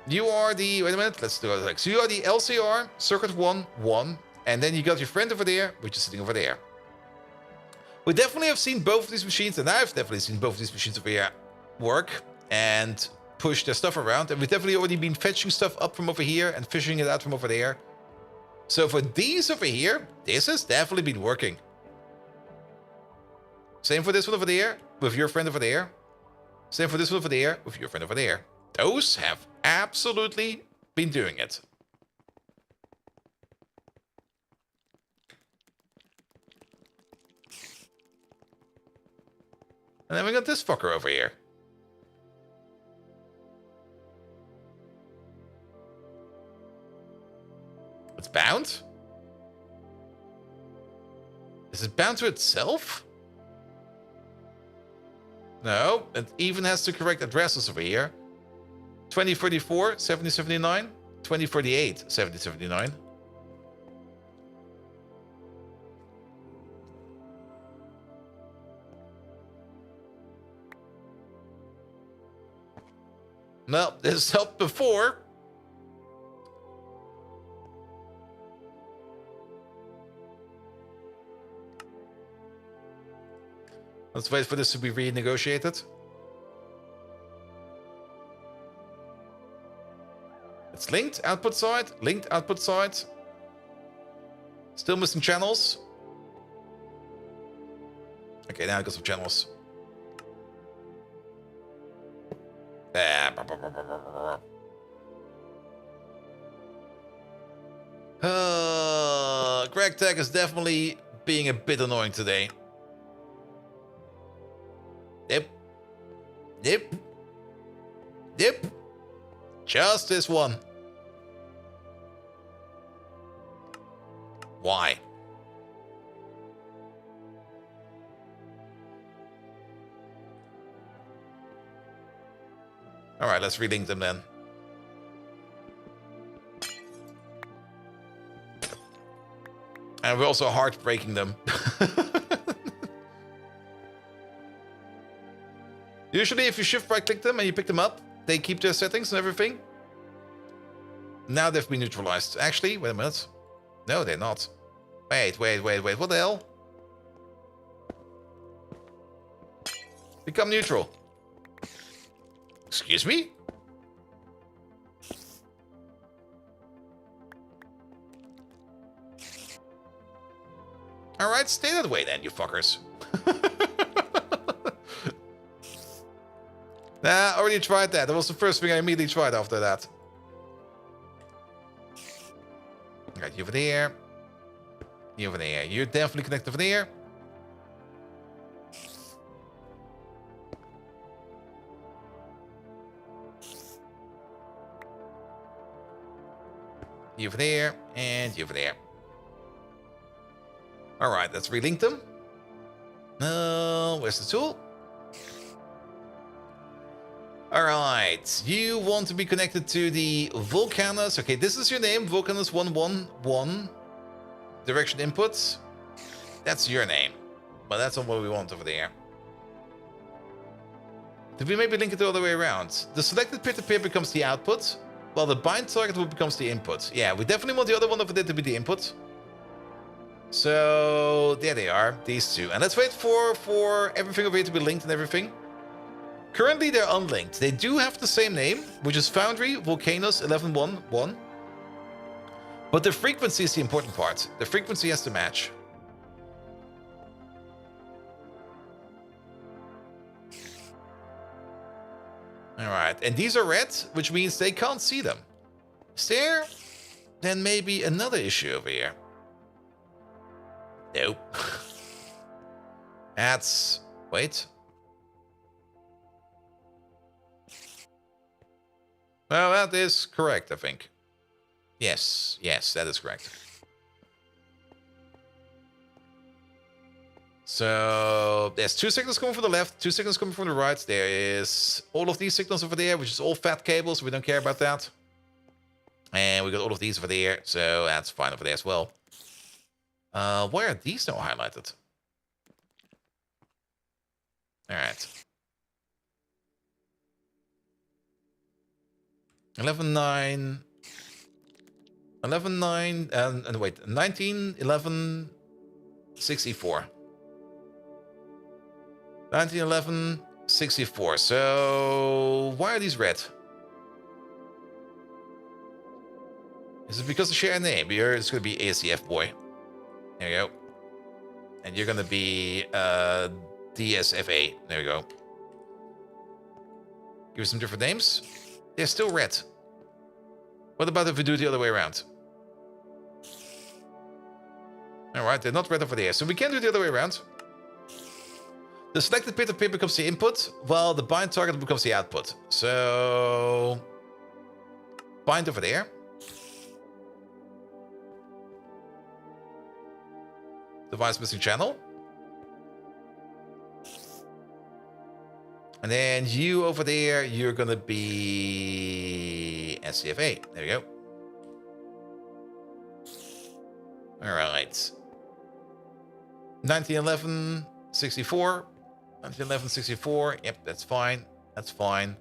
you are the... wait a minute. Let's do it like... so you are the LCR, circuit 1, 1. And then you got your friend over there, which is sitting over there. We definitely have seen both of these machines, and I've definitely seen both of these machines over here work and push their stuff around. And we've definitely already been fetching stuff up from over here and fishing it out from over there. So for these over here, this has definitely been working. Same for this one over there, with your friend over there. Same for this one over there, with your friend over there. Those have absolutely been doing it. And then we got this fucker over here. It's bound? Is it bound to itself? No, it even has the correct addresses over here. 2044, 7079. 2048, 7079. No, this helped before. Let's wait for this to be renegotiated. It's linked, output side, linked, output side. Still missing channels. Okay, now I got some channels. GregTech is definitely being a bit annoying today. Yep. Just this one. Why? Alright, let's relink them then. And we're also heartbreaking them. Usually if you shift right click them and you pick them up, they keep their settings and everything. Now they've been neutralized. Actually, wait a minute. No, they're not. Wait. What the hell? Become neutral. Excuse me? Alright, stay that way then, you fuckers. Nah, I already tried that. That was the first thing I immediately tried after that. Alright, you over there. You over there. You're definitely connected over there. You over there, and you over there. Alright, let's relink them. Where's the tool? Alright, you want to be connected to the Vulcanus. Okay, this is your name, Vulcanus 111. Direction inputs. That's your name. But that's not what we want over there. Did we maybe link it the other way around? The selected peer-to-peer becomes the output, while the bind target becomes the input. Yeah, we definitely want the other one over there to be the input. So, there they are, these two. And let's wait for everything over here to be linked and everything. Currently, they're unlinked. They do have the same name, which is Foundry Volcanus 1111. But the frequency is the important part. The frequency has to match. Alright, and these are red, which means they can't see them. Is there then maybe another issue over here? Nope. That's... wait. Well, that is correct, I think. Yes, that is correct. So, there's 2 signals coming from the left, 2 signals coming from the right. There is all of these signals over there, which is all fat cables. We don't care about that. And we got all of these over there, so that's fine over there as well. Why are these now highlighted? Alright. 11-9... 11-9... and wait, 19-11... 64. 1911 64. So why are these red? Is it because they share a name? It's going to be ASCF boy. There you go. And you're going to be DSFA. There you go. Give us some different names. They're still red. What about if we do it the other way around? Alright, they're not red over there. So we can do it the other way around. The selected peer-to-peer becomes the input, while the bind target becomes the output. So... bind over there. Device missing channel. And then you over there, you're gonna be SCFA. There we go. All right. 1911, 64. 1911, 64. Yep, that's fine. That's fine.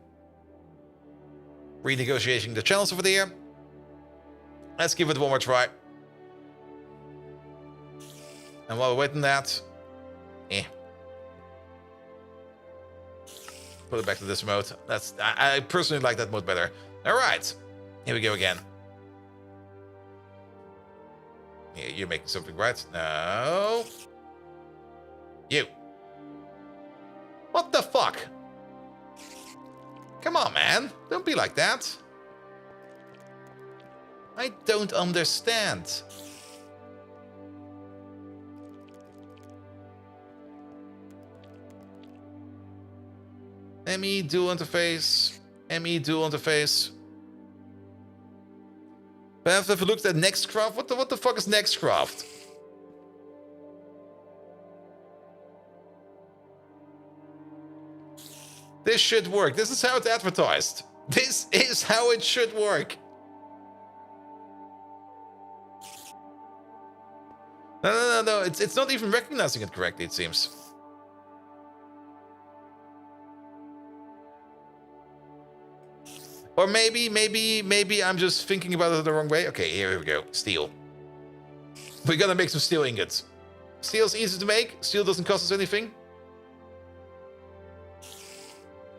Renegotiating the channels over there. Let's give it one more try. And while we're waiting that, put it back to this mode. I personally like that mode better. All right, here we go again. Yeah, you're making something right. No, you. What the fuck? Come on, man. Don't be like that. I don't understand. ME dual interface. ME dual interface. But I have to look at Nextcraft. What the fuck is Nextcraft? This should work. This is how it's advertised. This is how it should work. No. It's not even recognizing it correctly, it seems. Or maybe I'm just thinking about it the wrong way. Okay, here we go. Steel. We gotta make some steel ingots. Steel's easy to make. Steel doesn't cost us anything.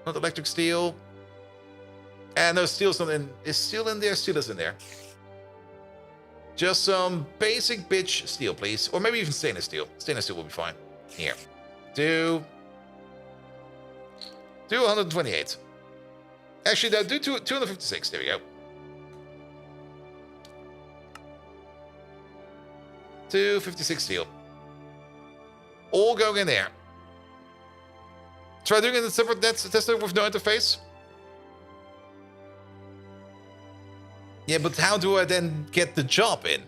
Not electric steel. And no, steel's not in. Is steel in there? Steel is in there. Just some basic bitch steel, please. Or maybe even stainless steel. Stainless steel will be fine. Here. Do 128. Actually, no, do 256. There we go. 256 steel. All going in there. Try doing it in separate tester with no interface. Yeah, but how do I then get the job in?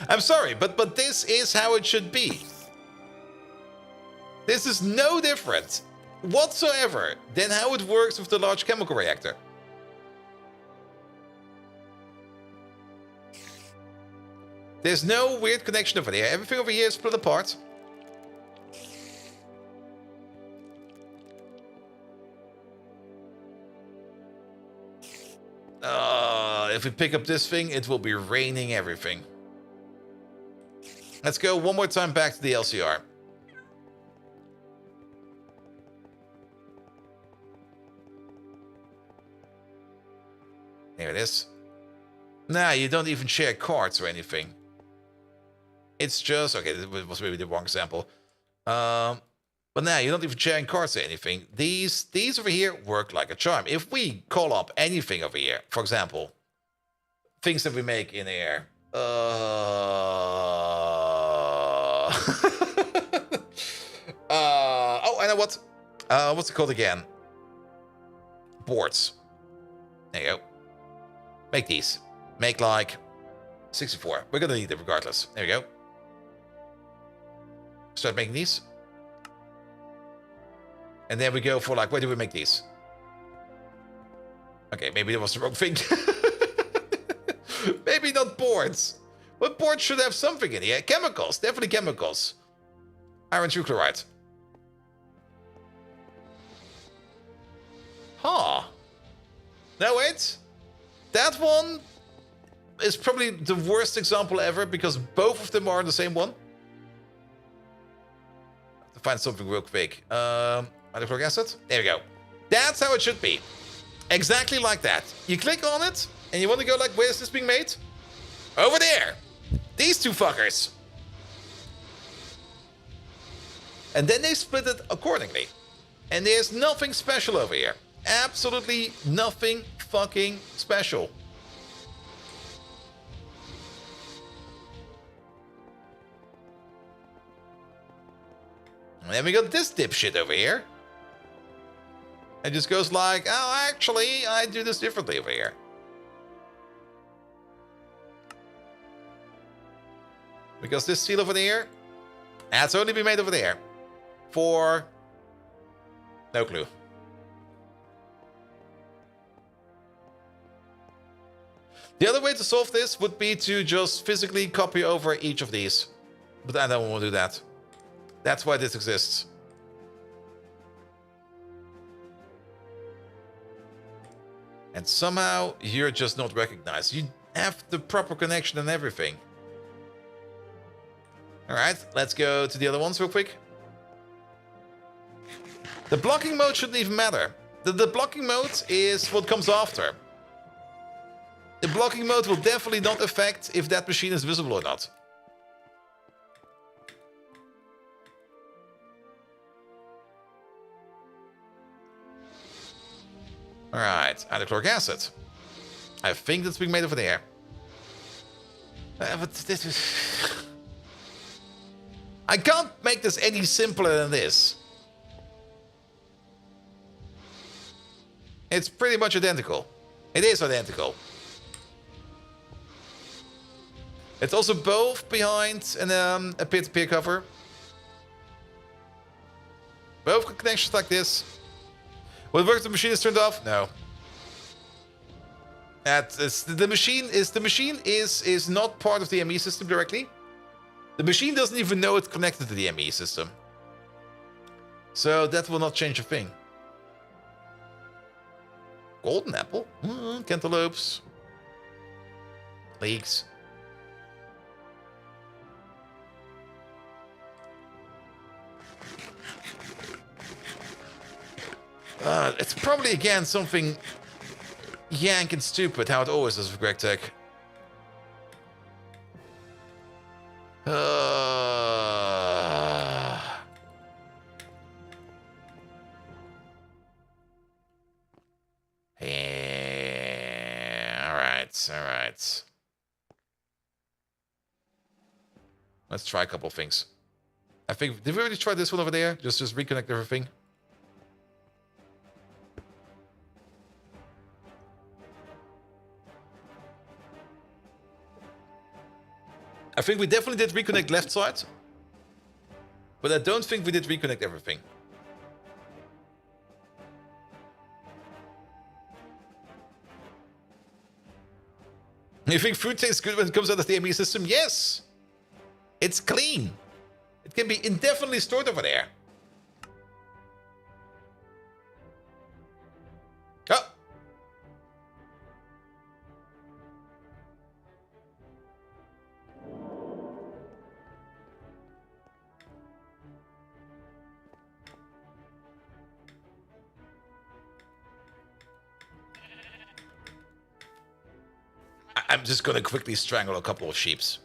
I'm sorry, but this is how it should be. This is no different whatsoever than how it works with the large chemical reactor. There's no weird connection over there. Everything over here is split apart. If we pick up this thing, it will be raining everything. Let's go one more time back to the LCR. There it is. Nah, you don't even share cards or anything. It's just... Okay, this was maybe the wrong example. But now you don't even share cards or anything. These over here work like a charm. If we call up anything over here, for example, things that we make in air. Oh, I know what. What's it called again? Boards. There you go. Make these. Make like 64. We're gonna need it regardless. There we go. Start making these. And then we go for like, where do we make these? Okay, maybe that was the wrong thing. Maybe not boards. But boards should have something in here. Chemicals, definitely chemicals. Iron trichloride. Huh. No, wait. That one is probably the worst example ever because both of them are the same one. To find something real quick. Hydrochloric acid. There we go. That's how it should be. Exactly like that. You click on it, and you want to go like, where is this being made? Over there. These two fuckers. And then they split it accordingly. And there's nothing special over here. Absolutely nothing fucking special. And then we got this dipshit over here. It just goes like, oh, actually, I do this differently over here. Because this seal over there has only been made over there. For... no clue. The other way to solve this would be to just physically copy over each of these. But I don't want to do that. That's why this exists. And somehow you're just not recognized. You have the proper connection and everything. Alright, let's go to the other ones real quick. The blocking mode shouldn't even matter. The blocking mode is what comes after. The blocking mode will definitely not affect if that machine is visible or not. Alright, hydrochloric acid. I think that's being made over there. But this is... I can't make this any simpler than this. It's pretty much identical. It is identical. It's also both behind a peer-to-peer cover. Both connections like this. Will it work if the machine is turned off? No. The machine is not part of the ME system directly. The machine doesn't even know it's connected to the ME system. So that will not change a thing. Golden apple? Cantaloupes. Leeks. It's probably again something yank and stupid, how it always is with GregTech. Alright. Let's try a couple of things. I think, did we already try this one over there? Just reconnect everything. I think we definitely did reconnect left side. But I don't think we did reconnect everything. You think food tastes good when it comes out of the ME system? Yes! It's clean. It can be indefinitely stored over there. Oh! I'm just gonna quickly strangle a couple of sheeps.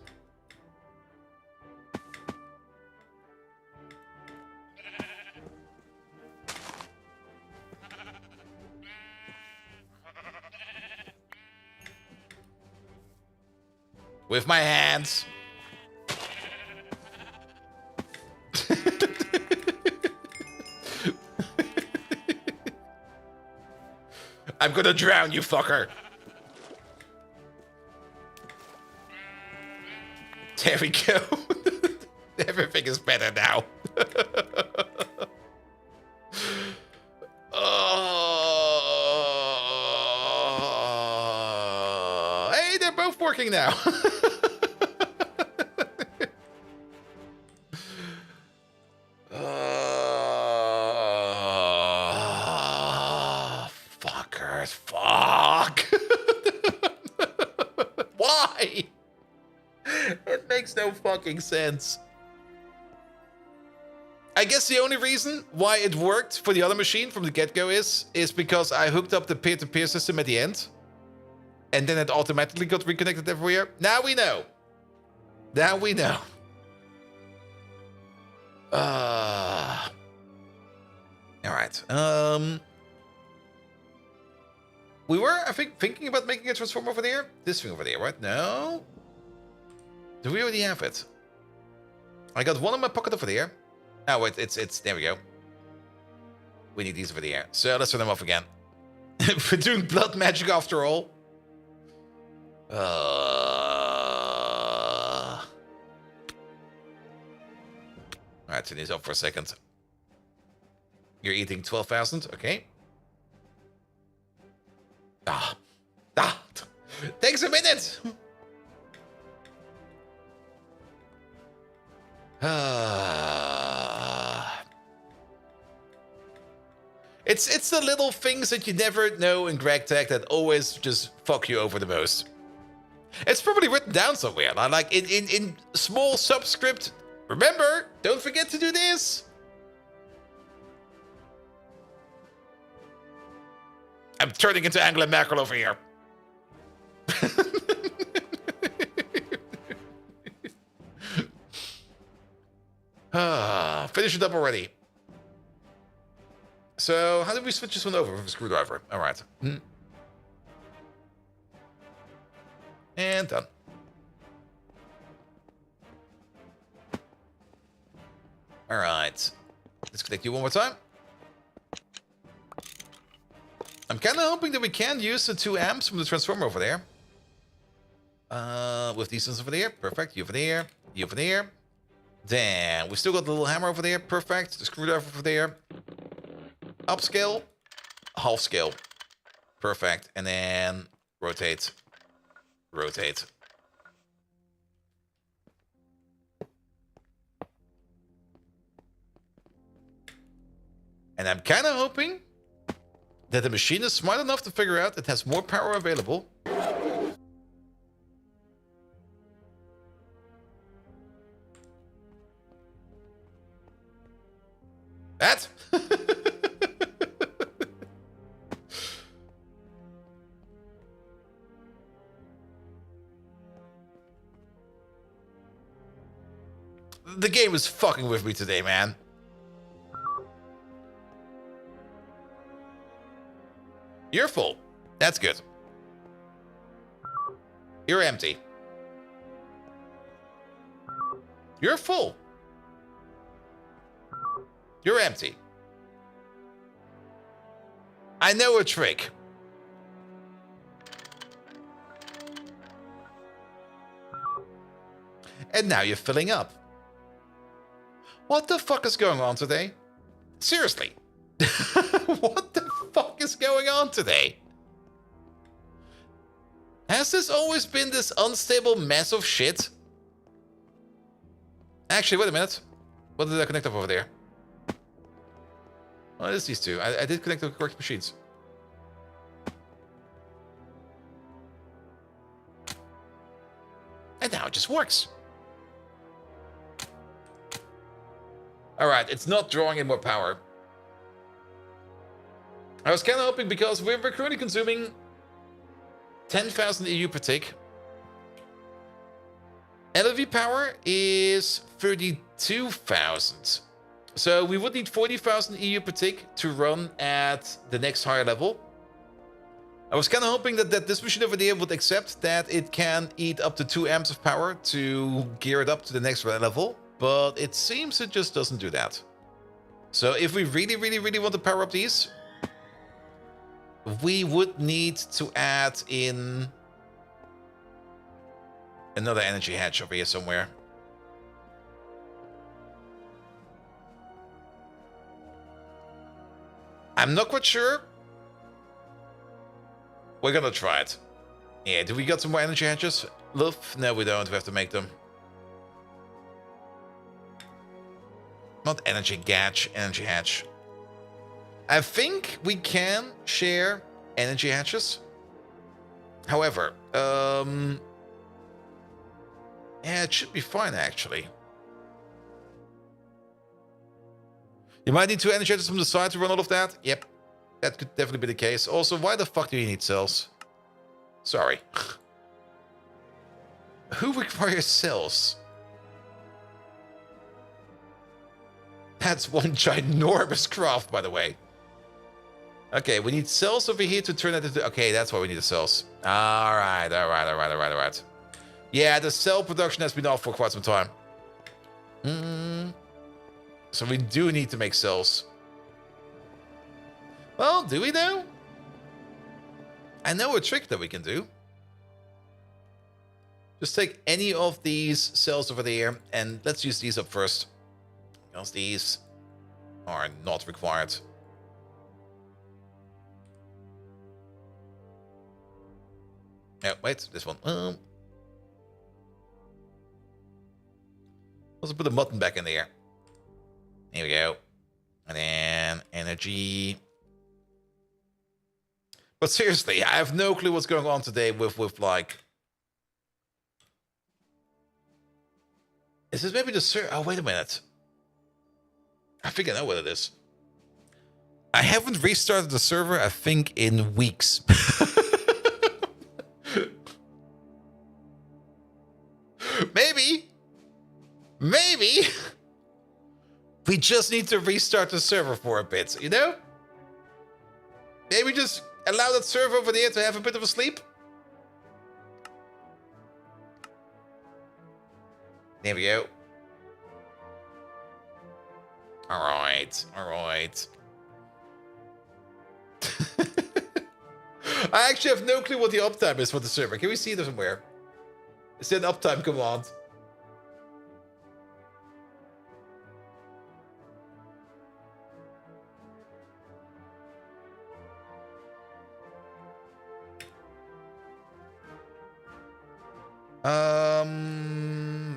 With my hands. I'm gonna drown you, fucker. There we go. Everything is better now. Hey, they're both working now. Fuckers, fuck. Why? It makes no fucking sense. I guess the only reason why it worked for the other machine from the get-go is because I hooked up the peer-to-peer system at the end. And then it automatically got reconnected everywhere. Now we know. Now we know. Alright. We were, I think, thinking about making a transformer over there. This thing over there, right? No? Do we already have it? I got one in my pocket over there. Oh, wait, it's there we go. We need these over there. So let's turn them off again. We're doing blood magic after all. turn these up for a second. You're eating 12,000. Okay. Ah. Takes a minute. It's the little things that you never know in GregTech that always just fuck you over the most. It's probably written down somewhere, like in small subscript. Remember, don't forget to do this. I'm turning into Angela Merkel over here. Finish it up already. So, how did we switch this one over with a screwdriver? All right. And done. All right. Let's connect you one more time. I'm kind of hoping that we can use the 2 amps from the transformer over there. With these ones over there. Perfect. You over there. You over there. Then we still got the little hammer over there. Perfect. The screwdriver over there. Upscale. Half scale. Perfect. And then rotate. Rotate. And I'm kind of hoping that the machine is smart enough to figure out it has more power available. That? The game is fucking with me today, man. You're full. That's good. You're empty. You're full. You're empty. I know a trick. And now you're filling up. What the fuck is going on today? Seriously. What the fuck is going on today? Has this always been this unstable mess of shit? Actually, wait a minute. What did I connect up over there? Oh, it is these two. I did connect the correct machines. And now it just works. Alright, it's not drawing in more power. I was kind of hoping because we're currently consuming 10,000 EU per tick. LV power is 32,000. So we would need 40,000 EU per tick to run at the next higher level. I was kind of hoping that this machine over there would accept that it can eat up to 2 amps of power to gear it up to the next level. But it seems it just doesn't do that. So if we really want to power up these, we would need to add in another energy hatch over here somewhere. I'm not quite sure. We're gonna try it. Yeah, do we got some more energy hatches? Love? No, we don't. We have to make them. Not energy hatch, energy hatch. I think we can share energy hatches. However, yeah, it should be fine actually. You might need 2 energy hatches from the side to run all of that. Yep, that could definitely be the case. Also, why the fuck do you need cells? Sorry. Who requires cells? That's one ginormous craft, by the way. Okay, we need cells over here to turn that into... Okay, that's why we need the cells. Alright. Yeah, the cell production has been off for quite some time. So we do need to make cells. Well, do we though? I know a trick that we can do. Just take any of these cells over there and let's use these up first. Because these are not required. No, wait, this one. Let's put the button back in there. Here we go. And then energy. But seriously, I have no clue what's going on today with like... Is this maybe the server? Oh, wait a minute. I think I know what it is. I haven't restarted the server, I think, in weeks. Maybe. We just need to restart the server for a bit, you know? Maybe just allow that server over there to have a bit of a sleep. There we go. Alright. I actually have no clue what the uptime is for the server. Can we see it somewhere? Is there an uptime command?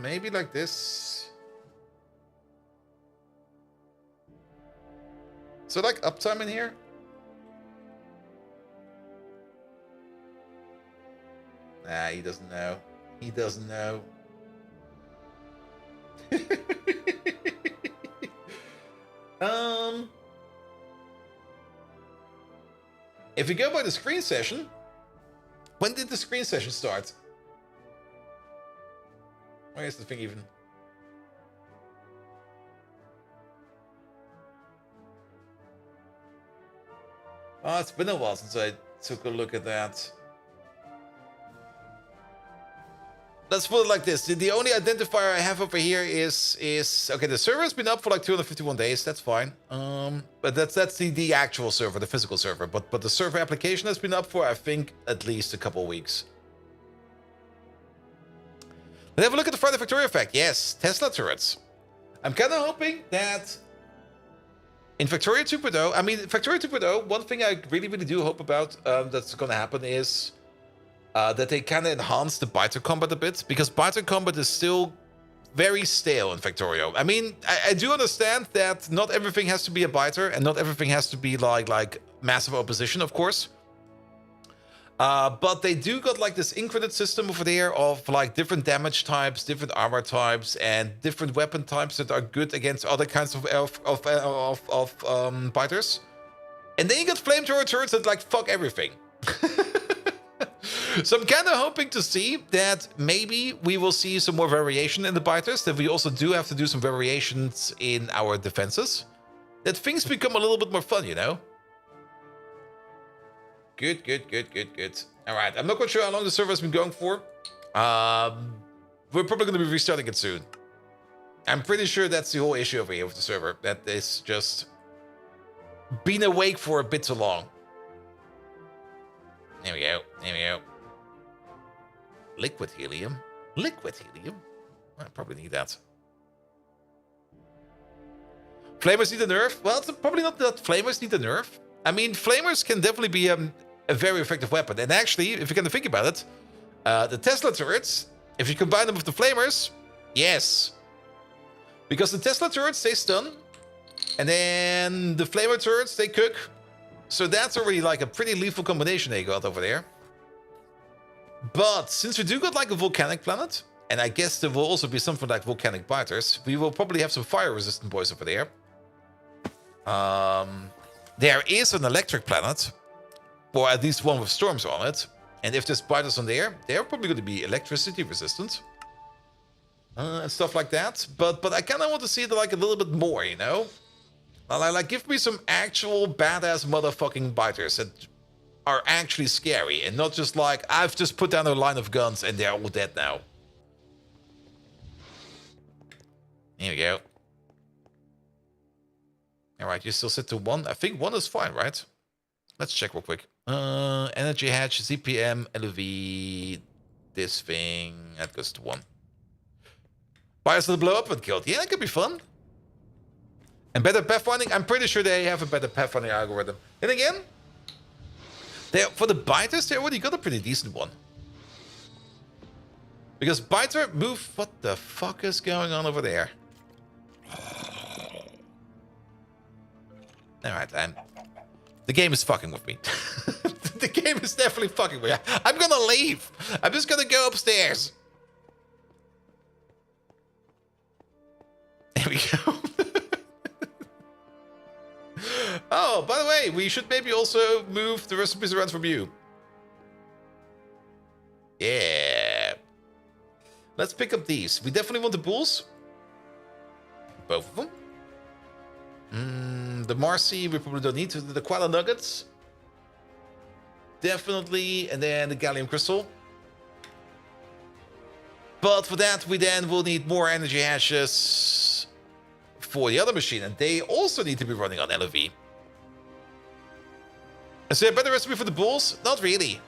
Maybe like this. So like uptime in here? Nah, he doesn't know. He doesn't know. If we go by the screen session, when did the screen session start? Where is the thing even? Oh, it's been a while since I took a look at that. Let's put it like this. The only identifier I have over here is okay, the server has been up for like 251 days. That's fine. But that's the actual server, the physical server. But the server application has been up for, I think, at least a couple weeks. Let's have a look at the Friday Factory effect. Yes, Tesla turrets. I'm kind of hoping that in Factorio 2.0, I mean, Factorio 2.0, one thing I really do hope about that's going to happen is that they kind of enhance the biter combat a bit, because biter combat is still very stale in Factorio. I mean, I do understand that not everything has to be a biter and not everything has to be like massive opposition, of course. But they do got like this incredit system over there of like different damage types, different armor types, and different weapon types that are good against other kinds of biters. And then you got flamethrower turrets that like fuck everything. So I'm kind of hoping to see that maybe we will see some more variation in the biters, that we also do have to do some variations in our defenses, that things become a little bit more fun, you know? Good. All right, I'm not quite sure how long the server has been going for. We're probably going to be restarting it soon. I'm pretty sure that's the whole issue over here with the server. That is just been awake for a bit too long. There we go. Liquid helium. I probably need that. Flamers need a nerf? Well, it's probably not that flamers need a nerf. I mean, flamers can definitely be a very effective weapon. And actually, if you kind of think about it, the Tesla turrets, if you combine them with the flamers, yes. Because the Tesla turrets, they stun. And then the flamer turrets, they cook. So that's already like a pretty lethal combination they got over there. But since we do got like a volcanic planet, and I guess there will also be something like volcanic biters, we will probably have some fire-resistant boys over there. There is an electric planet, or at least one with storms on it. And if there's biters on there, they're probably going to be electricity resistant. And stuff like that. But I kind of want to see it like a little bit more, you know? Like, give me some actual badass motherfucking biters that are actually scary. And not just like, I've just put down a line of guns and they're all dead now. Here we go. Alright, you still set to 1. I think 1 is fine, right? Let's check real quick. Energy hatch, ZPM, LUV, this thing. That goes to 1. Buyers that blow up and killed. Yeah, that could be fun. And better pathfinding? I'm pretty sure they have a better pathfinding algorithm. And again, for the biters, they already got a pretty decent one. Because biter move... What the fuck is going on over there? Alright, the game is fucking with me. The game is definitely fucking with me. I'm gonna leave. I'm just gonna go upstairs. There we go. Oh, by the way, we should maybe also move the recipes around from you. Yeah. Let's pick up these. We definitely want the bulls. Both of them. The Marcy, we probably don't need to. The Naquadah nuggets. Definitely. And then the gallium crystal. But for that, we then will need more energy hashes for the other machine. And they also need to be running on LOV. Is there a better recipe for the bulls? Not really.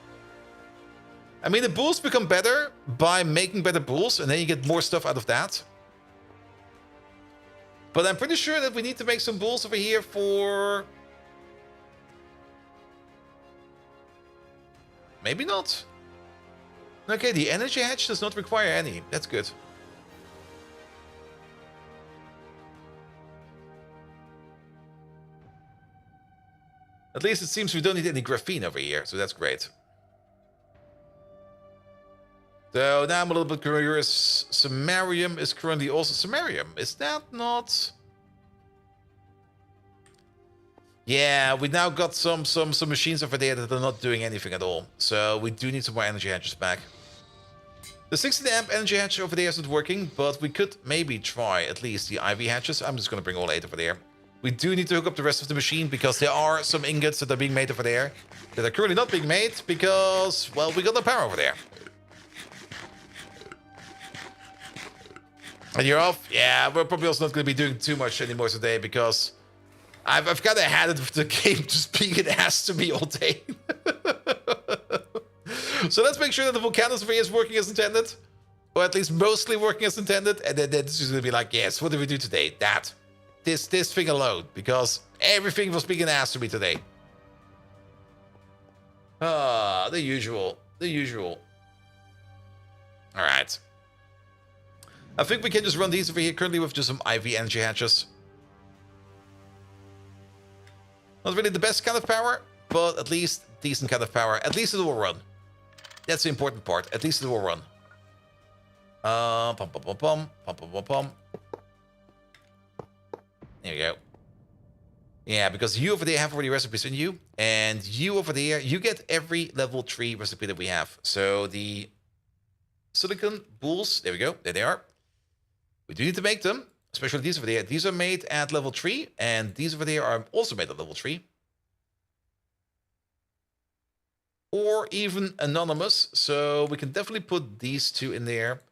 I mean, the bulls become better by making better bulls. And then you get more stuff out of that. But I'm pretty sure that we need to make some bulls over here for... Maybe not. Okay, the energy hatch does not require any. That's good. At least it seems we don't need any graphene over here, so that's great. So now I'm a little bit curious. Samarium is currently also Samarium. Is that not? Yeah, we now got some machines over there that are not doing anything at all. So we do need some more energy hatches back. The 16 amp energy hatch over there isn't working, but we could maybe try at least the IV hatches. I'm just going to bring all 8 over there. We do need to hook up the rest of the machine because there are some ingots that are being made over there that are currently not being made because, well, we got no power over there. And you're off? Yeah, we're probably also not going to be doing too much anymore today because I've kind of had it with the game just being an ass to me all day. So let's make sure that the volcano sphere is working as intended. Or at least mostly working as intended. And then it's just going to be like, yes, what did we do today? That. This thing alone. Because everything was being an ass to me today. Ah, the usual. The usual. Alright. I think we can just run these over here currently with just some IV energy hatches. Not really the best kind of power, but at least decent kind of power. At least it will run. That's the important part. At least it will run. Pum, pum, pum, pum, pum, pum, pum, pum. There we go. Yeah, because you over there have already recipes in you. And you over there, you get every level 3 recipe that we have. So the silicon bulls, there we go. There they are. We do need to make them, especially these over there. These are made at level 3, and these over there are also made at level 3. Or even anonymous, so we can definitely put these 2 in there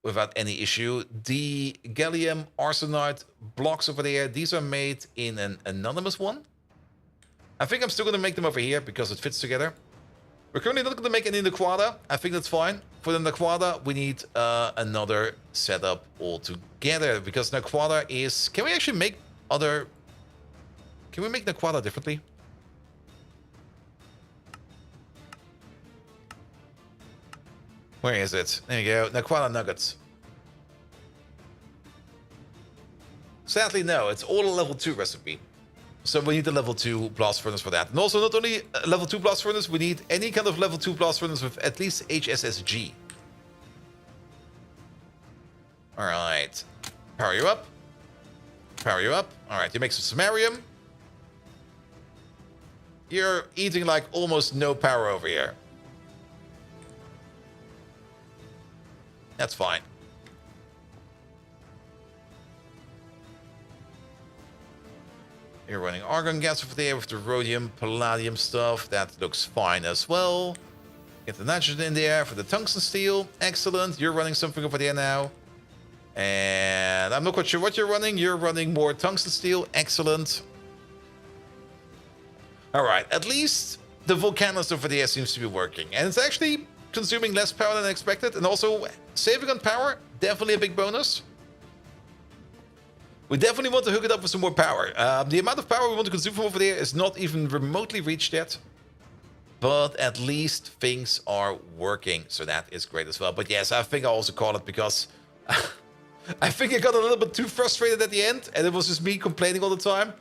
without any issue. The gallium arsenide blocks over there, these are made in an anonymous one. I think I'm still going to make them over here because it fits together. We're currently not going to make any Naquadah. I think that's fine. For the Naquadah, we need another setup altogether. Because Naquadah is... Can we actually make other... Can we make Naquadah differently? Where is it? There you go. Naquadah nuggets. Sadly, no. It's all a level 2 recipe. So we need a level 2 blast furnace for that. And also not only a level 2 blast furnace, we need any kind of level 2 blast furnace with at least HSSG. Alright. Power you up. Power you up. Alright, you make some samarium. You're eating like almost no power over here. That's fine. You're running argon gas over there with the rhodium, palladium stuff. That looks fine as well. Get the nitrogen in there for the tungsten steel. Excellent. You're running something over there now. And I'm not quite sure what you're running. You're running more tungsten steel. Excellent. All right. At least the volcanoes over there seems to be working. And it's actually consuming less power than expected. And also saving on power. Definitely a big bonus. We definitely want to hook it up with some more power. The amount of power we want to consume from over there is not even remotely reached yet. But at least things are working, so that is great as well. But yes, I think I also call it because I think I got a little bit too frustrated at the end, and it was just me complaining all the time.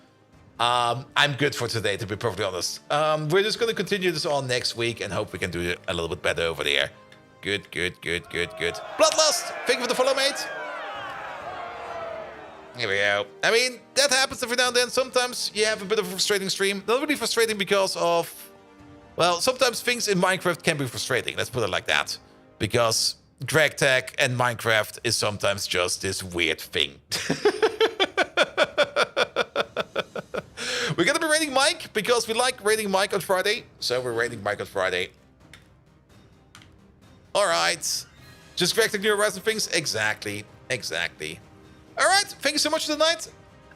I'm good for today, to be perfectly honest. We're just going to continue this on next week and hope we can do it a little bit better over there. Good. Bloodlust, thank you for the follow, mate. Here we go. I mean, that happens every now and then. Sometimes you have a bit of a frustrating stream. Not really frustrating because of... Well, sometimes things in Minecraft can be frustrating. Let's put it like that. Because GregTech and Minecraft is sometimes just this weird thing. We're going to be raiding Mike because we like raiding Mike on Friday. So we're raiding Mike on Friday. All right. Just GregTech New Horizons things? Exactly. All right. Thank you so much for tonight.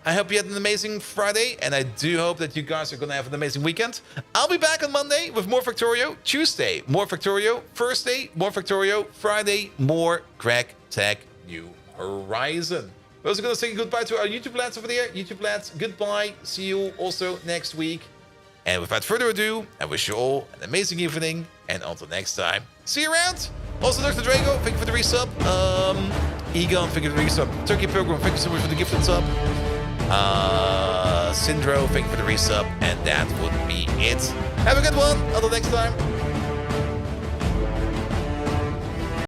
I hope you had an amazing Friday, and I do hope that you guys are going to have an amazing weekend. I'll be back on Monday with more Factorio. Tuesday, more Factorio. Thursday, more Factorio. Friday, more GregTech New Horizon. We're also going to say goodbye to our YouTube lads over there. YouTube lads, goodbye. See you also next week. And without further ado, I wish you all an amazing evening, and until next time, see you around. Also, Dr. Drago, thank you for the resub. Egon, thank you for the resub. Turkey Pilgrim, thank you so much for the gifted sub. Syndro, thank you for the resub, and that would be it. Have a good one. Until next time.